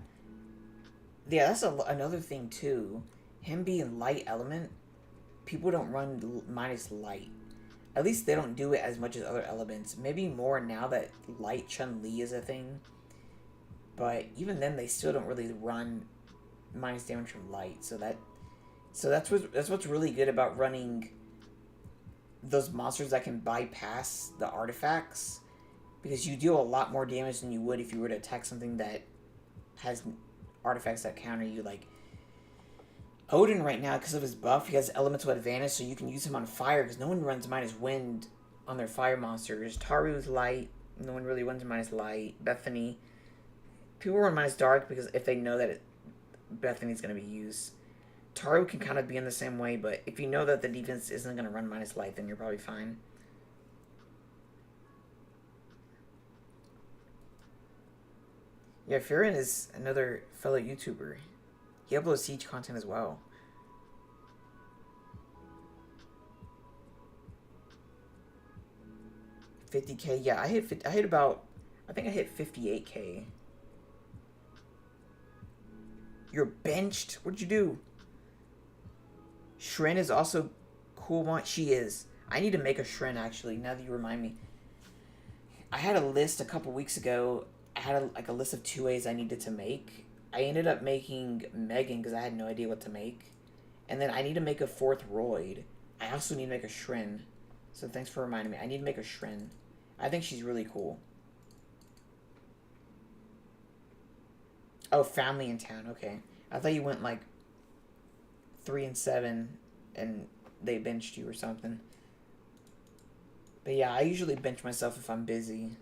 Yeah, that's another thing, too. Him being light element, people don't run minus light. At least they don't do it as much as other elements. Maybe more now that light Chun-Li is a thing. But even then, they still don't really run minus damage from light. So that's what's really good about running those monsters that can bypass the artifacts, because you deal a lot more damage than you would if you were to attack something that has artifacts that counter you. Like Odin right now, because of his buff, he has elemental advantage, so you can use him on fire, because no one runs minus wind on their fire monsters. Taru's light, no one really runs minus light. Bethany, people run minus dark because if they know that Bethany's going to be used. Taru can kind of be in the same way, but if you know that the defense isn't going to run minus light, then you're probably fine. Yeah, Furin is another fellow YouTuber. He uploads Siege content as well. $50K. Yeah, I hit about, I think I hit 58K. You're benched? What'd you do? Shren is also cool. She is. I need to make a Shren, actually, now that you remind me. I had a list a couple weeks ago. I had a list of 2As I needed to make. I ended up making Megan because I had no idea what to make. And then I need to make a 4th Royd. I also need to make a Shren. So thanks for reminding me. I need to make a Shren. I think she's really cool. Oh, family in town. Okay. I thought you went like 3 and 7 and they benched you or something. But yeah, I usually bench myself if I'm busy.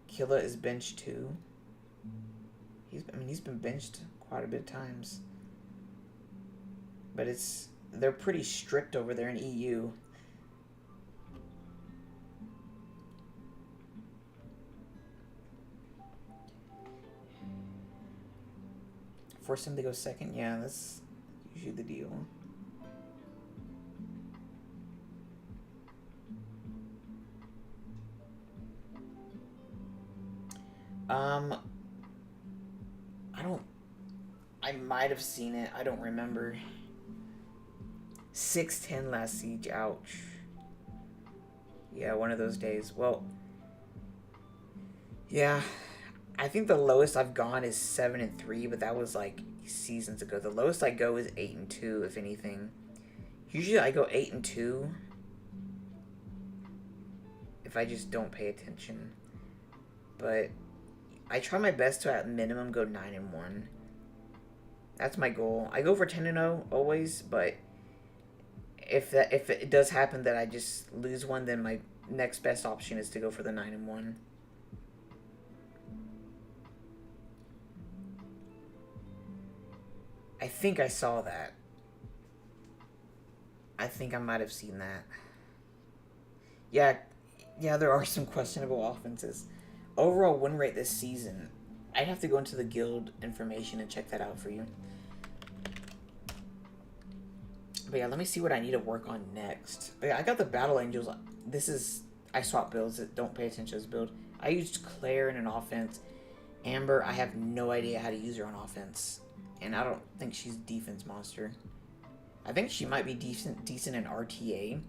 Killa is benched too. He's been benched quite a bit of times. But they're pretty strict over there in EU. Force him to go second? Yeah, that's usually the deal. I might have seen it. I don't remember. 610 last siege. Ouch. Yeah, one of those days. Well, yeah. I think the lowest I've gone is 7 and 3, but that was like seasons ago. The lowest I go is 8 and 2, if anything. Usually I go 8 and 2 if I just don't pay attention. But I try my best to at minimum go 9 and 1. That's my goal. I go for 10 and 0 always, but if it does happen that I just lose one, then my next best option is to go for the 9 and 1. I think I saw that. I think I might have seen that. Yeah, there are some questionable offenses. Overall win rate this season, I'd have to go into the guild information and check that out for you. But yeah, let me see what I need to work on next. But yeah, I got the Battle Angels. I swap builds. Don't pay attention to this build. I used Claire in an offense. Amber, I have no idea how to use her on offense. And I don't think she's a defense monster. I think she might be decent in RTA.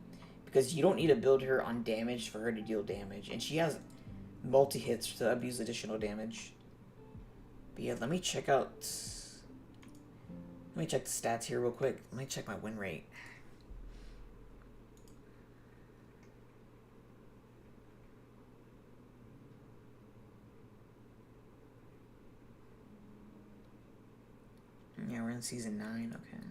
Because you don't need to build her on damage for her to deal damage. And she has multi-hits to abuse additional damage. But yeah, let me check out... Let me check the stats here real quick. Let me check my win rate. Yeah, we're in season 9, okay.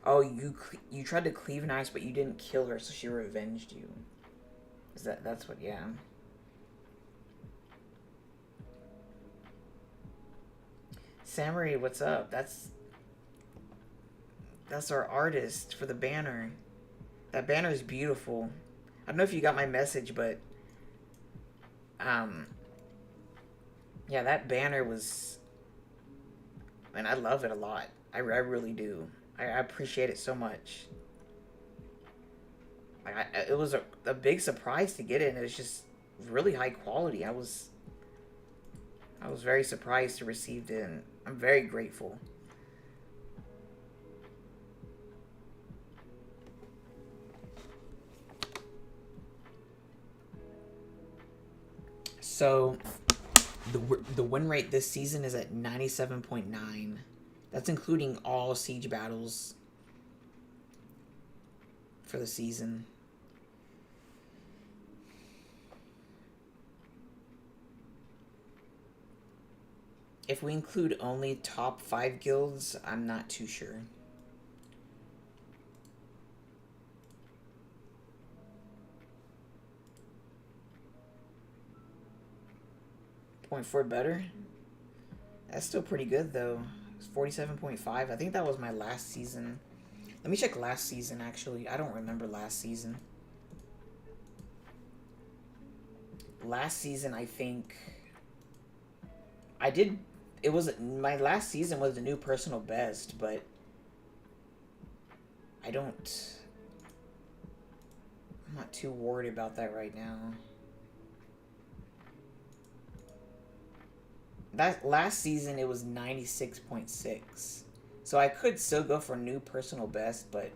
Oh, you tried to cleave Nice, but you didn't kill her, so she revenged you. That's what, yeah. Samurai, what's up? That's our artist for the banner. That banner is beautiful. I don't know if you got my message, but um, yeah, that banner was. Man, I love it a lot. I really do. I appreciate it so much. It was a big surprise to get it, and it was just really high quality. I was very surprised to receive it, and I'm very grateful. So, the win rate this season is at 97.9. That's including all siege battles for the season. If we include only top 5 guilds, I'm not too sure. .4 better? That's still pretty good though. It's 47.5. I think that was my last season. Let me check last season actually. I don't remember last season. Last season I think I did. It was my last season was the new personal best, but I'm not too worried about that right now. That last season it was 96.6. So I could still go for new personal best, but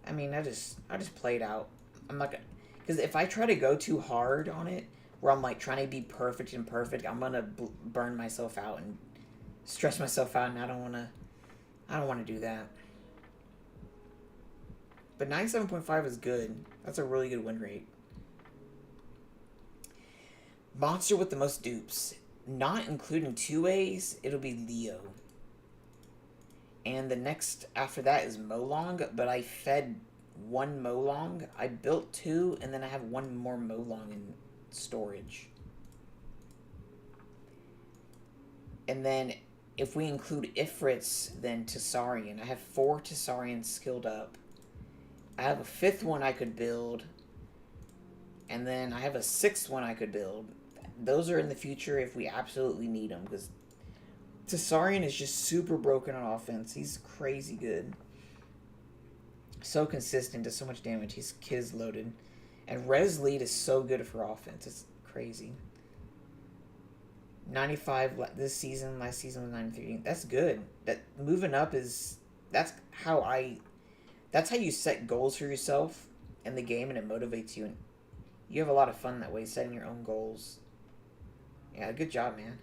I mean, I just played out. I'm not gonna, because if I try to go too hard on it, where I'm like trying to be perfect, I'm gonna burn myself out and stress myself out, and I don't wanna do that. But 97.5 is good. That's a really good win rate. Monster with the most dupes, not including 2As, it'll be Leo. And the next after that is Molong, but I fed 1 Molong. I built 2, and then I have 1 more Molong in storage. And then if we include Ifrits, then Tessarian. I have 4 Tessarians skilled up. I have a 5th one I could build. And then I have a 6th one I could build. Those are in the future if we absolutely need them, because Tessarian is just super broken on offense. He's crazy good. So consistent, does so much damage. His Kiz loaded. And Res Lead is so good for offense. It's crazy. 95 this season. Last season was 93. That's good. That moving up is that's how you set goals for yourself in the game, and it motivates you, and you have a lot of fun that way, setting your own goals. Yeah, good job, man.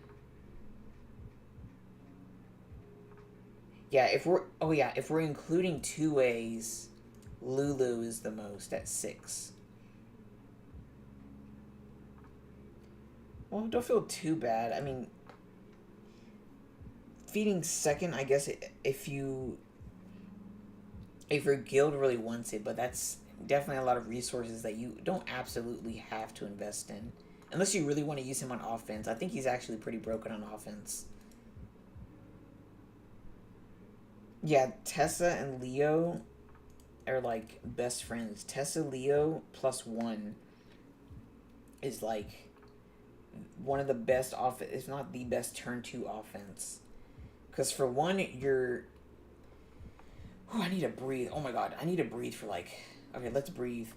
Yeah, if we're including 2As, Lulu is the most at 6. Well, don't feel too bad. I mean, feeding 2nd, I guess, if your guild really wants it, but that's definitely a lot of resources that you don't absolutely have to invest in. Unless you really want to use him on offense. I think he's actually pretty broken on offense. Yeah, Tessa and Leo are like best friends. Tessa Leo +1 is like one of the best offense, if not the best turn 2 offense. Because for one, you're... Oh, I need to breathe. Oh my god, I need to breathe for like... Okay, let's breathe.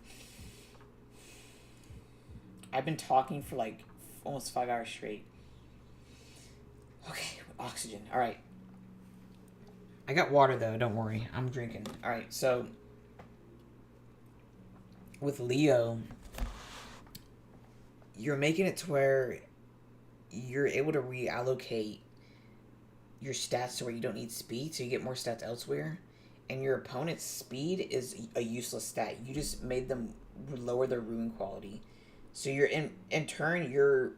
I've been talking for like almost 5 hours straight. Okay, oxygen. Alright. I got water though, don't worry. I'm drinking. Alright, so... With Leo... You're making it to where you're able to reallocate your stats to where you don't need speed, so you get more stats elsewhere. And your opponent's speed is a useless stat. You just made them lower their rune quality. So you're in turn you're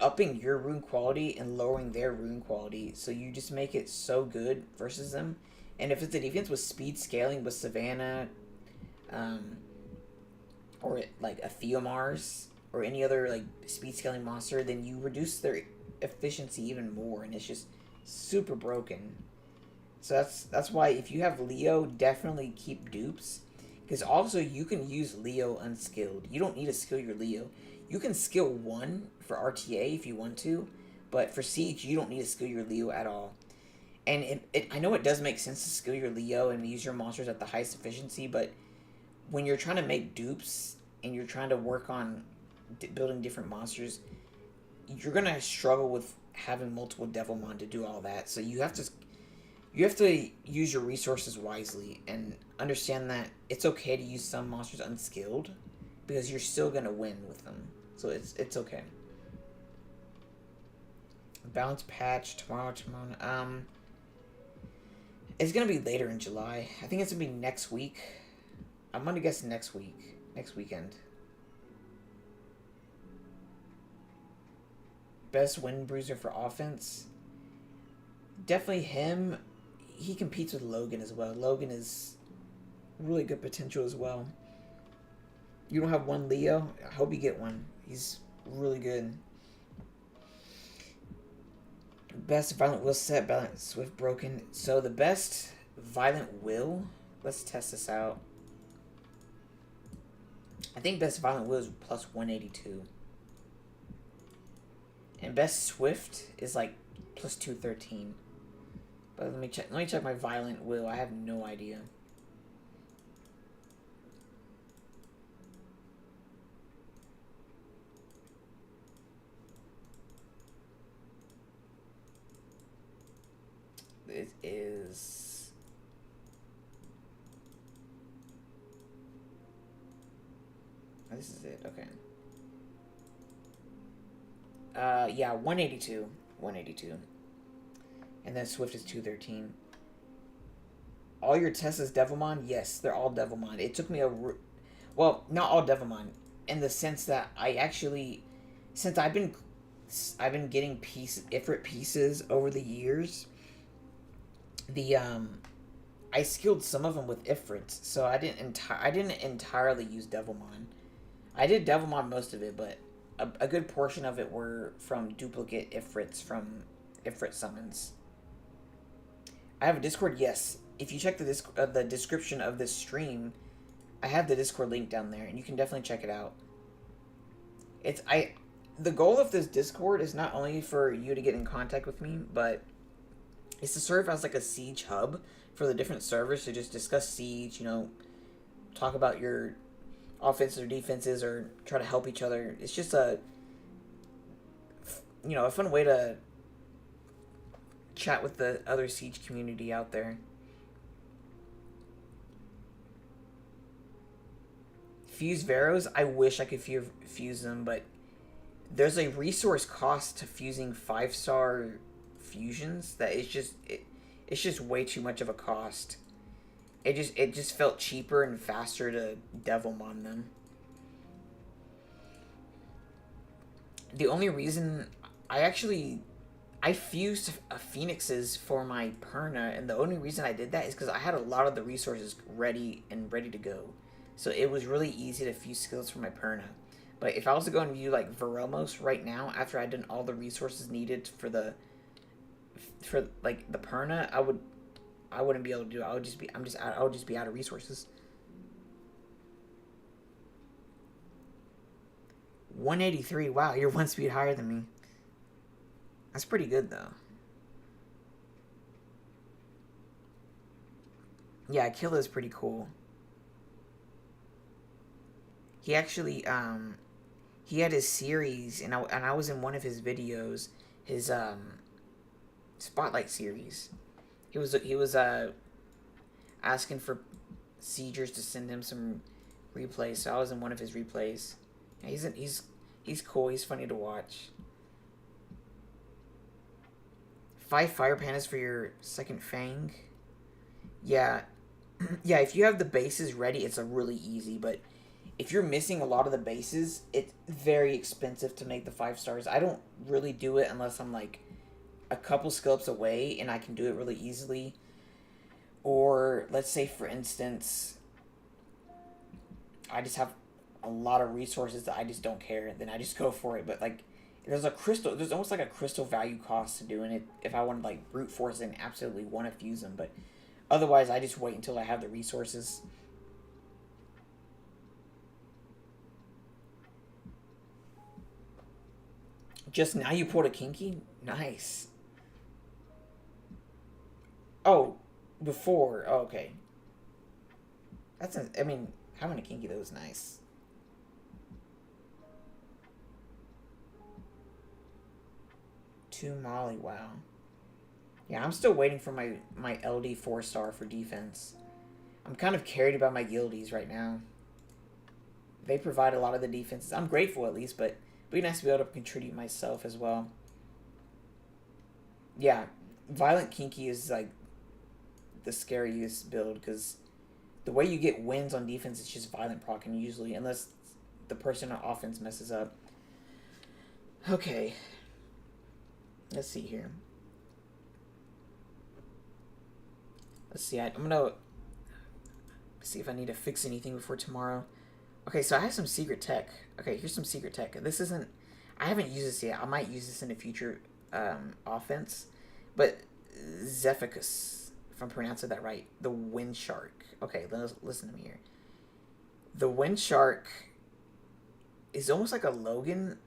upping your rune quality and lowering their rune quality. So you just make it so good versus them. And if it's a defense with speed scaling with Savannah, or like a Theomars or any other like speed scaling monster, then you reduce their efficiency even more, and it's just Super broken. So that's why if you have Leo, definitely keep dupes. Because also you can use Leo unskilled. You don't need to skill your Leo. You can skill one for RTA if you want to, but for Siege you don't need to skill your Leo at all. And I know it does make sense to skill your Leo and use your monsters at the highest efficiency, but when you're trying to make dupes and you're trying to work on building different monsters, you're gonna struggle with having multiple Devilmon to do all that. So you have to use your resources wisely and understand that it's okay to use some monsters unskilled because you're still gonna win with them. So it's okay. Balance patch tomorrow. It's gonna be later in July. I think it's gonna be next week. I'm gonna guess next week, next weekend. Best wind bruiser for offense. Definitely him. He competes with Logan as well. Logan is really good potential as well. You don't have one Leo? I hope you get one. He's really good. Best Violent Will set, Violent Swift broken. So the best Violent Will, let's test this out. I think best Violent Will is plus 182. And best Swift is like plus 213. But let me check my Violent Will. I have no idea. It is this is it, okay. Yeah, 182. 182. And then Swift is 213. All your tests is Devilmon? Yes, they're all Devilmon. It took me well, not all Devilmon, in the sense that I actually, since I've been getting Ifrit pieces over the years, I skilled some of them with Ifrits, so I didn't entirely use Devilmon. I did Devilmon most of it, but a good portion of it were from duplicate Ifrits from Ifrit summons. I have a Discord, yes. If you check the description of this stream, I have the Discord link down there, and you can definitely check it out. The goal of this Discord is not only for you to get in contact with me, but it's to serve as like a Siege hub for the different servers to just discuss Siege, talk about your offenses or defenses, or try to help each other. It's just a fun way to chat with the other Siege community out there. Fuse Veros, I wish I could fuse them, but there's a resource cost to fusing 5-star fusions that it's just way too much of a cost. It just felt cheaper and faster to Devilmon them. The only reason I fused Phoenixes for my Perna, and the only reason I did that is because I had a lot of the resources ready to go. So it was really easy to fuse skills for my Perna. But if I was to go and view like Veromos right now, after I'd done all the resources needed for the Perna, I wouldn't be able to do it. I would just be out of resources. 183. Wow, you're one speed higher than me. That's pretty good though. Yeah, Killa is pretty cool. He actually he had his series, and I was in one of his videos, his spotlight series. He was asking for Siegers to send him some replays, so I was in one of his replays. Yeah, he's cool. He's funny to watch. 5 fire pandas for your second Fang. Yeah, yeah. If you have the bases ready, it's a really easy. But if you're missing a lot of the bases, it's very expensive to make the 5 stars. I don't really do it unless I'm like a couple skill ups away and I can do it really easily. Or let's say, for instance, I just have a lot of resources that I just don't care, then I just go for it. But like, There's a crystal. There's almost like a crystal value cost to doing it if I want to like brute force and absolutely want to fuse them. But otherwise, I just wait until I have the resources. Just now you pulled a kinky? Nice. Oh, before. Oh, okay. That's a, I mean, having a kinky though is nice. Two Molly, wow. Yeah, I'm still waiting for my LD 4-star for defense. I'm kind of carried about my guildies right now. They provide a lot of the defenses. I'm grateful at least, but it'd be nice to be able to contribute myself as well. Yeah, Violent Kinky is like the scariest build because the way you get wins on defense is just violent proccing usually, unless the person on offense messes up. Okay. Let's see here. Let's see. I'm gonna see if I need to fix anything before tomorrow. Okay, so I have some secret tech. Okay, here's some secret tech. This isn't. I haven't used this yet. I might use this in a future offense. But Zephicus, if I'm pronouncing that right, the Wind Shark. Okay, listen to me here. The Wind Shark is almost like a Logan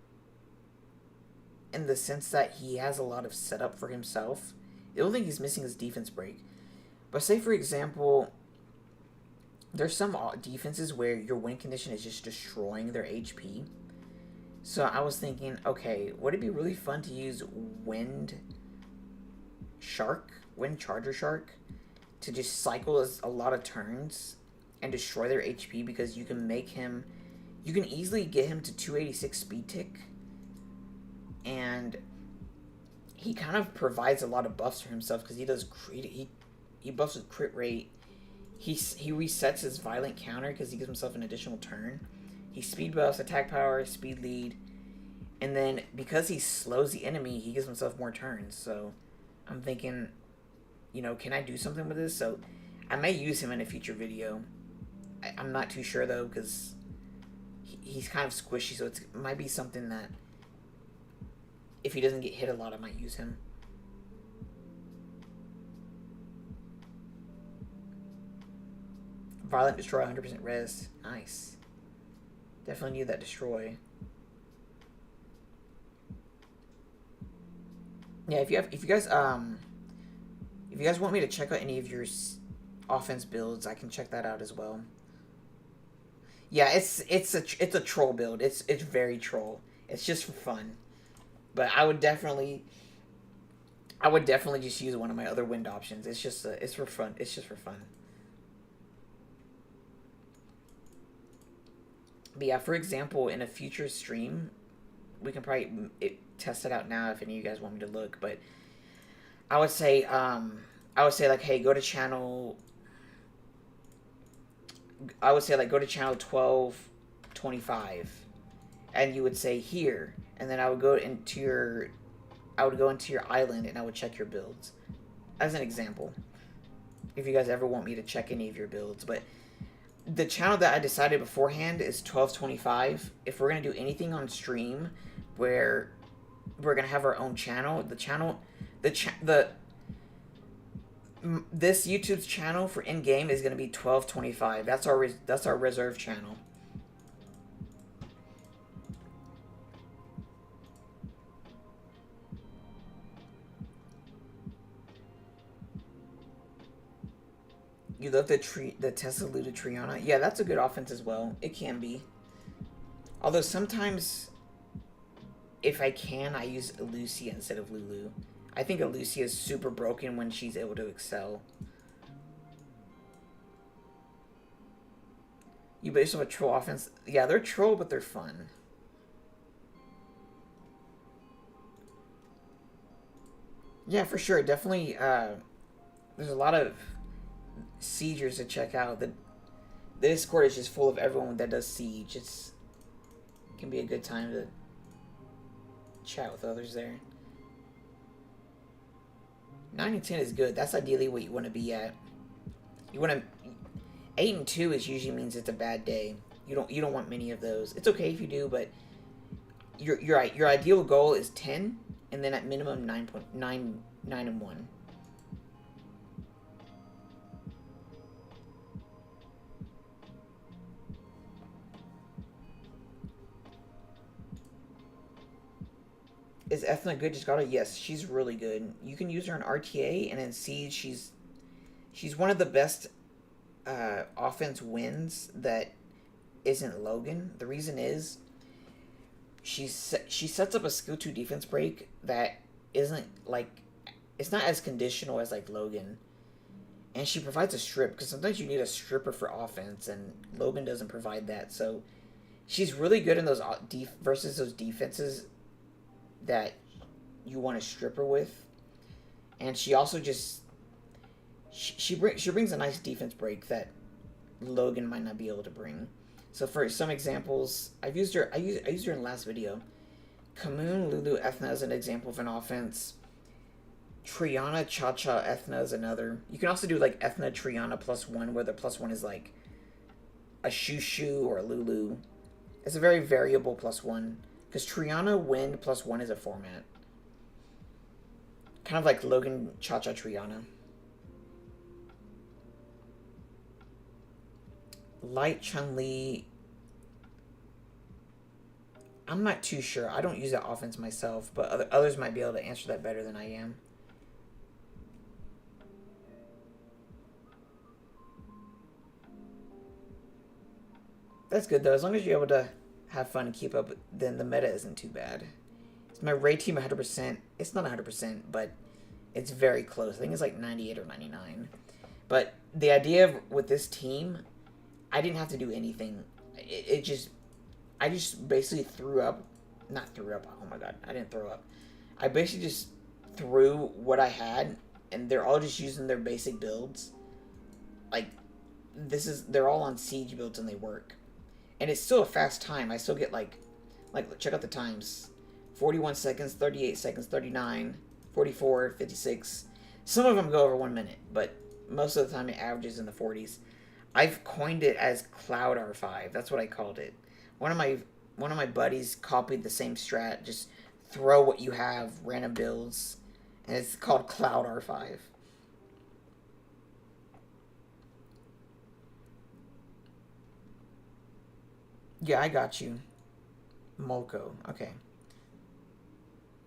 in the sense that he has a lot of setup for himself. The only thing he's missing is defense break. But say, for example, there's some defenses where your win condition is just destroying their HP. So I was thinking, okay, would it be really fun to use Wind Charger Shark, to just cycle a lot of turns and destroy their HP because you can make him, you can easily get him to 286 speed tick. And he kind of provides a lot of buffs for himself because he does he buffs with crit rate. He resets his violent counter because he gives himself an additional turn. He speed buffs, attack power, speed lead, and then because he slows the enemy, he gives himself more turns. So I'm thinking, you know, can I do something with this? So I may use him in a future video. I'm not too sure though because he's kind of squishy, so it might be something that if he doesn't get hit a lot, I might use him. Violent Destroy, 100% res. Nice. Definitely need that destroy. Yeah, if you guys want me to check out any of your offense builds, I can check that out as well. Yeah, it's a troll build. It's very troll. It's just for fun. But I would definitely just use one of my other wind options. It's just it's for fun. It's just for fun. But yeah, for example, in a future stream, we can probably test it out now if any of you guys want me to look. But I would say like, hey, go to channel. I would say like go to channel 1225, and you would say here, and then I would go into your island and I would check your builds, as an example. If you guys ever want me to check any of your builds, but the channel that I decided beforehand is 1225. If we're gonna do anything on stream, where we're gonna have our own channel, this YouTube's channel for in game is gonna be 1225. That's our reserve channel. You love the Tesla looted Triana? Yeah, that's a good offense as well. It can be. Although sometimes, if I can, I use Lucia instead of Lulu. I think Lucia is super broken when she's able to excel. You base off a troll offense? Yeah, they're troll, but they're fun. Yeah, for sure. Definitely, there's a lot of siegers to check out. The Discord is just full of everyone that does siege. It can be a good time to chat with others there. 9 and 10 is good. That's ideally what you want to be at. You want to 8 and 2 is usually means it's a bad day. You don't want many of those. It's okay if you do, but your ideal goal is 10, and then at minimum 9.9 and 1. Is Ethna good? Just got her. Yes, she's really good. You can use her in RTA and in Siege. She's one of the best offense wins that isn't Logan. The reason is she sets up a skill 2 defense break that isn't like, it's not as conditional as like Logan, and she provides a strip because sometimes you need a stripper for offense, and Logan doesn't provide that. So she's really good in those versus those defenses that you want to strip her with, and she also just she brings a nice defense break that Logan might not be able to bring. So for some examples, I've used her. I used her in the last video. Kamoon, Lulu, Ethna as an example of an offense. Triana, Cha-Cha, Ethna is another. You can also do like Ethna, Triana +1, where the +1 is like a Shushu or a Lulu. It's a very variable +1. Because Triana Wind +1 is a format. Kind of like Logan, Cha-Cha, Triana. Light Chun-Li. I'm not too sure. I don't use that offense myself, but others might be able to answer that better than I am. That's good though. As long as you're able to have fun and keep up, then the meta isn't too bad. Is my raid team 100%? It's not 100%, but it's very close. I think it's like 98 or 99. But the idea of with this team, I didn't have to do anything. I just basically threw up. Not threw up. Oh my god, I didn't throw up. I basically just threw what I had, and they're all just using their basic builds. Like, they're all on siege builds and they work. And it's still a fast time. I still get like check out the times. 41 seconds, 38 seconds, 39, 44, 56. Some of them go over 1 minute, but most of the time it averages in the 40s. I've coined it as Cloud R5. That's what I called it. One of my buddies copied the same strat. Just throw what you have, random builds, and it's called Cloud R5. Yeah, I got you. Molko. Okay.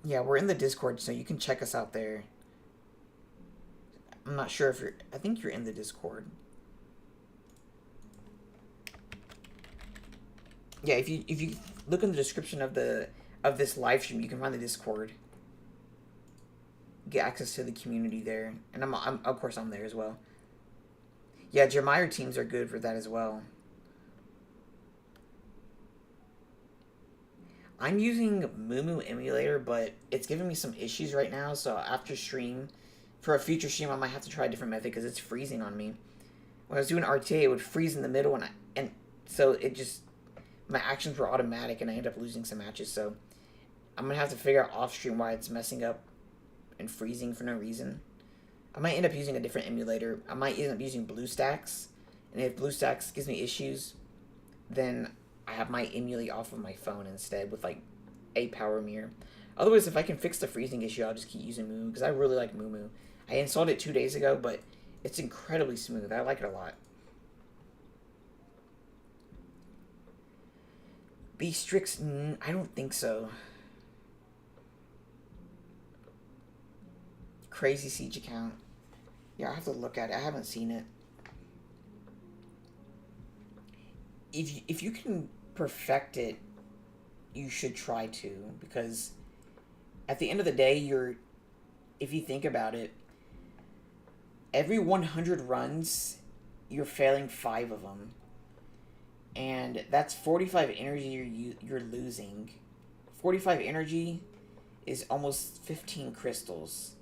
Yeah, we're in the Discord, so you can check us out there. I'm not sure if you're... I think you're in the Discord. Yeah, if you look in the description of this live stream, you can find the Discord. Get access to the community there, and I'm of course I'm there as well. Yeah, Jeremiah teams are good for that as well. I'm using Moo emulator, but it's giving me some issues right now. So after stream, for a future stream, I might have to try a different method because it's freezing on me. When I was doing RTA, it would freeze in the middle, and so it just, my actions were automatic, and I ended up losing some matches. So I'm gonna have to figure out off stream why it's messing up and freezing for no reason. I might end up using a different emulator. I might end up using BlueStacks, and if BlueStacks gives me issues, then I might emulate off of my phone instead with like a power mirror. Otherwise, if I can fix the freezing issue, I'll just keep using Moo because I really like Moo. I installed it 2 days ago, but it's incredibly smooth. I like it a lot. B-Strix, I don't think so. Crazy Siege account. Yeah, I have to look at it. I haven't seen it. If you can perfect it, you should try to, because at the end of the day, if you think about it, every 100 runs, you're failing 5 of them, and that's 45 energy you're losing. 45 energy is almost 15 crystals,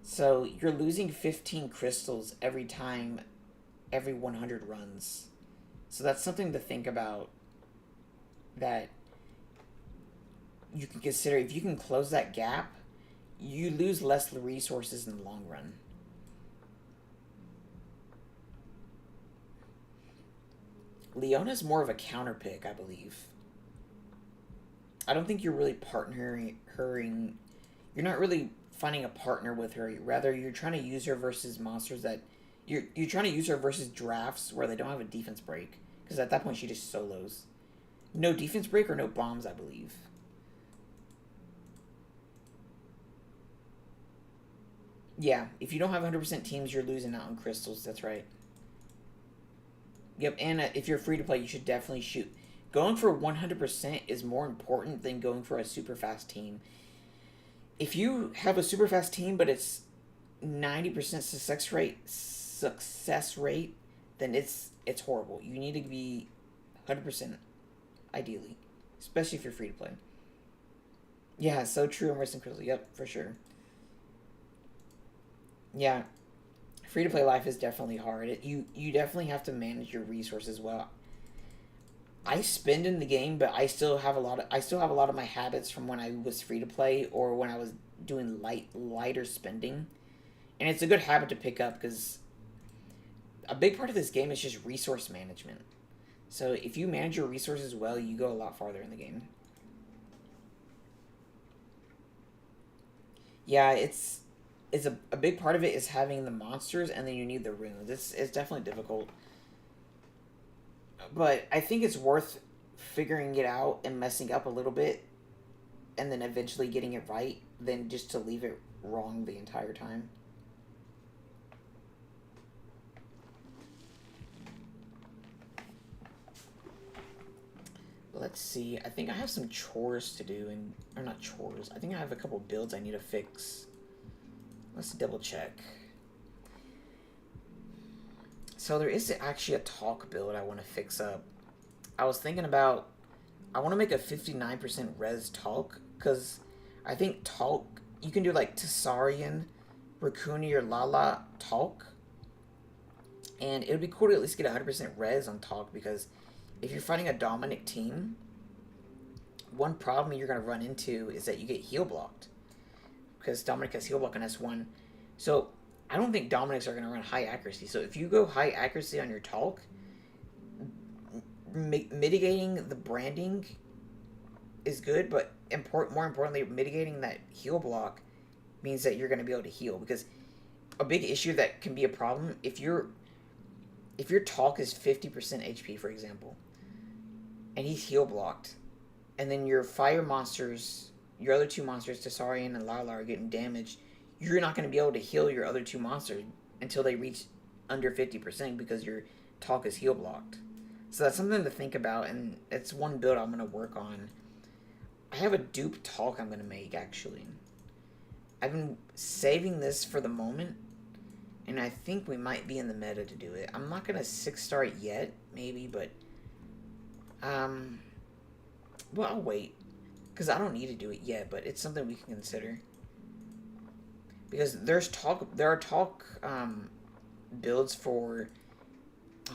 so you're losing 15 crystals every time, every 100 runs. So that's something to think about, that you can consider. If you can close that gap, you lose less resources in the long run. Leona's more of a counter pick, I believe. I don't think you're really partnering her. You're not really finding a partner with her. Rather, you're trying to use her versus monsters that you're trying to use her versus drafts where they don't have a defense break. Because at that point, she just solos. No defense break or no bombs, I believe. Yeah, if you don't have 100% teams, you're losing out on crystals. That's right. Yep, and if you're free to play, you should definitely shoot. Going for 100% is more important than going for a super fast team. If you have a super fast team, but it's 90% success rate, then it's horrible. You need to be 100% ideally, especially if you're free to play. Yeah, so true. I'm racing crystal. Yep, for sure. Yeah, free to play life is definitely hard. You definitely have to manage your resources well. I spend in the game, but I still have a lot of my habits from when I was free to play or when I was doing lighter spending, and it's a good habit to pick up because a big part of this game is just resource management. So if you manage your resources well, you go a lot farther in the game. Yeah, it's a big part of it is having the monsters, and then you need the runes. It's definitely difficult, but I think it's worth figuring it out and messing up a little bit, and then eventually getting it right, than just to leave it wrong the entire time. Let's see. I think I have some chores to do, and or not chores. I think I have a couple builds I need to fix. Let's double check. So there is actually a talk build I want to fix up. I was thinking about, I want to make a 59% res talk, because I think talk, you can do like Tsarian, Rakuni, or Lala talk, and it would be cool to at least get 100% res on talk, because if you're fighting a Dominic team, one problem you're going to run into is that you get heal blocked, because Dominic has heal block on S1. So I don't think Dominics are going to run high accuracy. So if you go high accuracy on your talk, mitigating the branding is good, but more importantly, mitigating that heal block means that you're going to be able to heal. Because a big issue that can be a problem, if your talk is 50% HP, for example, and he's heal blocked, and then your fire monsters, your other two monsters, Tessarian and Lala, are getting damaged, you're not going to be able to heal your other two monsters until they reach under 50% because your talk is heal blocked. So that's something to think about, and it's one build I'm going to work on. I have a dupe talk I'm going to make, actually. I've been saving this for the moment, and I think we might be in the meta to do it. I'm not going to 6-star it yet, maybe, but well, I'll wait, because I don't need to do it yet, but it's something we can consider. Because there are talk builds for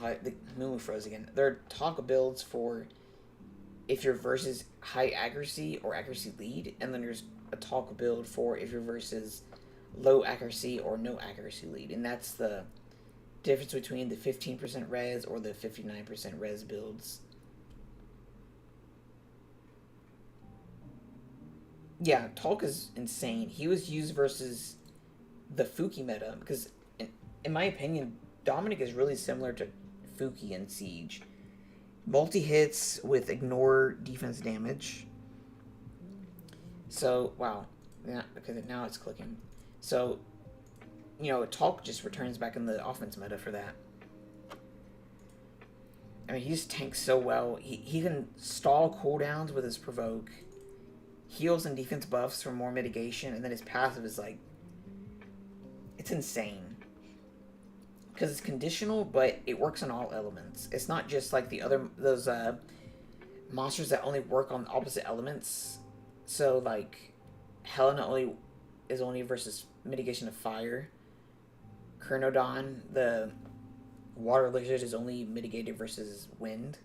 the Moo froze again. There are talk builds for if you're versus high accuracy or accuracy lead, and then there's a talk build for if you're versus low accuracy or no accuracy lead, and that's the difference between the 15% res or the 59% res builds. Yeah, talk is insane. He was used versus the Fuki meta, because in my opinion, Dominic is really similar to Fuki in Siege. Multi-hits with ignore defense damage. So, wow. Yeah, because now it's clicking. So, talk just returns back in the offense meta for that. I mean, he just tanks so well. He can stall cooldowns with his provoke, heals and defense buffs for more mitigation, and then his passive is like, it's insane. Because it's conditional, but it works on all elements. It's not just like those monsters that only work on opposite elements. So like Helena is only versus mitigation of fire. Kernodon, the water lizard, is only mitigated versus wind,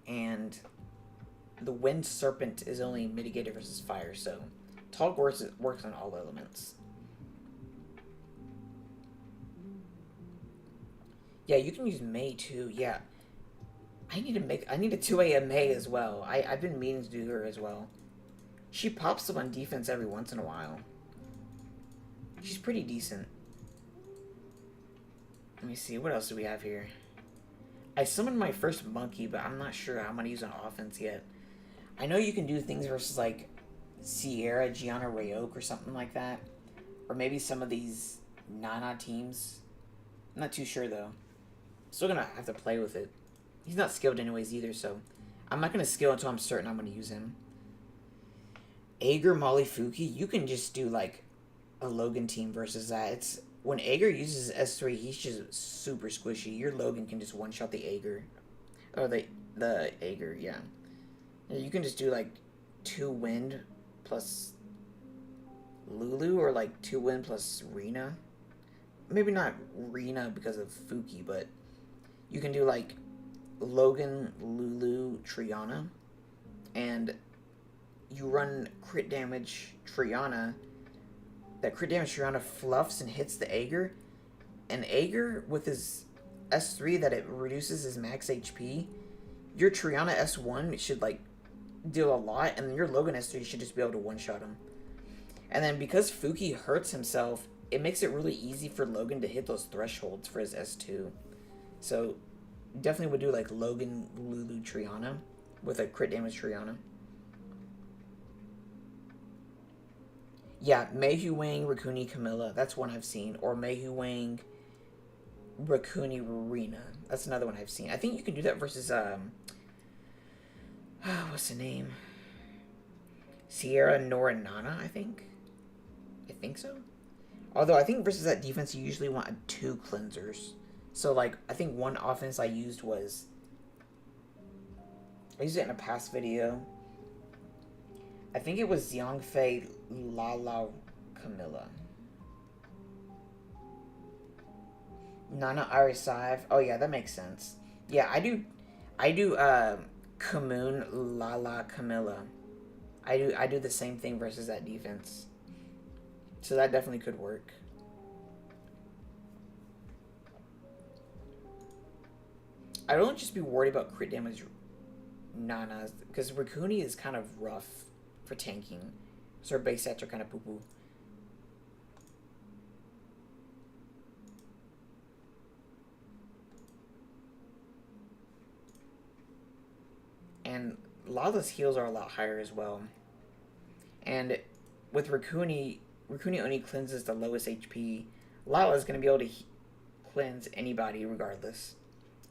and the wind serpent is only mitigated versus fire. So talk works on all elements. Yeah, you can use May too. Yeah, I need a 2 a.m. May as well. I've been meaning to do her as well. She pops up on defense every once in a while. She's pretty decent. Let me see, what else do we have here? I summoned my first monkey, but I'm not sure how I'm going to use on offense yet. I know you can do things versus, like, Sierra, Gianna Rayoke, or something like that. Or maybe some of these Nana teams. I'm not too sure, though. Still going to have to play with it. He's not skilled anyways either, so I'm not going to skill until I'm certain I'm going to use him. Ager, Molly, Fuki, you can just do, like, a Logan team versus that. It's when Ager uses S3, he's just super squishy. Your Logan can just one-shot the Ager. Or the Ager, yeah. You can just do, like, 2 wind plus Lulu, or, like, 2 wind plus Rena. Maybe not Rena because of Fuki, but you can do, like, Logan, Lulu, Triana, and you run crit damage Triana. That crit damage Triana fluffs and hits the Ager, and Ager, with his S3 that it reduces his max HP, your Triana S1 should, like, deal a lot, and then your Logan S3 should just be able to one-shot him. And then because Fuki hurts himself, it makes it really easy for Logan to hit those thresholds for his S2. So definitely would do, like, Logan, Lulu, Triana with a crit damage Triana. Yeah, Mayhu Wang, Rakuni, Camilla. That's one I've seen. Or Mayhu Wang, Rakuni, Rena. That's another one I've seen. I think you can do that versus, what's the name? Sierra, Nora, Nana, I think. I think so. Although, I think versus that defense, you usually want 2 cleansers. So, like, I think one offense I used was... I used it in a past video. I think it was Xiangfei, Lala, Camilla. Nana, Arisav. Oh, yeah, that makes sense. Yeah, I do Kamoon, Lala, Camilla. I do the same thing versus that defense. So that definitely could work. I don't just be worried about crit damage Nana, because Rakuni is kind of rough for tanking. So her base stats are kind of poo-poo. And Lala's heals are a lot higher as well. And with Rakuni only cleanses the lowest HP. Lala's going to be able to cleanse anybody regardless.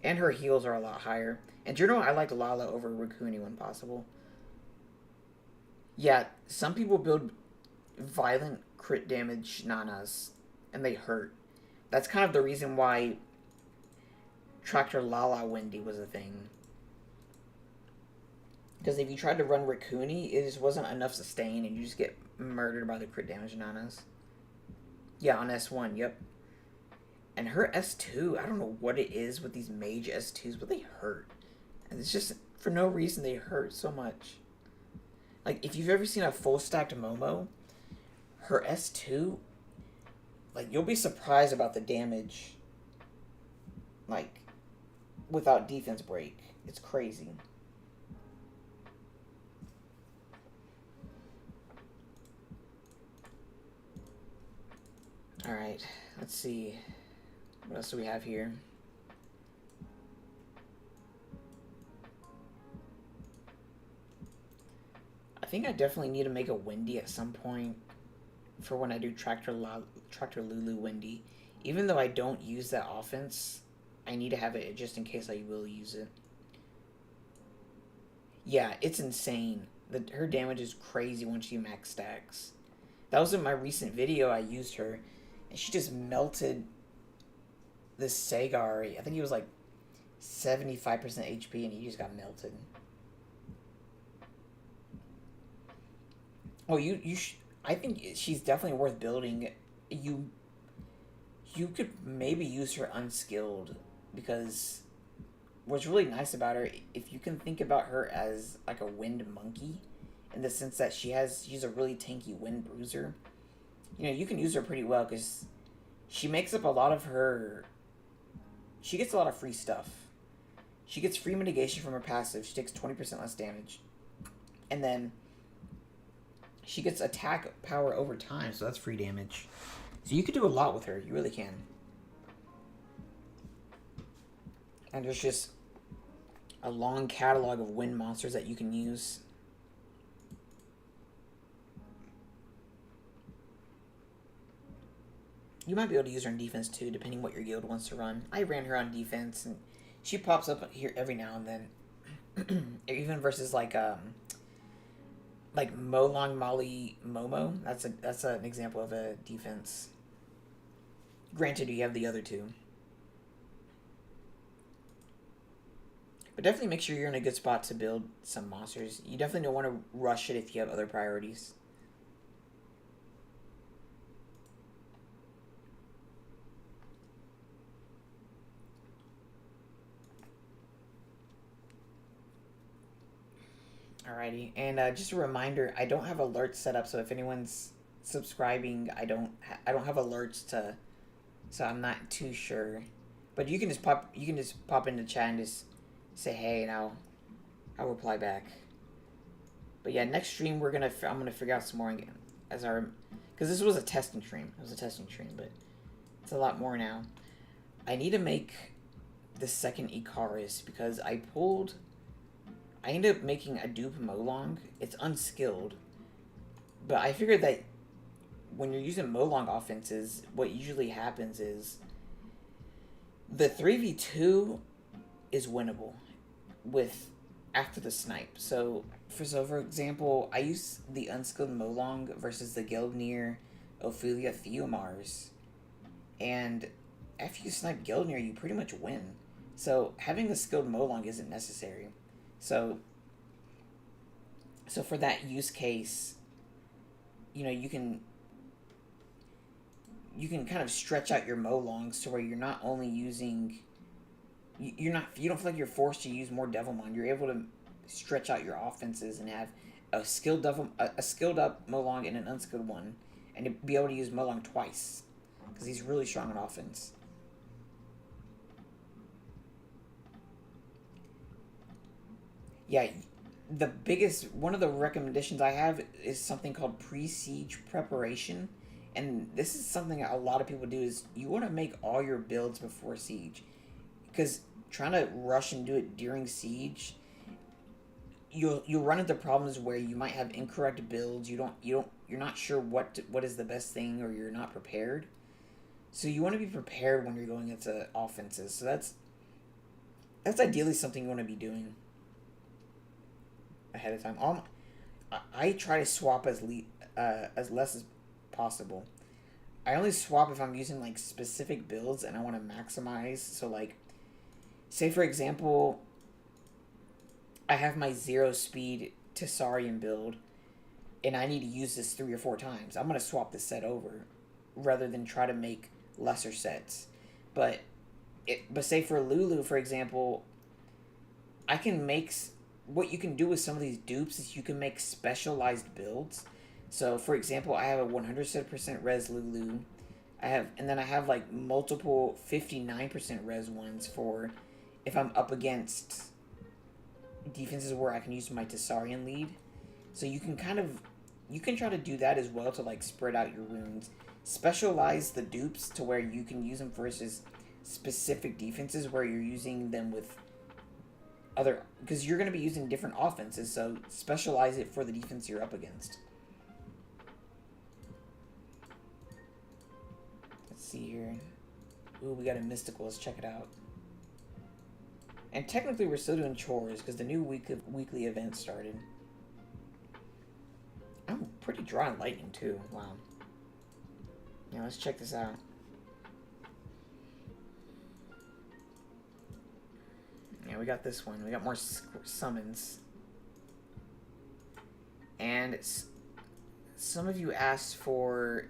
And her heals are a lot higher. In general, I like Lala over Rakuni when possible. Yeah, some people build violent crit damage Nanas, and they hurt. That's kind of the reason why Tractor Lala Wendy was a thing. Because if you tried to run Rakuni, it just wasn't enough sustain, and you just get murdered by the crit damage Nanas. Yeah, on S1, yep. And her S2, I don't know what it is with these mage S2s, but they hurt. And it's just, for no reason, they hurt so much. Like, if you've ever seen a full stacked Momo, her S2, like, you'll be surprised about the damage, like, without defense break. It's crazy. Alright, let's see. What else do we have here? I think I definitely need to make a Wendy at some point for when I do Tractor Lulu Wendy. Even though I don't use that offense, I need to have it just in case I will use it. Yeah, it's insane. Her damage is crazy once she max stacks. That was in my recent video I used her, and she just melted this Sagari. I think he was like 75% HP, and he just got melted. Oh, I think she's definitely worth building. You could maybe use her unskilled, because what's really nice about her, if you can think about her as like a wind monkey, in the sense that she's a really tanky wind bruiser. You know, you can use her pretty well because she makes up a lot of her. She gets a lot of free stuff. She gets free mitigation from her passive. She takes 20% less damage, and then She gets attack power over time, so that's free damage. So you could do a lot with her. You really can. And there's just a long catalog of wind monsters that you can use. You might be able to use her on defense too, depending what your guild wants to run. I ran her on defense, and she pops up here every now and then. Even versus like Molong Molly Momo. That's an example of a defense. Granted, you have the other two. But definitely make sure you're in a good spot to build some monsters. You definitely don't want to rush it if you have other priorities. Alrighty, and just a reminder, I don't have alerts set up, so if anyone's subscribing, I don't have alerts to, so I'm not too sure. But you can just pop into chat and just say hey, and I'll reply back. But yeah, next stream I'm gonna figure out some more as our, because this was a testing stream. It was a testing stream, but it's a lot more now. I need to make the second Icarus because I ended up making a dupe Molong. It's unskilled, but I figured that when you're using Molong offenses, what usually happens is the 3v2 is winnable with after the snipe. So for example, I use the unskilled Molong versus the Gildnir Ophelia Theomars, and after you snipe Gildnir, you pretty much win. So having a skilled Molong isn't necessary. So for that use case, you know, you can kind of stretch out your Molongs to where you're not only using, you don't feel like you're forced to use more Devilmon. You're able to stretch out your offenses and have a skilled up Molong and an unskilled one, and to be able to use Molong twice because he's really strong on offense. Yeah, one of the recommendations I have is something called pre-siege preparation. And this is something a lot of people do, is you want to make all your builds before siege. Because trying to rush and do it during siege, you'll run into problems where you might have incorrect builds, you're not sure what is the best thing, or you're not prepared. So you want to be prepared when you're going into offenses. So that's ideally something you want to be doing ahead of time. I try to swap as less as possible. I only swap if I'm using like specific builds and I want to maximize. So like, say for example, I have my 0 speed Tessarian build and I need to use this 3 or 4 times. I'm going to swap the set over rather than try to make lesser sets. But say for Lulu, for example, I can make, what you can do with some of these dupes is you can make specialized builds. So for example, I have a 100% res Lulu. I have like multiple 59% res ones for if I'm up against defenses where I can use my Tessarian lead. So you can try to do that as well to like spread out your runes. Specialize the dupes to where you can use them versus specific defenses where you're using them with other, because you're going to be using different offenses, so specialize it for the defense you're up against. Let's see here. Ooh, we got a mystical. Let's check it out. And technically we're still doing chores because the new weekly event started. I'm pretty dry on lightning too. Wow. Yeah, let's check this out. Yeah, we got this one. We got more summons. And some of you asked for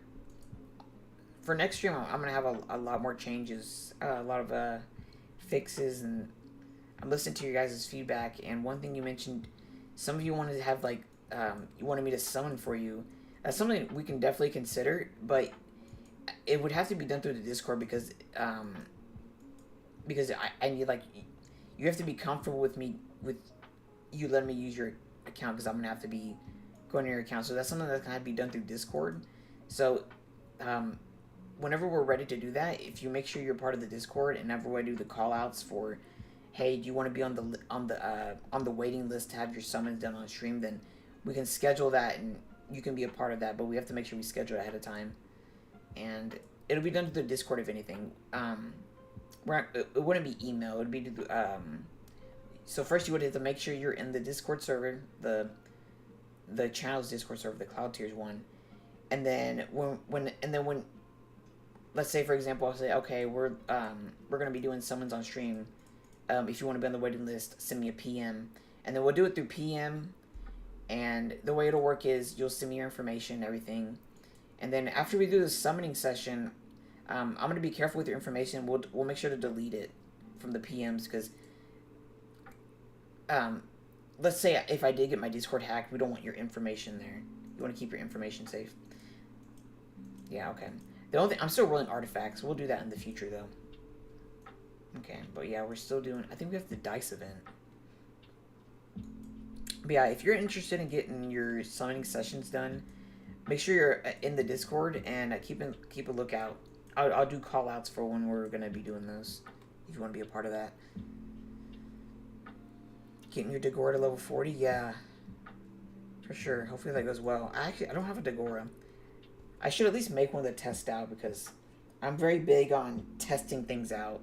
next stream, I'm going to have a lot more changes. A lot of fixes, and I'm listening to your guys' feedback. And one thing you mentioned, some of you wanted to have, like, you wanted me to summon for you. That's something we can definitely consider, but it would have to be done through the Discord because I need, like, you have to be comfortable with you letting me use your account because I'm going to have to be go into your account. So that's something that can be done through Discord. So, whenever we're ready to do that, if you make sure you're part of the Discord, and whenever we do the call outs for, hey, do you want to be on the waiting list to have your summons done on stream, then we can schedule that and you can be a part of that. But we have to make sure we schedule it ahead of time, and it'll be done through the Discord if anything. It wouldn't be email. It would be so first you would have to make sure you're in the Discord server, the channel's Discord server, the CloudTears one, and then when let's say for example I'll say, okay, we're gonna be doing summons on stream. If you want to be on the waiting list, send me a PM, and then we'll do it through PM. And the way it'll work is you'll send me your information and everything, and then after we do the summoning session, I'm gonna be careful with your information. We'll make sure to delete it from the PMs because let's say if I did get my Discord hacked, we don't want your information there. You want to keep your information safe. Yeah, okay. The only thing, I'm still rolling artifacts. We'll do that in the future though. Okay, but yeah, we're still doing, I think we have the dice event. But yeah, if you're interested in getting your summoning sessions done, make sure you're in the Discord and keep a lookout. I'll do call outs for when we're going to be doing those, if you want to be a part of that. Getting your Dagora to level 40? Yeah, for sure. Hopefully that goes well. I don't have a Dagora. I should at least make one to test out because I'm very big on testing things out.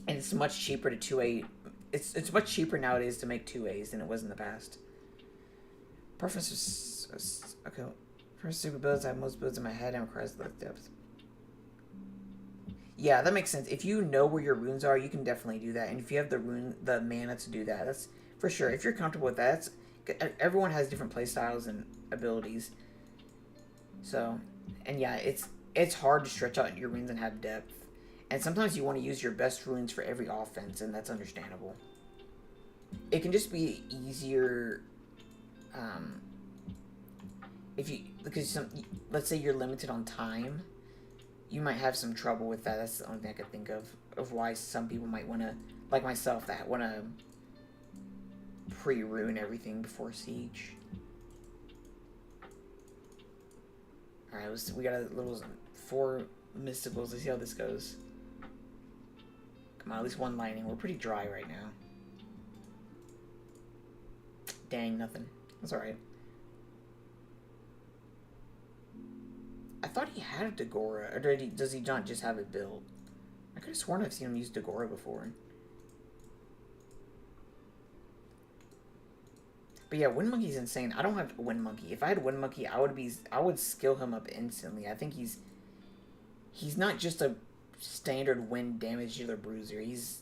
And it's much cheaper to 2A. It's much cheaper nowadays to make 2As than it was in the past. Preferences. Okay. For super builds, I have most builds in my head and requires less depth. Yeah, that makes sense. If you know where your runes are, you can definitely do that. And if you have the mana to do that, that's for sure. If you're comfortable with that, everyone has different playstyles and abilities. So, and yeah, it's hard to stretch out your runes and have depth. And sometimes you want to use your best runes for every offense, and that's understandable. It can just be easier, because let's say you're limited on time, you might have some trouble with that. That's the only thing I could think of why some people might want to, like myself, that want to pre-rune everything before Siege. Alright, we got a little 4 mysticals. Let's see how this goes. Come on, at least 1 lightning. We're pretty dry right now. Dang, nothing. That's alright. I thought he had a Dagora, or does he not just have it built? I could have sworn I've seen him use Dagora before. But yeah, Wind Monkey's insane. I don't have Wind Monkey. If I had Wind Monkey, I would skill him up instantly. I think he's not just a standard wind damage dealer bruiser. His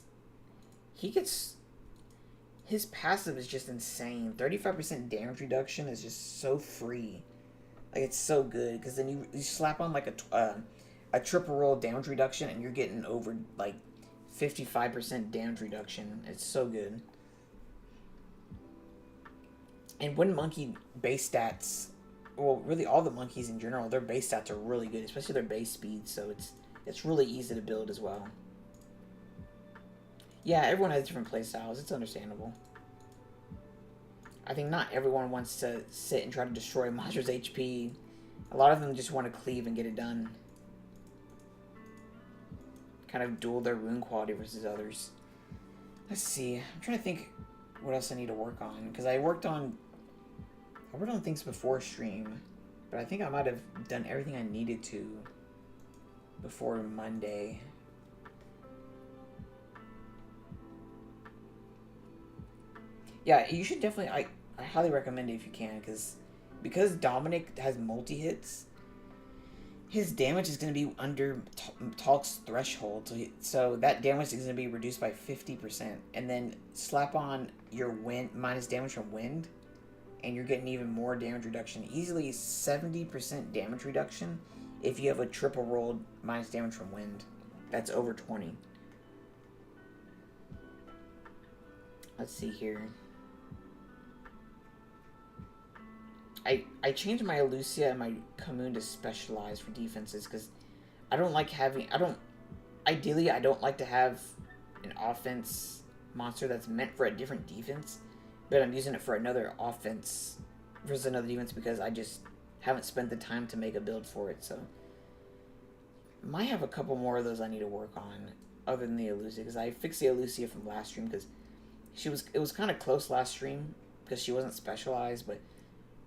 passive is just insane. 35% damage reduction is just so free. Like, it's so good, because then you slap on like a triple roll damage reduction, and you're getting over like 55% damage reduction. It's so good. And Wind Monkey base stats, well, really all the monkeys in general, their base stats are really good, especially their base speed. So it's really easy to build as well. Yeah, everyone has different playstyles. It's understandable. I think not everyone wants to sit and try to destroy a monster's HP. A lot of them just want to cleave and get it done. Kind of duel their rune quality versus others. Let's see. I'm trying to think what else I need to work on. Because I worked on things before stream. But I think I might have done everything I needed to before Monday. Yeah, you should definitely, I highly recommend it if you can, because Dominic has multi-hits, his damage is going to be under Talk's threshold, so that damage is going to be reduced by 50%, and then slap on your wind, minus damage from wind, and you're getting even more damage reduction, easily 70% damage reduction if you have a triple rolled minus damage from wind. That's over 20. Let's see here. I changed my Lucia and my Commune to specialized for defenses because I don't like having, ideally I don't like to have an offense monster that's meant for a different defense, but I'm using it for another offense versus another defense because I just haven't spent the time to make a build for it. So might have a couple more of those I need to work on other than the Elucia, because I fixed the Elucia from last stream because it was kind of close last stream because she wasn't specialized, but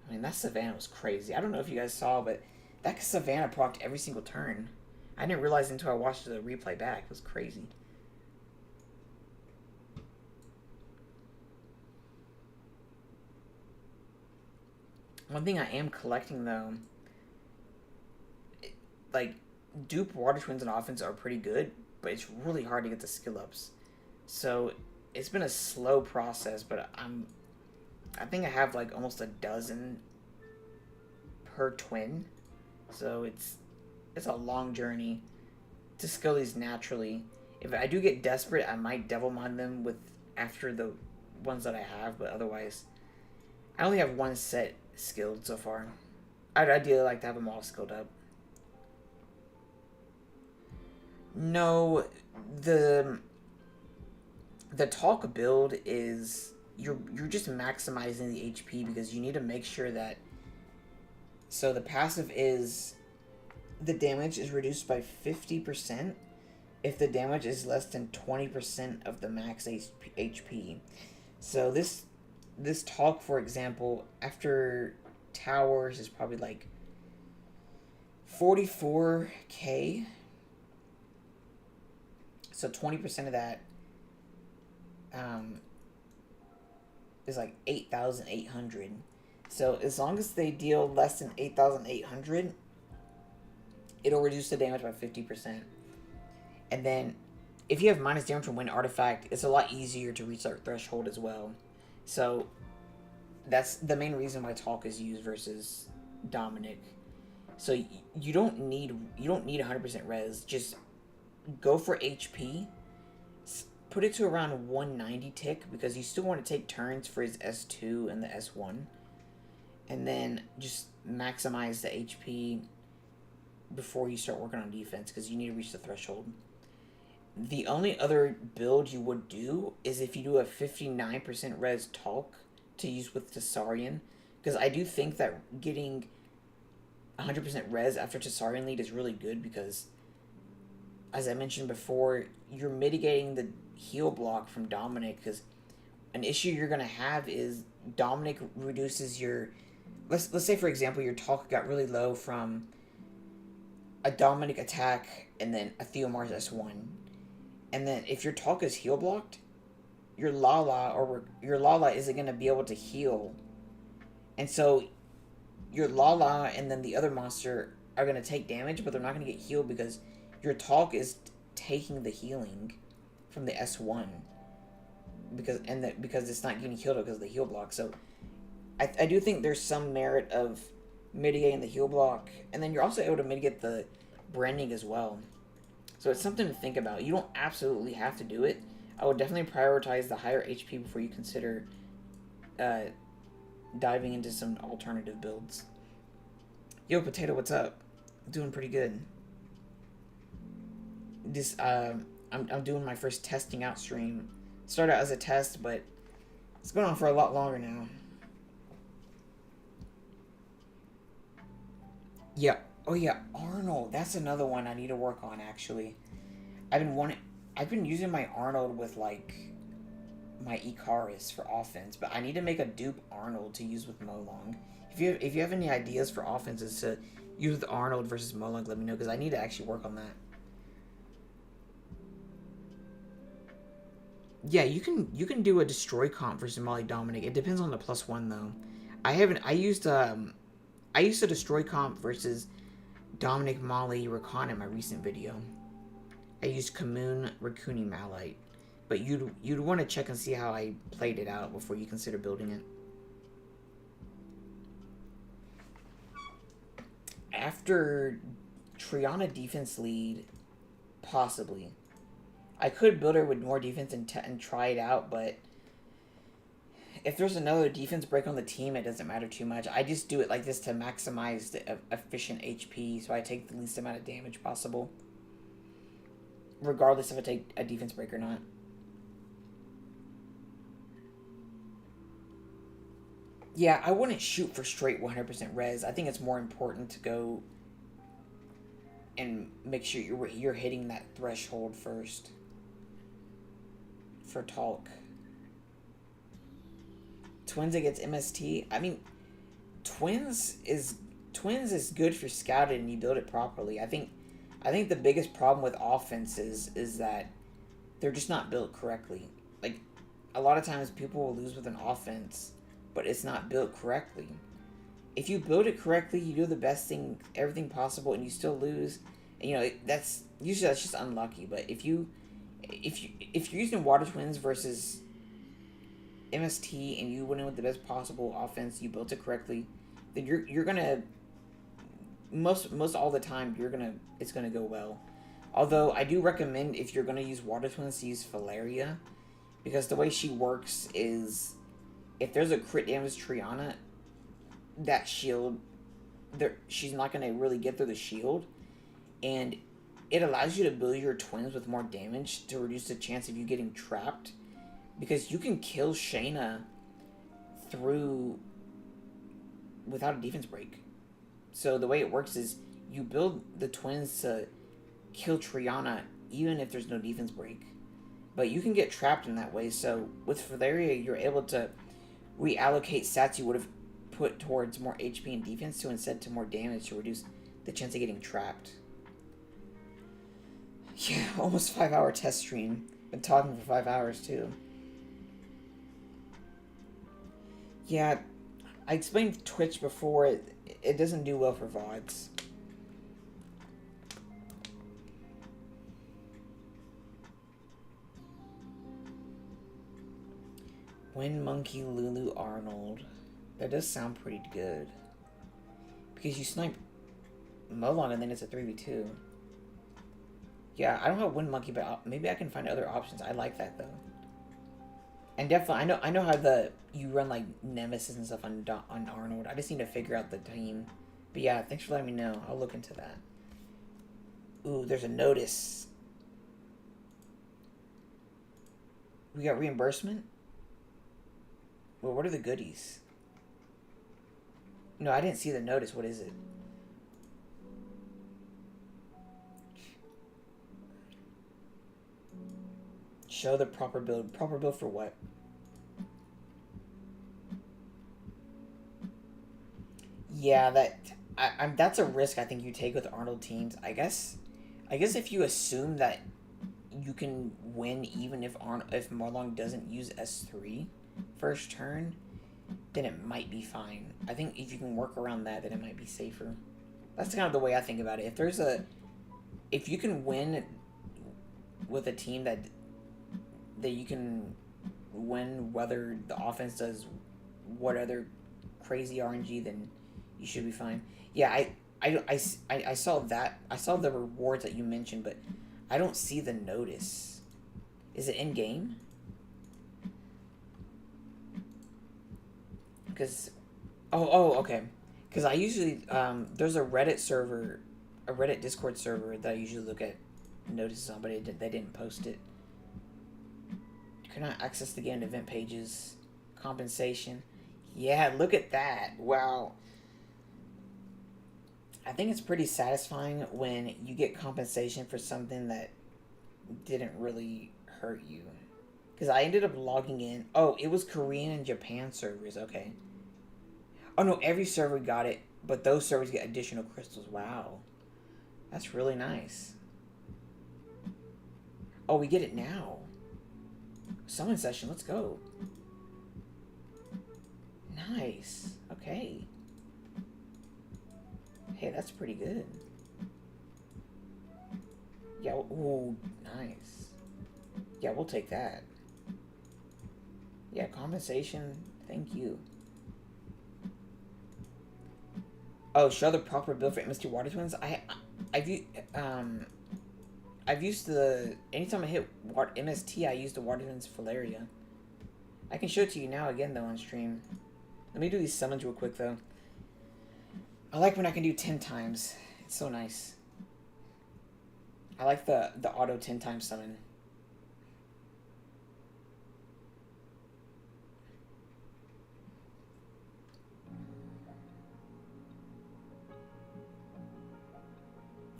I mean that Savannah was crazy. I don't know if you guys saw, but that Savannah procced every single turn. I didn't realize until I watched the replay back. It was crazy. One thing I am collecting though, like dupe Water Twins and offense are pretty good, but it's really hard to get the skill ups. So it's been a slow process, but I think I have like almost a dozen per twin. So it's a long journey to skill these naturally. If I do get desperate, I might devil mine them with after the ones that I have, but otherwise I only have one set skilled so far. I'd ideally like to have them all skilled up. No, the talk build is you're just maximizing the HP because you need to make sure that. So the passive is the damage is reduced by 50% if the damage is less than 20% of the max HP. So this talk, for example, after towers is probably like 44k. So 20% of that is like 8,800. So as long as they deal less than 8,800, it'll reduce the damage by 50%. And then if you have minus damage from wind artifact, it's a lot easier to reach that threshold as well. So that's the main reason why talk is used versus Dominic. So you don't need 100% res. Just go for HP. Put it to around 190 tick because you still want to take turns for his S2 and the S1. And then just maximize the HP before you start working on defense because you need to reach the threshold. The only other build you would do is if you do a 59% res talk to use with Tsarian, because I do think that getting 100% res after Tsarian lead is really good because, as I mentioned before, you're mitigating the heal block from Dominic, because an issue you're going to have is Dominic reduces your... Let's say, for example, your talk got really low from a Dominic attack and then a Theomar's S1. And then if your talk is heal blocked, your Lala isn't going to be able to heal. And so your Lala and then the other monster are going to take damage, but they're not going to get healed because your talk is taking the healing from the S1 because it's not getting healed because of the heal block. So I do think there's some merit of mitigating the heal block, and then you're also able to mitigate the branding as well. So it's something to think about. You don't absolutely have to do it. I would definitely prioritize the higher HP before you consider diving into some alternative builds. Yo, Potato, what's up? Doing pretty good. This I'm doing my first testing out stream. Started out as a test, but it's going on for a lot longer now. Yeah. Oh yeah, Arnold. That's another one I need to work on actually. I've been using my Arnold with like my Icarus for offense, but I need to make a dupe Arnold to use with Molong. If you have any ideas for offenses to use with Arnold versus Molong, let me know because I need to actually work on that. Yeah, you can do a destroy comp versus Molly Dominic. It depends on the +1 though. I used a destroy comp versus Dominic, Molly, Rakan in my recent video. I used Kamoon, Rakuni, Malite. But you'd want to check and see how I played it out before you consider building it. After Triana defense lead, possibly. I could build her with more defense and try it out, but if there's another defense break on the team, it doesn't matter too much. I just do it like this to maximize the efficient HP, so I take the least amount of damage possible, regardless if I take a defense break or not. Yeah, I wouldn't shoot for straight 100% res. I think it's more important to go and make sure you're hitting that threshold first for talk. Twins against MST. I mean, twins is twins is good for scouted and you build it properly. I think the biggest problem with offenses is that they're just not built correctly. Like a lot of times people will lose with an offense, but it's not built correctly. If you build it correctly, you do the best thing, everything possible, and you still lose. You know that's usually that's just unlucky. But if you're using water twins versus MST and you went in with the best possible offense, you built it correctly, then you're gonna most all the time it's gonna go well. Although I do recommend if you're gonna use water twins to use Valeria, because the way she works is if there's a crit damage Triana, that shield there she's not gonna really get through the shield, and it allows you to build your twins with more damage to reduce the chance of you getting trapped, because you can kill Shayna through without a defense break. So the way it works is you build the twins to kill Triana even if there's no defense break. But you can get trapped in that way. So with Valeria, you're able to reallocate stats you would have put towards more HP and defense to instead to more damage to reduce the chance of getting trapped. Yeah, almost 5-hour test stream. Been talking for 5 hours too. Yeah, I explained Twitch before. It doesn't do well for VODs. Wind Monkey Lulu Arnold. That does sound pretty good. Because you snipe Molong and then it's a 3v2. Yeah, I don't have Wind Monkey, but maybe I can find other options. I like that though. And definitely, I know how you run like Nemesis and stuff on Arnold. I just need to figure out the team. But yeah, thanks for letting me know. I'll look into that. Ooh, there's a notice. We got reimbursement? Well, what are the goodies? No, I didn't see the notice. What is it? Show the proper build. Proper build for what? Yeah, that's a risk I think you take with Arnold teams. I guess if you assume that you can win even if Morlong doesn't use S3 first turn, then it might be fine. I think if you can work around that, then it might be safer. That's kind of the way I think about it. If you can win with a team that you can win whether the offense does what other crazy RNG, then you should be fine. Yeah, I saw that. I saw the rewards that you mentioned, but I don't see the notice. Is it in game? Because okay. Because I usually there's a Reddit Discord server that I usually look at notices on, but they didn't post it. You cannot access the game event pages. Compensation. Yeah, look at that. Wow. I think it's pretty satisfying when you get compensation for something that didn't really hurt you. Because I ended up logging in. Oh, it was Korean and Japan servers. Okay. Oh, no, every server got it, but those servers get additional crystals. Wow. That's really nice. Oh, we get it now. Summon session. Let's go. Nice. Okay. Hey, that's pretty good. Yeah, ooh, nice. Yeah, we'll take that. Yeah, compensation, thank you. Oh, show the proper build for MST Water Twins? I've used the... Anytime I hit MST, I use the Water Twins Valeria. I can show it to you now again, though, on stream. Let me do these summons real quick, though. I like when I can do 10 times. It's so nice. I like the auto 10 times summon.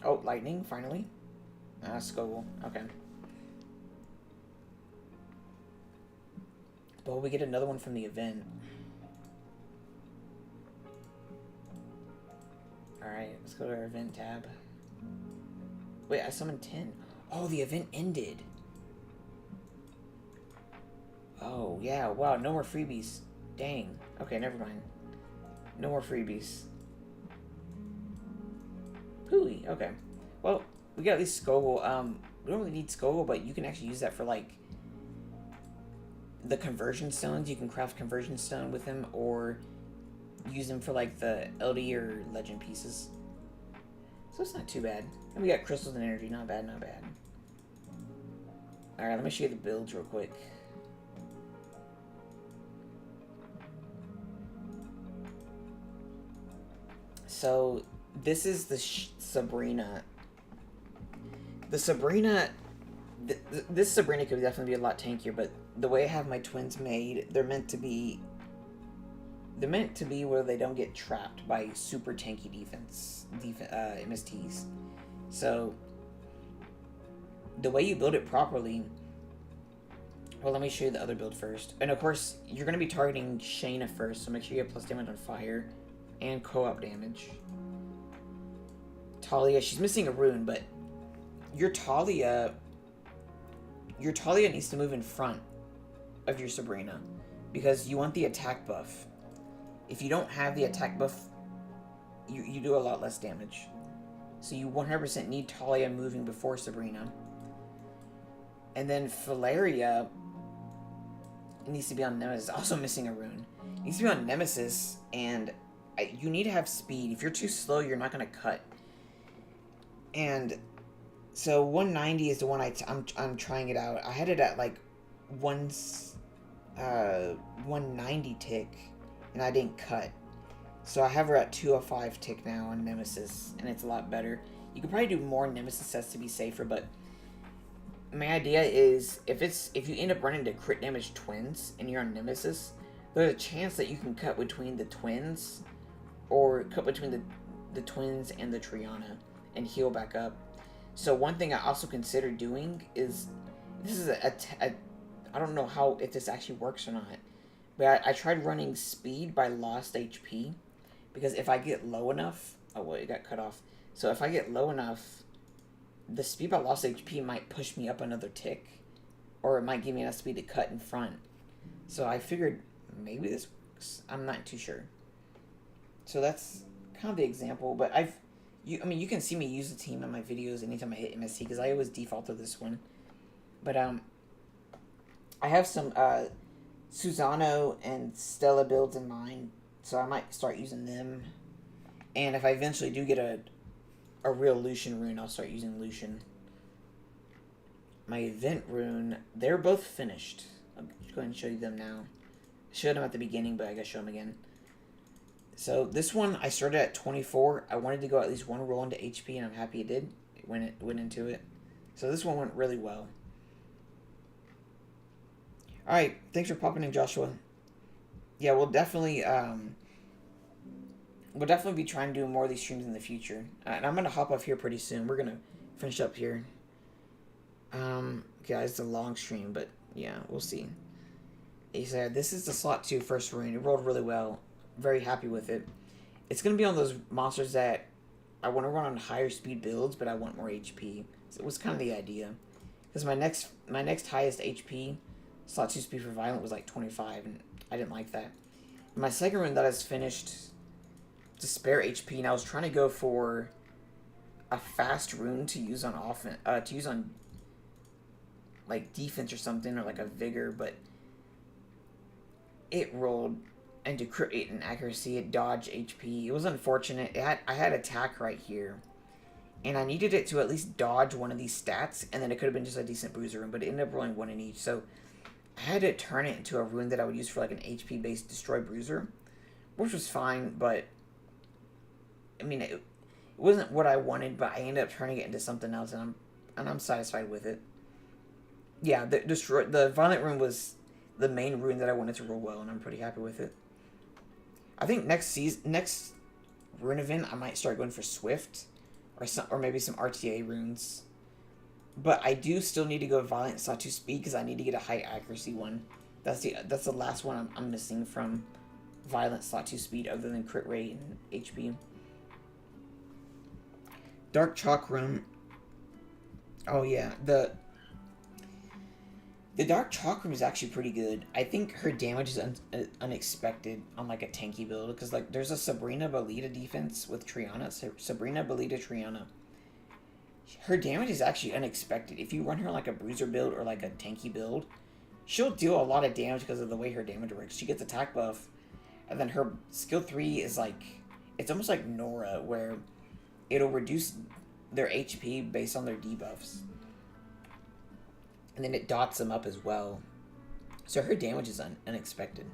Oh, lightning, finally. Skogul. Okay. But we get another one from the event. Alright, let's go to our event tab. Wait, I summoned 10. Oh, the event ended. Oh, yeah, wow, no more freebies. Dang. Okay, never mind. No more freebies. Pooey, okay. Well, we got at least Skogul. We don't really need Skogul, but you can actually use that for, like, the conversion stones. You can craft conversion stone with him, or use them for, like, the LD or legend pieces. So it's not too bad. And we got crystals and energy. Not bad, not bad. Alright, let me show you the builds real quick. So, this is the Sabrina. The Sabrina... this Sabrina could definitely be a lot tankier, but the way I have my twins made, they're meant to be where they don't get trapped by super tanky MSTs. So, the way you build it properly... Well, let me show you the other build first. And of course, you're going to be targeting Shayna first, so make sure you have plus damage on fire and co-op damage. Talia, she's missing a rune, but your Talia needs to move in front of your Sabrina, because you want the attack buff. If you don't have the attack buff, you do a lot less damage. So you 100% need Talia moving before Sabrina. And then Valeria needs to be on Nemesis, also missing a rune. Needs to be on Nemesis, and you need to have speed. If you're too slow, you're not going to cut. And so 190 is the one I'm trying it out. I had it at like 190 tick, and I didn't cut. So I have her at 205 tick now on Nemesis, and it's a lot better. You could probably do more Nemesis sets to be safer, but my idea is if you end up running into crit damage twins and you're on Nemesis, there's a chance that you can cut between the twins, or cut between the twins and the Triana and heal back up. So one thing I also consider doing is, this is I don't know if this actually works or not, but I tried running speed by lost HP, because if I get low enough, oh well, it got cut off. So if I get low enough, the speed by lost HP might push me up another tick, or it might give me enough speed to cut in front. So I figured maybe this works. I'm not too sure. So that's kind of the example, but I mean, you can see me use the team in my videos anytime I hit MSC, because I always default to this one. But I have some Susano and Stella builds in mind, so I might start using them. And if I eventually do get a real Lucian rune, I'll start using Lucian. My event rune, they're both finished. I'll just go ahead and show you them now. Showed them at the beginning, but I gotta show them again. So this one, I started at 24. I wanted to go at least one roll into HP, and I'm happy it did when it went into it. So this one went really well. Alright, thanks for popping in, Joshua. Yeah, we'll definitely be trying to do more of these streams in the future. And I'm going to hop off here pretty soon. We're going to finish up here. Guys, it's a long stream, but yeah, we'll see. He said, this is the slot 2 first rune. It rolled really well. Very happy with it. It's going to be on those monsters that I want to run on higher speed builds, but I want more HP. So it was kind of the idea. Because my next highest HP, slot 2 speed for Violent, was like 25, and I didn't like that. My second rune that I was finished to spare HP, and I was trying to go for a fast rune to use on like defense or something, or like a vigor, but it rolled into crit rate and accuracy. It dodged HP. It was unfortunate. I had attack right here, and I needed it to at least dodge one of these stats, and then it could have been just a decent bruiser rune, but it ended up rolling one in each. So I had to turn it into a rune that I would use for like an HP based destroy bruiser, which was fine, but I mean, it wasn't what I wanted, but I ended up turning it into something else, and I'm satisfied with it. Yeah, the Violent rune was the main rune that I wanted to roll well, and I'm pretty happy with it. I think next rune event I might start going for Swift or maybe some RTA runes. But I do still need to go Violent Sawtooth Speed because I need to get a high accuracy one. That's the last one I'm missing from Violent Sawtooth Speed, other than crit rate and HP. Dark Chalk Room. Oh yeah, the Dark Chalk Room is actually pretty good. I think her damage is unexpected on like a tanky build, because like there's a Sabrina Belita defense with Triana. Sabrina Belita Triana. Her damage is actually unexpected. If you run her like a bruiser build or like a tanky build, she'll deal a lot of damage because of the way her damage works. She gets attack buff, and then her skill 3 is like, it's almost like Nora, where it'll reduce their HP based on their debuffs. And then it dots them up as well. So her damage is unexpected.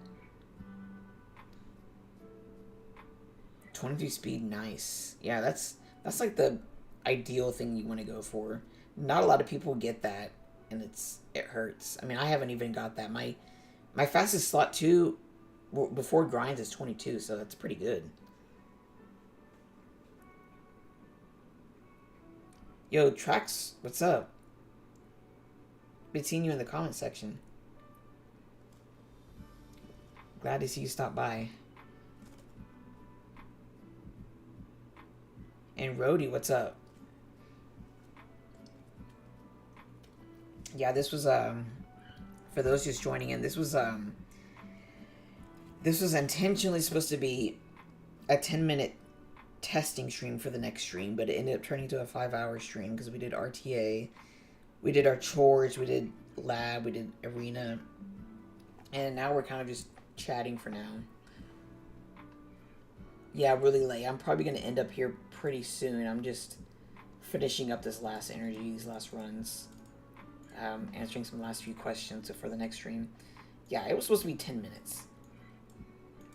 23 speed, nice. Yeah, that's like the ideal thing you want to go for. Not a lot of people get that, and it hurts. I mean, I haven't even got that. My fastest slot 2 before grinds is 22, so that's pretty good. Yo, Trax, what's up? Been seeing you in the comment section. Glad to see you stop by. And Rhodey, what's up? Yeah, this was for those just joining in, this was intentionally supposed to be a 10-minute testing stream for the next stream, but it ended up turning to a 5-hour stream because we did RTA, we did our chores, we did lab, we did arena, and now we're kind of just chatting for now. Yeah, really late. I'm probably going to end up here pretty soon. I'm just finishing up this last energy, these last runs, answering some last few questions for the next stream. Yeah, it was supposed to be 10 minutes.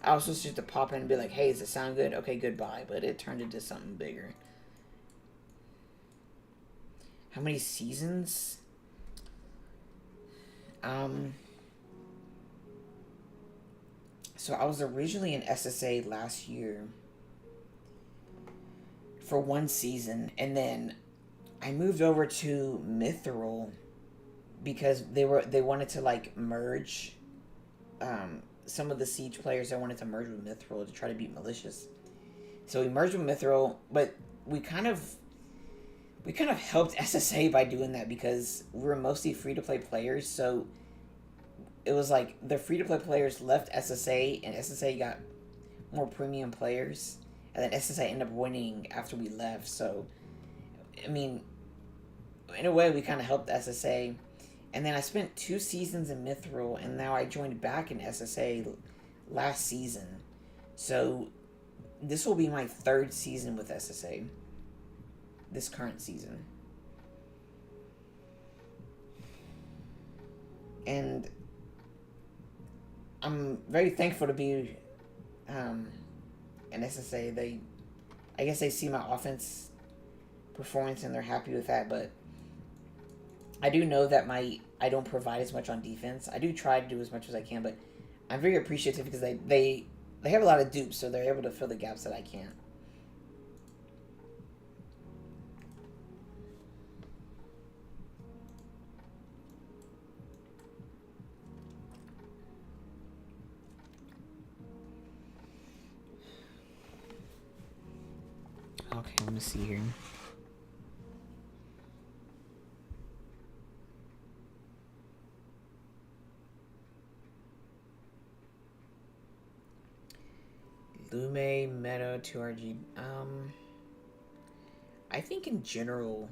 I was supposed to pop in and be like, hey, does it sound good? Okay, goodbye. But it turned into something bigger. How many seasons? So I was originally in SSA last year for 1 season, and then I moved over to Mithril because they wanted to like merge some of the Siege players. That wanted to merge with Mithril to try to beat Malicious. So we merged with Mithril, but we kind of helped SSA by doing that because we were mostly free-to-play players, so it was like the free-to-play players left SSA, and SSA got more premium players, and then SSA ended up winning after we left. So, I mean, in a way, we kind of helped SSA. And then I spent 2 seasons in Mithril, and now I joined back in SSA last season. So, this will be my 3rd season with SSA. This current season. And I'm very thankful to be in SSA. I guess they see my offense performance and they're happy with that, but I do know that I don't provide as much on defense. I do try to do as much as I can, but I'm very appreciative because they have a lot of dupes, so they're able to fill the gaps that I can't. Okay, let me see here. Lume, Meta, 2RG. I think in general,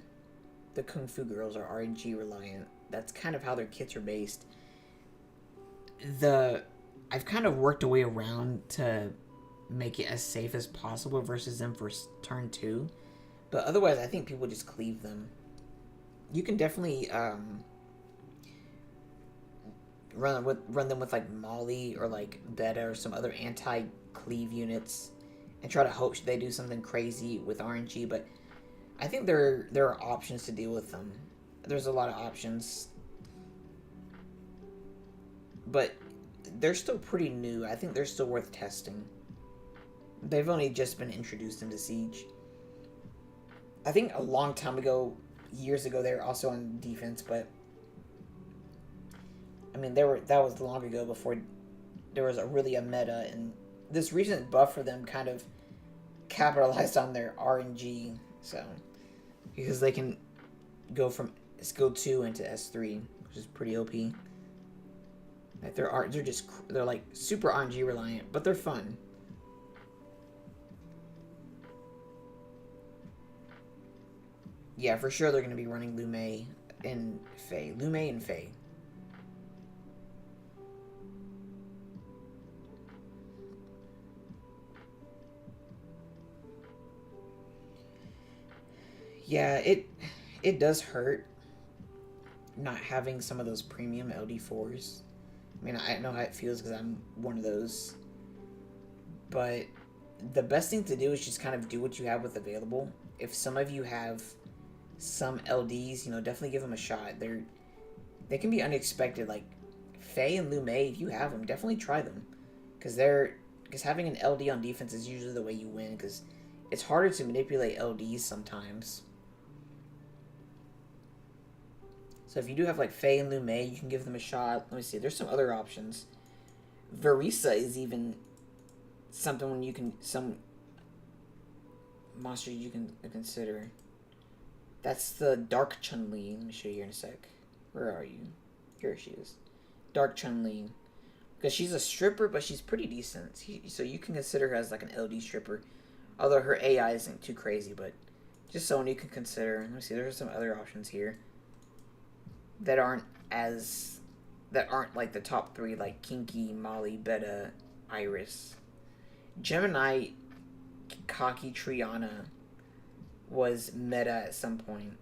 the Kung Fu girls are RNG reliant. That's kind of how their kits are based. I've kind of worked a way around to make it as safe as possible versus them for turn 2. But otherwise, I think people just cleave them. You can definitely run them with like Molly or like Beta or some other anti-cleave units and try to hope they do something crazy with RNG. But I think there are options to deal with them. There's a lot of options. But they're still pretty new. I think they're still worth testing. They've only just been introduced into Siege. I think a long time ago, years ago, they were also on defense, but I mean, that was long ago before there was a meta, and this recent buff for them kind of capitalized on their RNG, so because they can go from skill 2 into S3, which is pretty OP. Like they're like super RNG reliant, but they're fun. Yeah, for sure they're going to be running Lume and Faye. Lume and Faye. Yeah, it does hurt not having some of those premium LD4s. I mean, I know how it feels because I'm one of those. But the best thing to do is just kind of do what you have with available. If some of you have some LDs, you know, definitely give them a shot. They can be unexpected. Like Faye and Lume, if you have them, definitely try them, because having an LD on defense is usually the way you win. Because it's harder to manipulate LDs sometimes. So if you do have like Faye and Lume, you can give them a shot. Let me see. There's some other options. Verisa is even something when you can some monsters you can consider. That's the Dark Chun-Li. Let me show you here in a sec. Where are you? Here she is. Dark Chun-Li. Because she's a stripper, but she's pretty decent. So you can consider her as like an LD stripper. Although her AI isn't too crazy, but just someone you can consider. Let me see. There's some other options here that aren't like the top 3, like Kinky, Molly, Beta, Iris. Gemini, Kaki, Triana was meta at some point,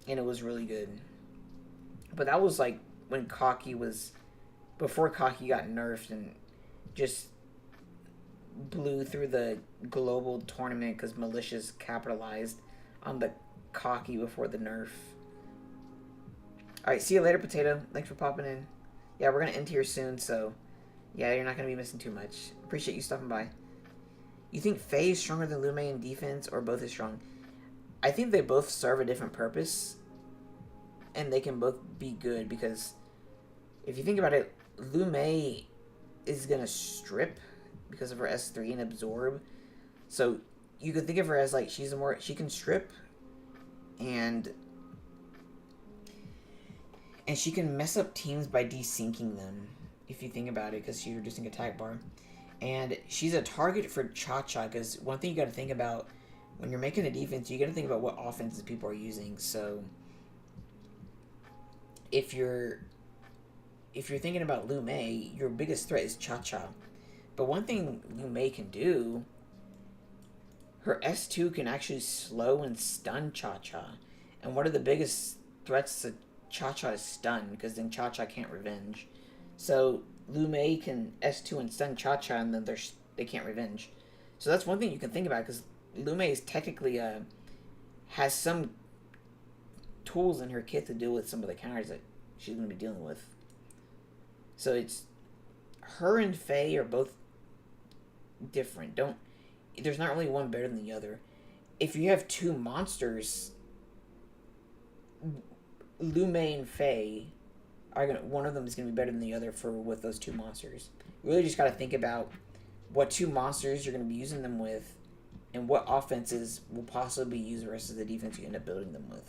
and it was really good. But that was like when Kaki was before Kaki got nerfed and just blew through the global tournament because militias capitalized on the Kaki before the nerf. Alright, see you later, Potato. Thanks for popping in. Yeah, we're going to end here soon, so yeah, you're not going to be missing too much. Appreciate you stopping by. You think Faye is stronger than Lume in defense, or both is strong? I think they both serve a different purpose, and they can both be good, because if you think about it, Lume is going to strip because of her S3 and absorb. So you could think of her as like she can strip and she can mess up teams by desyncing them, if you think about it, because she's reducing attack bar. And she's a target for Cha-Cha, because one thing you got to think about when you're making a defense, you got to think about what offenses people are using. So if you're thinking about Lume, your biggest threat is Cha-Cha. But one thing Lume can do, her S2 can actually slow and stun Cha-Cha. And one of the biggest threats to Cha-Cha is stun, because then Cha-Cha can't revenge. So Lume can S2 and stun Cha-Cha, and then they can't revenge. So that's one thing you can think about, because Lume is technically has some tools in her kit to deal with some of the counters that she's going to be dealing with. So it's her and Faye are both different. There's not really one better than the other. If you have two monsters, Lume and Faye one of them is going to be better than the other with those two monsters. You really just got to think about what two monsters you're going to be using them with, and what offenses will possibly use the rest of the defense you end up building them with.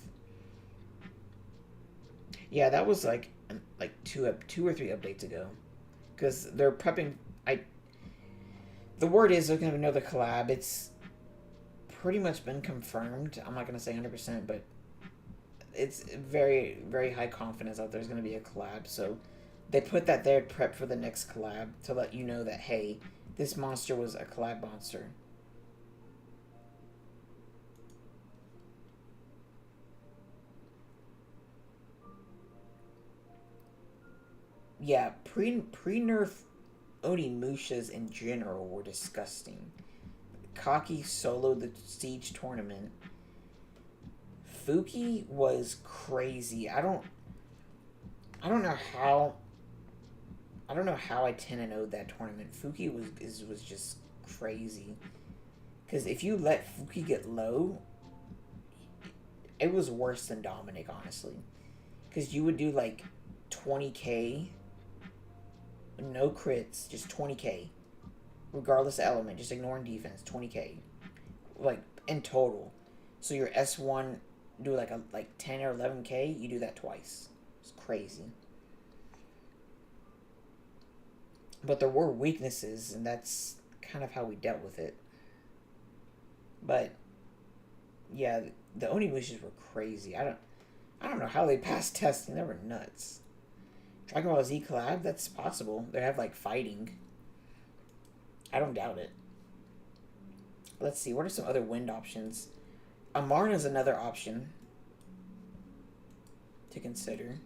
Yeah, that was like 2 or 3 updates ago, because they're prepping. The word is there's going to be another collab. It's pretty much been confirmed. I'm not going to say 100%, but it's very, very high confidence that there's going to be a collab. So they put that there to prep for the next collab, to let you know that, hey, this monster was a collab monster. Yeah, pre-nerf Onimushas in general were disgusting. Kaki soloed the Siege tournament. Fuki was crazy. I don't know how I 10-0'd that tournament. Fuki was just crazy. Because if you let Fuki get low, it was worse than Dominic, honestly. Because you would do like 20k, no crits, just 20k, regardless of element, just ignoring defense, 20k, like in total. So your S1 do like 10 or 11k, you do that twice. It's crazy. But there were weaknesses, and that's kind of how we dealt with it. But yeah, the Onimushes were crazy. I don't know how they passed testing. They were nuts. Dragon Ball Z collab? That's possible. They have like fighting. I don't doubt it. Let's see. What are some other wind options? Amarna's another option to consider.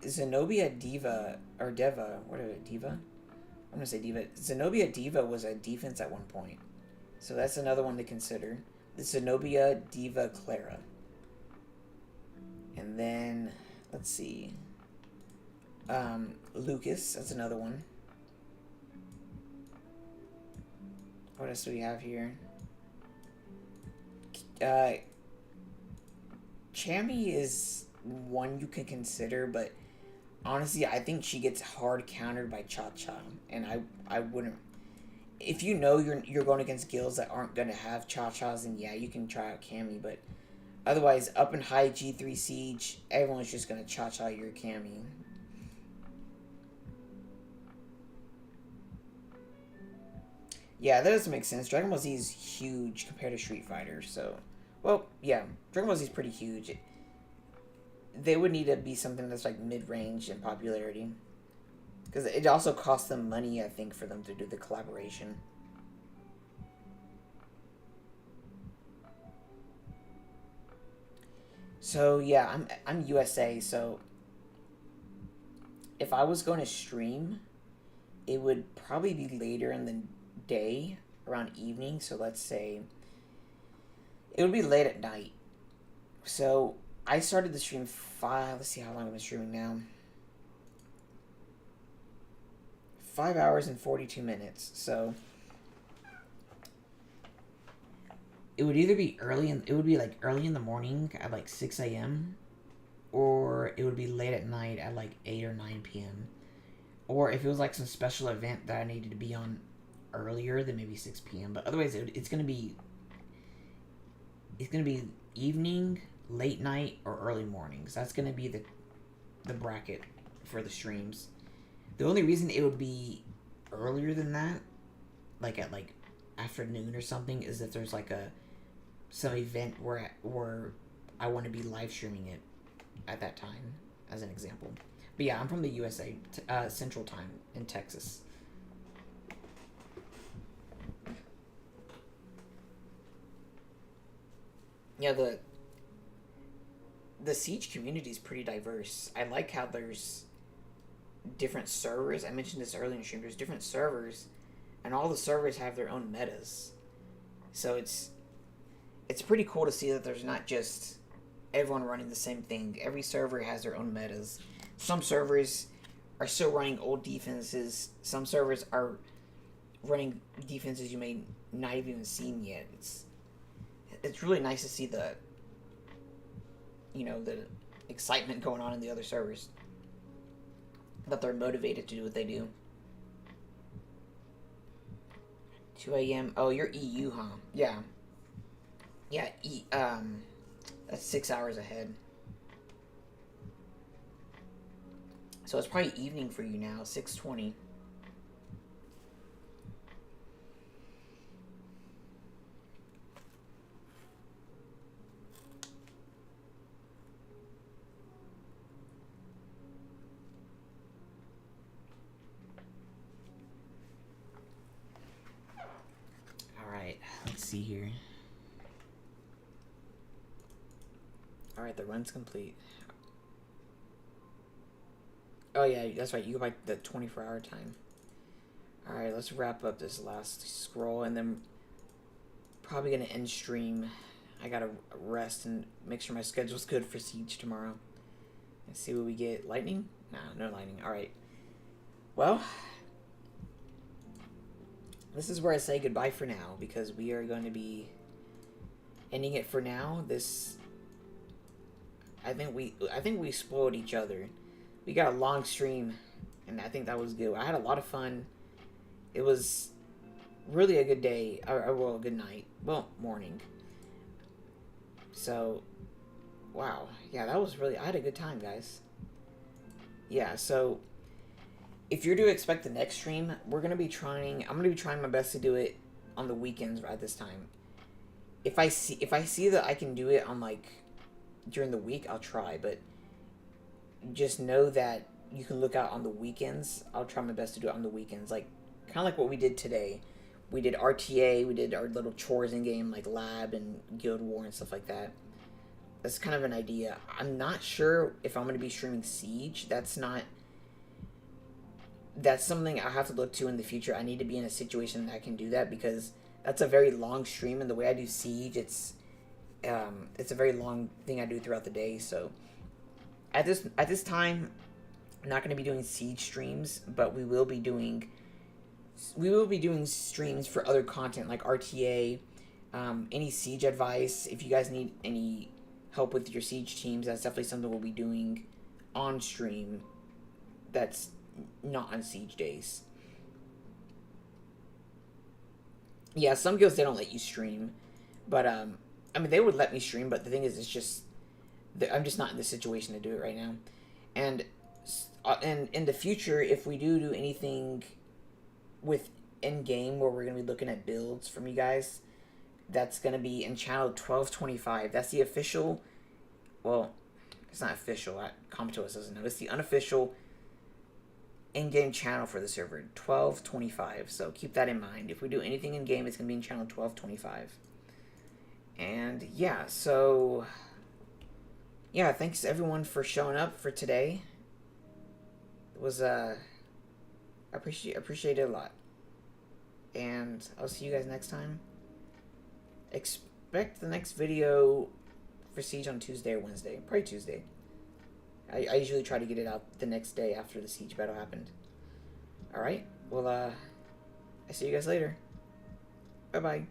Zenobia Diva or Deva, what is it, Diva? I'm gonna say Diva. Zenobia Diva was a defense at one point, so that's another one to consider. The Zenobia Diva Clara, and then let's see, Lucas. That's another one. What else do we have here? Chammy is one you can consider, but honestly, I think she gets hard countered by Cha-Cha, and I wouldn't. If you know you're going against guilds that aren't going to have Cha-Chas, then yeah, you can try out Cammy, but otherwise, up in high G3 Siege, everyone's just going to Cha-Cha your Cammy. Yeah, that doesn't make sense. Dragon Ball Z is huge compared to Street Fighter, so... Well, yeah, Dragon Ball Z is pretty huge. They would need to be something that's like mid-range in popularity. Because it also costs them money, I think, for them to do the collaboration. So, yeah, I'm USA, so... If I was going to stream, it would probably be later in the day, around evening, so let's say it would be late at night. So I started the stream let's see how long I've been streaming now. 5 hours and 42 minutes. So it would either be early in the morning at like 6 a.m. or it would be late at night at like 8 or 9 p.m. Or if it was like some special event that I needed to be on earlier, then maybe 6 p.m. But otherwise, it's gonna be evening, late night, or early mornings. That's gonna be the bracket for the streams. The only reason it would be earlier than that, like at like afternoon or something, is if there's like some event where I want to be live streaming it at that time, as an example. But yeah, I'm from the USA, Central Time in Texas. Yeah, the Siege community is pretty diverse. I like how there's different servers. I mentioned this earlier in the stream. There's different servers, and all the servers have their own metas. So it's pretty cool to see that there's not just everyone running the same thing. Every server has their own metas. Some servers are still running old defenses. Some servers are running defenses you may not have even seen yet. It's really nice to see the excitement going on in the other servers. That they're motivated to do what they do. 2 a.m. Oh, you're EU, huh? Yeah. Yeah, that's 6 hours ahead. So it's probably evening for you now, 6:20. Alright, let's see here. Alright, the run's complete. Oh yeah, that's right, you go by the 24-hour time. Alright, let's wrap up this last scroll, and then probably gonna end stream. I gotta rest and make sure my schedule's good for Siege tomorrow. Let's see what we get. Lightning? No lightning. Alright. Well, this is where I say goodbye for now, because we are going to be ending it for now. I think we spoiled each other. We got a long stream, and I think that was good. I had a lot of fun. It was really a good day, or well, a good night. Well, morning. So, wow. Yeah, that was really... I had a good time, guys. Yeah, so... if you're to expect the next stream, I'm going to be trying my best to do it on the weekends at this time. If I see that I can do it on, like, during the week, I'll try, but just know that you can look out on the weekends. I'll try my best to do it on the weekends, like, kind of like what we did today. We did RTA, we did our little chores in game, like Lab and Guild War and stuff like that. That's kind of an idea. I'm not sure if I'm going to be streaming Siege. That's something I have to look to in the future. I need to be in a situation that I can do that, because that's a very long stream, and the way I do Siege, it's a very long thing I do throughout the day. So at this time, I'm not going to be doing Siege streams, but we will be doing streams for other content like RTA, any Siege advice. If you guys need any help with your Siege teams, that's definitely something we'll be doing on stream. That's not on Siege days. Yeah, some guilds, they don't let you stream, but I mean, they would let me stream, but the thing is, it's just I'm just not in the situation to do it right now. And in the future, if we do anything with in game where we're gonna be looking at builds from you guys, that's gonna be in channel 1225. That's the official. Well, it's not official. Computos doesn't know. It's the unofficial in-game channel for the server, 1225. So keep that in mind. If we do anything in game, it's gonna be in channel 1225. And yeah, so yeah, thanks everyone for showing up for today. It was I appreciate it a lot. And I'll see you guys next time. Expect the next video for Siege on Tuesday or Wednesday. Probably Tuesday. I usually try to get it out the next day after the Siege battle happened. Alright, well, I see you guys later. Bye-bye.